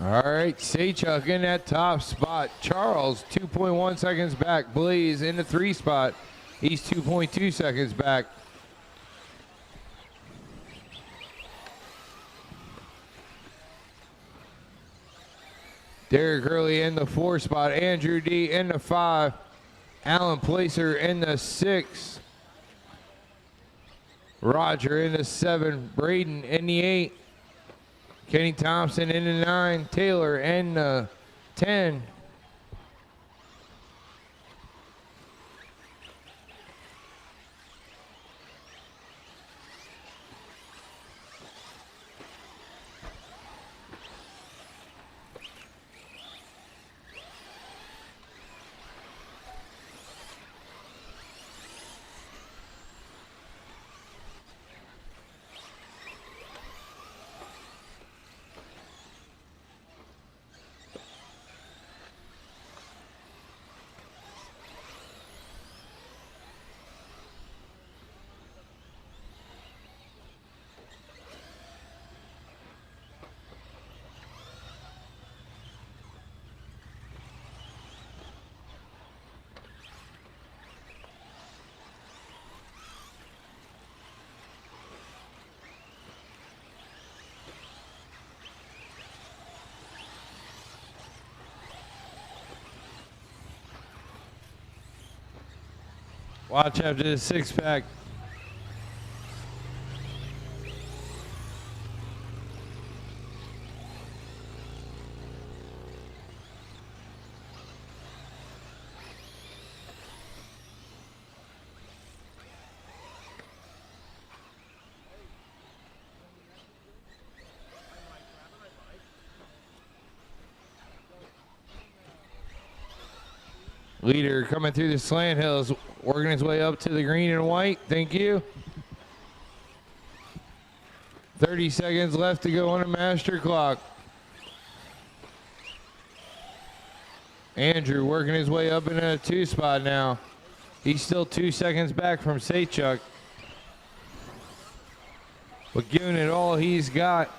All right, Saychuk in that top spot. Charles, 2.1 seconds back. Blaze in the 3 spot. He's 2.2 seconds back. Derek Hurley in the 4 spot. Andrew D in the 5. Alan Placer in the 6. Roger in the 7. Braden in the 8. Kenny Thompson in the 9. Taylor in the 10. Watch after the 6-pack. Leader coming through the slant hills, working his way up to the green and white. Thank you. 30 seconds left to go on the master clock. Andrew working his way up in a 2 spot now. He's still 2 seconds back from Saychuk, but giving it all he's got.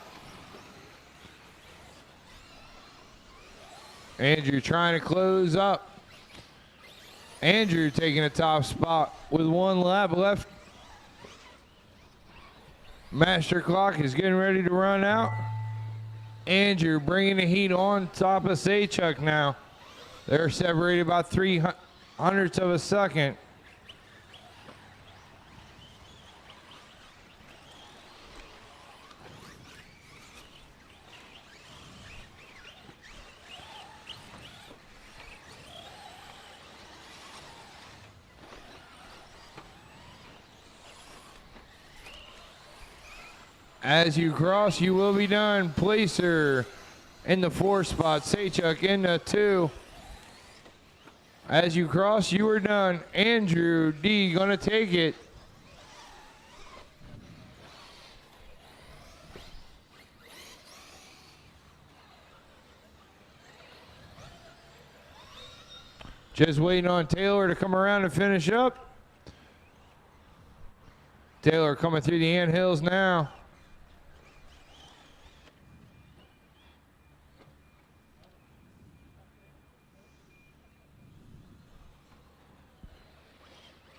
Andrew trying to close up. Andrew taking a top spot with 1 lap left. Master clock is getting ready to run out. Andrew bringing the heat on top of Saychuk now. They're separated about 3/100ths of a second. As you cross, you will be done. Placer in the 4 spot. Saychuk in the 2. As you cross, you are done. Andrew D gonna take it. Just waiting on Taylor to come around and finish up. Taylor coming through the anthills now.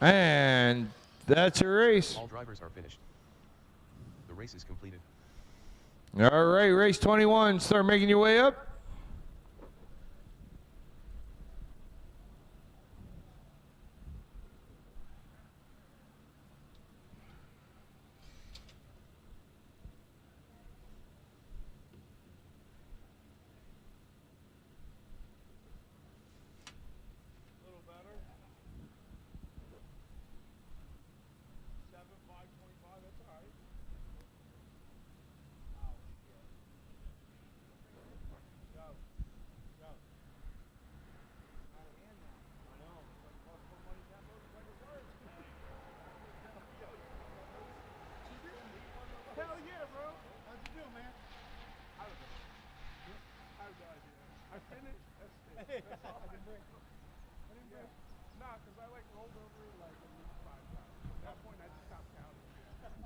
And that's a race. All drivers are finished. The race is completed. All right, race 21. Start making your way up.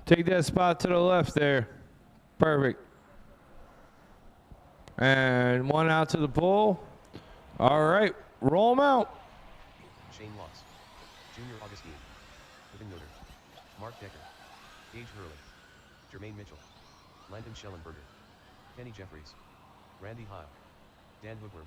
Take that spot to the left there. Perfect. And one out to the pole. All right, roll them out. Shane Watts. Junior Augustine. Living Yoder. Mark Decker. Gage Hurley. Jermaine Mitchell. Landon Schellenberger. Kenny Jeffries. Randy Heil. Dan Woodward.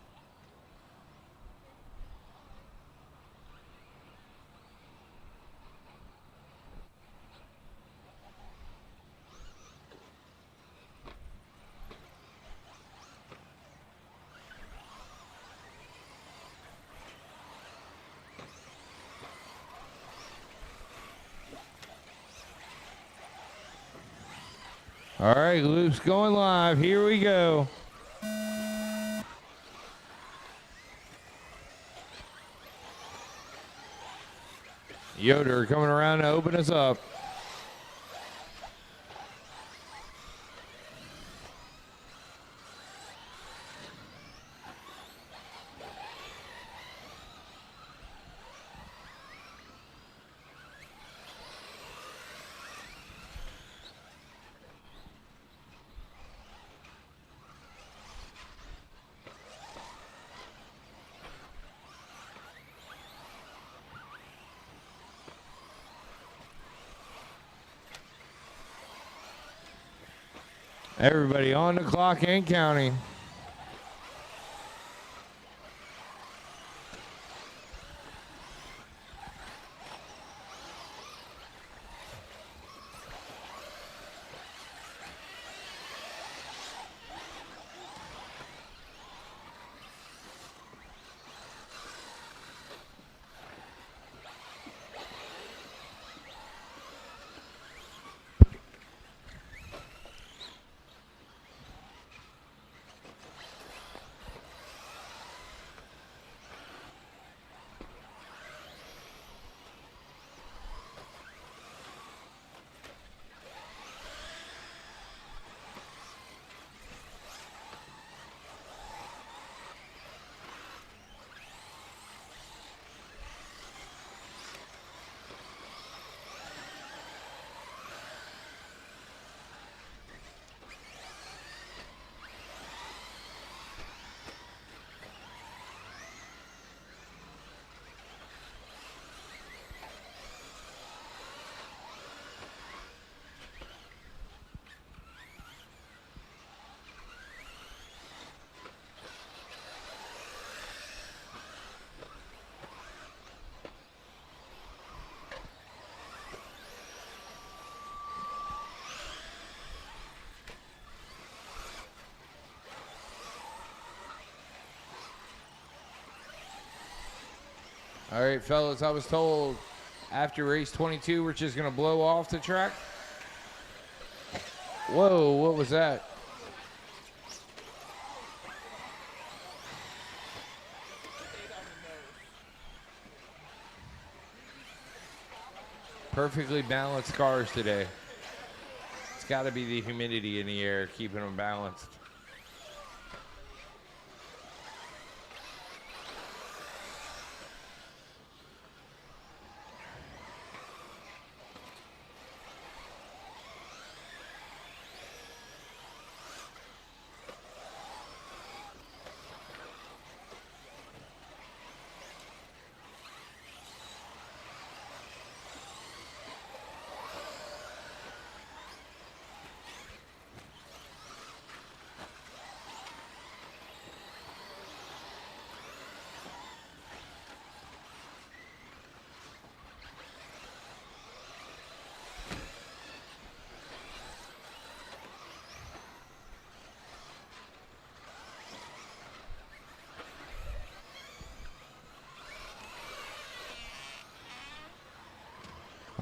All right, loop's going live. Here we go. Yoder coming around to open us up. Everybody on the clock and counting. All right, fellas, I was told after race 22, we're just going to blow off the track. Whoa, what was that? Perfectly balanced cars today. It's got to be the humidity in the air keeping them balanced.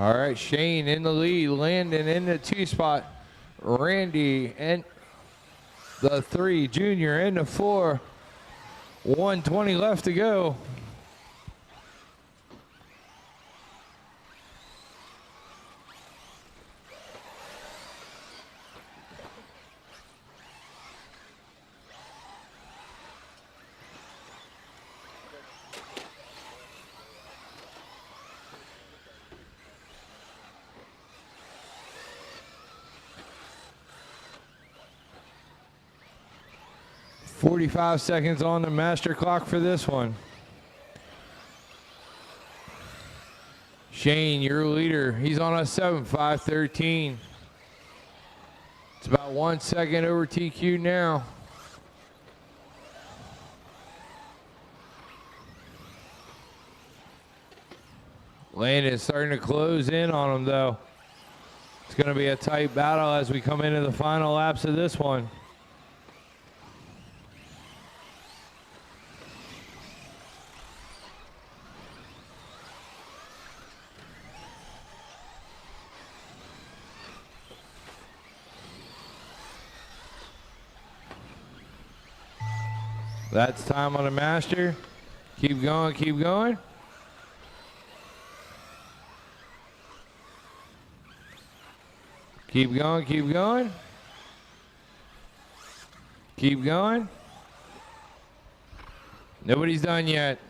All right, Shane in the lead, Landon in the 2 spot, Randy in the 3, Junior in the 4, 120 left to go. 45 seconds on the master clock for this one. Shane, your leader. He's on a 7.513. It's about 1 second over TQ now. Landon's starting to close in on him, though. It's going to be a tight battle as we come into the final laps of this one. That's time on the master. Keep going, keep going. Keep going, keep going. Keep going. Nobody's done yet.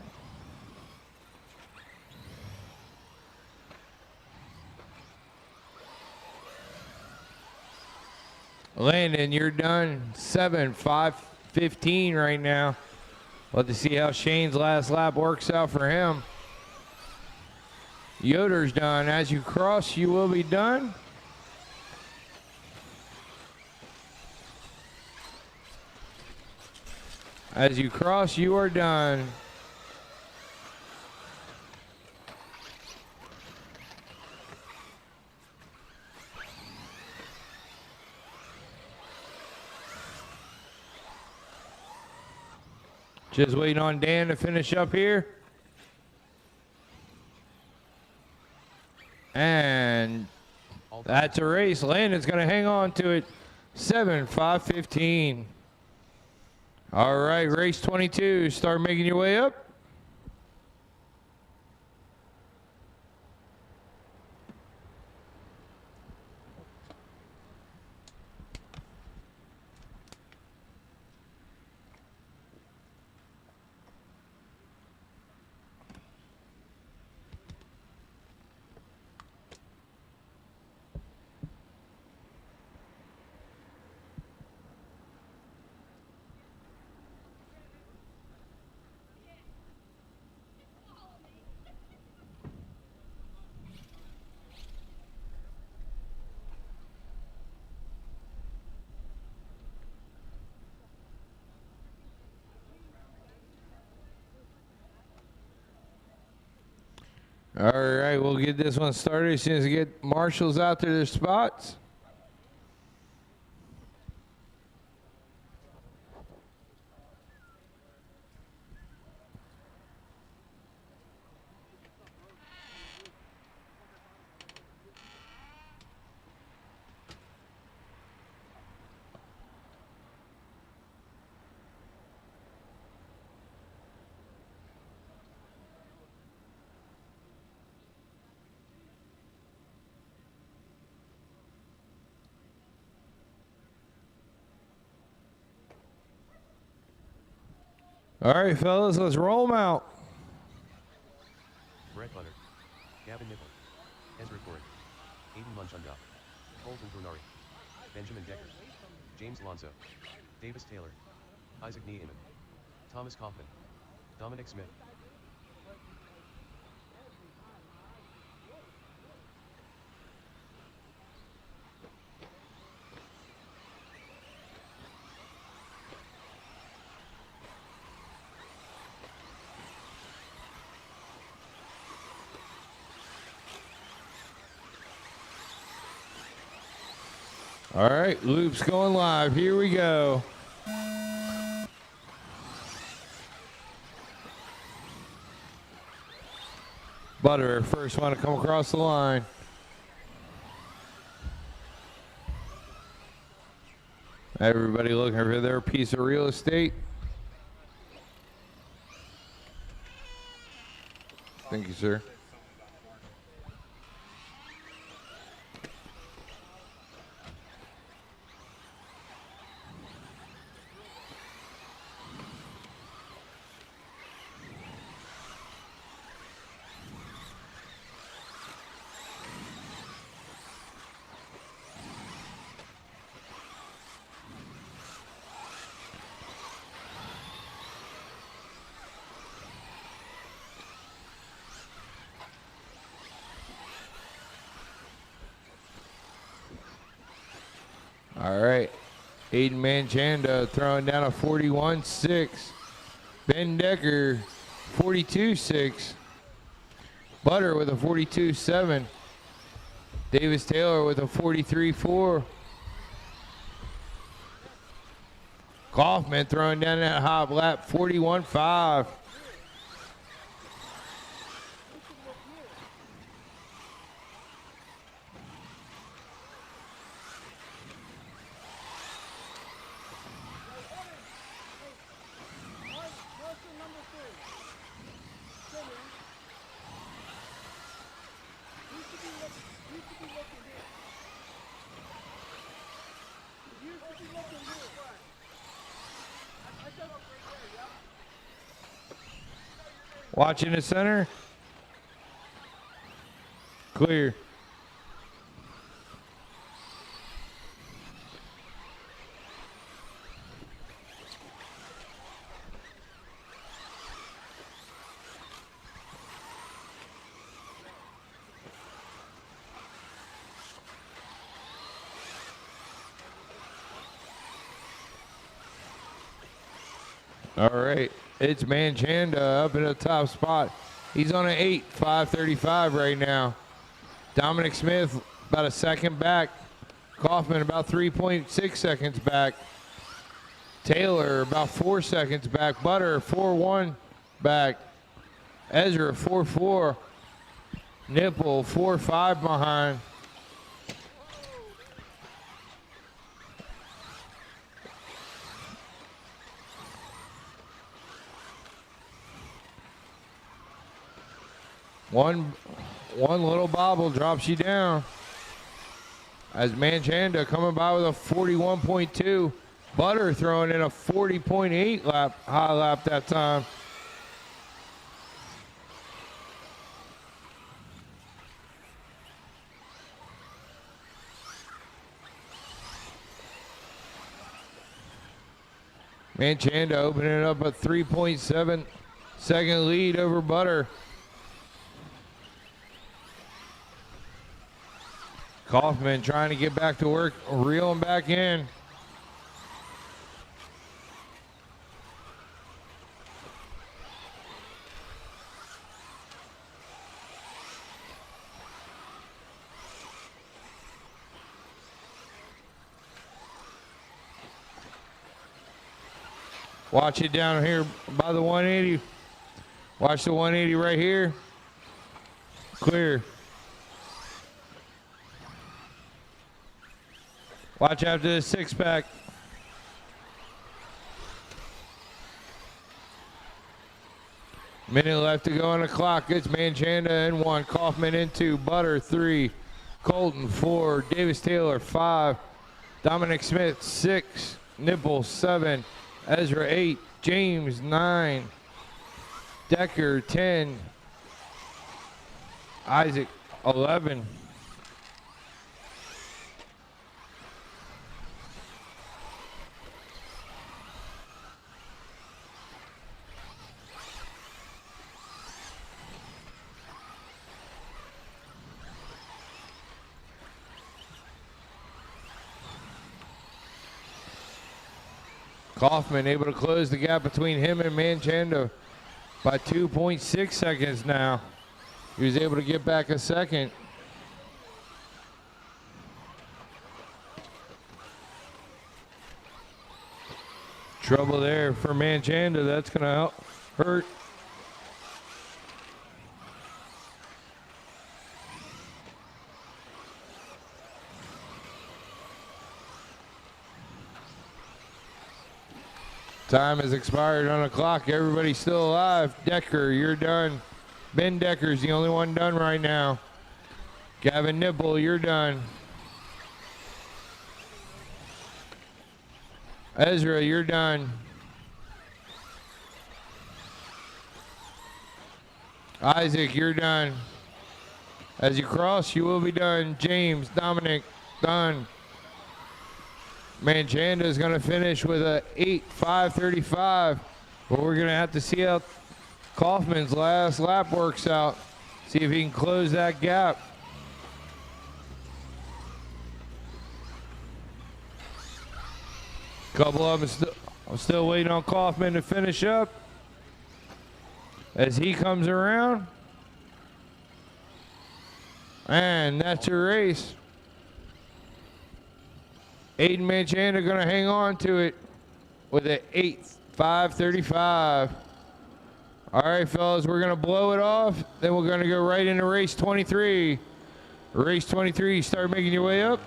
Landon, you're done. 7.515 right now. We'll have to see how Shane's last lap works out for him. Yoder's done. As you cross, you will be done. As you cross, you are done. Just waiting on Dan to finish up here. And that's a race. Landon's going to hang on to it. 7.515. All right, race 22. Start making your way up. All right, we'll get this one started as soon as we get marshals out to their spots. All right, fellas, let's roll them out. Brett Butter, Gavin Nichol, Ezra Corey, Aiden Munchunga, Colton Brunari, Benjamin Decker, James Alonso, Davis Taylor, Isaac Nieman, Thomas Kaufman, Dominic Smith. All right, loop's going live. Here we go. Butter, first one to come across the line. Everybody looking for their piece of real estate. Thank you, sir. All right. Aiden Manchanda throwing down a 41.6. Ben Decker, 42.6. Butter with a 42.7. Davis Taylor with a 43.4. Kaufman throwing down that hop lap, 41.5. Watching the center. Clear. All right. It's Manchanda up in the top spot. He's on an 8.535 right now. Dominic Smith about a second back. Kaufman about 3.6 seconds back. Taylor about 4 seconds back. Butter 4.1 back. Ezra 4.4. Nipple 4.5 behind. One little bobble drops you down. As Manchanda coming by with a 41.2. Butter throwing in a 40.8 lap, high lap that time. Manchanda opening up a 3.7 second lead over Butter. Kaufman trying to get back to work, reeling back in. Watch it down here by the 180. Watch the 180 right here. Clear. Watch after the six pack. Minute left to go on the clock. It's Manchanda in 1, Kaufman in 2, Butter 3, Colton 4, Davis Taylor 5, Dominic Smith 6, Nipple 7, Ezra 8, James 9, Decker 10, Isaac 11. Kaufman able to close the gap between him and Manchanda by 2.6 seconds now. He was able to get back a second. Trouble there for Manchanda. That's going to help hurt. Time has expired on the clock. Everybody's still alive. Decker, you're done. Ben Decker's the only one done right now. Gavin Nipple, you're done. Ezra, you're done. Isaac, you're done. As you cross, you will be done. James, Dominic, done. Manchanda is going to finish with a 8.535, but we're going to have to see how Kaufman's last lap works out. See if he can close that gap. Couple of them I'm still waiting on Kaufman to finish up as he comes around. And that's your race. Aiden Manchanda going to hang on to it with an 8:5:35. All right, fellas, we're going to blow it off. Then we're going to go right into race 23. Race 23, start making your way up.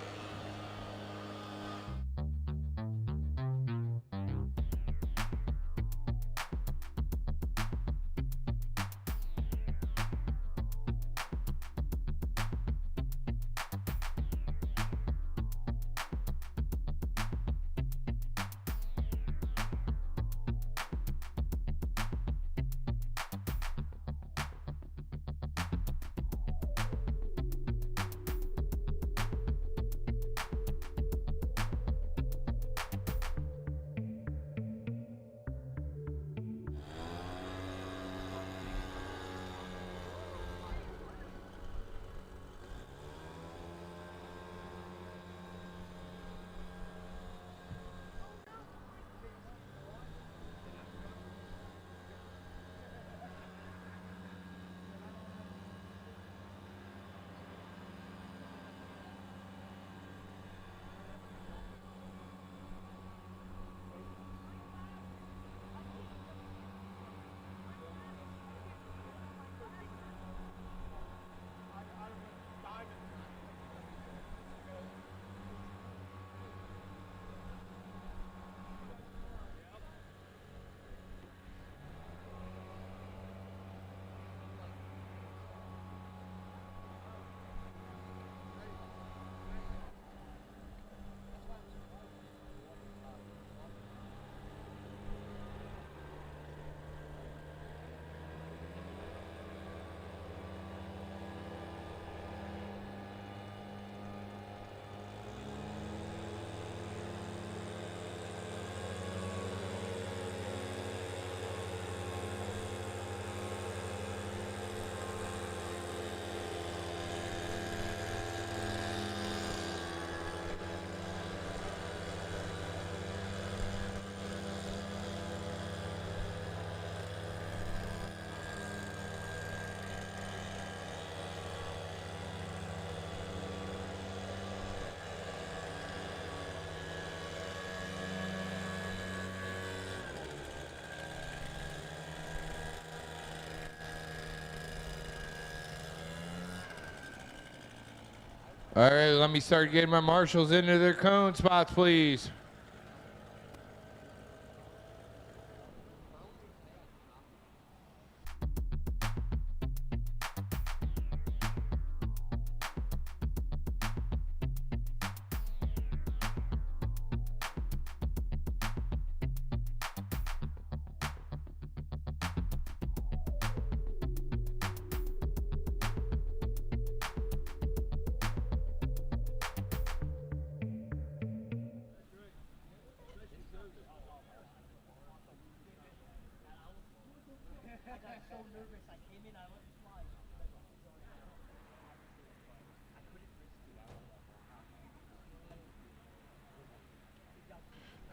All right, let me start getting my marshals into their cone spots, please.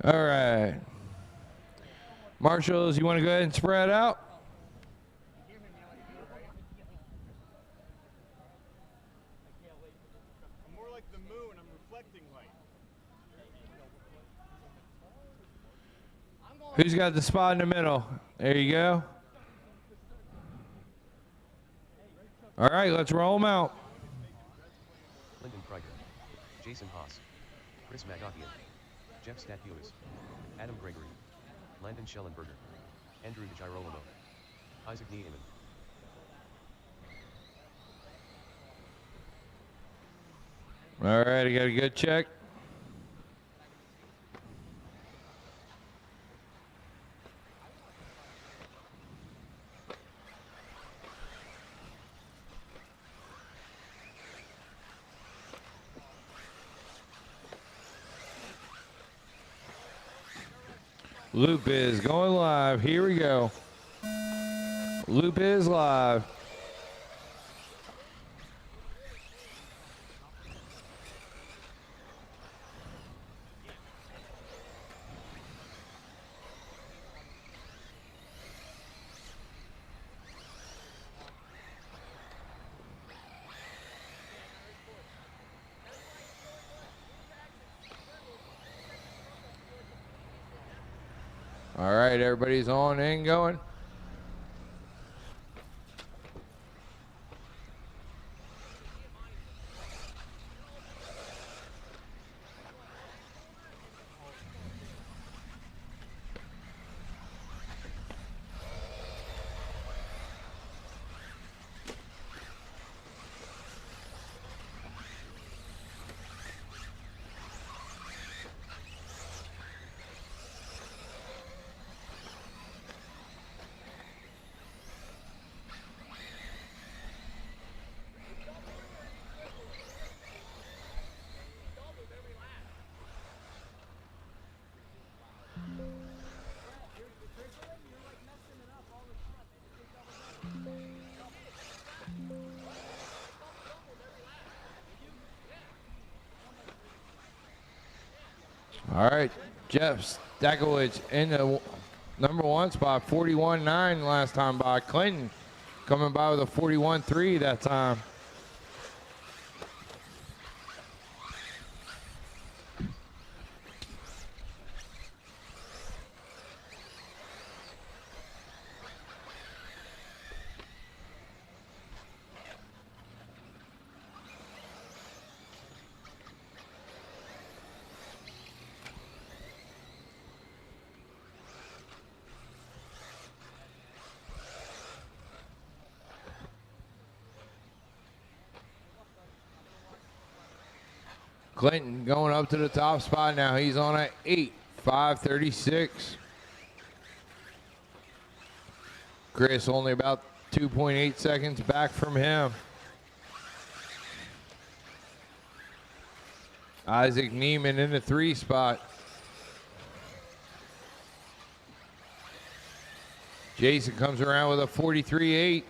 All right. Marshals, you want to go ahead and spread out? I'm more like the moon. I'm reflecting light. Who's got the spot in the middle? There you go. All right, let's roll them out. Lyndon Krieger, Jason Haas, Chris Magakian, Jeff Statioulis, Adam Gregory, Landon Schellenberger, Andrew DeGirolamo, Isaac Niemann. All right, I got a good check. Loop is going live. Here we go. Loop is live. All right, everybody's on and going. All right, Jeff Stakowicz in the number 1 spot, 41.9 last time by. Clinton coming by with a 41.3 that time. Clinton going up to the top spot now. He's on at 8.536. Chris only about 2.8 seconds back from him. Isaac Neiman in the 3 spot. Jason comes around with a 43.8.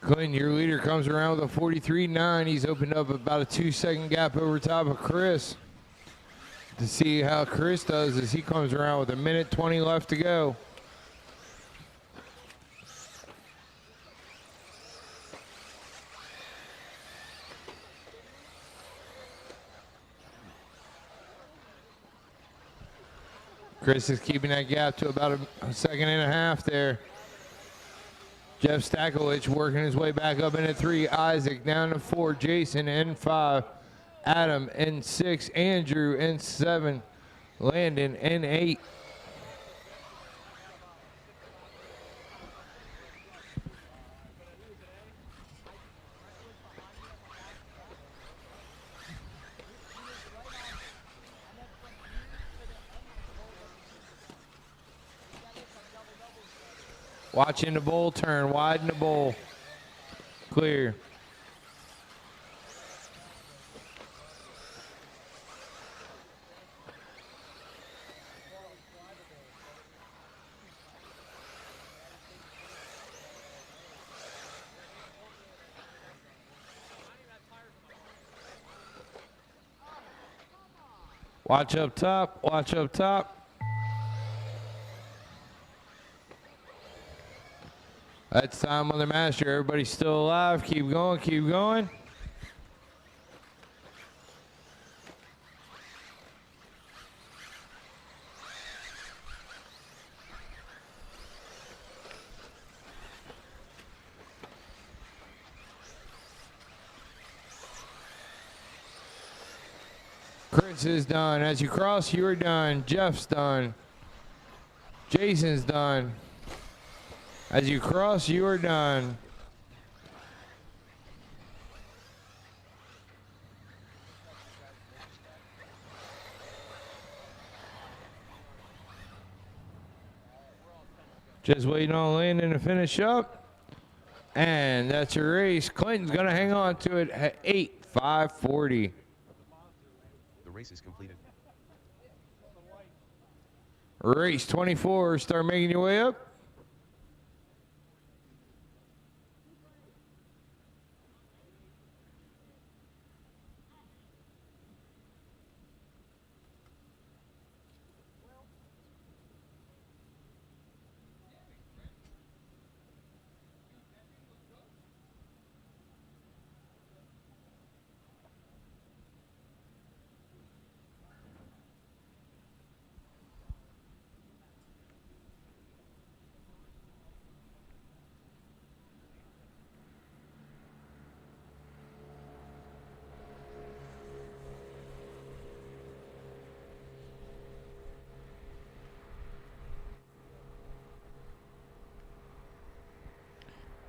Clinton, your leader, comes around with a 43.9. He's opened up about a 2-second gap over top of Chris. To see how Chris does as he comes around with 1:20 left to go. Chris is keeping that gap to about a second and a half there. Jeff Stakowicz working his way back up into 3. Isaac down to 4. Jason in 5. Adam in 6. Andrew in 7. Landon in 8. Watching the bowl turn, widen the bowl. Clear. Watch up top, watch up top. That's time on the master. Everybody's still alive. Keep going, keep going. Chris is done. As you cross, you are done. Jeff's done. Jason's done. As you cross, you are done. Just waiting on Landon to finish up. And that's your race. Clinton's going to hang on to it at 8:5:40. The race is completed. Race 24, start making your way up.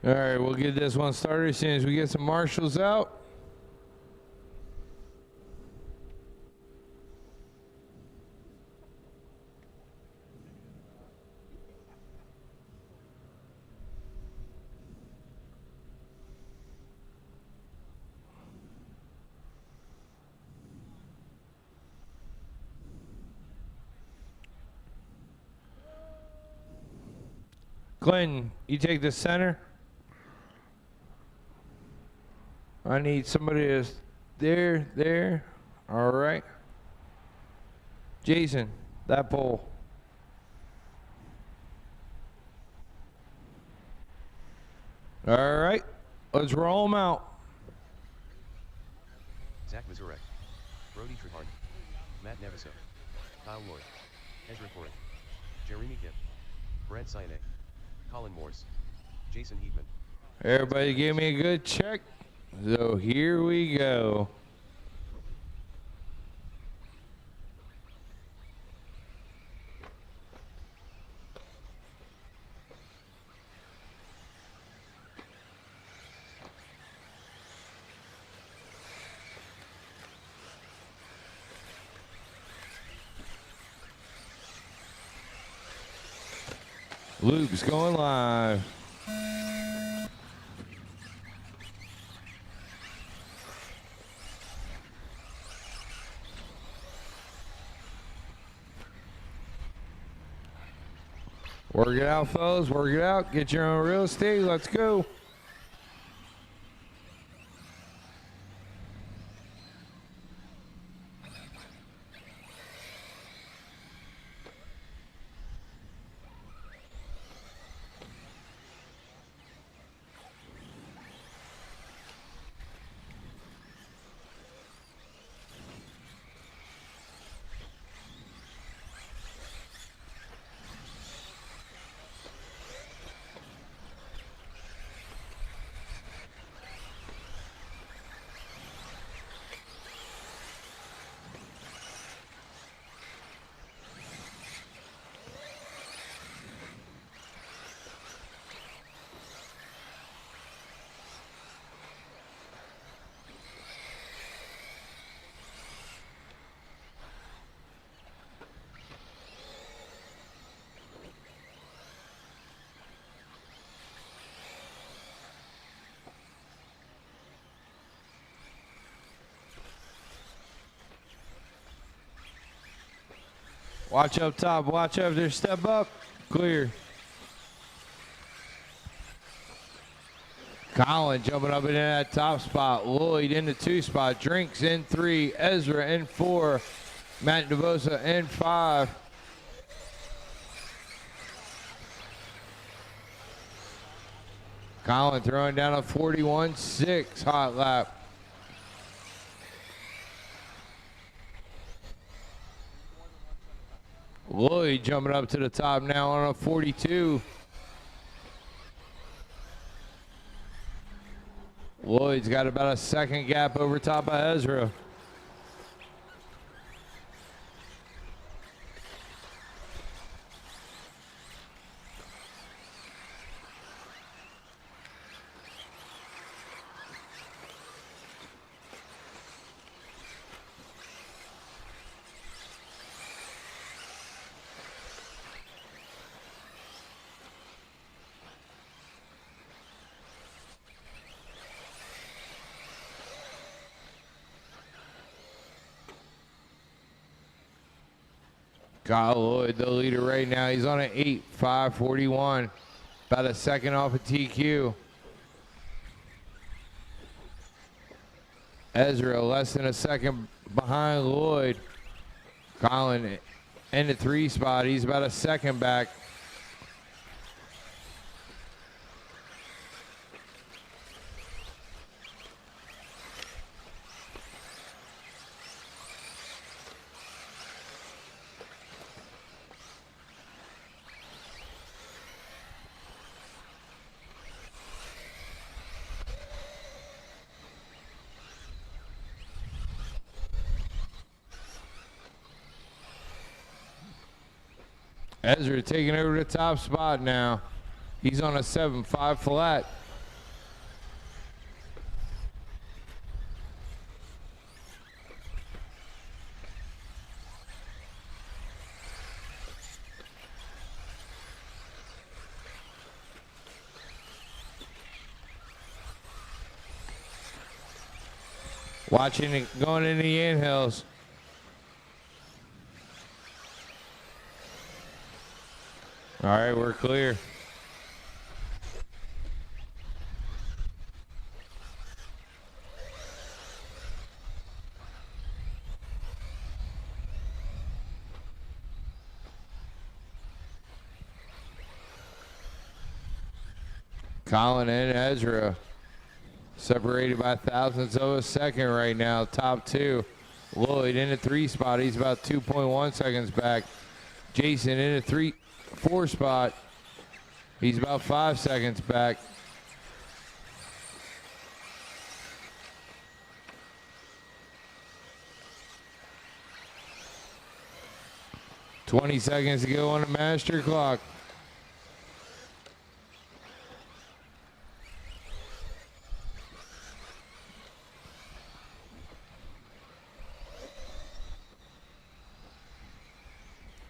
All right, we'll get this one started as soon as we get some marshals out. Clinton, you take the center. I need somebody that's there. All right. Jason, that pole. All right, let's roll them out. Zach Mazurek, Brody Trehard, Matt Neviso, Kyle Lloyd, Ezra Corrick, Jeremy Kipp, Brad Siane, Colin Morse, Jason Heatman. Everybody give me a good check. So here we go. Luke's going live. Work it out, fellas. Work it out. Get your own real estate. Let's go. Watch up top. Watch up there. Step up. Clear. Colin jumping up into that top spot. Lloyd in the 2 spot. Drinks in 3. Ezra in 4. Matt DeVosa in 5. Colin throwing down a 41.6 hot lap. Lloyd jumping up to the top now on a 42. Lloyd's got about a second gap over top of Ezra. Kyle Lloyd, the leader right now. He's on an 8:5:41. About a second off a TQ. Ezra less than a second behind Lloyd. Colin in the 3 spot. He's about a second back. Ezra taking over the top spot now. He's on a 7.5 flat. Watching it going in the inhales. All right, we're clear. Colin and Ezra separated by thousandths of a second right now. Top 2. Lloyd in the 3 spot. He's about 2.1 seconds back. Jason in the 4 spot. He's about 5 seconds back. $20 to go on the master clock.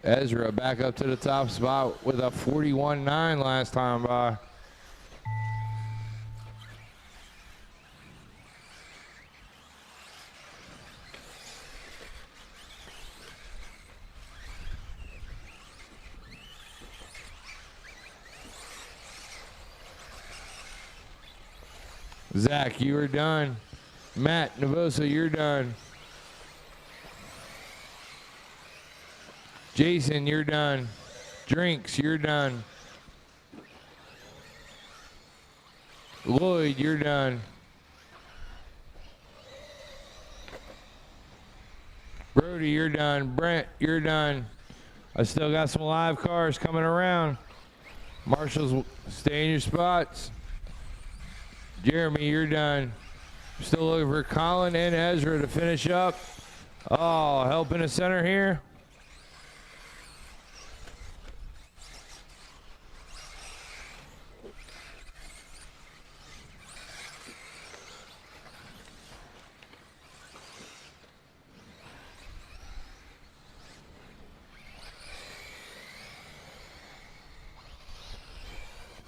Ezra back up to the top spot with a 41.9 last time by. Zach, you are done. Matt Navosa, you're done. Jason, you're done. Drinks, you're done. Lloyd, you're done. Brody, you're done. Brent, you're done. I still got some live cars coming around. Marshall's, stay in your spots. Jeremy, you're done. Still looking for Colin and Ezra to finish up. Oh, help in the center here.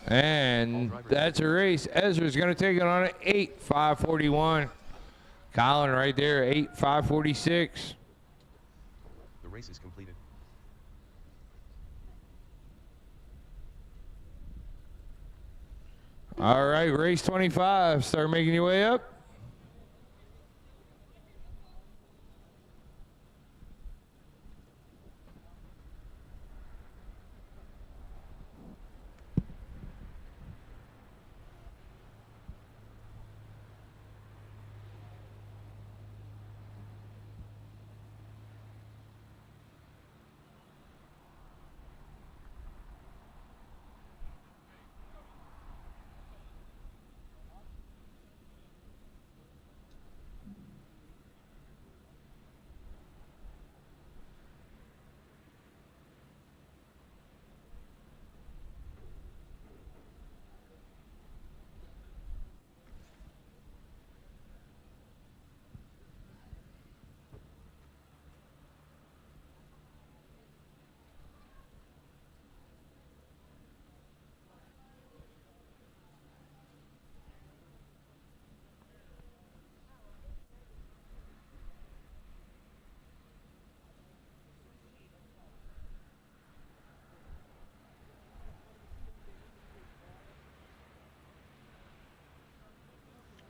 And that's a race. Ezra's going to take it on at 8:5:41. Colin right there, 8:5:46. The race is completed. All right, race 25. Start making your way up.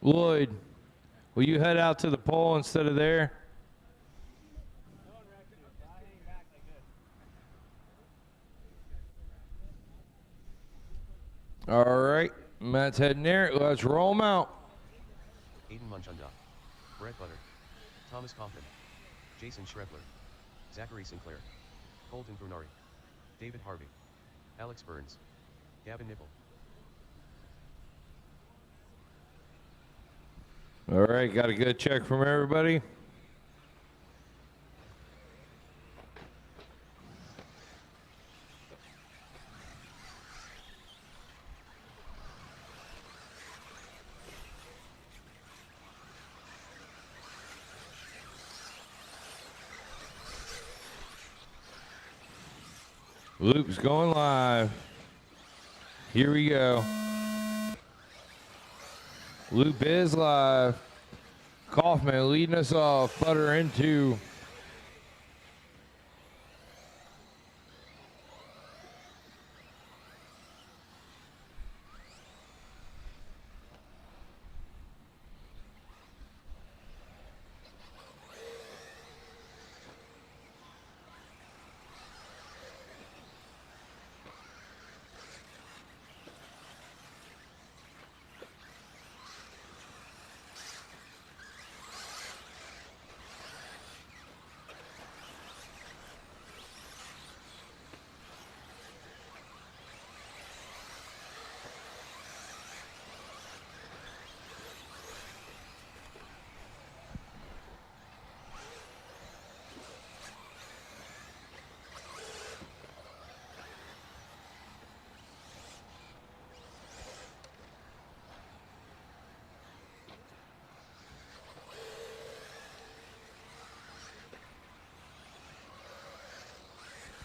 Lloyd, will you head out to the pole instead of there? All right, Matt's heading there. Let's roll him out. Aiden Munchunda, Brett Butter, Thomas Kaufman, Jason Schrebler, Zachary Sinclair, Colton Brunari, David Harvey, Alex Burns, Gavin Nipple. All right, got a good check from everybody. Loop's going live. Here we go. Loop is live. Kaufman leading us off. Butter into.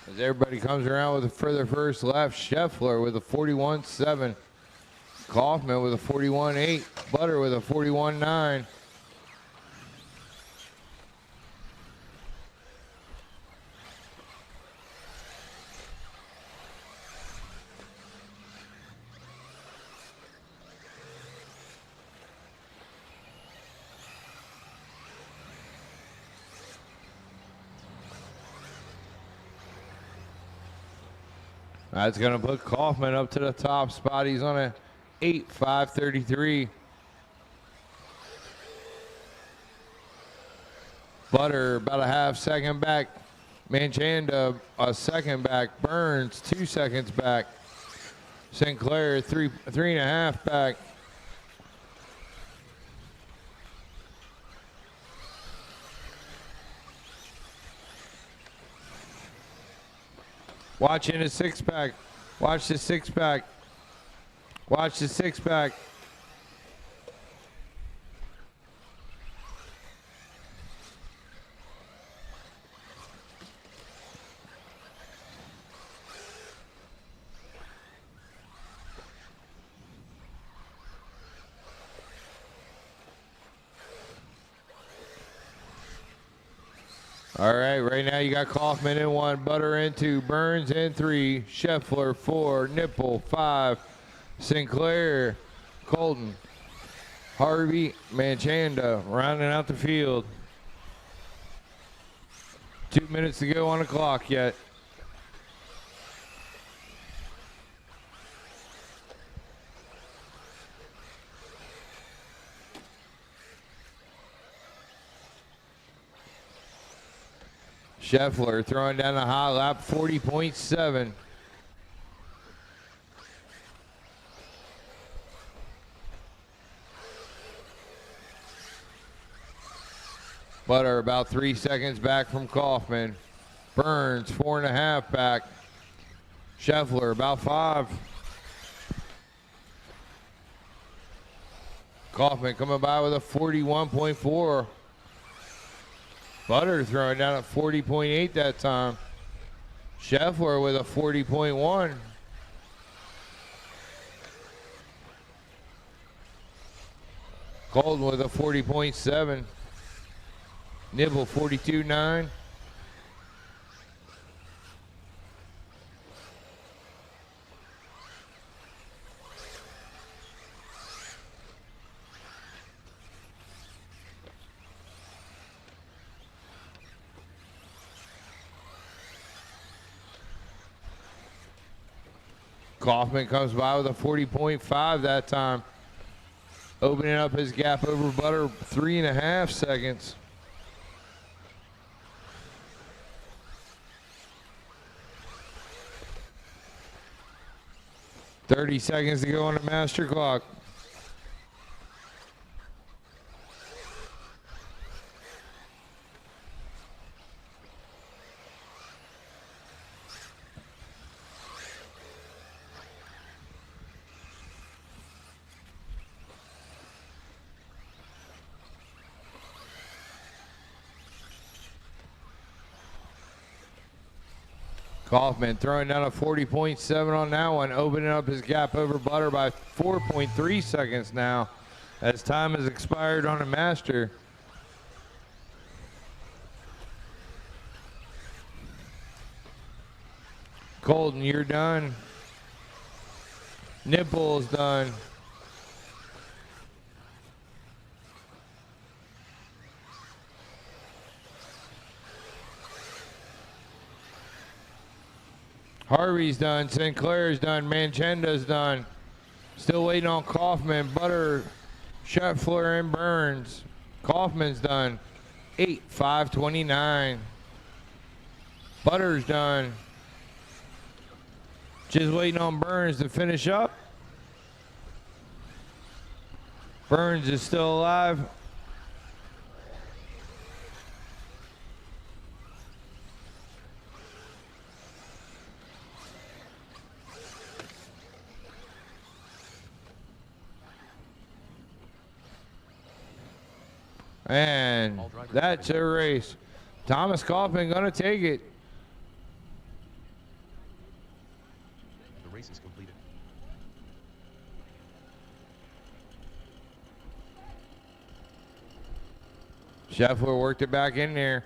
As everybody comes around with for their first lap, Scheffler with a 41.7. Kaufman with a 41.8. Butter with a 41.9. That's going to put Kaufman up to the top spot. He's on a 8.533. Butter about a half second back. Manchanda a second back. Burns 2 seconds back. Sinclair three and a half back. Watching a six pack. Watch the six pack. Watch the six pack. All right, right now you got Kaufman in 1, Butter in 2, Burns in 3, Scheffler 4, Nipple 5, Sinclair, Colton, Harvey, Manchanda rounding out the field. 2 minutes to go on the clock yet. Scheffler throwing down a high lap, 40.7. Butter about 3 seconds back from Kaufman. Burns 4.5 back. Scheffler about 5. Kaufman coming by with a 41.4. Butter throwing down at 40.8 that time. Scheffler with a 40.1. Colton with a 40.7. Nibble 42.9. Kaufman comes by with a 40.5 that time. Opening up his gap over Butter 3.5 seconds. $30 seconds to go on the master clock. Kaufman throwing down a 40.7 on that one, opening up his gap over Butter by 4.3 seconds now, as time has expired on a master. Colton, you're done. Nipple's done. Harvey's done. Sinclair's done. Manchenda's done. Still waiting on Kaufman. Butter, Scheffler, and Burns. Kaufman's done. 8:5:29. Butter's done. Just waiting on Burns to finish up. Burns is still alive. And that's a race. Thomas Kaufman gonna take it. The race is completed. Scheffler worked it back in there.